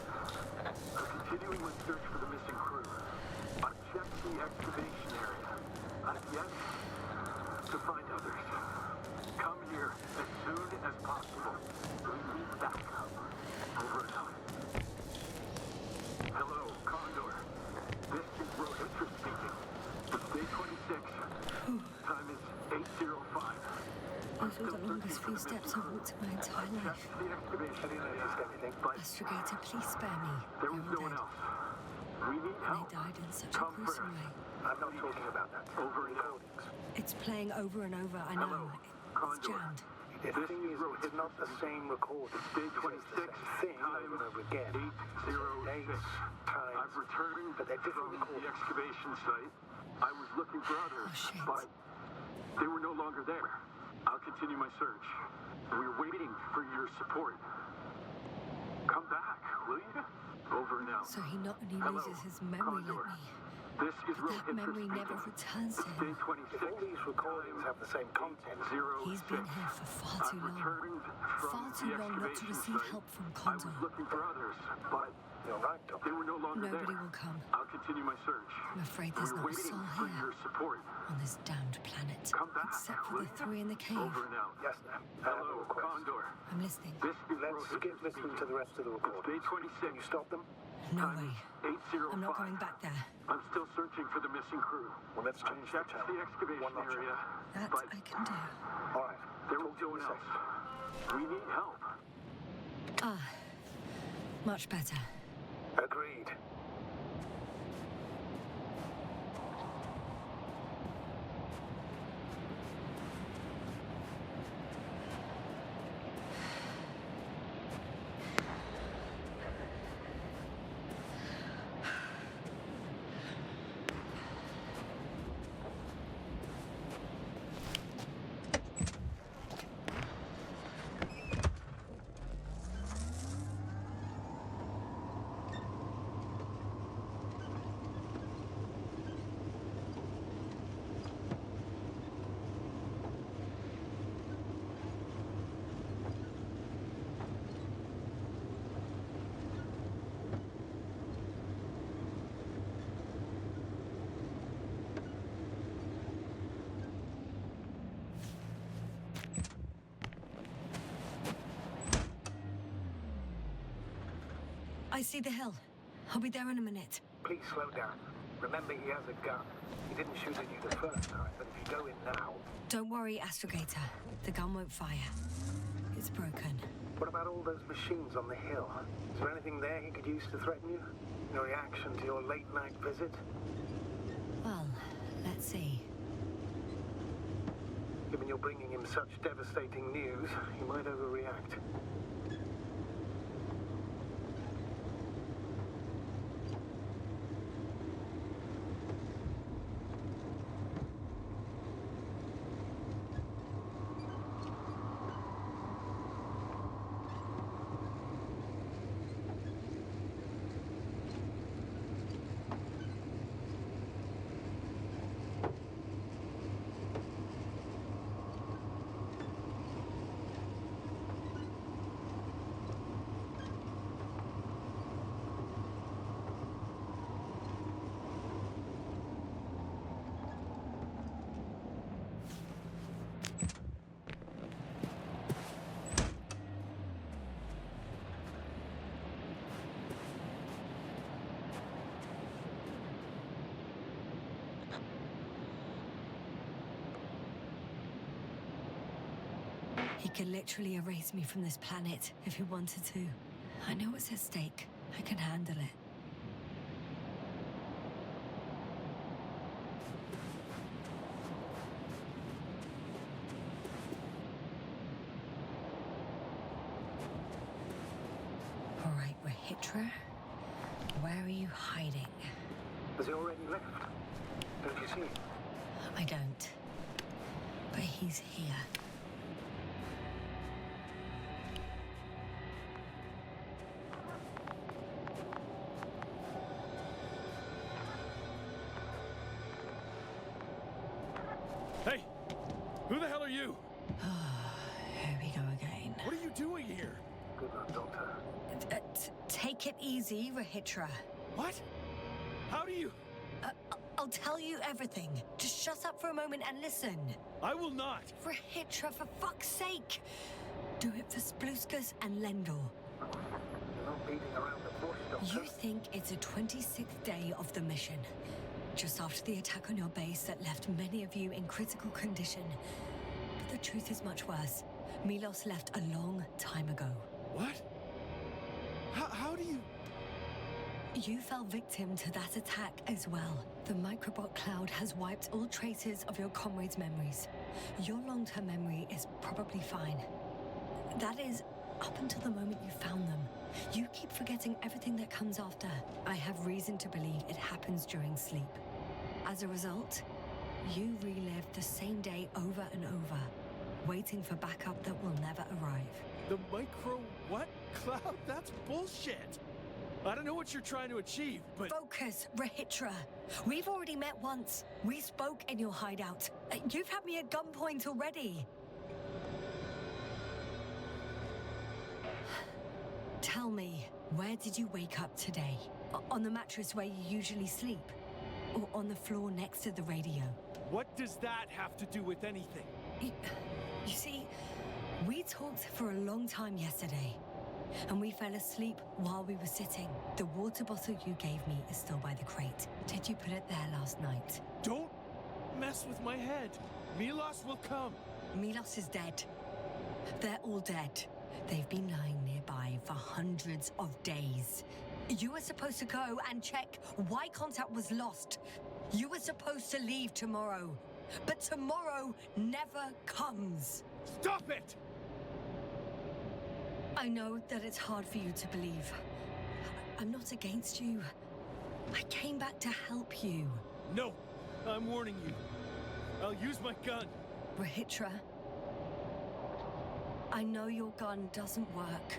I'm continuing my search for the missing crew. I've checked the excavation area. I've yet to find others. Come here as soon as possible. We need backup. Over and out. Hello, Condor. This is Rohitra speaking. It's day 26. Time is 8:05. Those were the longest few steps I've walked in my entire life. The excavation area. Astrogator, please spare me. There was no one else. We need help. They died in such a gruesome way. I'm not talking about that. Over and out. It's playing over and over, I know. It's jammed. The thing is, it's not the same recording. Day 26, thing time over and over again. 8:06. Times. I've returned But they're different from recordings. the excavation site. I was looking for others, but they were no longer there. I'll continue my search. We're waiting for your support. Come back, will you? Over and out. So he not only Hello, loses his memory Condor. like me, This is but that Rohitra memory speaking. never returns to It's him. day 26. If all these recordings have the same content, He's been here for far too long. Far too long not to receive help from I Condor. was looking for others, but you're right, Doctor. they were no longer Nobody there. will come. I'll continue my search. I'm afraid there's We're not a waiting soul for here your support. on this damned planet. Come back, Except for will the you? three in the cave. Over and out. Yes, ma'am. Hello, Condor. I'm listening. This is Let's Rohitra skip listening to the rest of the It's recording. day 26. Can you stop them? No Time way. is 8:05. I'm not going back there. I'm still searching for the missing crew. Well, let's I change the checked channel. the excavation One notch area, That but I can do. All right. there was no one else. We need help. Ah, much better. Agreed. I see the hill. I'll be there in a minute. Please slow down. Remember, he has a gun. He didn't shoot at you the first time, but if you go in now... Don't worry, Astrogator. The gun won't fire. It's broken. What about all those machines on the hill? Is there anything there he could use to threaten you? In reaction to your late-night visit? Well, let's see. Given you're bringing him such devastating news, he might overreact. He could literally erase me from this planet if he wanted to. I know what's at stake. I can handle it. All right, Rahitra. Where are you hiding? Has he already left? Don't you see him? I don't. But he's here. Hey! Who the hell are you? Here we go again. What are you doing here? Good luck, Doctor. Take it easy, Rahitra. What? How do you... I'll tell you everything. Just shut up for a moment and listen. I will not. Rahitra, for fuck's sake! Do it for Spluskus and Lendor. You're not beating around the bush, Doctor. You think it's a 26th day of the mission. Just after the attack on your base that left many of you in critical condition. But the truth is much worse. Milos left a long time ago. What? How do you... You fell victim to that attack as well. The microbot cloud has wiped all traces of your comrades' memories. Your long-term memory is probably fine. That is, up until the moment you found them. You keep forgetting everything that comes after. I have reason to believe it happens during sleep. As a result, you relive the same day over and over, waiting for backup that will never arrive. The micro what? Cloud? That's bullshit! I don't know what you're trying to achieve, but... Focus, Rahitra. We've already met once. We spoke in your hideout. You've had me at gunpoint already. Tell me, where did you wake up today? On the mattress where you usually sleep? Or on the floor next to the radio? What does that have to do with anything? You see, we talked for a long time yesterday. And we fell asleep while we were sitting. The water bottle you gave me is still by the crate. Did you put it there last night? Don't mess with my head. Milos will come. Milos is dead. They're all dead. They've been lying nearby for hundreds of days. You were supposed to go and check why contact was lost. You were supposed to leave tomorrow. But tomorrow never comes. Stop it! I know that it's hard for you to believe. I'm not against you. I came back to help you. No, I'm warning you. I'll use my gun. Rahitra, I know your gun doesn't work.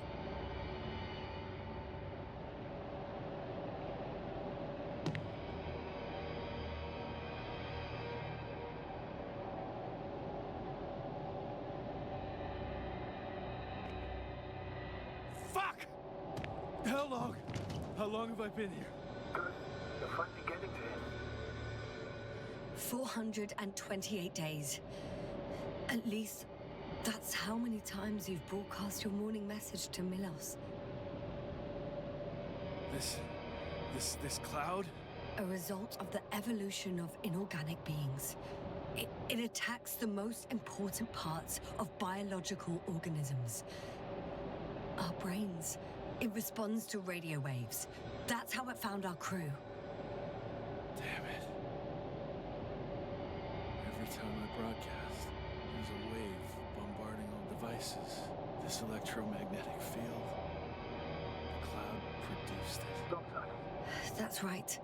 How long have I been here? Good. You're finally getting to him. 428 days. At least, that's how many times you've broadcast your morning message to Milos. This cloud? A result of the evolution of inorganic beings. It attacks the most important parts of biological organisms. Our brains. It responds to radio waves. That's how it found our crew. Damn it. Every time I broadcast, there's a wave bombarding all devices. This electromagnetic field. The cloud produced it. Doctor. That's right.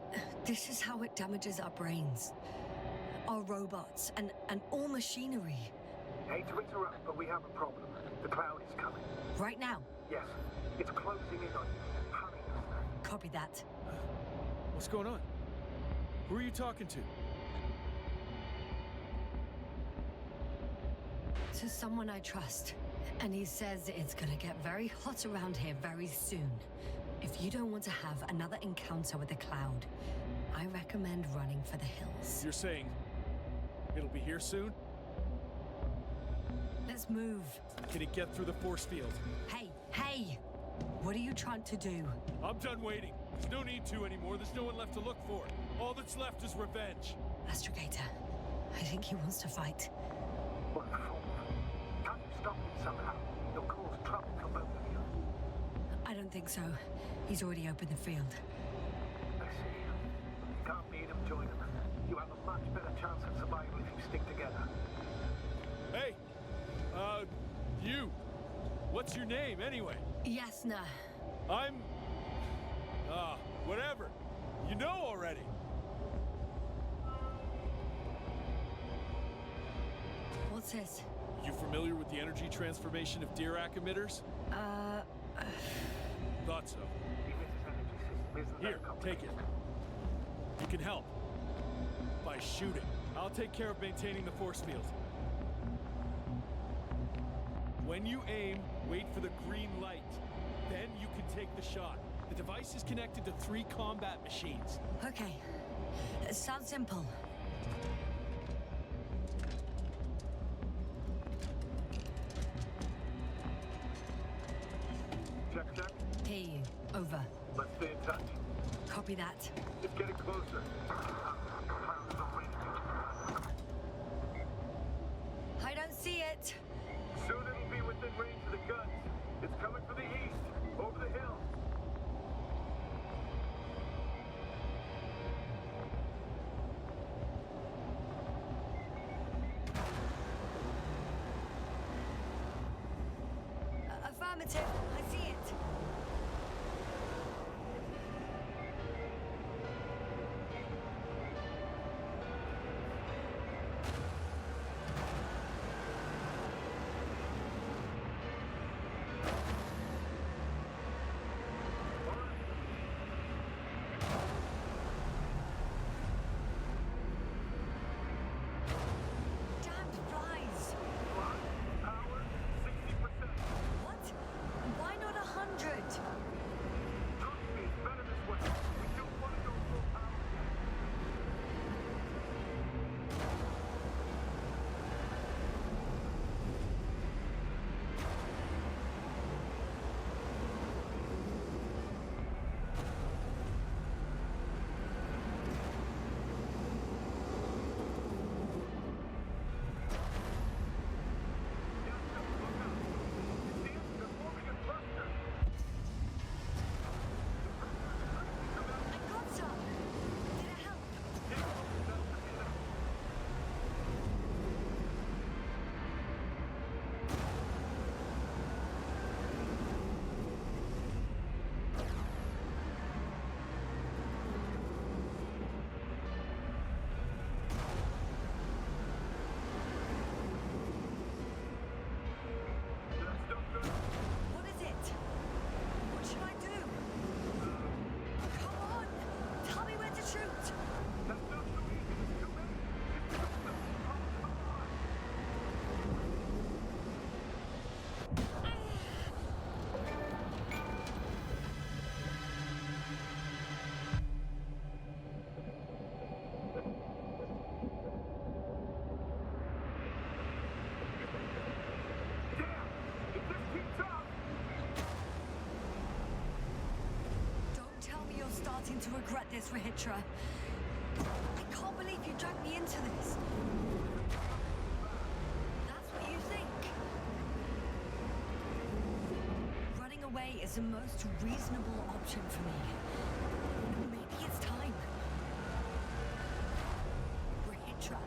This is how it damages our brains. Our robots and all machinery. Hate to interrupt, but we have a problem. The cloud is coming. Right now? Yes. It's closing in on you. Hurry. Copy that. What's going on? Who are you talking to? To someone I trust. And he says it's gonna get very hot around here very soon. If you don't want to have another encounter with the cloud, I recommend running for the hills. You're saying it'll be here soon? Let's move. Can it get through the force field? Hey! What are you trying to do? I'm done waiting. There's no need to anymore. There's no one left to look for. All that's left is revenge. Astrogator, I think he wants to fight. What a fool. Can't you stop him somehow? You'll cause trouble for both of you. I don't think so. He's already opened the field. I see. You can't beat him, join him. You have a much better chance of survival if you stick together. Hey! You! What's your name, anyway? Yasna. I'm... whatever. You know already. What's this? You familiar with the energy transformation of Dirac emitters? Thought so. Here, take it. You can help. By shooting. I'll take care of maintaining the force field. When you aim, wait for the green light. Then you can take the shot. The device is connected to 3 combat machines. Okay. It sounds simple. Check. Hear you. Over. Let's stay in touch. Copy that. It's getting closer. Clouds are raining. I don't see it. Soon it'll be within range of the guns. It's coming from the east, over the hill. Affirmative. I see it. starting to regret this, Rahitra. I can't believe you dragged me into this. That's what you think? Running away is the most reasonable option for me. Maybe it's time. Rahitra.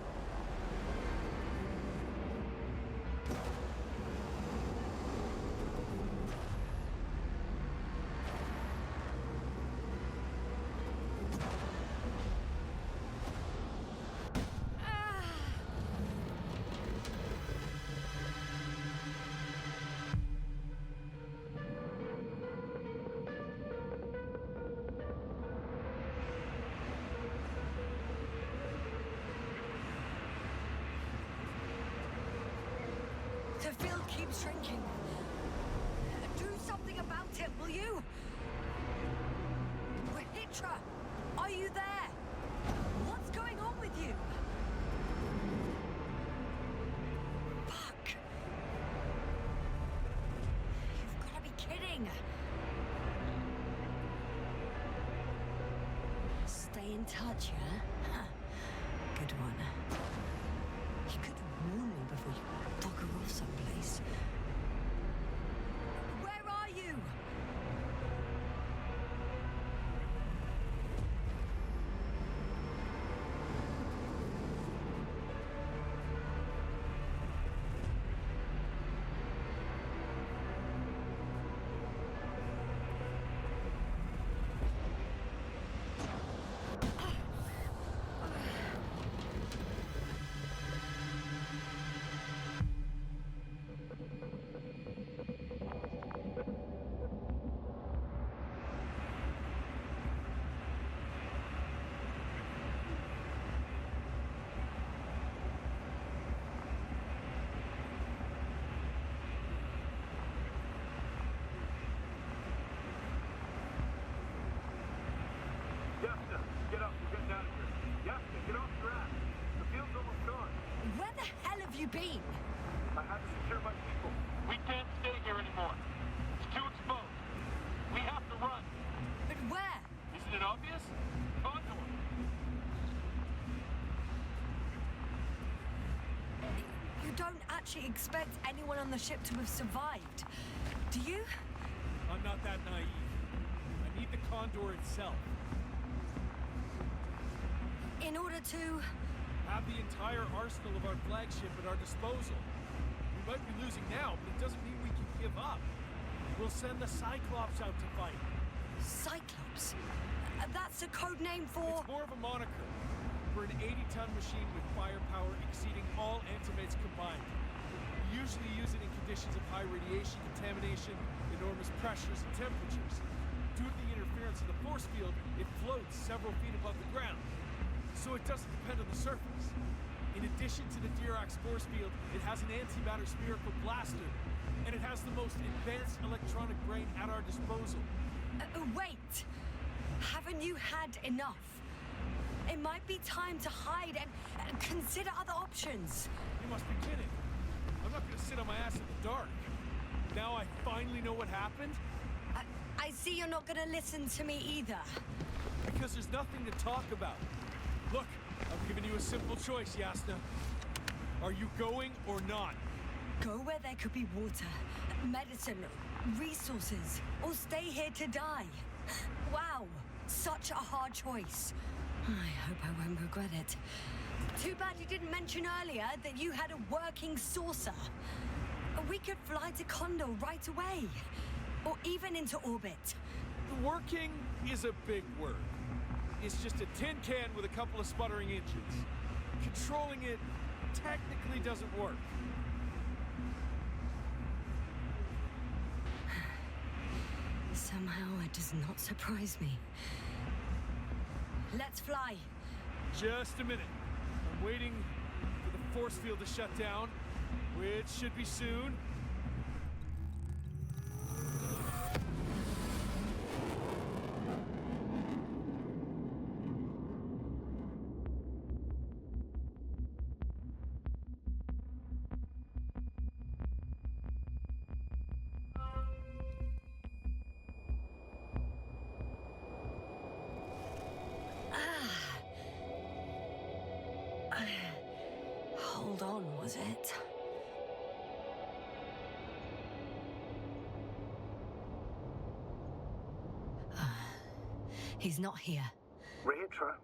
The field keeps shrinking. Do something about it, will you? Rahitra, are you there? What's going on with you? Fuck. You've got to be kidding. Stay in touch, yeah? Huh. Good one. You could warn me before you bugger off someplace. Where are you? Yasta, get up. We're getting out of here. Yasta, get off your ass. The field's almost gone. Where the hell have you been? I had to secure my people. We can't stay here anymore. It's too exposed. We have to run. But where? Isn't it obvious? Condor. You don't actually expect anyone on the ship to have survived, do you? I'm not that naive. I need the Condor itself. In order to... Have the entire arsenal of our flagship at our disposal. We might be losing now, but it doesn't mean we can give up. We'll send the Cyclops out to fight. Cyclops? That's a code name for... It's more of a moniker. We're an 80-ton machine with firepower exceeding all antimates combined. We usually use it in conditions of high radiation contamination, enormous pressures and temperatures. Due to the interference of the force field, it floats several feet above the ground. So it doesn't depend on the surface. In addition to the Dirac force field, it has an antimatter spherical blaster, and it has the most advanced electronic brain at our disposal. Wait! Haven't you had enough? It might be time to hide and consider other options. You must be kidding. I'm not gonna sit on my ass in the dark. Now I finally know what happened? I see you're not gonna listen to me either. Because there's nothing to talk about. Look, I'm giving you a simple choice, Yasna. Are you going or not? Go where there could be water, medicine, resources, or stay here to die. Wow, such a hard choice. I hope I won't regret it. Too bad you didn't mention earlier that you had a working saucer. We could fly to Condor right away, or even into orbit. Working is a big word. It's just a tin can with a couple of sputtering engines. Controlling it technically doesn't work. Somehow it does not surprise me. Let's fly. Just a minute. I'm waiting for the force field to shut down, which should be soon. Hold on, was it? He's not here. Retro.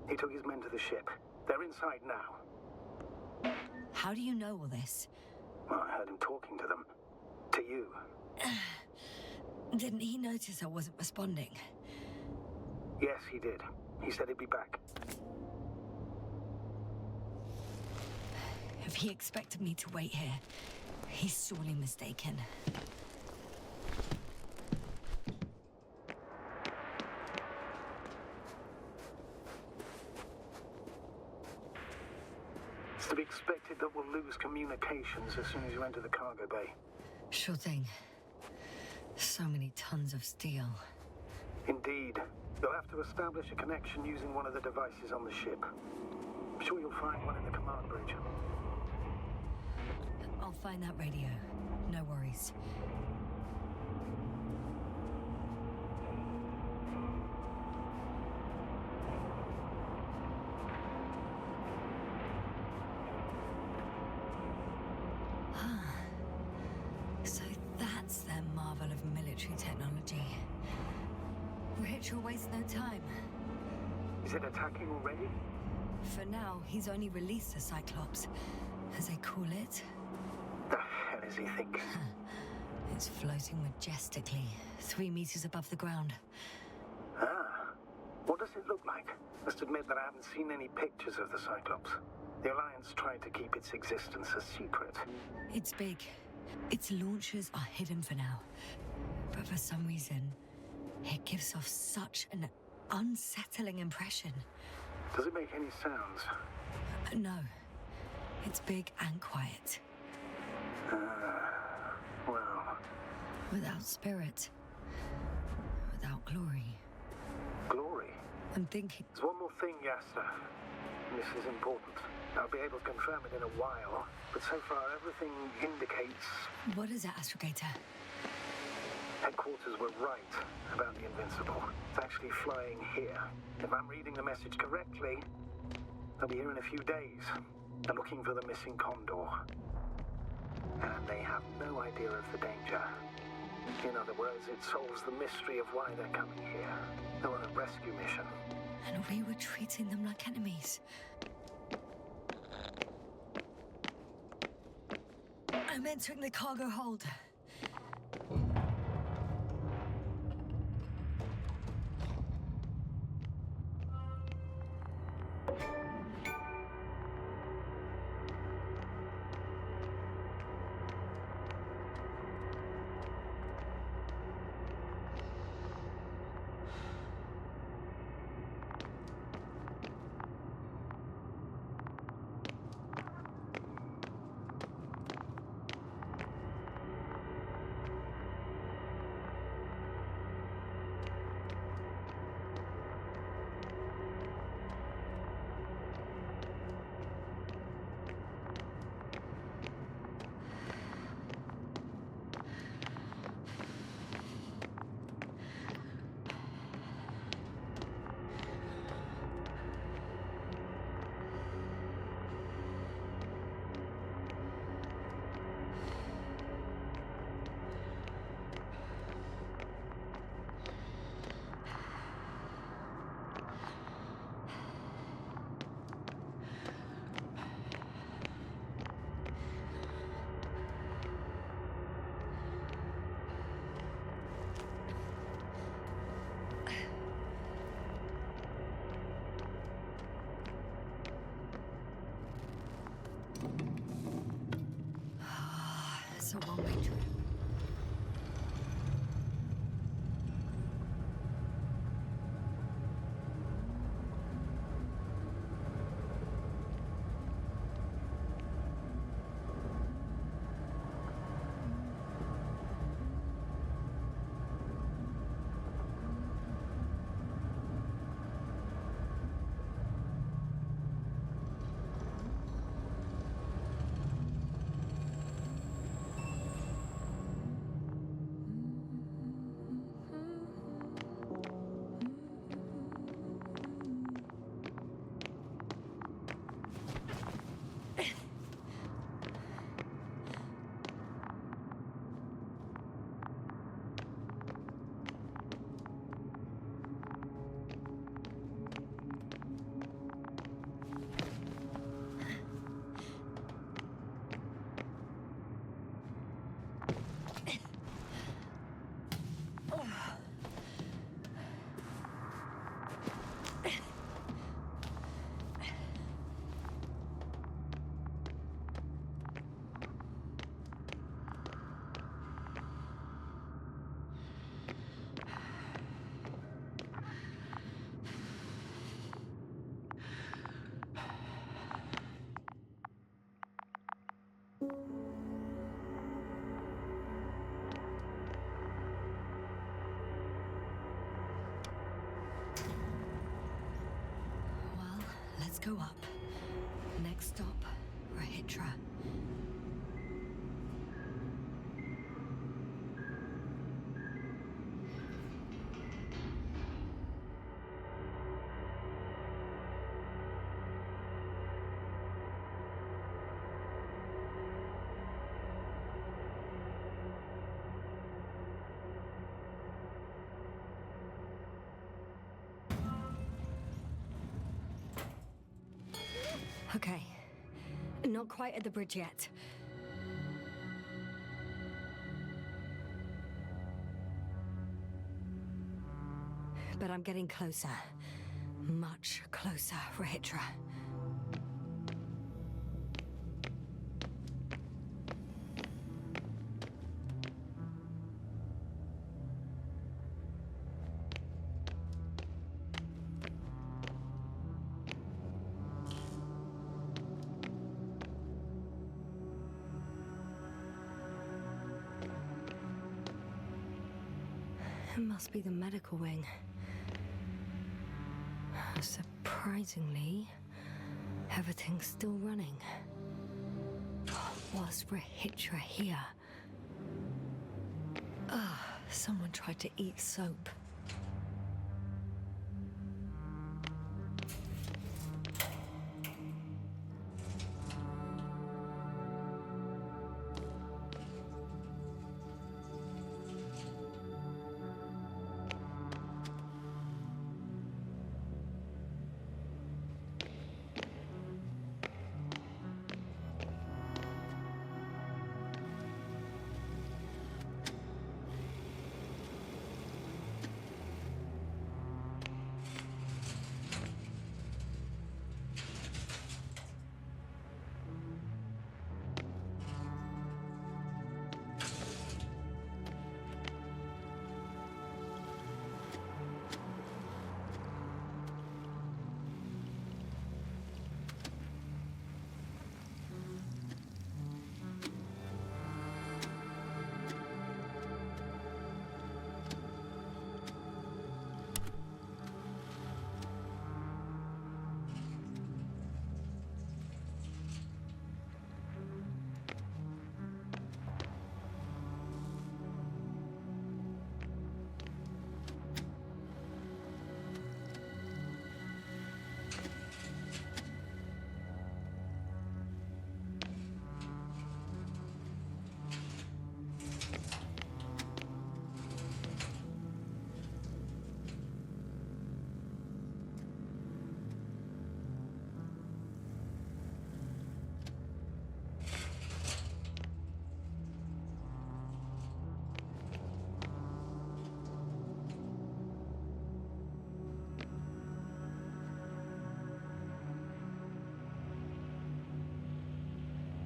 He took his men to the ship. They're inside now. How do you know all this? Well, I heard him talking to them. To you. Didn't he notice I wasn't responding? Yes, he did. He said he'd be back. If he expected me to wait here, he's sorely mistaken. It's to be expected that we'll lose communications as soon as you enter the cargo bay. Sure thing. So many tons of steel. Indeed. You'll have to establish a connection using one of the devices on the ship. I'm sure you'll find one in the command bridge. I'll find that radio. No worries. So that's their marvel of military technology. Rich will waste no time. Is it attacking already? For now, he's only released the Cyclops, as they call it. The hell is he thinking? It's floating majestically, 3 meters above the ground. Ah. What does it look like? Must admit that I haven't seen any pictures of the Cyclops. The Alliance tried to keep its existence a secret. It's big. Its launchers are hidden for now. But for some reason, it gives off such an unsettling impression. Does it make any sounds? No. It's big and quiet. Well... Without spirit. Without glory. Glory? I'm thinking... There's one more thing, Yasta. This is important. I'll be able to confirm it in a while, but so far everything indicates... What is it, Astrogator? Headquarters were right about the Invincible. It's actually flying here. If I'm reading the message correctly, they'll be here in a few days. They're looking for the missing Condor. And they have no idea of the danger. In other words, it solves the mystery of why they're coming here. They're on a rescue mission. And we were treating them like enemies. I'm entering the cargo hold. Let's go up. Next stop, Rahitra. Okay. Not quite at the bridge yet. But I'm getting closer. Much closer, Rahitra. It must be the medical wing. Surprisingly, everything's still running. Was Rahitra here? Someone tried to eat soap.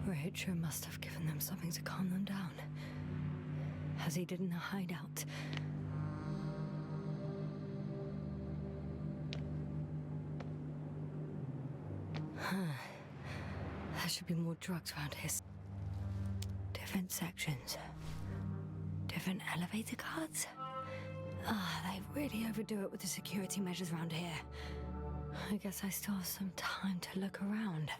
Rahitra must have given them something to calm them down. Has he did in a hideout? There should be more drugs around here. Different sections. Different elevator cards? They really overdo it with the security measures around here. I guess I still have some time to look around.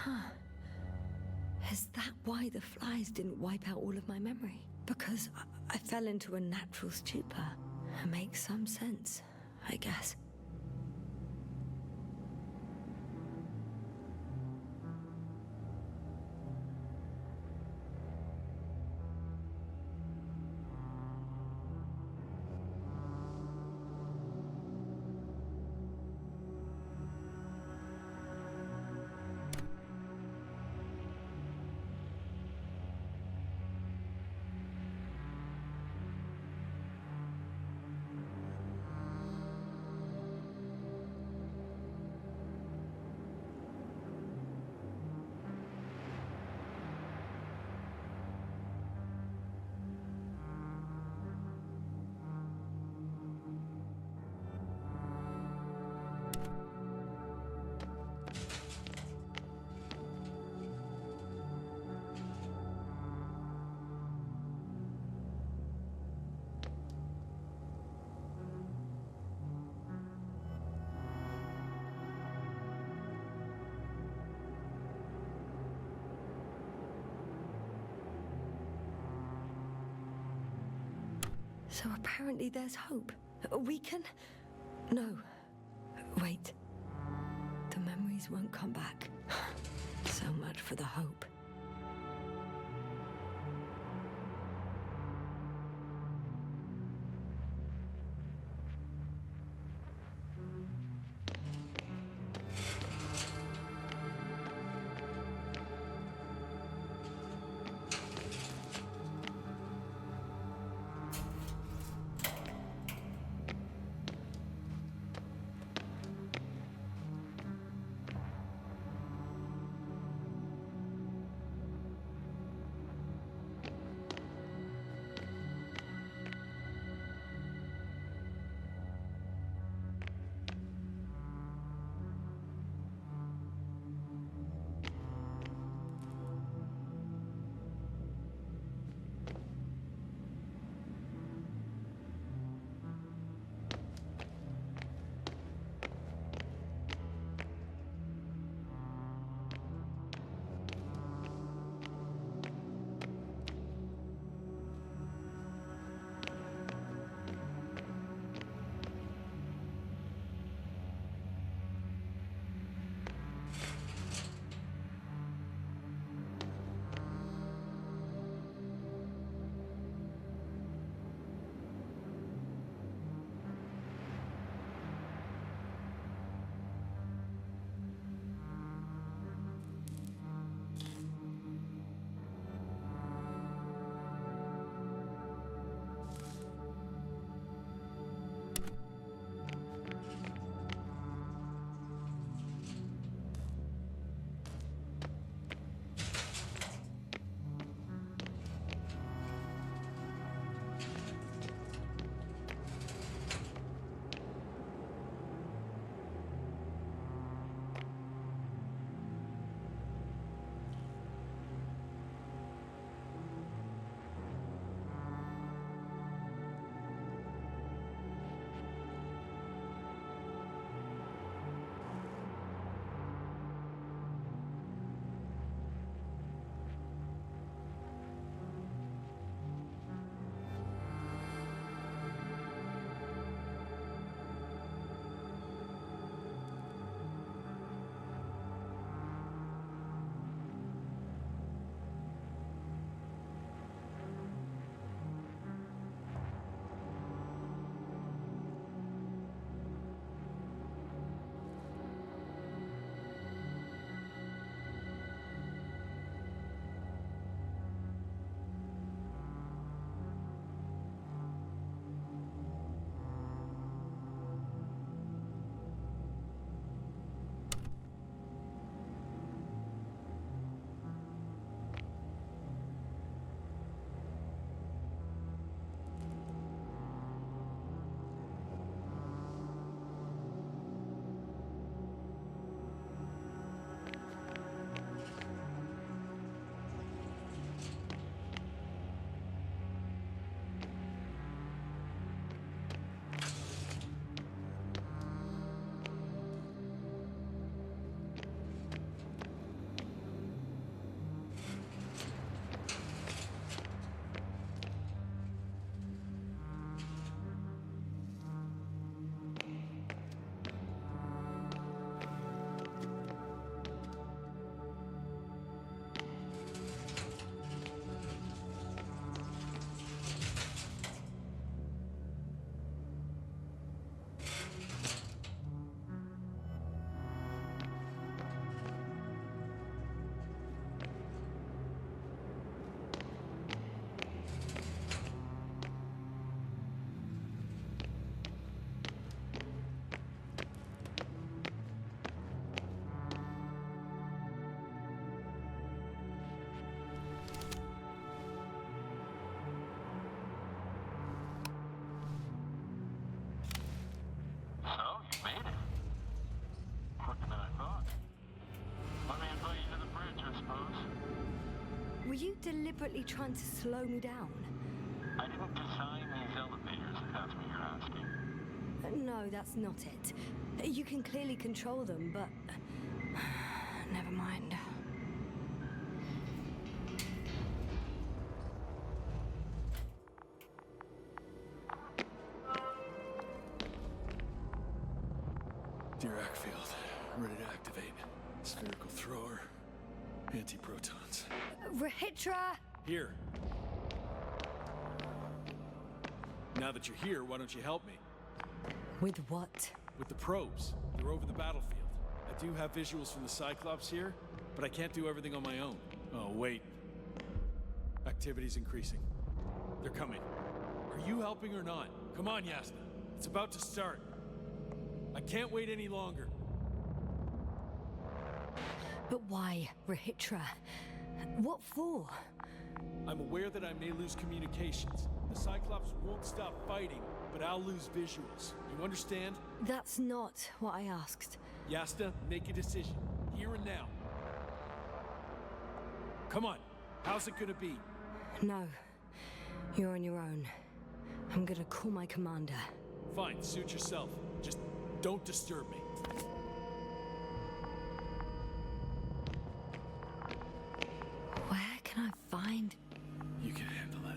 Huh. Is that why the flies didn't wipe out all of my memory? Because I fell into a natural stupor. It makes some sense, I guess. So apparently there's hope. We can... No. Wait. The memories won't come back. So much for the hope. Were you deliberately trying to slow me down? I didn't design these elevators, if that's what you're asking. No, that's not it. You can clearly control them, but... never mind. Dirac field. Ready to activate. Spherical thrower. Anti-protons. Rahitra! Here. Now that you're here, why don't you help me? With what? With the probes. They're over the battlefield. I do have visuals from the Cyclops here, but I can't do everything on my own. Oh, wait. Activity's increasing. They're coming. Are you helping or not? Come on, Yasna. It's about to start. I can't wait any longer. But why, Rahitra? What for? I'm aware that I may lose communications. The Cyclops won't stop fighting, but I'll lose visuals. You understand? That's not what I asked. Yasta, make a decision. Here and now. Come on. How's it gonna be? No. You're on your own. I'm gonna call my commander. Fine, suit yourself. Just don't disturb me. Where can I find... You can handle it.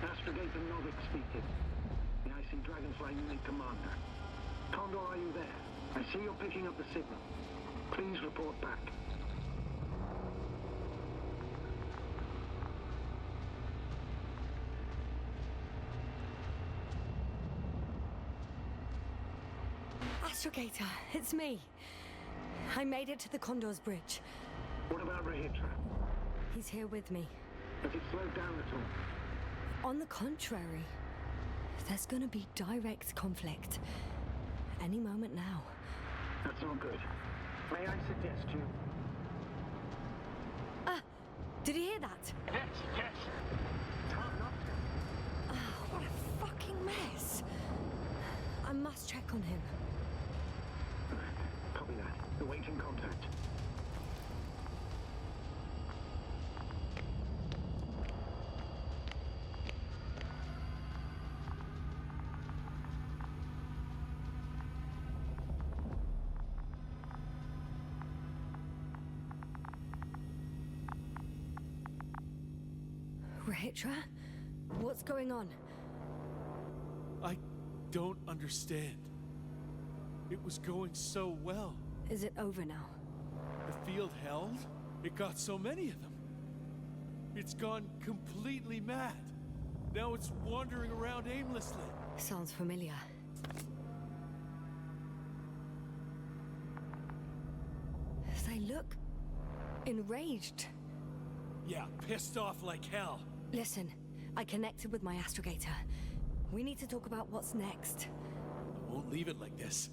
Astrogator Novik speaking. The I see Dragonfly unit commander. Condor, are you there? I see you're picking up the signal. Please report back. Astrogator, it's me. I made it to the Condor's bridge. What about Rahitra? He's here with me. Has it slowed down at all? On the contrary, there's gonna be direct conflict. Any moment now. That's not good. May I suggest you... Did you hear that? Yes, yes. Hard not to. Oh, what a fucking mess. I must check on him. Copy that. Awaiting contact. Rahitra? What's going on? I don't understand. It was going so well. Is it over now? The field held? It got so many of them. It's gone completely mad. Now it's wandering around aimlessly. Sounds familiar. They look... enraged. Yeah, pissed off like hell. Listen, I connected with my astrogator. We need to talk about what's next. I won't leave it like this.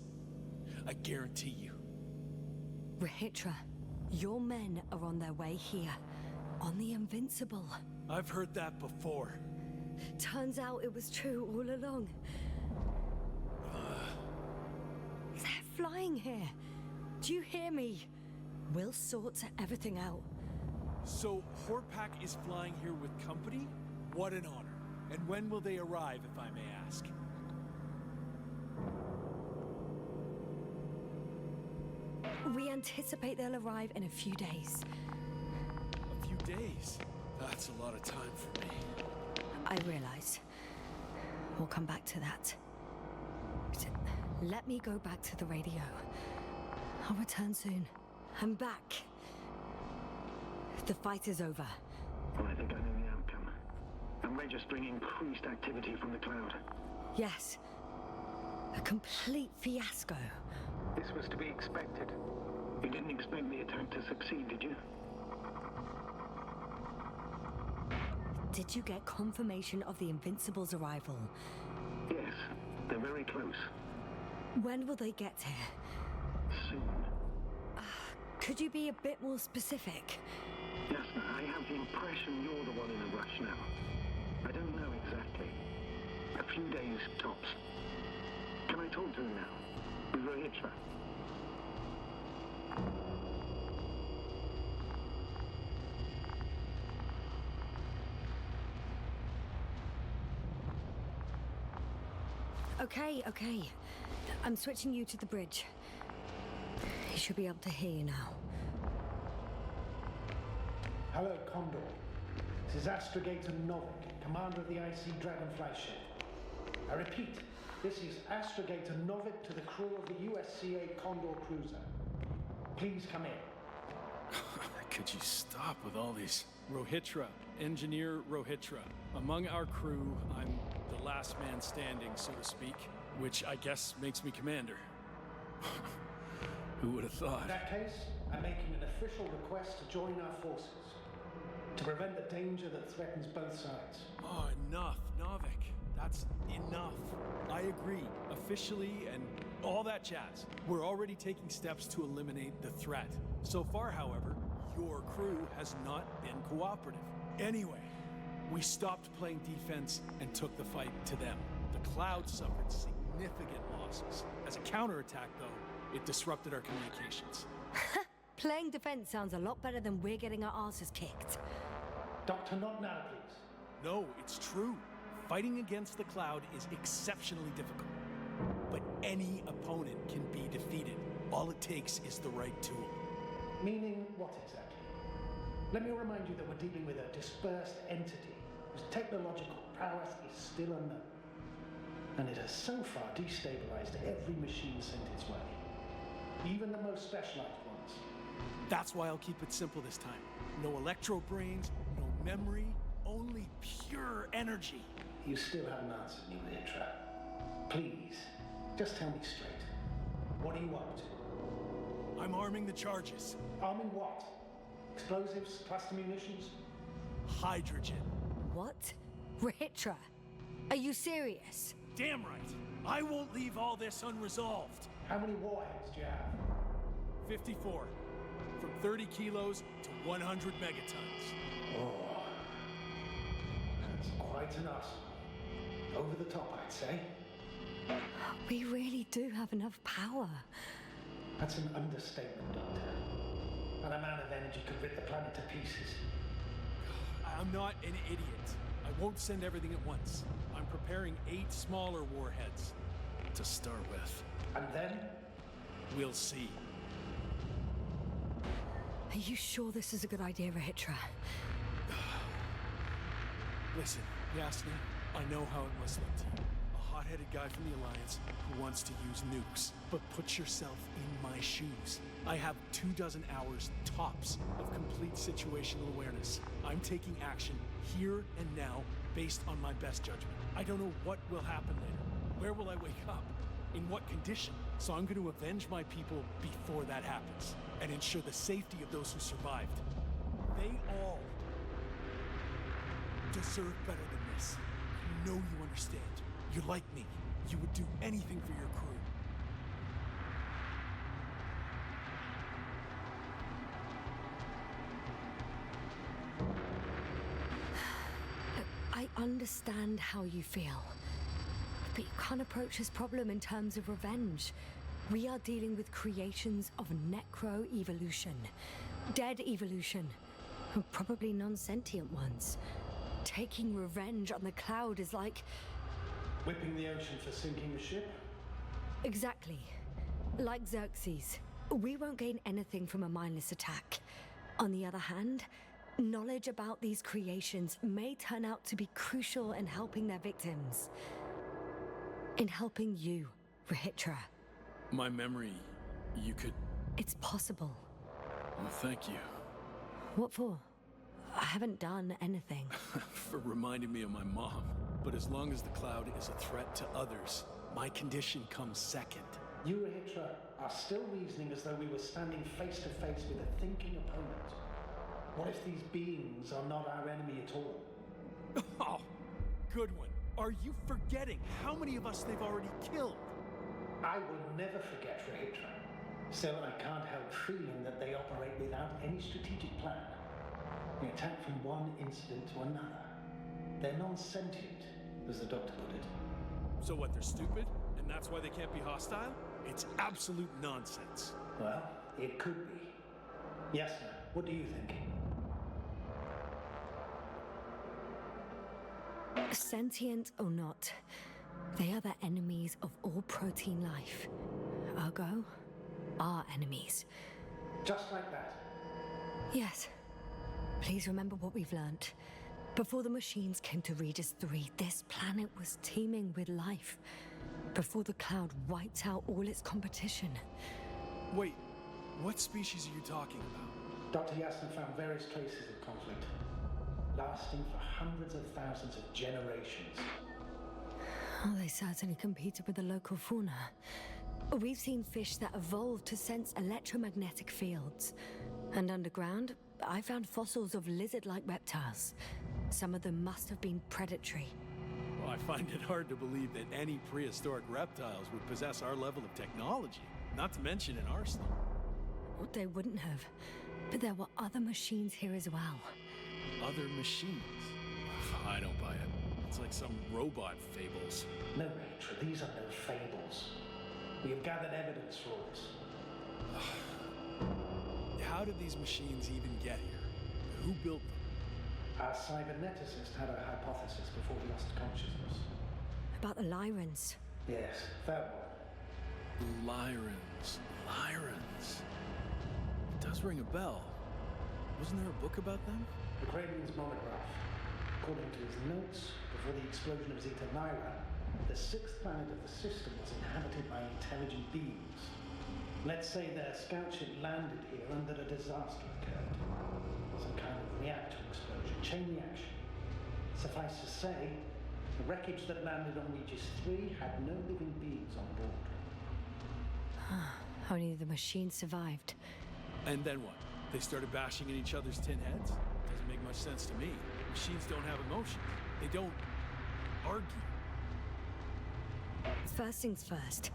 I guarantee you. Rahitra, your men are on their way here. On the Invincible. I've heard that before. Turns out it was true all along. They're flying here. Do you hear me? We'll sort everything out. So, Horpak is flying here with company? What an honor. And when will they arrive, if I may ask? We anticipate they'll arrive in a few days. A few days? That's a lot of time for me. I realize. We'll come back to that. Let me go back to the radio. I'll return soon. I'm back. The fight is over. Well, I think I know the outcome. I'm registering increased activity from the cloud. Yes. A complete fiasco. This was to be expected. You didn't expect the attack to succeed, did you? Did you get confirmation of the Invincible's arrival? Yes, they're very close. When will they get here? Soon. Could you be a bit more specific? Jasna, I have the impression you're the one in a rush now. I don't know exactly. A few days tops. Can I talk to him now? With Rohitra? Okay. I'm switching you to the bridge. He should be able to hear you now. Hello, Condor. This is Astrogator Novik, commander of the IC Dragonfly ship. I repeat, this is Astrogator Novik to the crew of the USCA Condor cruiser. Please come in. Could you stop with all these? Rohitra, Engineer Rohitra. Among our crew, I'm the last man standing, so to speak, which I guess makes me commander. Who would have thought? In that case, I'm making an official request to join our forces, to prevent the danger that threatens both sides. Oh, enough, Novik. That's enough. I agree, officially, and all that jazz. We're already taking steps to eliminate the threat. So far, however, your crew has not been cooperative. Anyway, we stopped playing defense and took the fight to them. The Cloud suffered significant losses. As a counterattack, though, it disrupted our communications. Playing defense sounds a lot better than we're getting our asses kicked. Doctor, not now, please. No, it's true. Fighting against the Cloud is exceptionally difficult. But any opponent can be defeated. All it takes is the right tool. Meaning what exactly? Let me remind you that we're dealing with a dispersed entity whose technological prowess is still unknown. And it has so far destabilized every machine sent its way. Even the most specialized ones. That's why I'll keep it simple this time. No electro brains, no memory, only pure energy. You still haven't answered me, Rohitra. Please, just tell me straight. What are you up to? I'm arming the charges. Arming what? Explosives, cluster munitions? Hydrogen. What? Rohitra, are you serious? Damn right. I won't leave all this unresolved. How many warheads do you have? 54. From 30 kilos to 100 megatons. Oh. That's quite an arsenal. Over the top, I'd say. We really do have enough power. That's an understatement, Doctor. An amount of energy could rip the planet to pieces. I'm not an idiot. I won't send everything at once. I'm preparing 8 smaller warheads to start with. And then? We'll see. Are you sure this is a good idea, Rohitra? Listen, Jasna, I know how it must look to you. A hot-headed guy from the Alliance who wants to use nukes. But put yourself in my shoes. I have 24 hours tops of complete situational awareness. I'm taking action here and now based on my best judgment. I don't know what will happen later. Where will I wake up? In what condition? So I'm going to avenge my people before that happens and ensure the safety of those who survived. They all deserve better than this. You know you understand. You're like me. You would do anything for your crew. I understand how you feel. But you can't approach this problem in terms of revenge. We are dealing with creations of necro-evolution. Dead evolution. Probably non-sentient ones. Taking revenge on the Cloud is like... Whipping the ocean for sinking the ship? Exactly. Like Xerxes, we won't gain anything from a mindless attack. On the other hand, knowledge about these creations may turn out to be crucial in helping their victims. In helping you, Rahitra. My memory, you could... It's possible. Well, thank you. What for? I haven't done anything. For reminding me of my mom. But as long as the Cloud is a threat to others, my condition comes second. You, Rahitra, are still reasoning as though we were standing face to face with a thinking opponent. What if these beings are not our enemy at all? Oh, good one. Are you forgetting how many of us they've already killed? I will never forget, Rahitra. Still, I can't help feeling that they operate without any strategic plan. They attack from one incident to another. They're non-sentient, as the doctor put it. So what, they're stupid? And that's why they can't be hostile? It's absolute nonsense. Well, it could be. Yes, sir. What do you think? Sentient or not, they are the enemies of all protein life. Ergo, our enemies. Just like that? Yes. Please remember what we've learnt. Before the machines came to Regis 3, this planet was teeming with life. Before the Cloud wiped out all its competition. Wait, what species are you talking about? Dr. Yasna found various traces of conflict, lasting for hundreds of thousands of generations. Oh, they certainly competed with the local fauna. We've seen fish that evolved to sense electromagnetic fields. And underground, I found fossils of lizard-like reptiles. Some of them must have been predatory. Well, I find it hard to believe that any prehistoric reptiles would possess our level of technology, not to mention an arsenal. Well, they wouldn't have. But there were other machines here as well. Other machines? I don't buy it. It's like some robot fables. No, Rachel, these are no fables. We have gathered evidence for all this. How did these machines even get here? Who built them? Our cyberneticist had a hypothesis before he lost consciousness. About the Lyrans. Yes, that one. Lyrans. It does ring a bell. Wasn't there a book about them? The Craven's monograph. According to his notes, before the explosion of Zeta Lyra, the sixth planet of the system was inhabited by intelligent beings. Let's say their scout ship landed here and that a disaster occurred. Some kind of reactor explosion, chain reaction. Suffice to say, the wreckage that landed on Regis 3 had no living beings on board. Only the machines survived. And then what? They started bashing in each other's tin heads? Doesn't make much sense to me. Machines don't have emotions. They don't argue. First things first.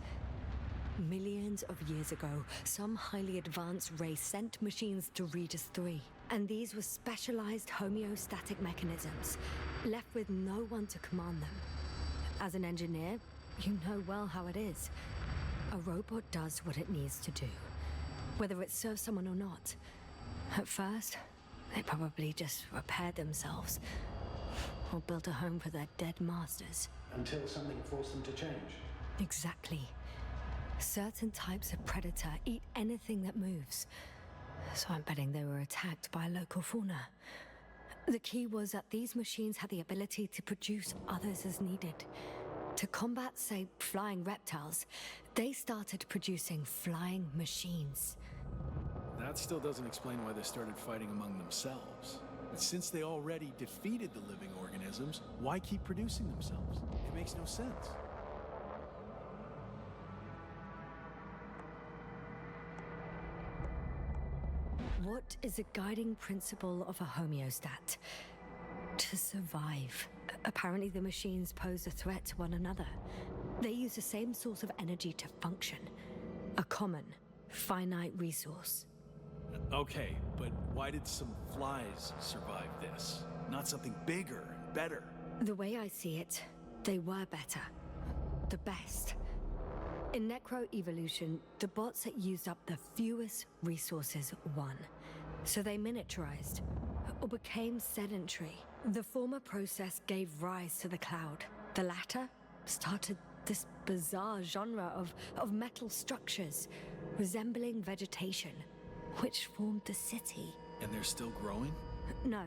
Millions of years ago, some highly advanced race sent machines to Regis 3. And these were specialized homeostatic mechanisms, left with no one to command them. As an engineer, you know well how it is. A robot does what it needs to do, whether it serves someone or not. At first, they probably just repaired themselves, or built a home for their dead masters. Until something forced them to change. Exactly. Certain types of predator eat anything that moves. So I'm betting they were attacked by local fauna. The key was that these machines had the ability to produce others as needed. To combat, say, flying reptiles, they started producing flying machines. That still doesn't explain why they started fighting among themselves. But since they already defeated the living organisms, why keep producing themselves? It makes no sense. What is a guiding principle of a homeostat? To survive. Apparently the machines pose a threat to one another. They use the same source of energy to function. A common, finite resource. Okay, but why did some flies survive this? Not something bigger and better? The way I see it, they were better. The best. In necroevolution, the bots that used up the fewest resources won. So they miniaturized. or became sedentary. The former process gave rise to the cloud. The latter started this bizarre genre of metal structures resembling vegetation, which formed the city. And they're still growing? No.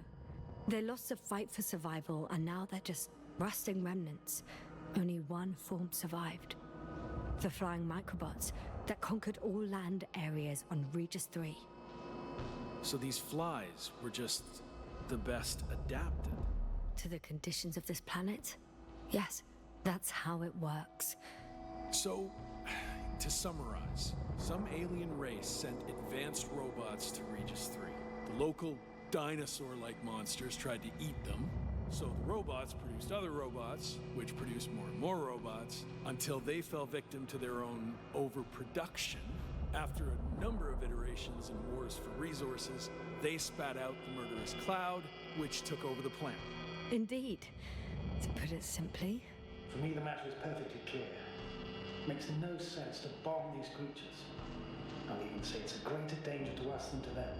They lost the fight for survival, and now they're just rusting remnants. Only one form survived. The flying microbots that conquered all land areas on Regis 3. So these flies were just the best adapted? To the conditions of this planet? Yes, that's how it works. So, to summarize, some alien race sent advanced robots to Regis 3. The local dinosaur-like monsters tried to eat them, so the robots produced other robots, which produced more and more robots, until they fell victim to their own overproduction. After a number of iterations and wars for resources, they spat out the murderous cloud, which took over the planet. Indeed. To put it simply... For me, the matter is perfectly clear. Makes no sense to bomb these creatures. I'll even say it's a greater danger to us than to them.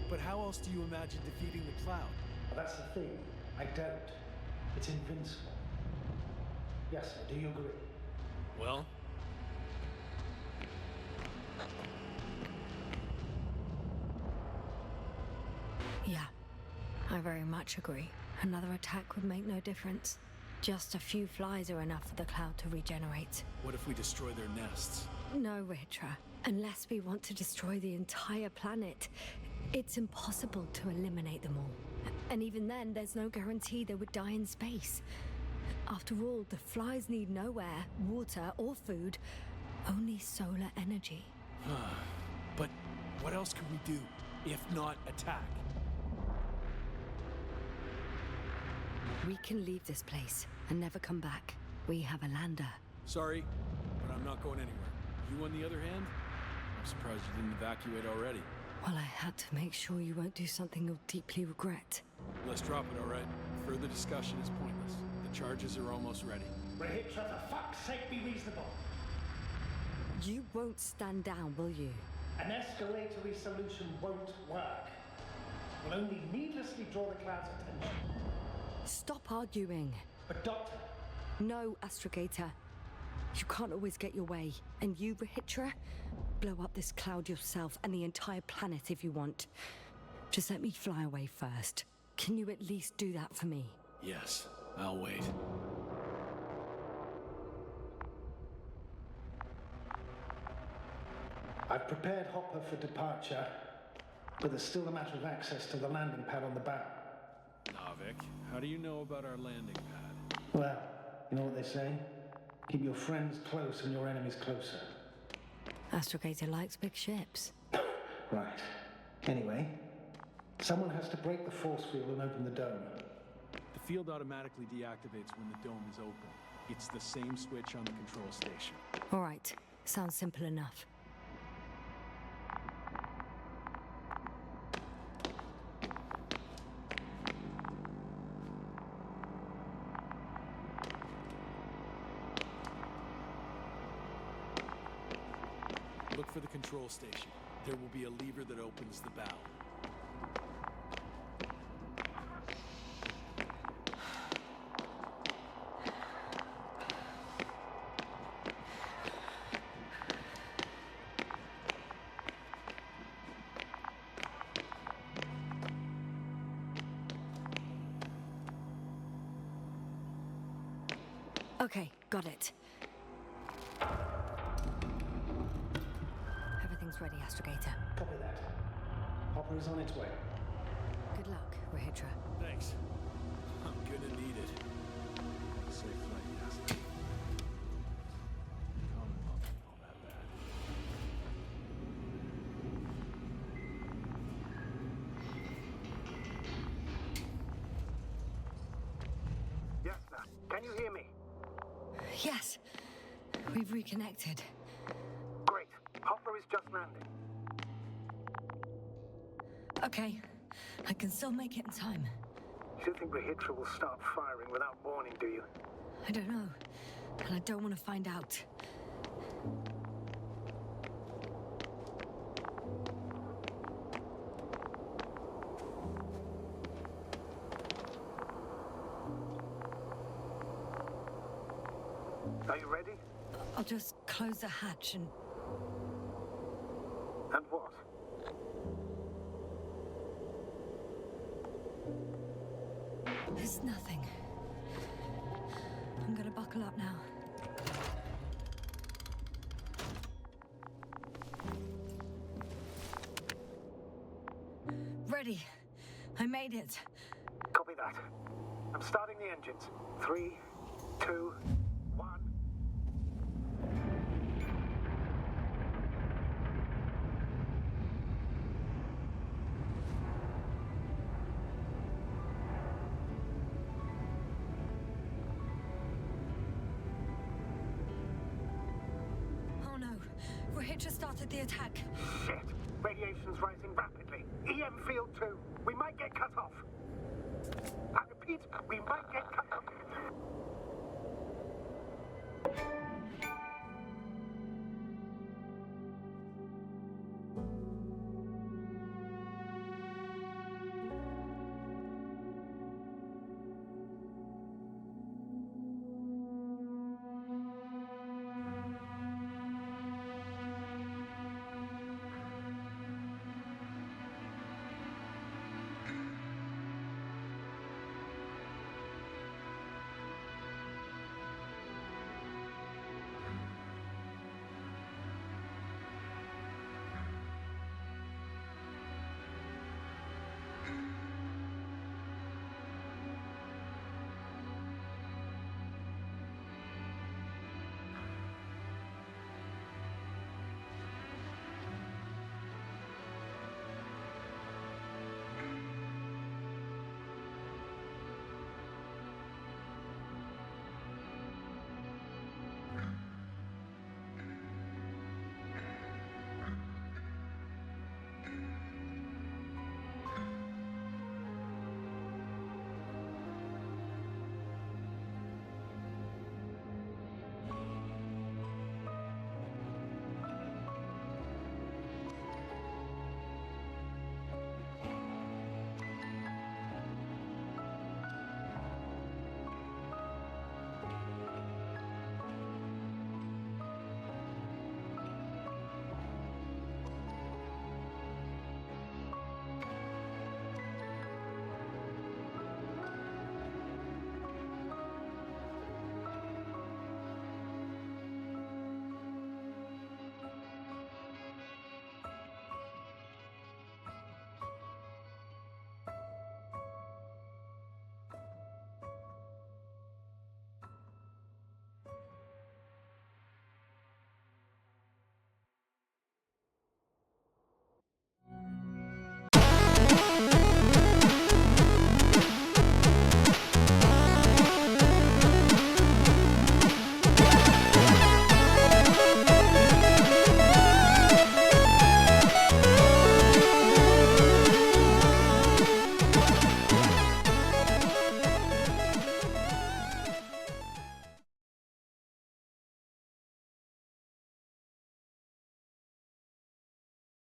But how else do you imagine defeating the cloud? Well, that's the thing. I don't. It's invincible. Yes, sir. Do you agree? Well... Yeah, I very much agree. Another attack would make no difference. Just a few flies are enough for the cloud to regenerate. What if we destroy their nests? No, Ritra. Unless we want to destroy the entire planet, it's impossible to eliminate them all. And even then, there's no guarantee they would die in space. After all, the flies need no air, water, or food, only solar energy. But what else could we do, if not attack? We can leave this place and never come back. We have a lander. Sorry, but I'm not going anywhere. You, on the other hand, I'm surprised you didn't evacuate already. Well, I had to make sure you won't do something you'll deeply regret. Let's drop it, all right? Further discussion is pointless. The charges are almost ready. Rahitra, for fuck's sake, be reasonable. You won't stand down, will you? An escalatory solution won't work. Will only needlessly draw the cloud's attention. Stop arguing. But Doctor... No, Astrogator. You can't always get your way. And you, Rahitra, blow up this cloud yourself and the entire planet if you want. Just let me fly away first. Can you at least do that for me? Yes, I'll wait. I've prepared Hopper for departure, but there's still a matter of access to the landing pad on the bow. Navik, how do you know about our landing pad? Well, you know what they say? Keep your friends close and your enemies closer. Astrogator likes big ships. Right. Anyway, someone has to break the force field and open the dome. The field automatically deactivates when the dome is open. It's the same switch on the control station. All right. Sounds simple enough. Look for the control station. There will be a lever that opens the bow. Okay, got it. Everything's ready, Astrogator. Copy that. Hopper is on its way. Good luck, Rahitra. Thanks. I'm gonna need it. Safe flight, yes. Common not all that bad. Yes, sir. Can you hear me? Yes. We've reconnected. Great. Hopper is just landing. Okay. I can still make it in time. You don't think Rahitra will start firing without warning, do you? I don't know. And I don't want to find out. Are you ready? I'll just close the hatch and... And what? It's nothing. I'm gonna buckle up now. Ready. I made it. Copy that. I'm starting the engines. 3, 2, 1. Oh no. Rohit just started the attack. Shit. Radiation's rising rapidly. EM field 2. We might get cut off. I repeat, we might get cut